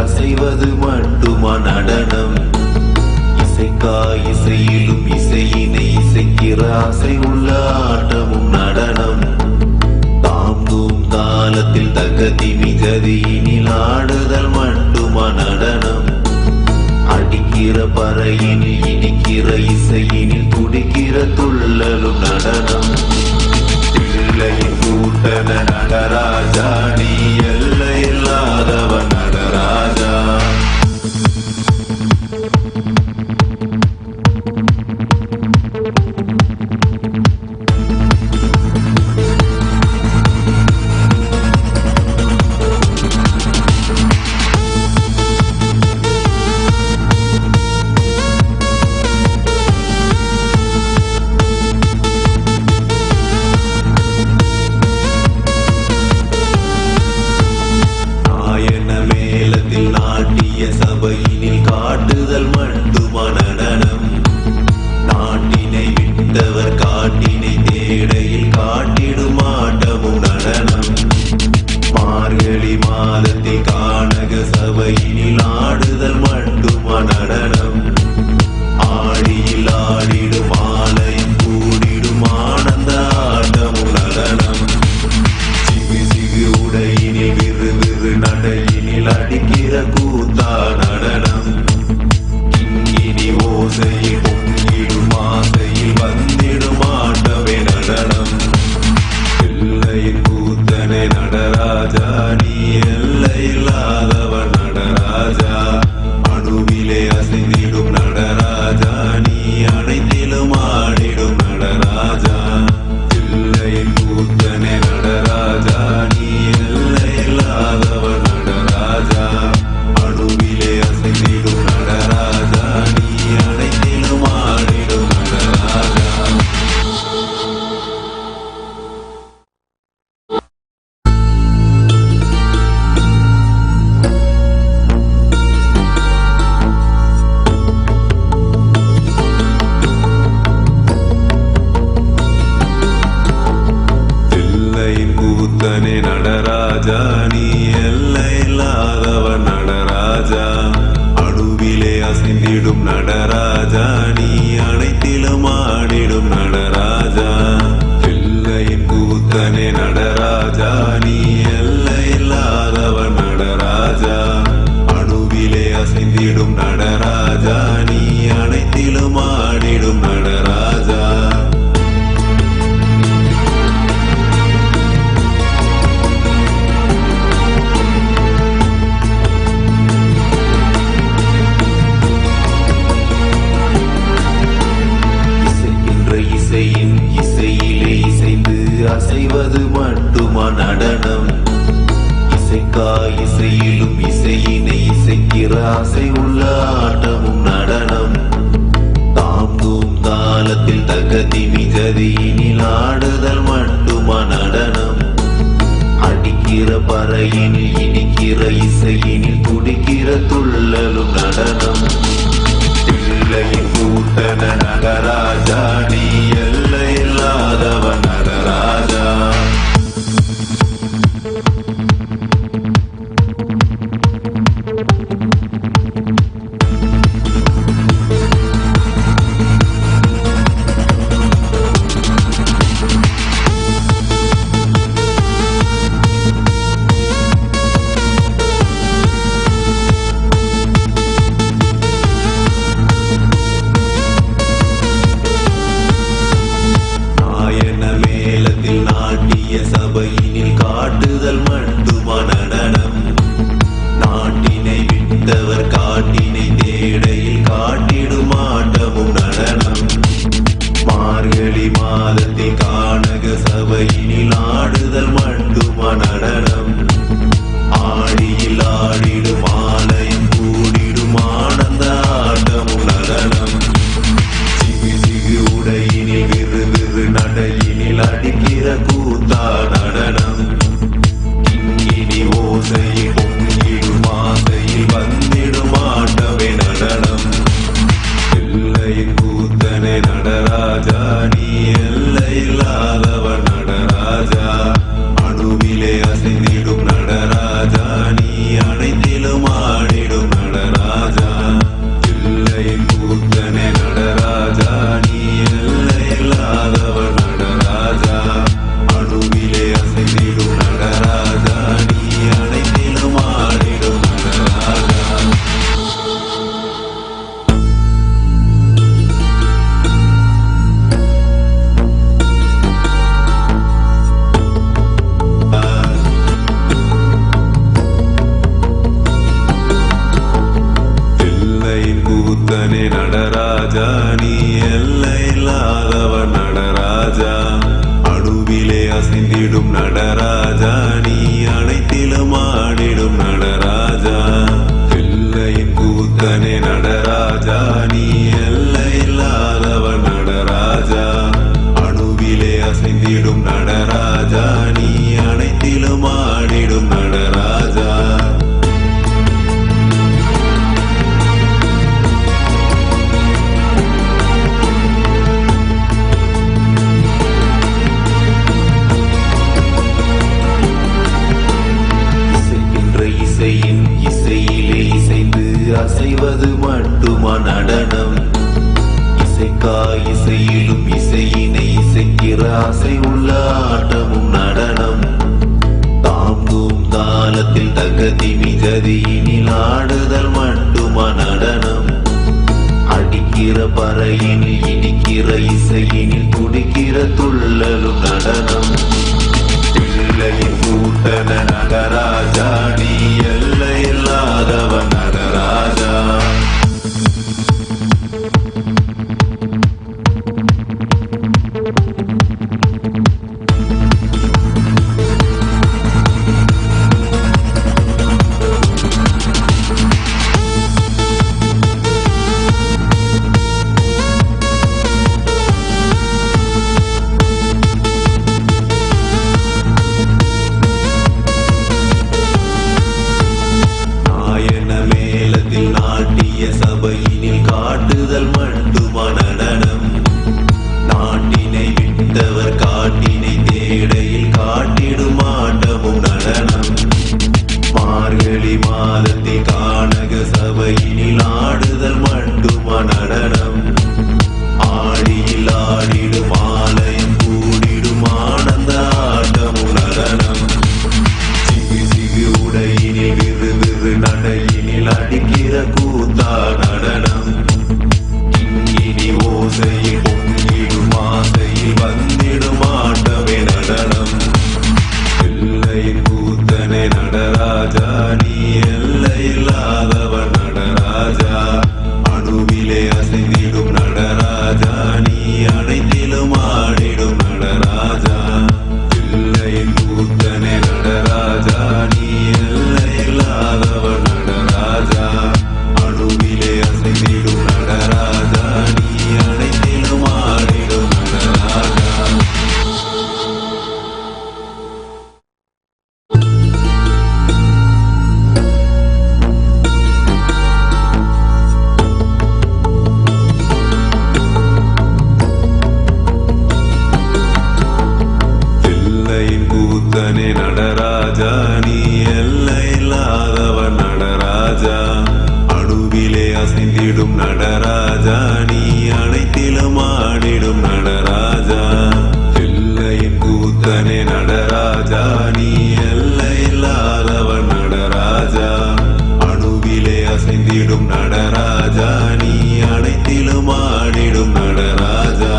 [SPEAKER 11] அசைவது மட்டுமா நடனம்? இசைக்கா இசையிலும் இசையினை இசைக்கிற ஆசை உள்ள ஆட்டமும் நடனம். தாங்கும் தாளத்தில் தகதி மிகதியினில் ஆடுதல் மட்டுமா நடனம்? அடிக்கிற பறையினில் இடிக்கிற இசையினில் துடிக்கிற துள்ளலும் நடனம். பிள்ளையின் கூட்டன நடராஜா, நீ எல்லையில்லாதவன் நடராஜா. சபையினில் காட்டுதல் மட்டுமா நடனம்? நாட்டினை விட்டவர் காட்டினை தேடையில் காட்டிடும் ஆட்டமும் நடனம். மார்கழி மாதத்தில் கானக சபையினில் ஆடுதல் மட்டுமா நடனம்? ஆடியில் ஆடிடும் ஆலயம் கூடிடும் ஆனந்த ஆட்டமும் நடனம். சிகு சிகு உடையினில் விறு விறு நடையினில் அடிக்கிற கூத்தா நடனம். கிங்கினி ஓசையில் பொங்கிடும் ஆசையில் வந்திடும் ஆட்டமே நடனம். எல்லையின் கூத்தனை நடராஜா, நீ எல்லையில்லாதவன் நடராஜா. அணுவிலே அசைந்திடும் நடராஜா, நீ அனைத்திலும் ஆடிடும் நடராஜா. எல்லையின் கூத்தனை நடராஜா, நீ எல்லையில்லாதவன் நடராஜா. அணுவிலே அசைந்திடும் நடராஜா, நீ அனைத்திலும் ஆடிடும் நடராஜா. எல்லையின் கூத்தனே நடராஜா, நீ எல்லையில்லாதவன் நடராஜா. அணுவிலே அசைந்திடும் நடராஜா, நீ அனைத்திலும் ஆடிடும் நடராஜா. எல்லையின் கூத்தனே நடராஜா, நீ எல்லையில்லாதவன் நடராஜா. அணுவிலே அசைந்திடும் நடராஜா, நீ அனைத்திலும் ஆடிடும் நடராஜா. இசையின் இசையிலே இசைந்து அசைவது மட்டுமா நடனம்? இசைக்கா இசையிலும் இசையினை இசைக்கிற ஆசை உள்ள ஆட்டமும் நடனம். தாங்கும் தாளத்தில் தகதி மிகதியினில் ஆடுதல் மட்டுமா நடனம். அடிக்கிற பறையினில் இடிக்கிற இசையினில் துடிக்கிற துள்ளலும் நடனம். பிள்ளையின் கூட்டன நடராஜா, நீ எல்லையில்லாதவன் நடராஜா. மேலத்தில் அசைவது மட்டுமா நடனம்? இசைக்கா இசையிலும் இசையினை இசைக்கிற ஆசை உள்ள ஆட்டமும் நடனம். தாங்கும் தாளத்தில் தகதி மிகதியினில் ஆடுதல் மட்டுமா நடனம்? அடிக்கிற பறையினில் இடிக்கிற இசையினில் துடிக்கிற துள்ளலும் நடனம். பிள்ளையின் கூட்டன நடராஜா, நீ எல்லை இல்லாதவன் நடராஜா. சபையினில் காட்டுதல் மட்டுமா நடனம்? நாட்டினை விட்டவர் காட்டினை தேடையில் காட்டிடும் ஆட்டமும் நடனம். மார்கழி மாதத்தில் கானக சபையினில் ஆடுதல் மட்டுமா நடனம்? ஆடியில் ஆடிடும் ஆலயம் கூடிடும் ஆனந்த ஆட்டமும் நடனம். சிகு சிகு உடையினில் விறு விறு நடையினில் அடிக்கிற கூத்தா நடனம். இங்கினி ஓசையில் பொங்கிடும் ஆசையில் வந்திடும் ஆட்டமே நடனம். எல்லையின் கூத்தனை நடராஜா, நீ எல்லை இல்லாதவன் நடராஜா. அணுவிலே அசைந்திடும் நடராஜா, நீ அனைத்திலும் ஆடிடும் நடராஜா. எல்லையின் கூத்தனை நடராஜா, நீ எல்லை இல்லாதவன் நடராஜா. அணுவிலே அசைந்திடும் நடராஜா, நீ அனைத்திலும் ஆடிடும் நடராஜா. எல்லையின் கூத்தனே நடராஜா, நீ எல்லை இல்லாதவன் நடராஜா. அணுவிலே அசைந்திடும் நடராஜா, நீ அனைத்திலும் ஆடிடும் நடராஜா. எல்லையின் கூத்தனே நடராஜா, நீ எல்லை இல்லாதவன் நடராஜா. அணுவிலே அசைந்திடும் நடராஜா, நீ அனைத்திலும் ஆடிடும் நடராஜா.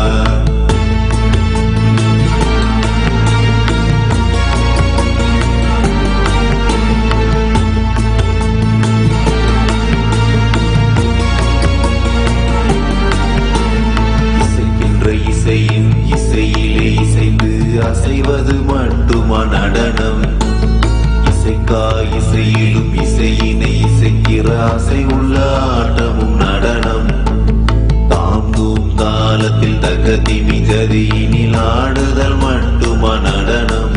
[SPEAKER 11] இசையின் இசையிலே இசைந்து அசைவது மட்டுமா நடனம்? இசைக்கா இசையிலும் இசையினை இசைக்கிற ஆசை உள்ள ஆட்டமும் நடனம். தாங்கும் தாளத்தில் தகதி மிகதியினில் ஆடுதல் மட்டுமா நடனம்.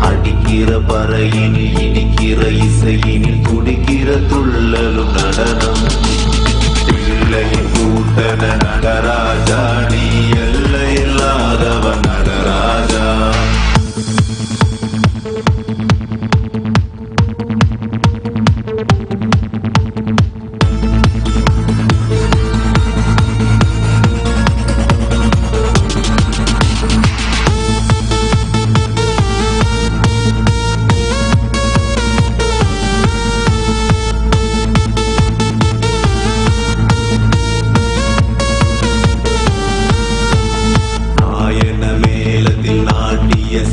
[SPEAKER 11] அடிக்கிற பறையினில் இடிக்கிற இசையினில் துடிக்கிற துள்ளலும் நடனம். பிள்ளையின் கூட்டன நடராஜா, நீ எல்லை இல்லாதவன் நடராஜா.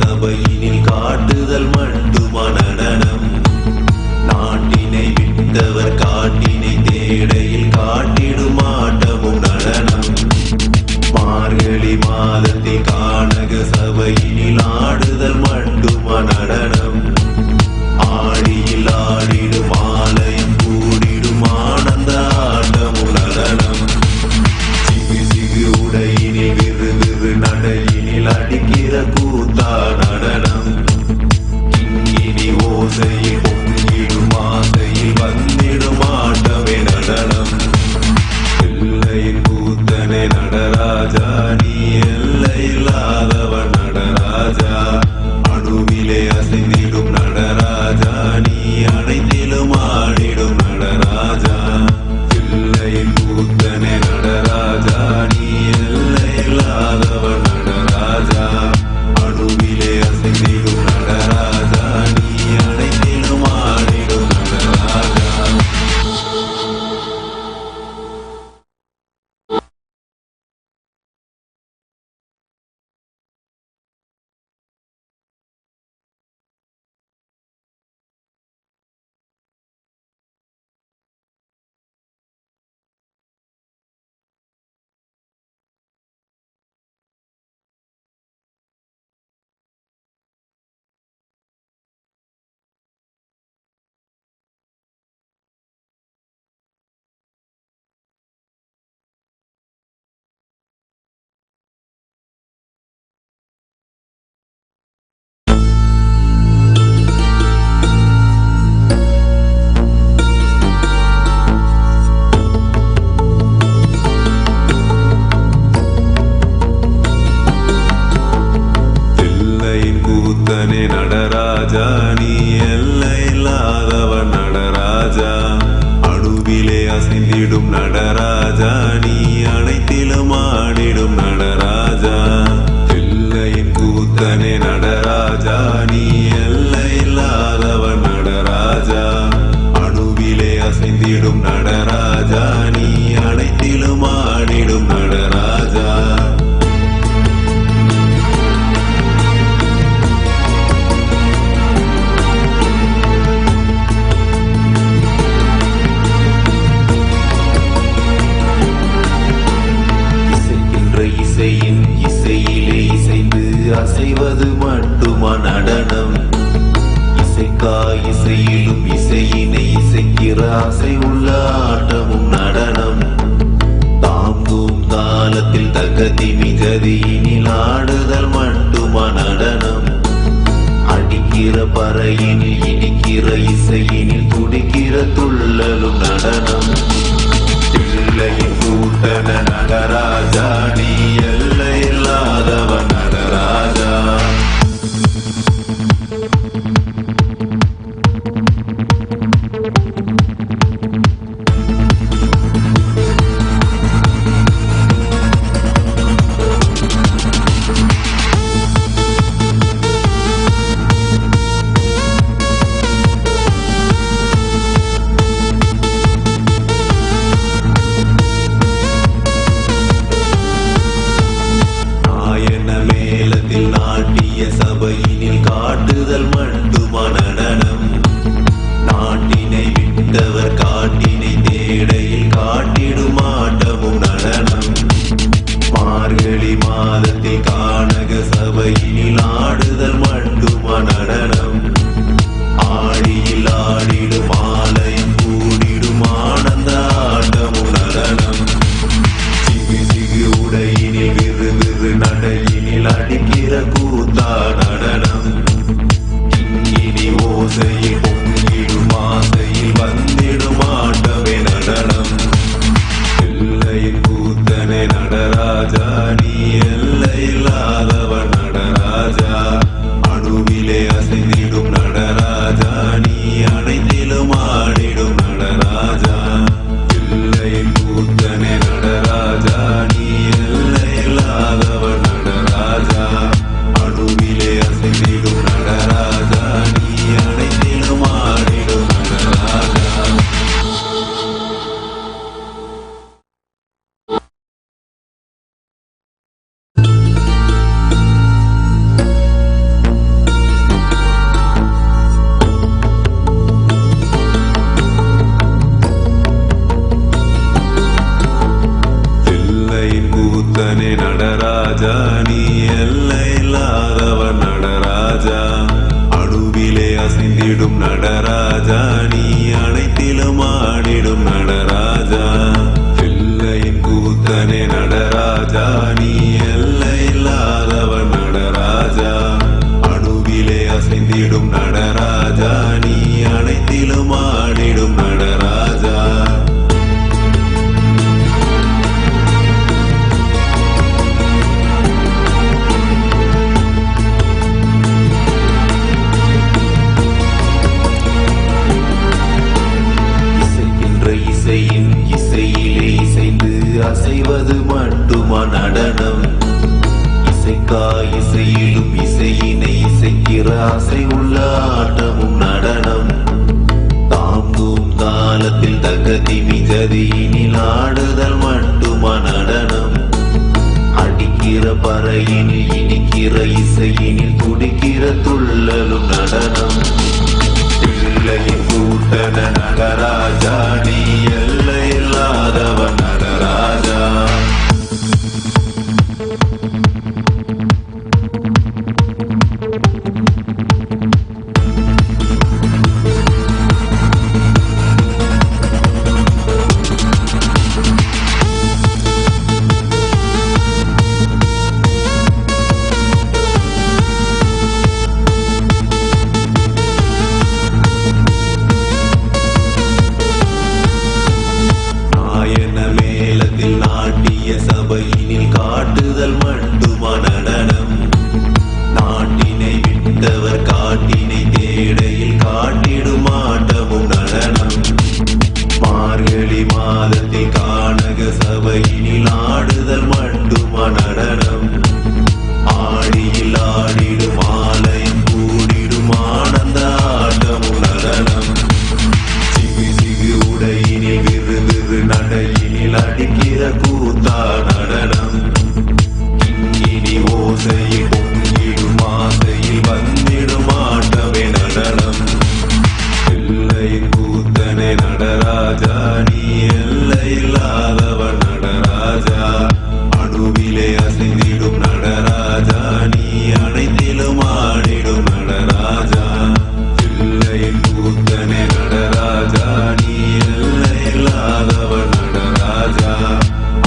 [SPEAKER 11] சபையினில் காட்டுதல் மட்டுமா நடனம்? நாட்டினை விட்டவர் காட்டினை தேடையில் காட்டிடும் ஆட்டமும் நடனம். மார்கழி மாதத்தில் கானக சபையினில் ஆடுதல் மட்டுமா நடனம்? ஆடியில் ஆடிடும் ஆலயம் கூடிடும் ஆனந்த ஆட்டமும் நடனம். சிகு சிகு உடையினில் விறு விறு நடையினில் அடிக்கிற கூத்தா நடனம். இங்கினி ஓசையில் பொங்கிடும் ஆசையில் வந்திடும் ஆட்டமே நடனம். எல்லையின் கூத்தனை நடராஜா, நீ எல்லை இல்லாதவன் நடராஜா. அணுவிலே அசைந்திடும் நடராஜா, நீ அனைத்திலும் ஆடிடும் நடராஜா.
[SPEAKER 17] நடராஜா நீ அனைத்திலும் ஆடிடும் நடராஜா தில்லையின் கூத்தனே நடராஜா நீ எல்லையில்லாதவன் நடராஜா அணுவிலே அசைந்திடும் நடராஜா நீ அனைத்திலும் ஆடிடும் நடராஜா இசையின் இசையிலே இசைந்து அசைவது மட்டுமா நடனம் இசைக்கா இசையிலும் இசையினை இசைக்கிற அசை உள்ள ஆட்டமும் நடனம் தாங்கும் தாளத்தில் தகதி மிகதியினில் ஆடுதல் மட்டுமா நடனம் அடிக்கிற பறையினில் இடிக்கிற இசையினில் துடிக்கிற துள்ளலும் நடனம் தில்லையின் கூட்டன நடராஜா நீ எல்லையில்லாதவன் நடராஜா சபையினில் காட்டுதல் மட்டுமா நடனம் நாட்டினை விட்டவர் காட்டினை தேடையில் காட்டிடும் ஆட்டமும் நடனம் மார்கழி மாதத்தில் கானக சபையினில் ஆடுதல் மட்டுமா நடனம் ஆடியில் ஆடிடும் ஆலயம் கூடிடும் ஆனந்த ஆட்டமும் நடனம் சிகு சிகு உடையினில் விறு விறு நடையினில் அடிக்கிற கூத்தா நடனம் இங்கினி ஓசையில் பொங்கிடும் ஆசையில் வந்திடும் ஆட்டமே நடனம் எல்லையின் கூத்தனே நடராஜா நீ எல்லையில்லாதவன் நடராஜா அணுவிலே அசைந்திடும் நடராஜா நீ அனைத்திலும் ஆடிடும் நடராஜா எல்லையின் கூத்தனே நடராஜா நீ எல்லையில்லாதவன் நடராஜா அணுவிலே அசைந்திடும் நடராஜா நீ அனைத்திலும் ஆடிடும் நடராஜா தில்லையின் கூத்தனே நடராஜா நீ எல்லையில்லாதவன் நடராஜா அணுவிலே அசைந்திடும் நடராஜா நீ அனைத்திலும் ஆடிடும் நடராஜா தில்லையின் கூத்தனே நடராஜா நீ எல்லையில்லாதவன் நடராஜா அணுவிலே அசைந்திடும் நடராஜா நீ அனைத்திலும் ஆடிடும் நடராஜா இசையின் இசையிலே இசைந்து அசைவது மட்டுமா நடனம் இசைக்கா இசையிலும் இசையினை இசைக்கிற அசை உள்ள ஆட்டமும் நடனம் தாங்கும் தாளத்தில் தகதி மிகதியினில் ஆடுதல் மட்டுமா நடனம் அடிக்கிற பறையினில் இடிக்கிற இசையினில் துடிக்கிற துள்ளலும் நடனம் தில்லையின் கூட்டன நடராஜா நீ எல்லையில்லாதவன் நடராஜா
[SPEAKER 11] மார்கழி மாதத்தில் கானக சபையினில் ஆடுதல் மட்டுமா நடனம் ஆடியில் ஆடிடும் ஆலயம் கூடிடும் ஆனந்த ஆட்டமும் நடனம் சிகு சிகு உடையினில் விறு விறு நடையினில் அடிக்கிற கூத்தா நடனம் கிங்கினி ஓசையில் பொங்கிடும் ஆசையில் வந்திடும் ஆட்டமே நடனம் எல்லையின் கூத்தனை நடராஜா நீ எல்லையில்லாதவன் நடராஜா அணுவிலே அசைந்திடும் நடராஜா நீ அனைத்திலும் ஆடிடும் நடராஜா எல்லையின் கூத்தனை நடராஜா நீ எல்லையில்லாதவன் நடராஜா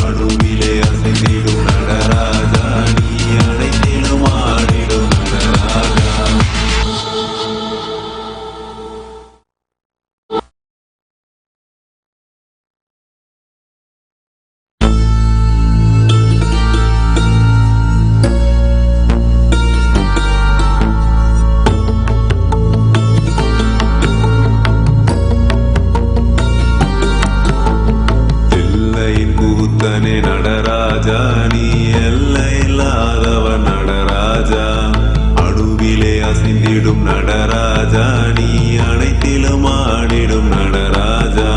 [SPEAKER 11] அணுவிலே அசைந்திடும் நடராஜா நீ அனைத்திலும் ஆடிடும் நடராஜா. எல்லையின் கூத்தனே நடராஜா நீ எல்லையில்லாதவன் நடராஜா அணுவிலே அசைந்திடும் நடராஜா நீ அனைத்திலும் ஆடிடும் நடராஜா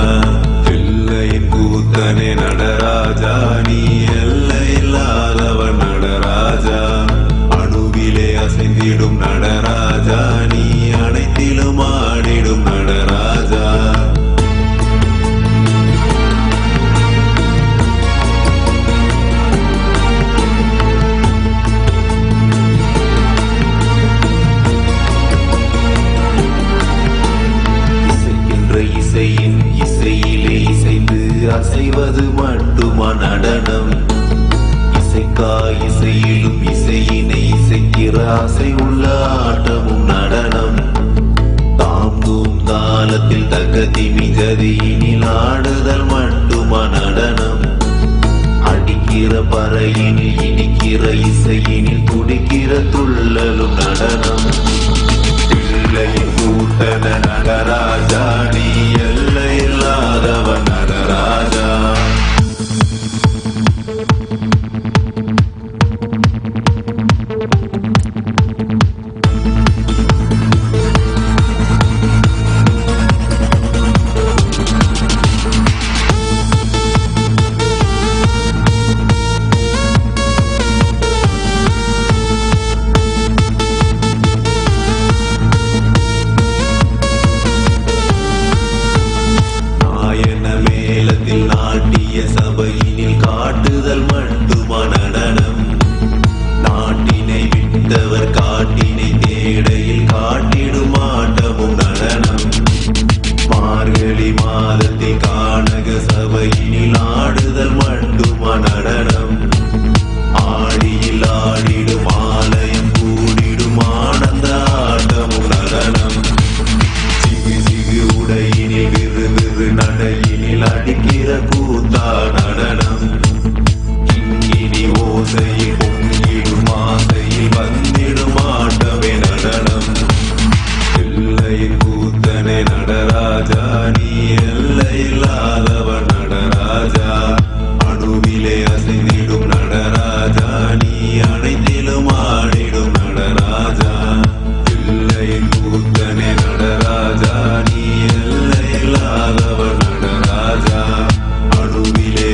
[SPEAKER 11] எல்லையின் கூத்தனே நடராஜா நீ எல்லையில்லாதவன் நடராஜா அணுவிலே அசைந்திடும் நடராஜா நீ அனைத்திலும் ஆடிடும் நடராஜா. இசையின் இசையிலே இசைந்து அசைவது மட்டுமா நடனம் இசைக்கா இசையிலும் இசையினை இசைக்கிற அசை உள்ள ஆட்டமும் நடனம் தாம்பூம் தாளத்தில் தகதி மிகதியினில் ஆடுதல் மட்டுமா நடனம் அடிக்கிற பறையினில் இடிக்கிற இசையினில் துடிக்கிற துள்ளலும் நடனம் எல்லையின் கூத்தன நடராஜா நீ எல்லையில்லாதவன் நடராஜா. நாட்டிய சபையினில் காட்டுதல் மட்டுமா நடனம் நாட்டினை விட்டவர் காட்டினை தேடையில் காட்டிடும் ஆட்டமும் நடனம் மார்கழி மாதத்தில் கானக சபையினில் ஆடுதல் மட்டுமா நடனம் ஆடியில் ஆடிடும் ஆலயம் கூடிடும் ஆனந்த ஆட்டமும் நடனம் சிகு சிகு உடையினில் விறு விறு நடையினில் அடிக்கிற கூத்தா நடனம் கிங்கினி ஓசையில் பொங்கிடும் ஆசையில் வந்திடும் ஆட்டமே நடனம் எல்லையின் கூத்தனை நடராஜா நீ எல்லையில்லாதவன் நடராஜா அணுவிலே அசைந்திடும் நடராஜா நீ அனைத்திலும் ஆடிடும் நடராஜா எல்லையின் கூத்தனை நடராஜா நீ எல்லையில்லாதவன் நடராஜா அணுவிலே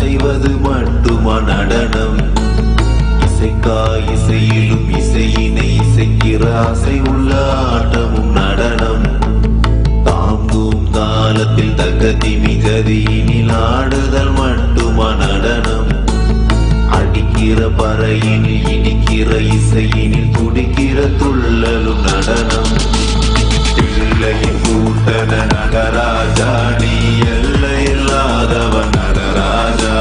[SPEAKER 17] அசைவது மட்டுமா நடனம் இசையிலும் இசையினை இசைக்கிற ஆசை உள்ள ஆட்டமும் நடனம் தாங்கும் தாளத்தில் தக்கதிமி கதியினில் ஆடுதல் மட்டுமா நடனம் அடிக்கிற பறையினில் இடிக்கிற இசையினில் துடிக்கிற துள்ளலும் நடனம் பிள்ளையின் கூட்டன நடராஜா நீ எல்லை இல்லாதவன் நடராஜா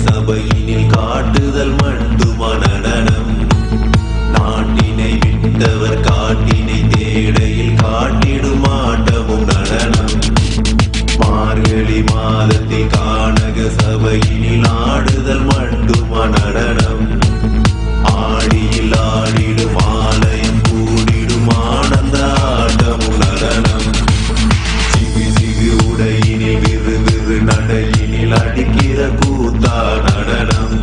[SPEAKER 17] சபையினில் காட்டுதல் மட்டுமா நடனம் நாட்டினை விட்டவர் காட்டினை தேடையில் காட்டிடும் ஆட்டமும் நடனம் மார்கழி மாதத்தில் கானக சபையினில் ஆடுதல் மட்டுமா நடனம் ஆடியில் ஆடிடும் ஆலயம் கூடிடும் ஆனந்த ஆட்டமும் நடனம் சிகு சிகு உடையினில் விறு விறு நடையினில் அடிக்கிற கூத்தா நடனம்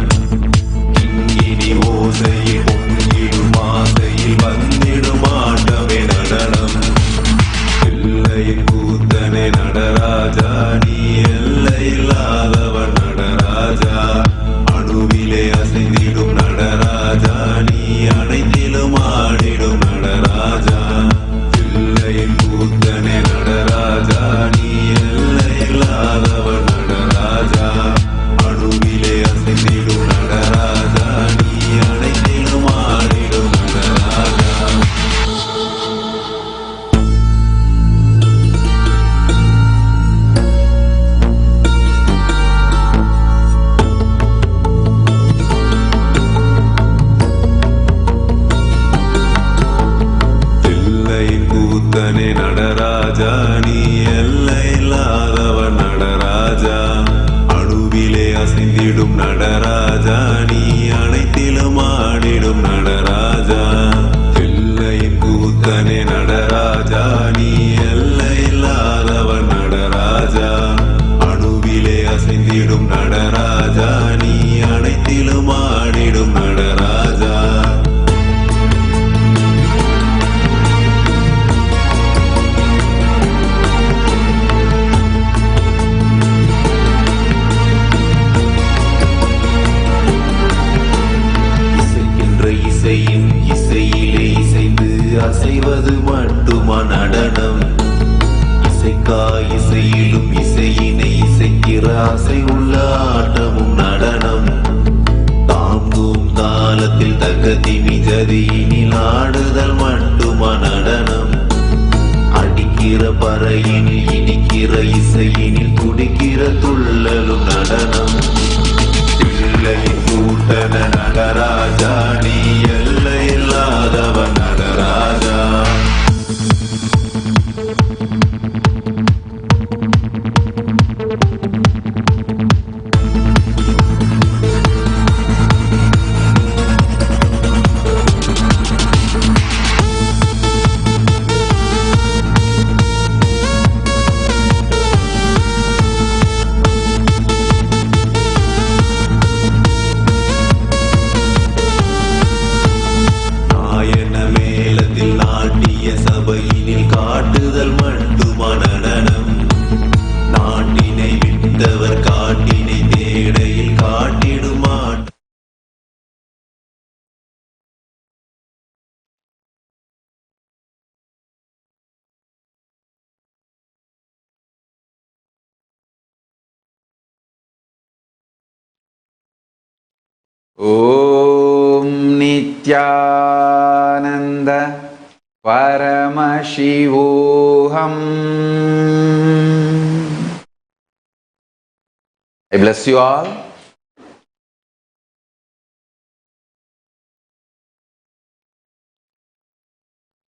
[SPEAKER 17] கிங்கினி ஓசையில் பொங்கிடும் ஆசையில் வந்திடும் ஆட்டமே நடனம் எல்லையின் கூத்தனே நடராஜா நீ எல்லை இல்லாதவன் நடராஜா அணுவிலே அசைந்திடும் நடராஜா நீ அனைத்திலும் ஆடிடும் நடராஜா எல்லையின் கூத்தனே நடராஜா நீ எல்லை இல்லாதவன் நடராஜா அணுவிலே அசைந்திடும் நடராஜா நீ அனைத்திலும் ஆடிடும் நடராஜா எல்லையின் கூத்தனே நடராஜா நீ எல்லை இல்லாதவன் நடராஜா அணுவிலே அசைந்திடும் நடராஜா நீ அனைத்திலும் ஆடிடும் நடராஜா எல்லையின் கூத்தனே நடராஜா நீ எல்லை இல்லாதவன் நடராஜா அணுவிலே அசைந்திடும் நடராஜா நீ அனைத்திலும் ஆடிடும் நடராஜா இசையின் இசையிலே இசைந்து அசைவது மட்டுமா நடனம் இசையிலும் இசையினை இசைக்கிற ஆசை உள்ள ஆட்டமும் நடனம் தாங்கும் தாளத்தில் தக்கதிமி கதியினில் ஆடுதல் மட்டுமா நடனம் அடிக்கிற பறையினில் இடிக்கிற இசையினில் துடிக்கிற துள்ளலும் நடனம் பிள்ளையின் கூட்டன நடராஜா நீ எல்லை இல்லாதவன் நடராஜா சபையினில் காட்டுதல் மட்டுமா நடனம் நாட்டினை விட்டவர் காட்டினை தேடையில் காட்டிடுமா
[SPEAKER 1] ஓம் Nityananda Paramashivam. I bless you all.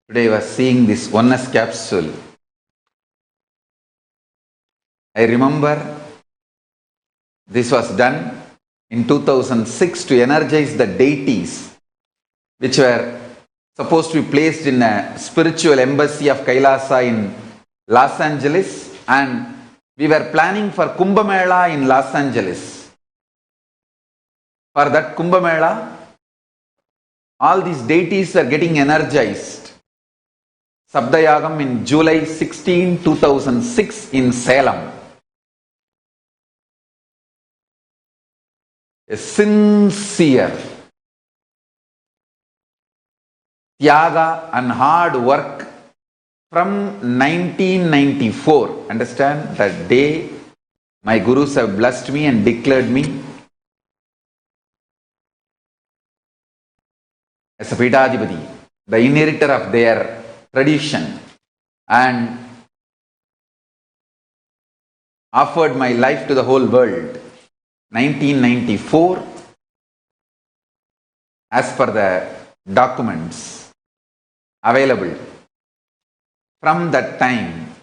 [SPEAKER 1] Today I was seeing this oneness capsule. I remember This was done in 2006 to energize the deities which were supposed to be placed in a spiritual embassy of Kailasa in Los Angeles, and we were planning for Kumbh Mela in Los Angeles. For that Kumbh Mela, all these deities are getting energized. Sabdayagam in July 16, 2006 in Salem. A sincere Tyaga and hard work from 1994. Understand, that day my gurus have blessed me and declared me as a Pithadipati, the inheritor of their tradition, and offered my life to the whole world. 1994, as per the documents available. From that time,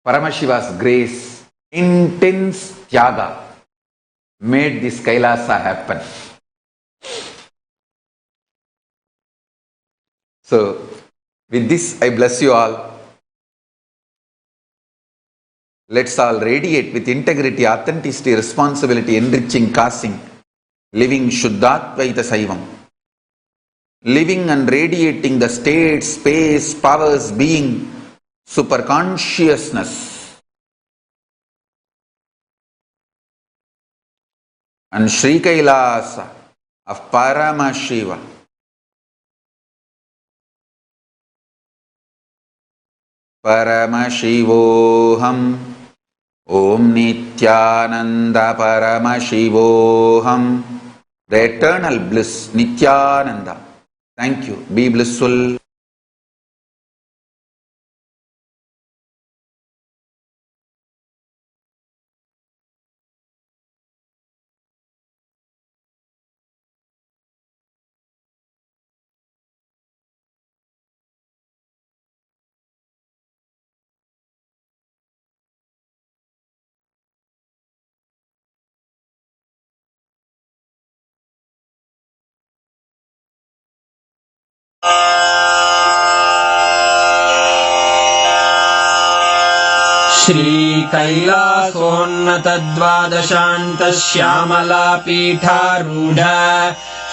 [SPEAKER 1] Paramashiva's grace, intense Tyaga, made this Kailasa happen. So, with this I bless you all. Let's all radiate with integrity, authenticity, responsibility, enriching, causing, living Shuddhatvaita Saivam. Living and radiating the state, space, powers, being, superconsciousness. And Sri Kailasa of Paramashiva. Paramashivoham. Om Nithyananda Paramashivoham. The eternal bliss, Nithyananda. Thank you. Be blissful.
[SPEAKER 19] श्रीकैलासोन्नतद्वादशान्तश्यामलापीठारूढ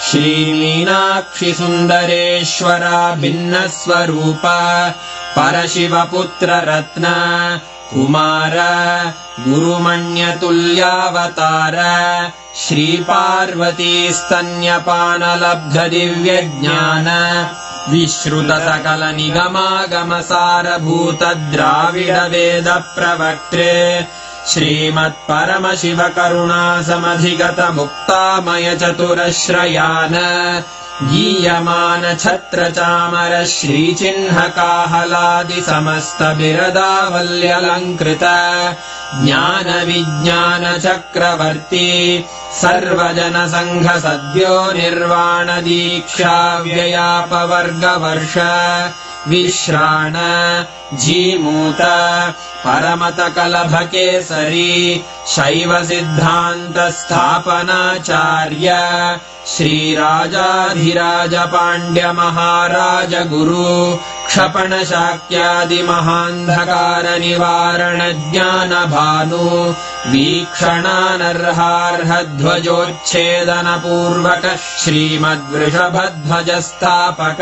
[SPEAKER 19] श्रीमीनाक्षिसुन्दरेश्वरा भिन्नस्वरूप परशिवपुत्ररत्न Kumar गुरुमण्यतुल्यावतार श्रीपार्वतीस्तन्यपानलब्धदिव्यज्ञान विश्रुतसकलनिगमागमसारभूतद्राविडवेदप्रवक्त्रे श्रीमत्परमशिवकरुणासमधिगतमुक्तामयचतुरश्रयान् गीयमानछत्रचामर श्रीचिह्नकाहलादिसमस्तबिरदावल्यलङ्कृत ज्ञानविज्ञानचक्रवर्ती सर्वजनसङ्घसद्यो निर्वाणदीक्षाव्ययापवर्गवर्ष विश्राण Jimuta परमतकलभकेसरी शैवसिद्धान्तस्थापनाचार्य श्रीराजाधिराजपाण्ड्यमहाराजगुरु क्षपणशाक्यादिमहान्धकारनिवारणज्ञानभानु वीक्षणानर्हार्हध्वजोच्छेदनपूर्वक श्रीमद्वृषभध्वजस्थापक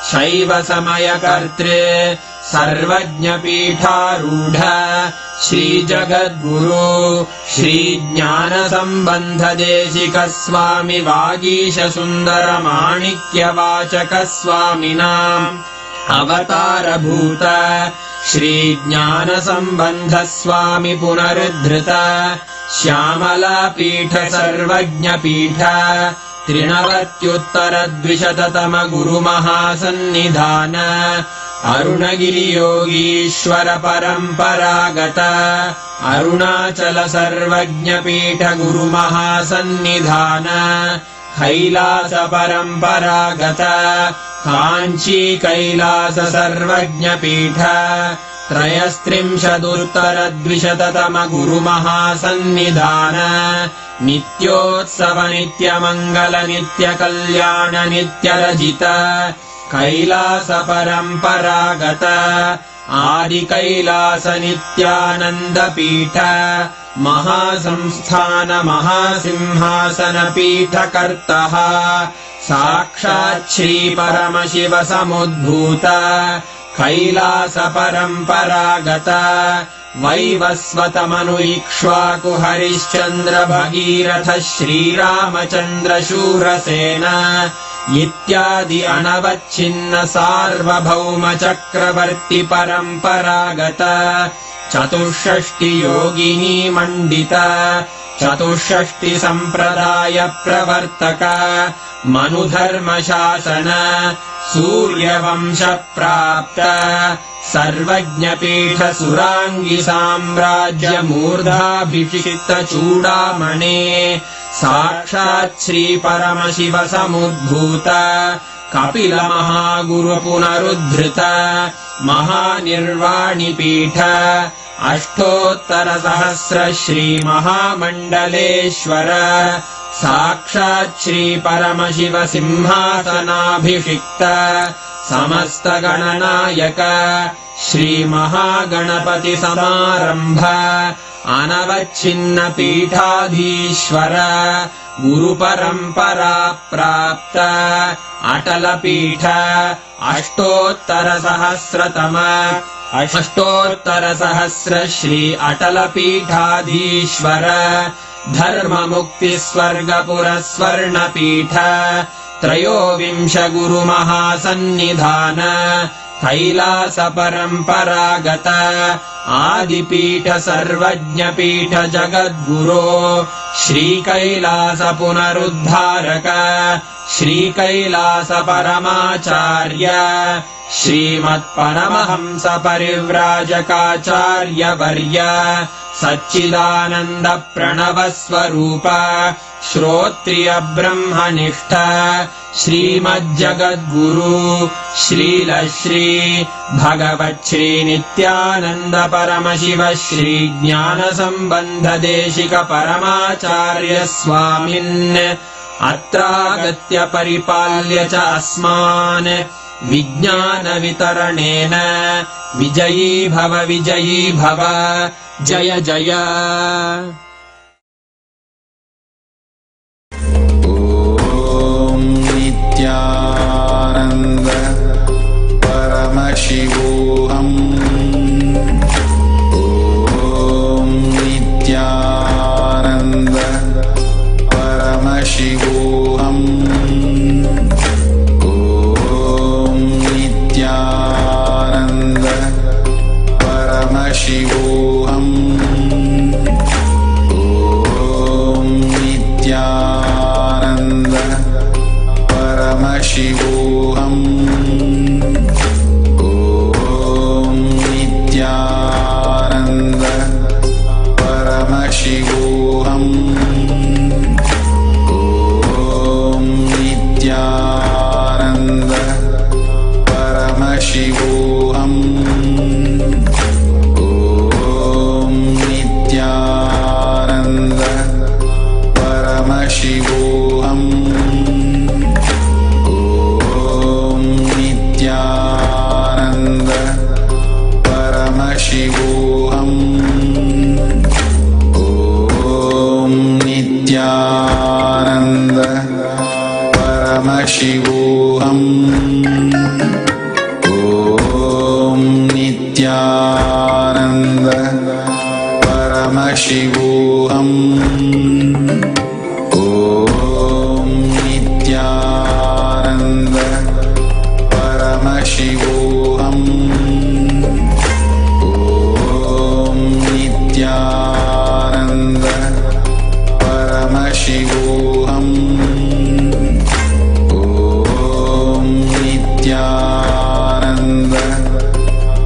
[SPEAKER 19] शैवसमयकर्त्रे सर्वज्ञपीठारूढ श्रीजगद्गुरु श्रीज्ञानसम्बन्धदेशिकस्वामि वागीशसुन्दरमाणिक्यवाचकस्वामिनाम् अवतारभूत श्रीज्ञानसम्बन्धस्वामि पुनरुद्धृत श्यामलापीठ सर्वज्ञपीठ त्रिनवत्युत्तरद्विशततम गुरुमहासन्निधान अरुणगिरियोगीश्वर परम्परागत अरुणाचल सर्वज्ञपीठ गुरुमहासन्निधान कैलास परम्परागत काञ्ची कैलास सर्वज्ञपीठ त्रयस्त्रिंशदुत्तरद्विशततमगुरुमहासन्निधान नित्योत्सव नित्यमङ्गल नित्यकल्याण नित्यरजित कैलास परम्परागत आदिकैलास नित्यानन्दपीठ महासंस्थान महासिंहासन पीठकर्तः साक्षात् श्री परमशिव समुद्भूत कैलास परम्परागत वैवस्वतमनु इक्ष्वाकु हरिश्चन्द्र भगीरथ श्रीरामचन्द्र शूरसेन इत्यादि अनवच्छिन्न सार्वभौम चक्रवर्ति परम्परागत चतुष्षष्टि योगिनी मण्डित चतुष्षष्टि सम्प्रदाय प्रवर्तक मनुधर्म शासन सूर्यवंश प्राप्त सर्वज्ञपीठ सुराङ्गी साम्राज्य मूर्धाभिषिक्त चूडामणे साक्षात् श्री परमशिव समुद्भूत कपिल महागुरु पुनरुद्धृत महानिर्वाणिपीठ अष्टोत्तर सहस्र श्री महामण्डलेश्वर साक्षात् श्री परमशिव सिंहासनाभिषिक्त समस्त गणनायक श्री महागणपति समारंभ अनवच्छिन्न पीठाधीश्वर गुरु परंपरा प्राप्त अटल पीठ अष्टोत्तर सहस्र श्री अटल पीठाधीश्वर धर्म मुक्ति स्वर्गपुर स्वर्ण पीठ त्रयोविंश गुरु महासन्निधान कैलास परम्परागत आदिपीठ सर्वज्ञ पीठ जगद्गुरो श्री कैलास पुनरुद्धारक श्री कैलास परमाचार्य श्रीमत्परमहंस परिव्राजकाचार्य वर्य सच्चिदानंद प्रणव स्वरूप श्रोत्रिय ब्रह्मनिष्ठ श्रीमज्जगद्गुरु श्रील श्री भगवत् श्री नित्यानंद परमशिव श्री ज्ञान संबंध देशिक परमाचार्य स्वामिन् अत्रागत्य परिपाल्य च अस्मान् विज्ञान वितरणेन विजयी भव जय जय।
[SPEAKER 17] ॐ नित्यानन्द परमशिवोऽहम् ॐ नित्यानन्द परमशिवोऽहम् शिवोऽहम् ॐ नित्यानन्द परमशिवोऽहम् ॐ नित्यानन्द परमशिवोऽहम् ॐ नित्यानन्द परमशिवोऽहम् नित्यानन्द परमशिवोऽहम् ॐ नित्यानन्द परमशिवोऽहम् ॐ नित्यानन्द परमशिवोऽहम् ॐ नित्यानन्द परमशिवोऽहम् ॐ नित्यानन्द परमशिवोऽहम् ॐ नित्यानन्द परमशिवोऽहम् ॐ नित्यानन्द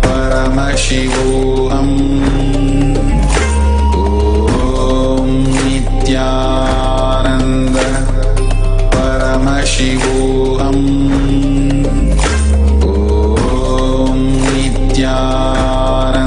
[SPEAKER 17] परमशिवोऽहम् नित्यानन्द परमशिवोऽहम् ॐ Nityanand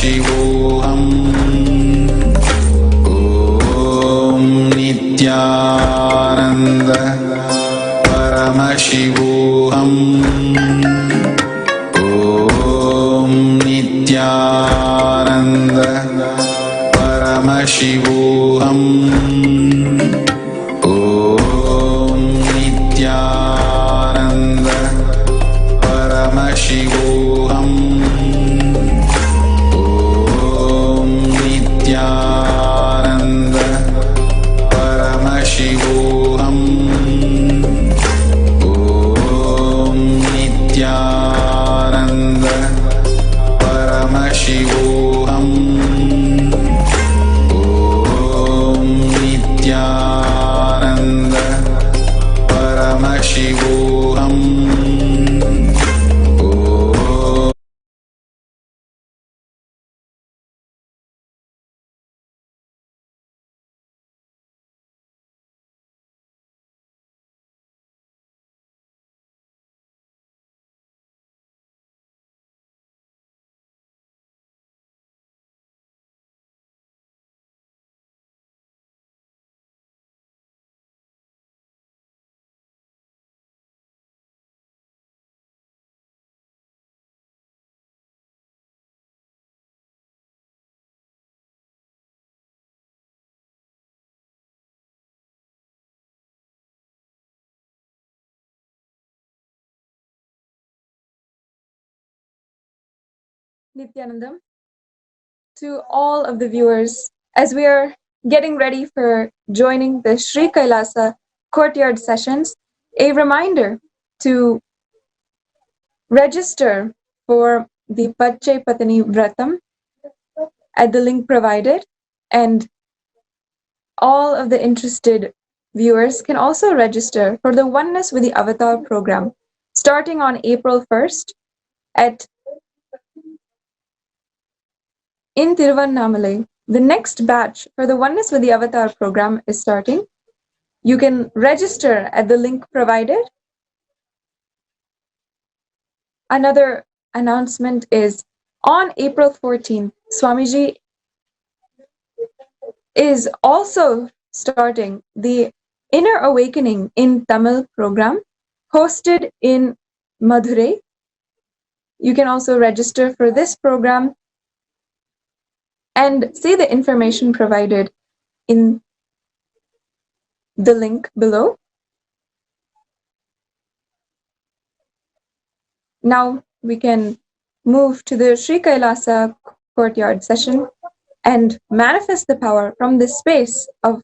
[SPEAKER 17] Paramashivam. Om Nithyananda Paramashivam. Om Nithyananda Paramashivam. Om Nithyananda Paramashivam. Om Nithyananda Paramashivam. Om Nithyananda Paramashivam. Om Nithyananda Paramashivam.
[SPEAKER 2] Nithyanandam, to all of the viewers, as we are getting ready for joining the Sri Kailasa courtyard sessions, a reminder to register for the Pachai Patani Vratam at the link provided, and all of the interested viewers can also register for the Oneness with the Avatar program starting on April 1st in Tiruvannamalai. The next batch for the Oneness with the Avatar program is starting. You can register at the link provided. Another announcement is on April 14th, Swamiji is also starting the Inner Awakening in Tamil program hosted in Madurai. You can also register for this program and see the information provided in the link below. Now we can move to the Sri Kailasa courtyard session and manifest the power from the space of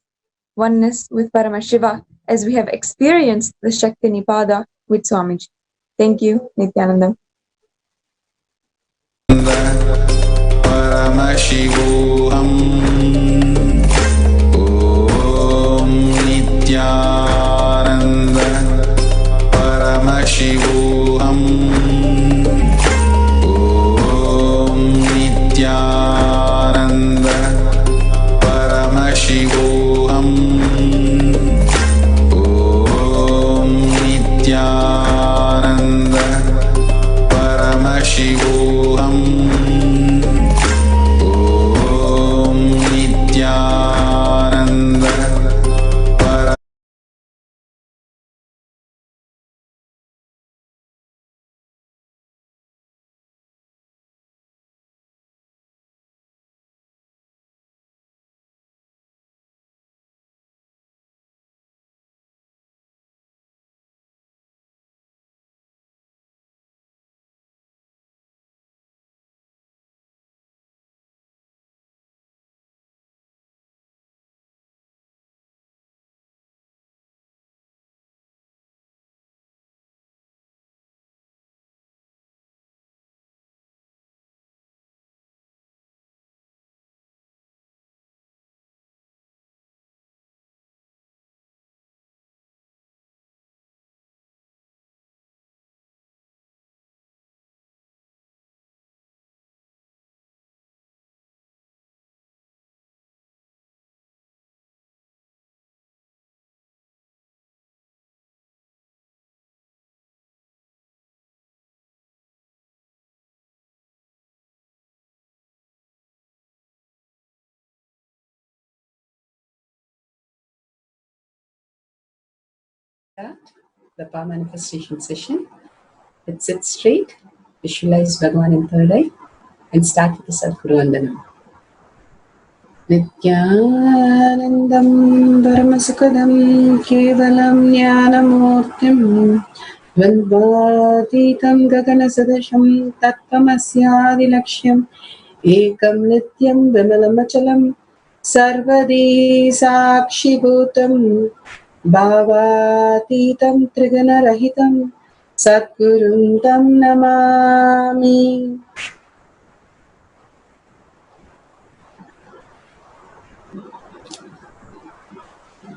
[SPEAKER 2] oneness with Paramashiva as we have experienced the Shakti Nipada with Swamiji. Thank you, Nithyananda.
[SPEAKER 17] Paramashivam. Om Nithyananda Paramashivam. Om Nithyananda Paramashivam. Om Nithyananda Paramashivam. Om
[SPEAKER 20] Start the power manifestation session. Let's sit straight, visualize Bhagavan in third eye, and start with the Sadguru Vandanam. Nithyanandam Paramasukadam Kevalam Jnanamurtim Dvandvatitam Gaganasadasham Tattvamasyaadilaksham Ekam Nityam Vimalamachalam Sarvadi Sakshibhutam Bhavatitam Triganarahitam Satgurum Tam Namami.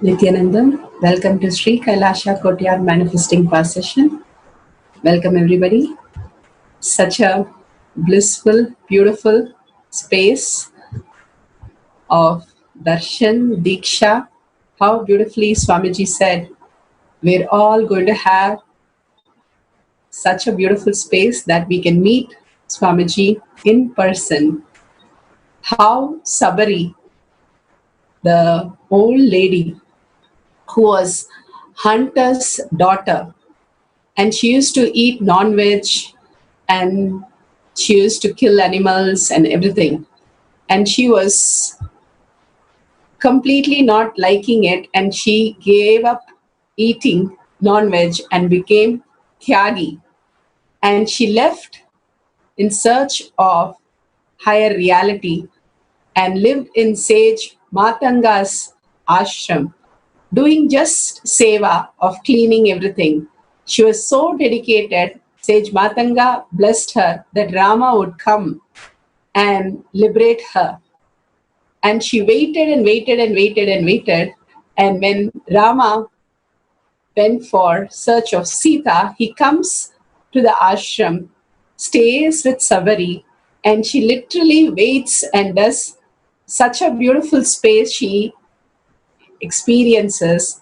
[SPEAKER 20] Nithyanandam, welcome to Sri Kailasa Courtyard Manifesting Power Session. Welcome everybody. Such a blissful, beautiful space of darshan, diksha. How beautifully Swamiji said, we're all going to have such a beautiful space that we can meet Swamiji in person. How Sabari, the old lady who was hunter's daughter, and she used to eat non-veg and she used to kill animals and everything, and she was completely not liking it, and she gave up eating non-veg and became Tyagi, and she left in search of higher reality and lived in sage Matanga's ashram, doing just seva of cleaning everything. She was so dedicated, sage Matanga blessed her that Rama would come and liberate her. And she waited and waited and waited and waited. And when Rama went for search of Sita, he comes to the ashram, stays with Sabari, and she literally waits and does such a beautiful space she experiences.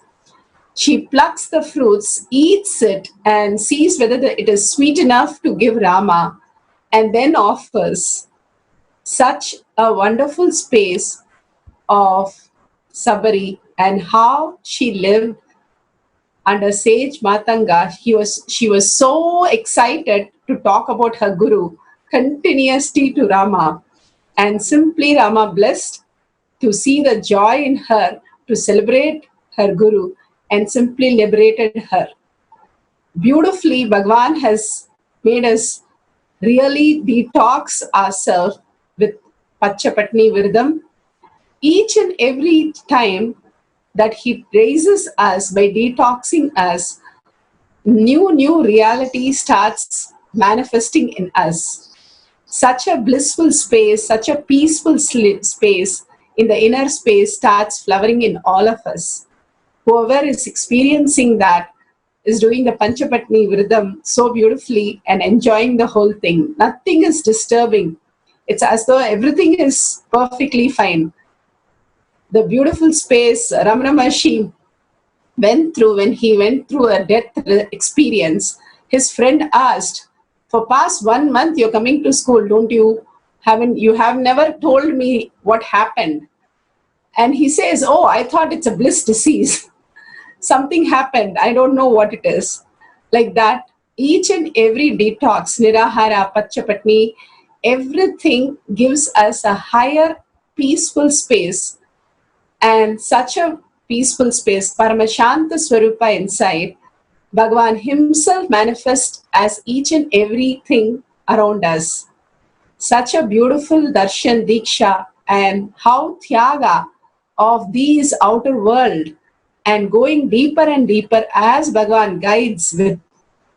[SPEAKER 20] She plucks the fruits, eats it, and sees whether it is sweet enough to give Rama, and then offers. Such a wonderful space of Sabari, and how she lived under sage Matanga. She was so excited to talk about her Guru continuously to Rama, and simply Rama blessed to see the joy in her to celebrate her Guru and simply liberated her. Beautifully, Bhagavan has made us really detox ourselves with Pachapatni Virdam. Each and every time that he raises us by detoxing us, new reality starts manifesting in us. Such a blissful space, such a peaceful space in the inner space starts flowering in all of us. Whoever is experiencing that is doing the Panchapatni Vridam so beautifully and enjoying the whole thing. Nothing is disturbing. It's as though everything is perfectly fine. The beautiful space Ramana Maharshi went through when he went through a death experience, his friend asked, for past 1 month you're coming to school, you have never told me what happened. And he says, oh, I thought it's a bliss disease. Something happened, I don't know what it is. Like that, each and every detox, Nirahara, Pachapatni, everything gives us a higher peaceful space. And such a peaceful space, Paramashanta Swarupa inside, Bhagavan himself manifests as each and everything around us. Such a beautiful darshan, diksha, and how Tyaga of these outer world and going deeper and deeper as Bhagavan guides with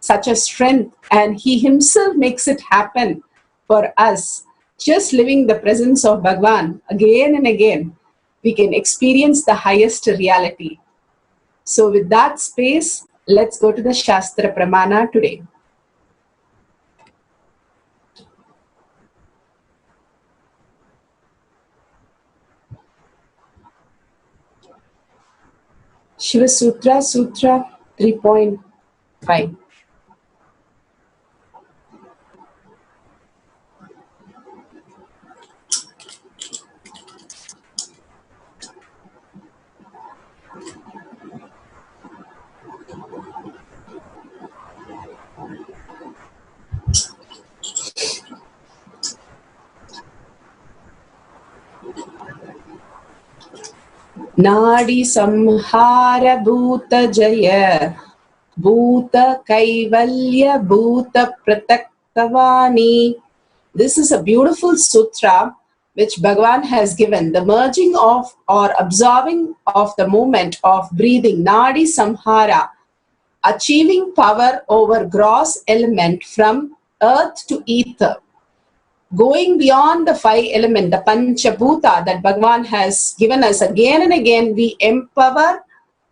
[SPEAKER 20] such a strength, and he himself makes it happen for us. Just living the presence of Bhagavan again and again, we can experience the highest reality. So with that space, let's go to the Shastra Pramana today. Shiva Sutra, Sutra 3.5. Nadi samhara bhuta jaya, bhuta kaivalya bhuta prataktavani. This is a beautiful sutra which Bhagavan has given, the merging of or absorbing of the movement of breathing, Nadi Samhara, achieving power over gross element from earth to ether, going beyond the five element, the Panchabhuta that Bhagavan has given us again and again. We empower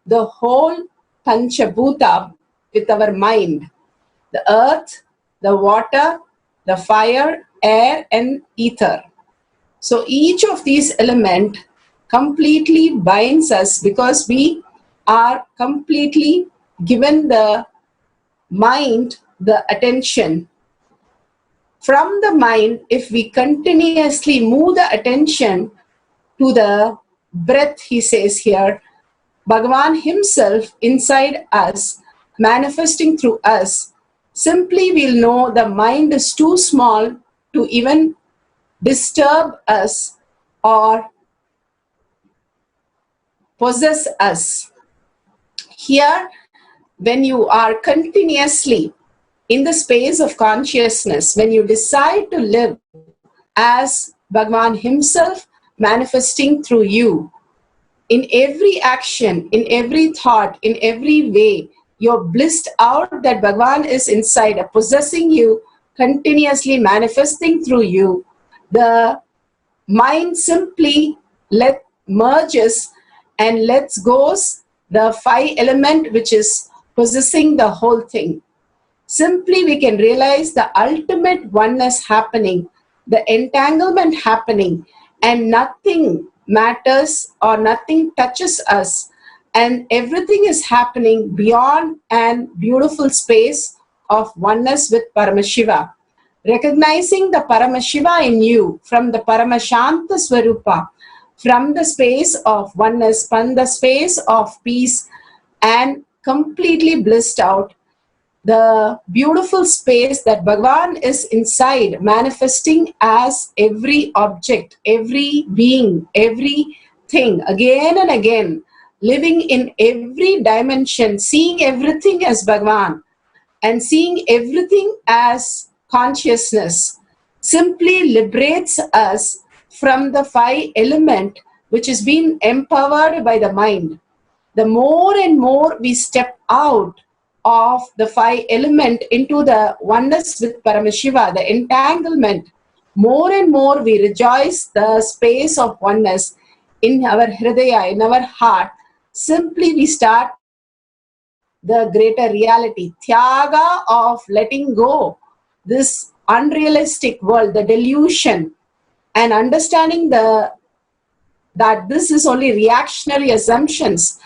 [SPEAKER 20] the whole Panchabhuta with our mind, the earth, the water, the fire, air, and ether. So each of these elements completely binds us because we are completely given the mind, the attention. From the mind, if we continuously move the attention to the breath, he says here, Bhagavan himself inside us, manifesting through us, simply we'll know the mind is too small to even disturb us or possess us. Here, when you are continuously in the space of consciousness, when you decide to live as Bhagavan himself manifesting through you, in every action, in every thought, in every way, you're blissed out that Bhagavan is inside, possessing you, continuously manifesting through you. The mind simply merges and lets go the five element which is possessing the whole thing. Simply we can realize the ultimate oneness happening, the entanglement happening, and nothing matters or nothing touches us, and everything is happening beyond an beautiful space of oneness with Paramashiva. Recognizing the Paramashiva in you from the Paramashanta Swarupa, from the space of oneness, from the space of peace, and completely blissed out, the beautiful space that Bhagavan is inside, manifesting as every object, every being, everything, again and again, living in every dimension, seeing everything as Bhagavan and seeing everything as consciousness, simply liberates us from the five element which is being empowered by the mind. The more and more we step out of the five element into the oneness with Paramashiva, the entanglement, more and more we rejoice the space of oneness in our hridaya, in our heart. Simply we start the greater reality, Tyaga of letting go this unrealistic world, the delusion, and understanding that this is only reactionary assumptions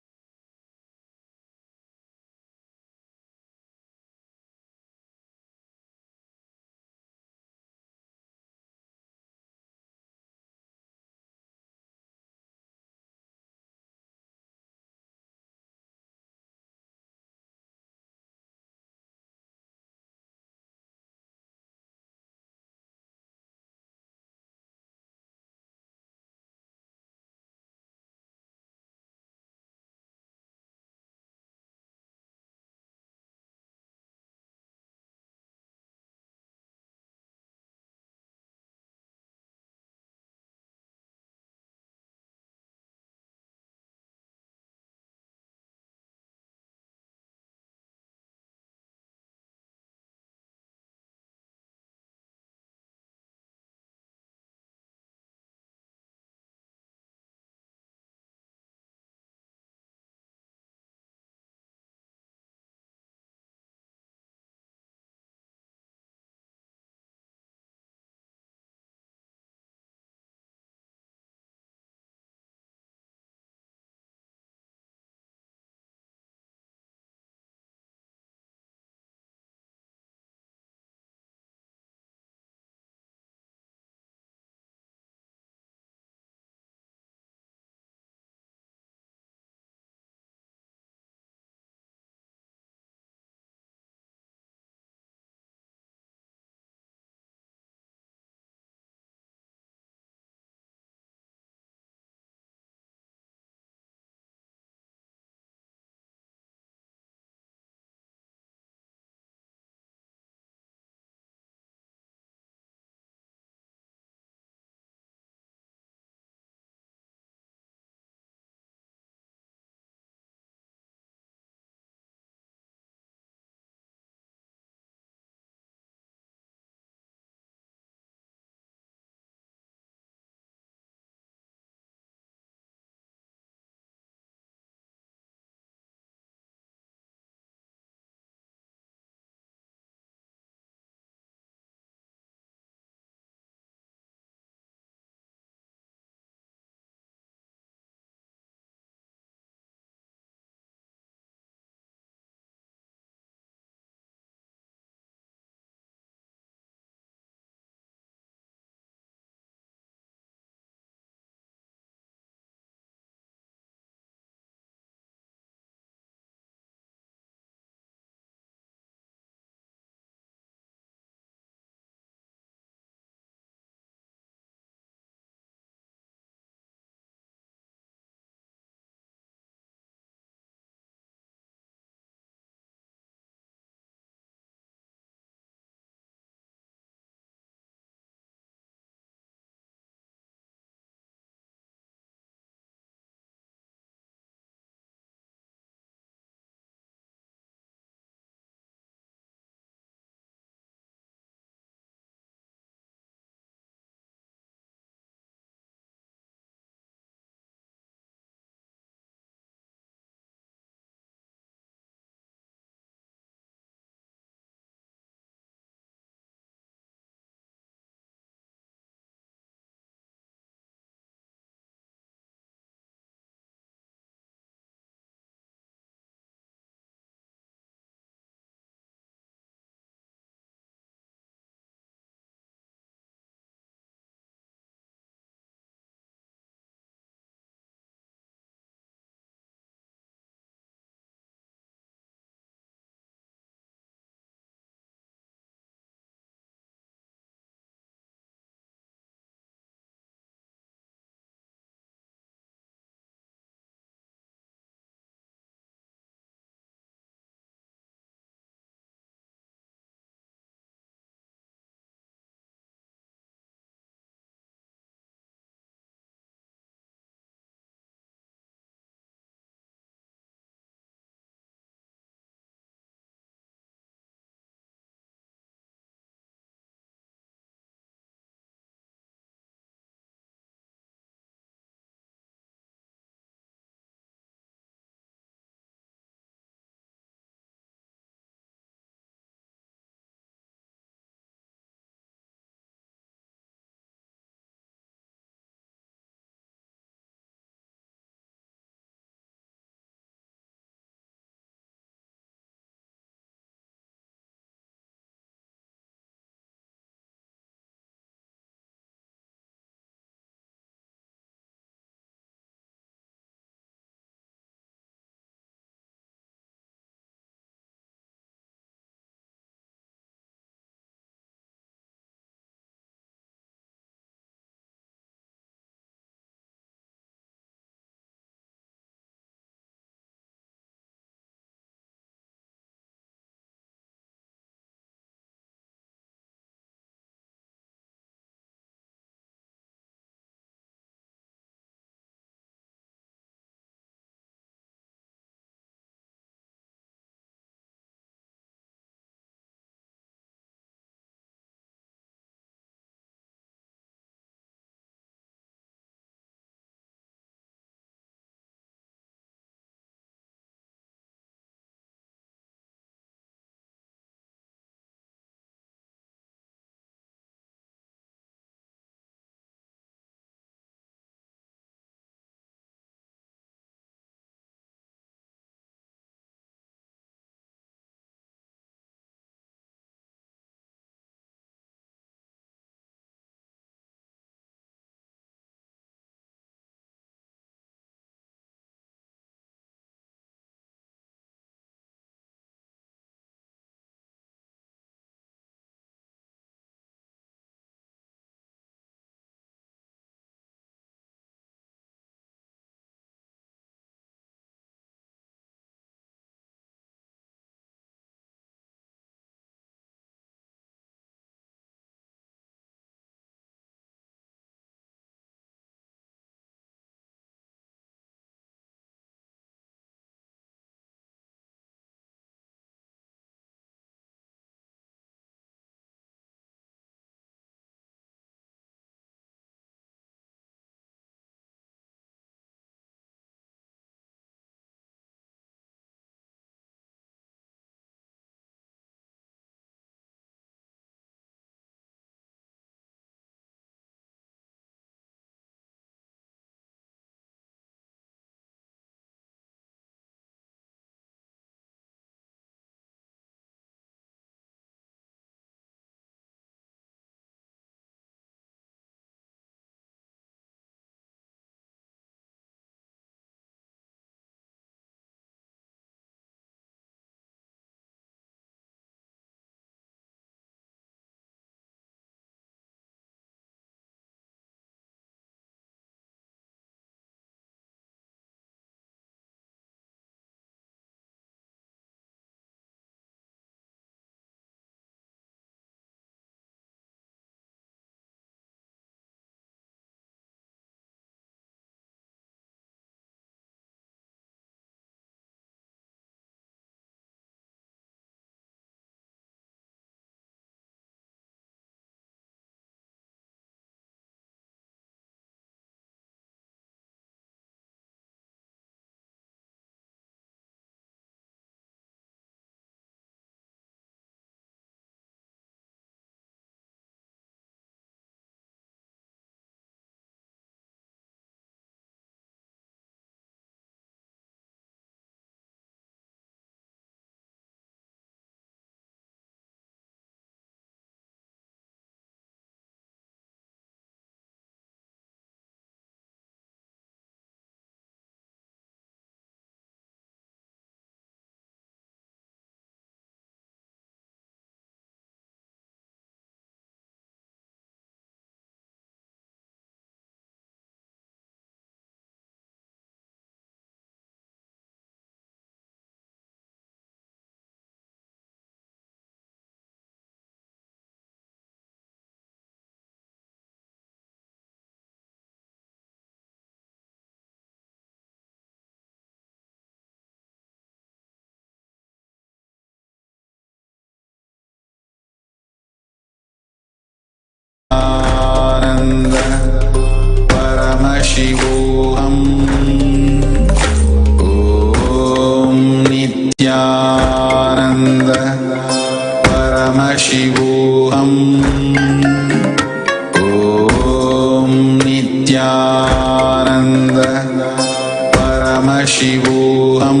[SPEAKER 17] Paramashivam.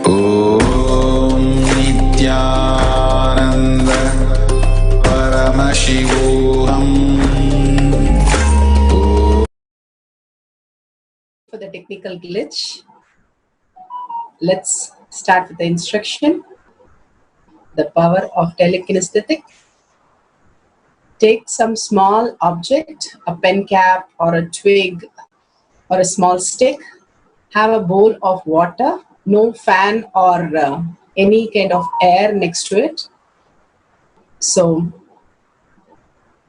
[SPEAKER 17] Om Nithyananda Paramashivam.
[SPEAKER 20] For the technical glitch, let's start with the instruction. The power of telekinesthetic. Take some small object, a pen cap or a twig or a small stick. Have a bowl of water, no fan or any kind of air next to it. So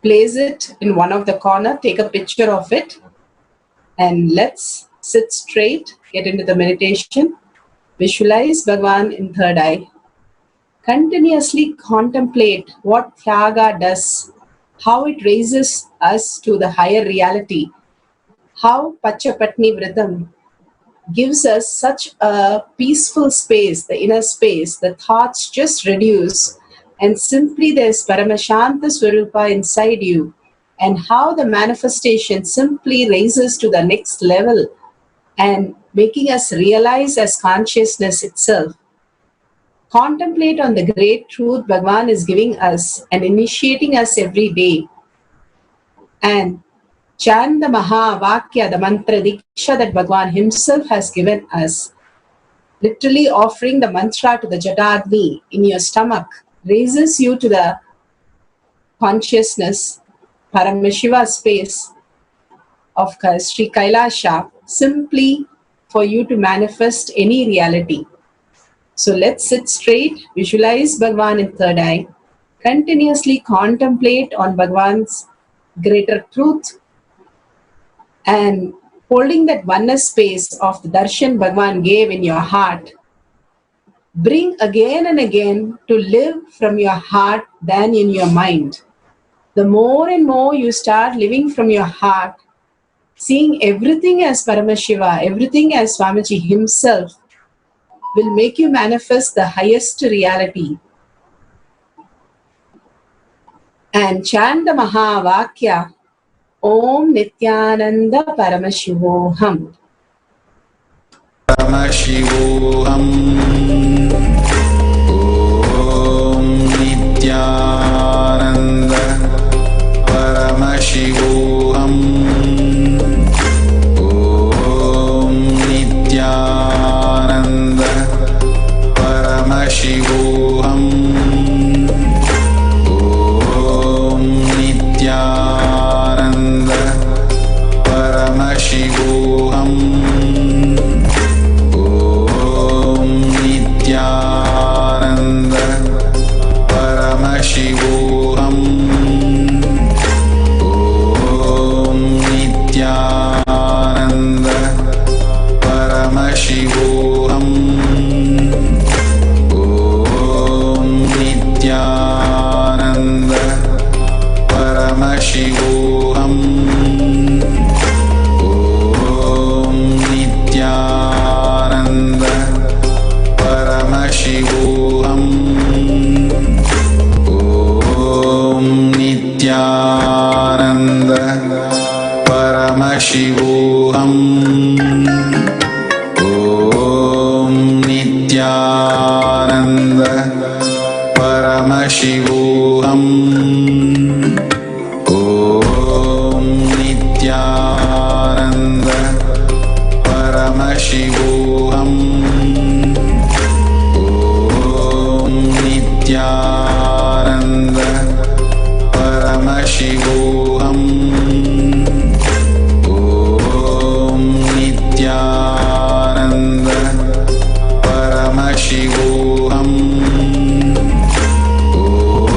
[SPEAKER 20] place it in one of the corner, take a picture of it, and let's sit straight, get into the meditation. Visualize Bhagavan in third eye. Continuously contemplate what Tyaga does, how it raises us to the higher reality, how Pachapatni Vritam gives us such a peaceful space, the inner space, the thoughts just reduce, and simply there's Paramashanta Swarupa inside you, and how the manifestation simply raises to the next level and making us realize as consciousness itself. Contemplate on the great truth Bhagavan is giving us and initiating us every day. And chant the Maha Vakya, the mantra Diksha that Bhagavan himself has given us. Literally offering the mantra to the Jagatguru in your stomach raises you to the consciousness, Paramashiva space of Sri Kailasa, simply for you to manifest any reality. So let's sit straight, visualize Bhagavan in third eye, continuously contemplate on Bhagavan's greater truth, and holding that oneness space of the darshan Bhagavan gave in your heart, bring again and again to live from your heart than in your mind. The more and more you start living from your heart, seeing everything as Paramashiva, everything as Swamiji himself, will make you manifest the highest reality. And chant the Maha Vakya, Om Nithyananda Paramashivoham.
[SPEAKER 17] Paramashivoham. Om Nithyananda Paramashivoham. Om Nithyananda Paramashivoham. Om Nithyananda Paramashivoham. Om Nithyananda Paramashivoham. Om Nithyananda Paramashivoham. Om Nithyananda Paramashivoham. Om Nithyananda Paramashivoham. Om Nithyananda Paramashivoham. Om Nithyananda Paramashivoham. Om Nithyananda Paramashivoham. Om Nithyananda Paramashivoham. Om Nithyananda Paramashivoham. Om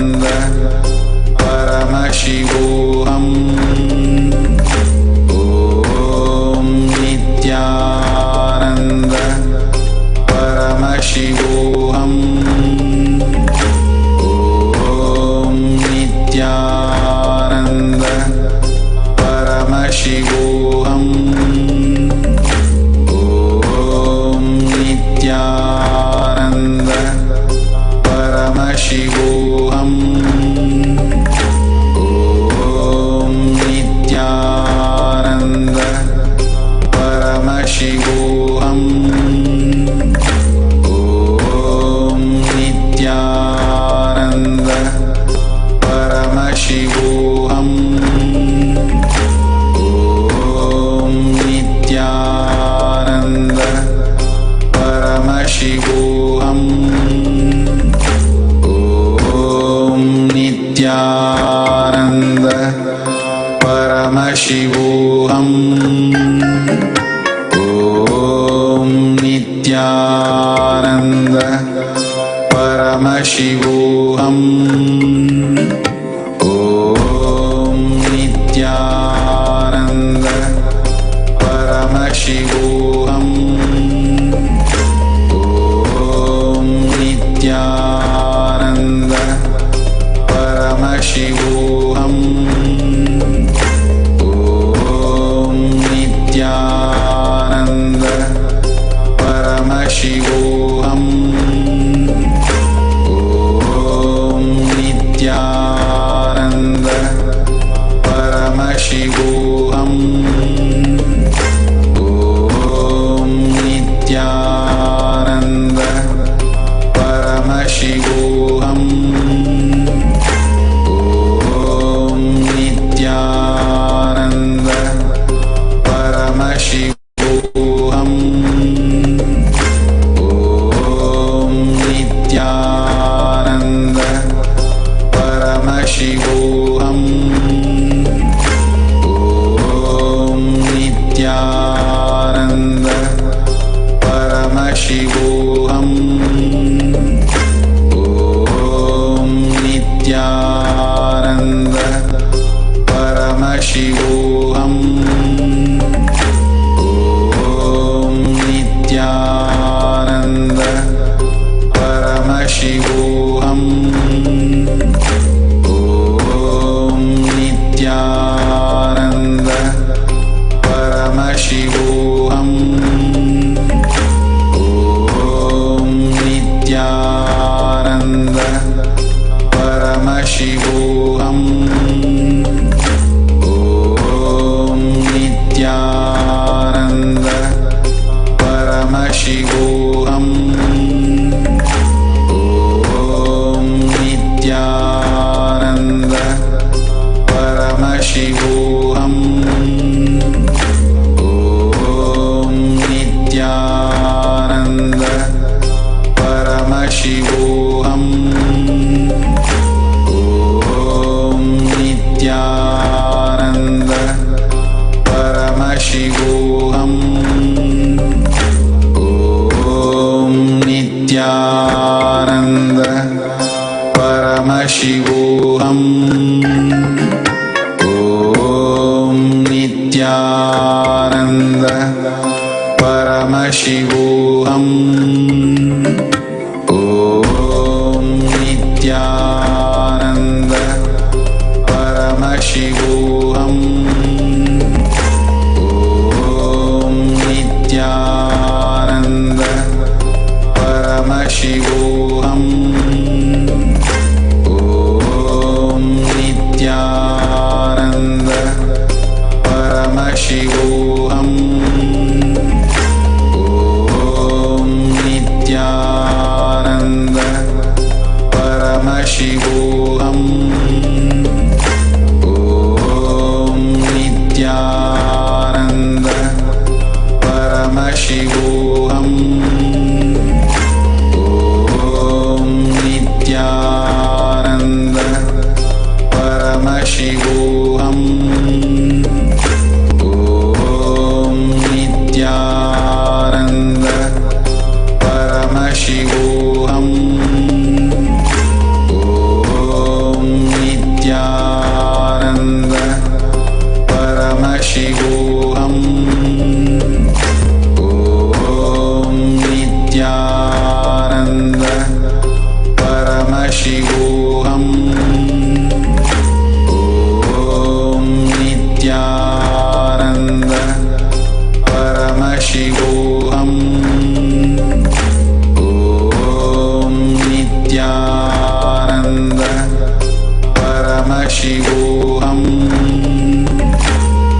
[SPEAKER 17] Paramashivam.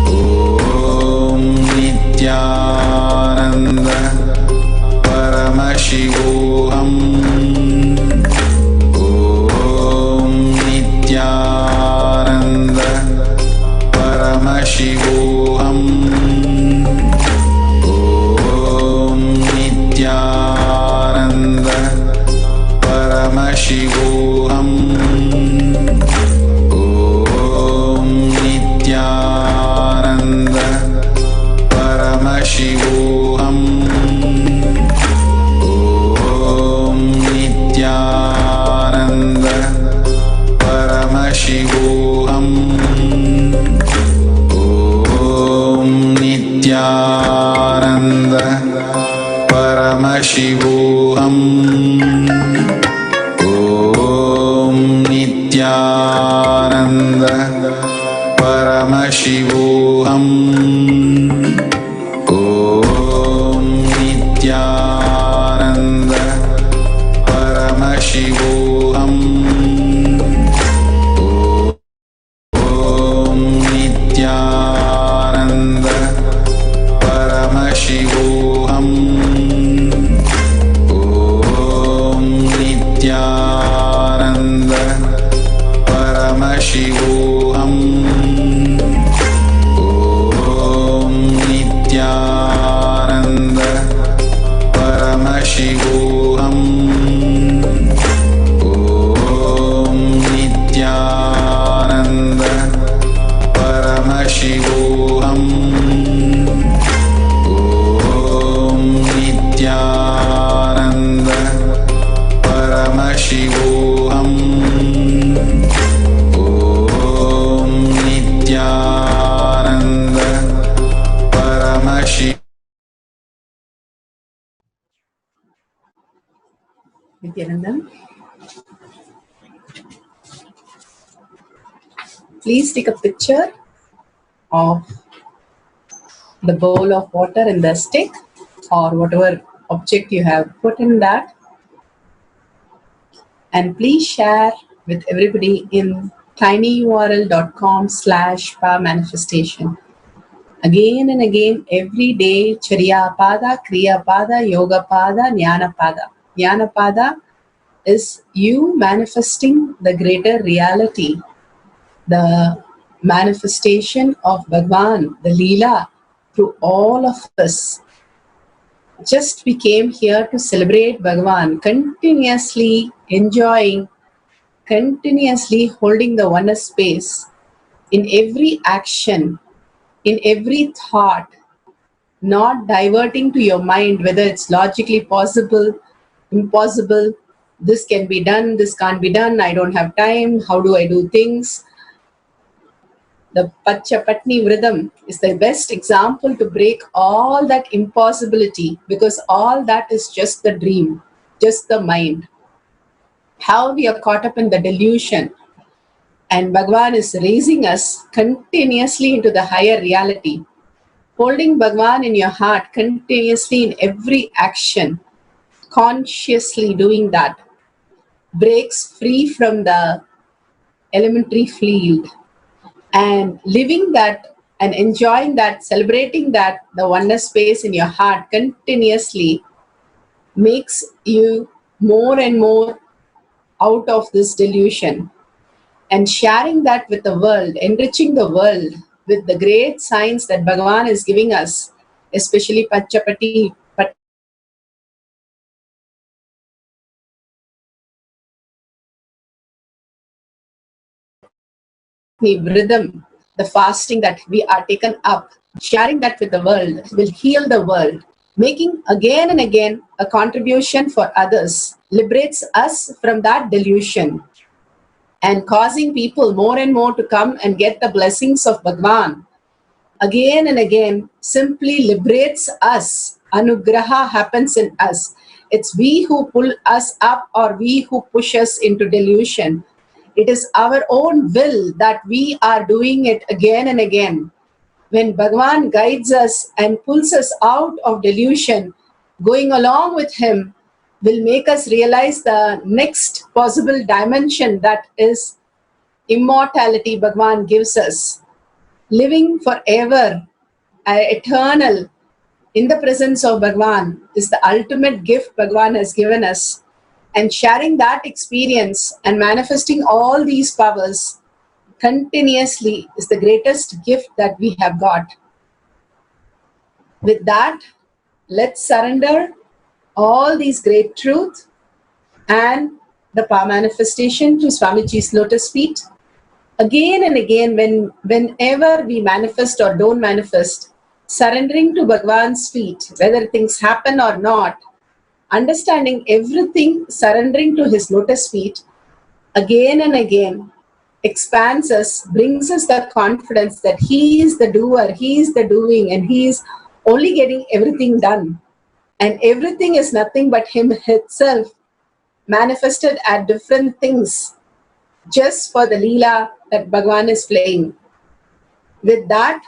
[SPEAKER 17] Om Nithyananda Paramashivam. Om Nithyananda Paramashivam. Om Nithyananda Paramashivam. Om Nithyananda Paramashivam. Om Nithyananda Paramashivam. Om Nithyananda Paramashivam. Om Nithyananda Paramashivam. Om Nithyananda Paramashivam. Om Nithyananda Paramashivam. Om Nithyananda Paramashivam. Om Nithyananda Paramashivam. Om Nithyananda Paramashivam. Om Nithyananda Paramashivam. Om Nithyananda Paramashivam.
[SPEAKER 20] Nithyanandam, please take a picture of the bowl of water and the stick or whatever object you have put in that, and please share with everybody in tinyurl.com/powermanifestation. Again and again, every day, Charya Pada, Kriya Pada, Yoga Pada, Jnana Pada. Jnana Pada is you manifesting the greater reality, the manifestation of Bhagwan, the Leela, through all of us. Just we came here to celebrate Bhagwan, continuously enjoying, continuously holding the oneness space in every action, in every thought, not diverting to your mind whether it's logically possible, impossible, this can be done, this can't be done, I don't have time, how do I do things? The Pachapatni Vridam is the best example to break all that impossibility, because all that is just the dream, just the mind. How we are caught up in the delusion, and Bhagwan is raising us continuously into the higher reality. Holding Bhagwan in your heart continuously in every action, consciously doing that, breaks free from the elementary field, and living that and enjoying that, celebrating that, the oneness space in your heart continuously makes you more and more out of this delusion, and sharing that with the world, enriching the world with the great signs that Bhagavan is giving us, especially Pachapati Vridam, the fasting that we are taken up, sharing that with the world will heal the world. Making again and again a contribution for others liberates us from that delusion, and causing people more and more to come and get the blessings of Bhagwan again and again simply liberates us. Anugraha happens in us. It's we who pull us up or we who push us into delusion. It is our own will that we are doing it again and again. When Bhagwan guides us and pulls us out of delusion, going along with him will make us realize the next possible dimension that is immortality Bhagwan gives us, living forever, eternal, in the presence of Bhagwan is the ultimate gift Bhagwan has given us. And sharing that experience and manifesting all these powers continuously is the greatest gift that we have got. With that, let's surrender all these great truths and the power manifestation to Swamiji's lotus feet. Again and again, whenever we manifest or don't manifest, surrendering to Bhagwan's feet, whether things happen or not, understanding everything, surrendering to his lotus feet, again and again, expands us, brings us the confidence that he is the doer, he is the doing, and he is only getting everything done. And everything is nothing but him himself, manifested at different things, just for the Leela that Bhagwan is playing. With that,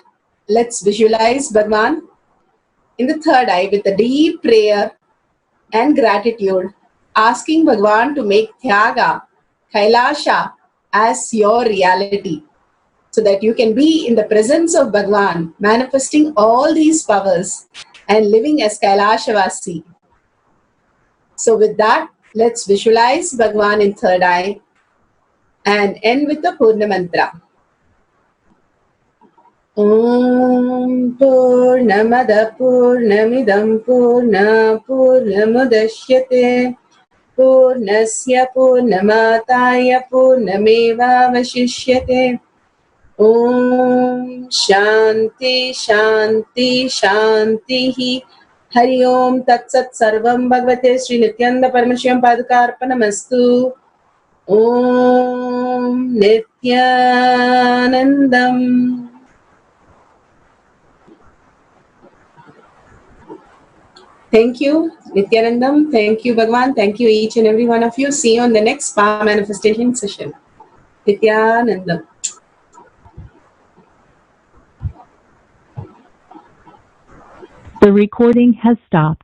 [SPEAKER 20] let's visualize Bhagwan in the third eye with a deep prayer and gratitude, asking Bhagwan to make Tyaga, Kailasa, as your reality, so that you can be in the presence of Bhagwan, manifesting all these powers and living as Kailashavasi. So with that, let's visualize Bhagwan in third eye and end with the Purna Mantra. Om Purnamada Purnamidam Purna Purnamudashyate Purnasya Purnamataya Purnameva Vashishyate. Om Shanti Shanti Shanti. Hari Om Tat Sat Sarvam Bhagavate Sri Nithyananda Paramashivam Padukarpanamastu. Om Nithyanandam. Thank you, Nithyanandam. Thank you, Bhagwan. Thank you, each and every one of you. See you on the next power manifestation session. Nithyanandam.
[SPEAKER 21] The recording has stopped.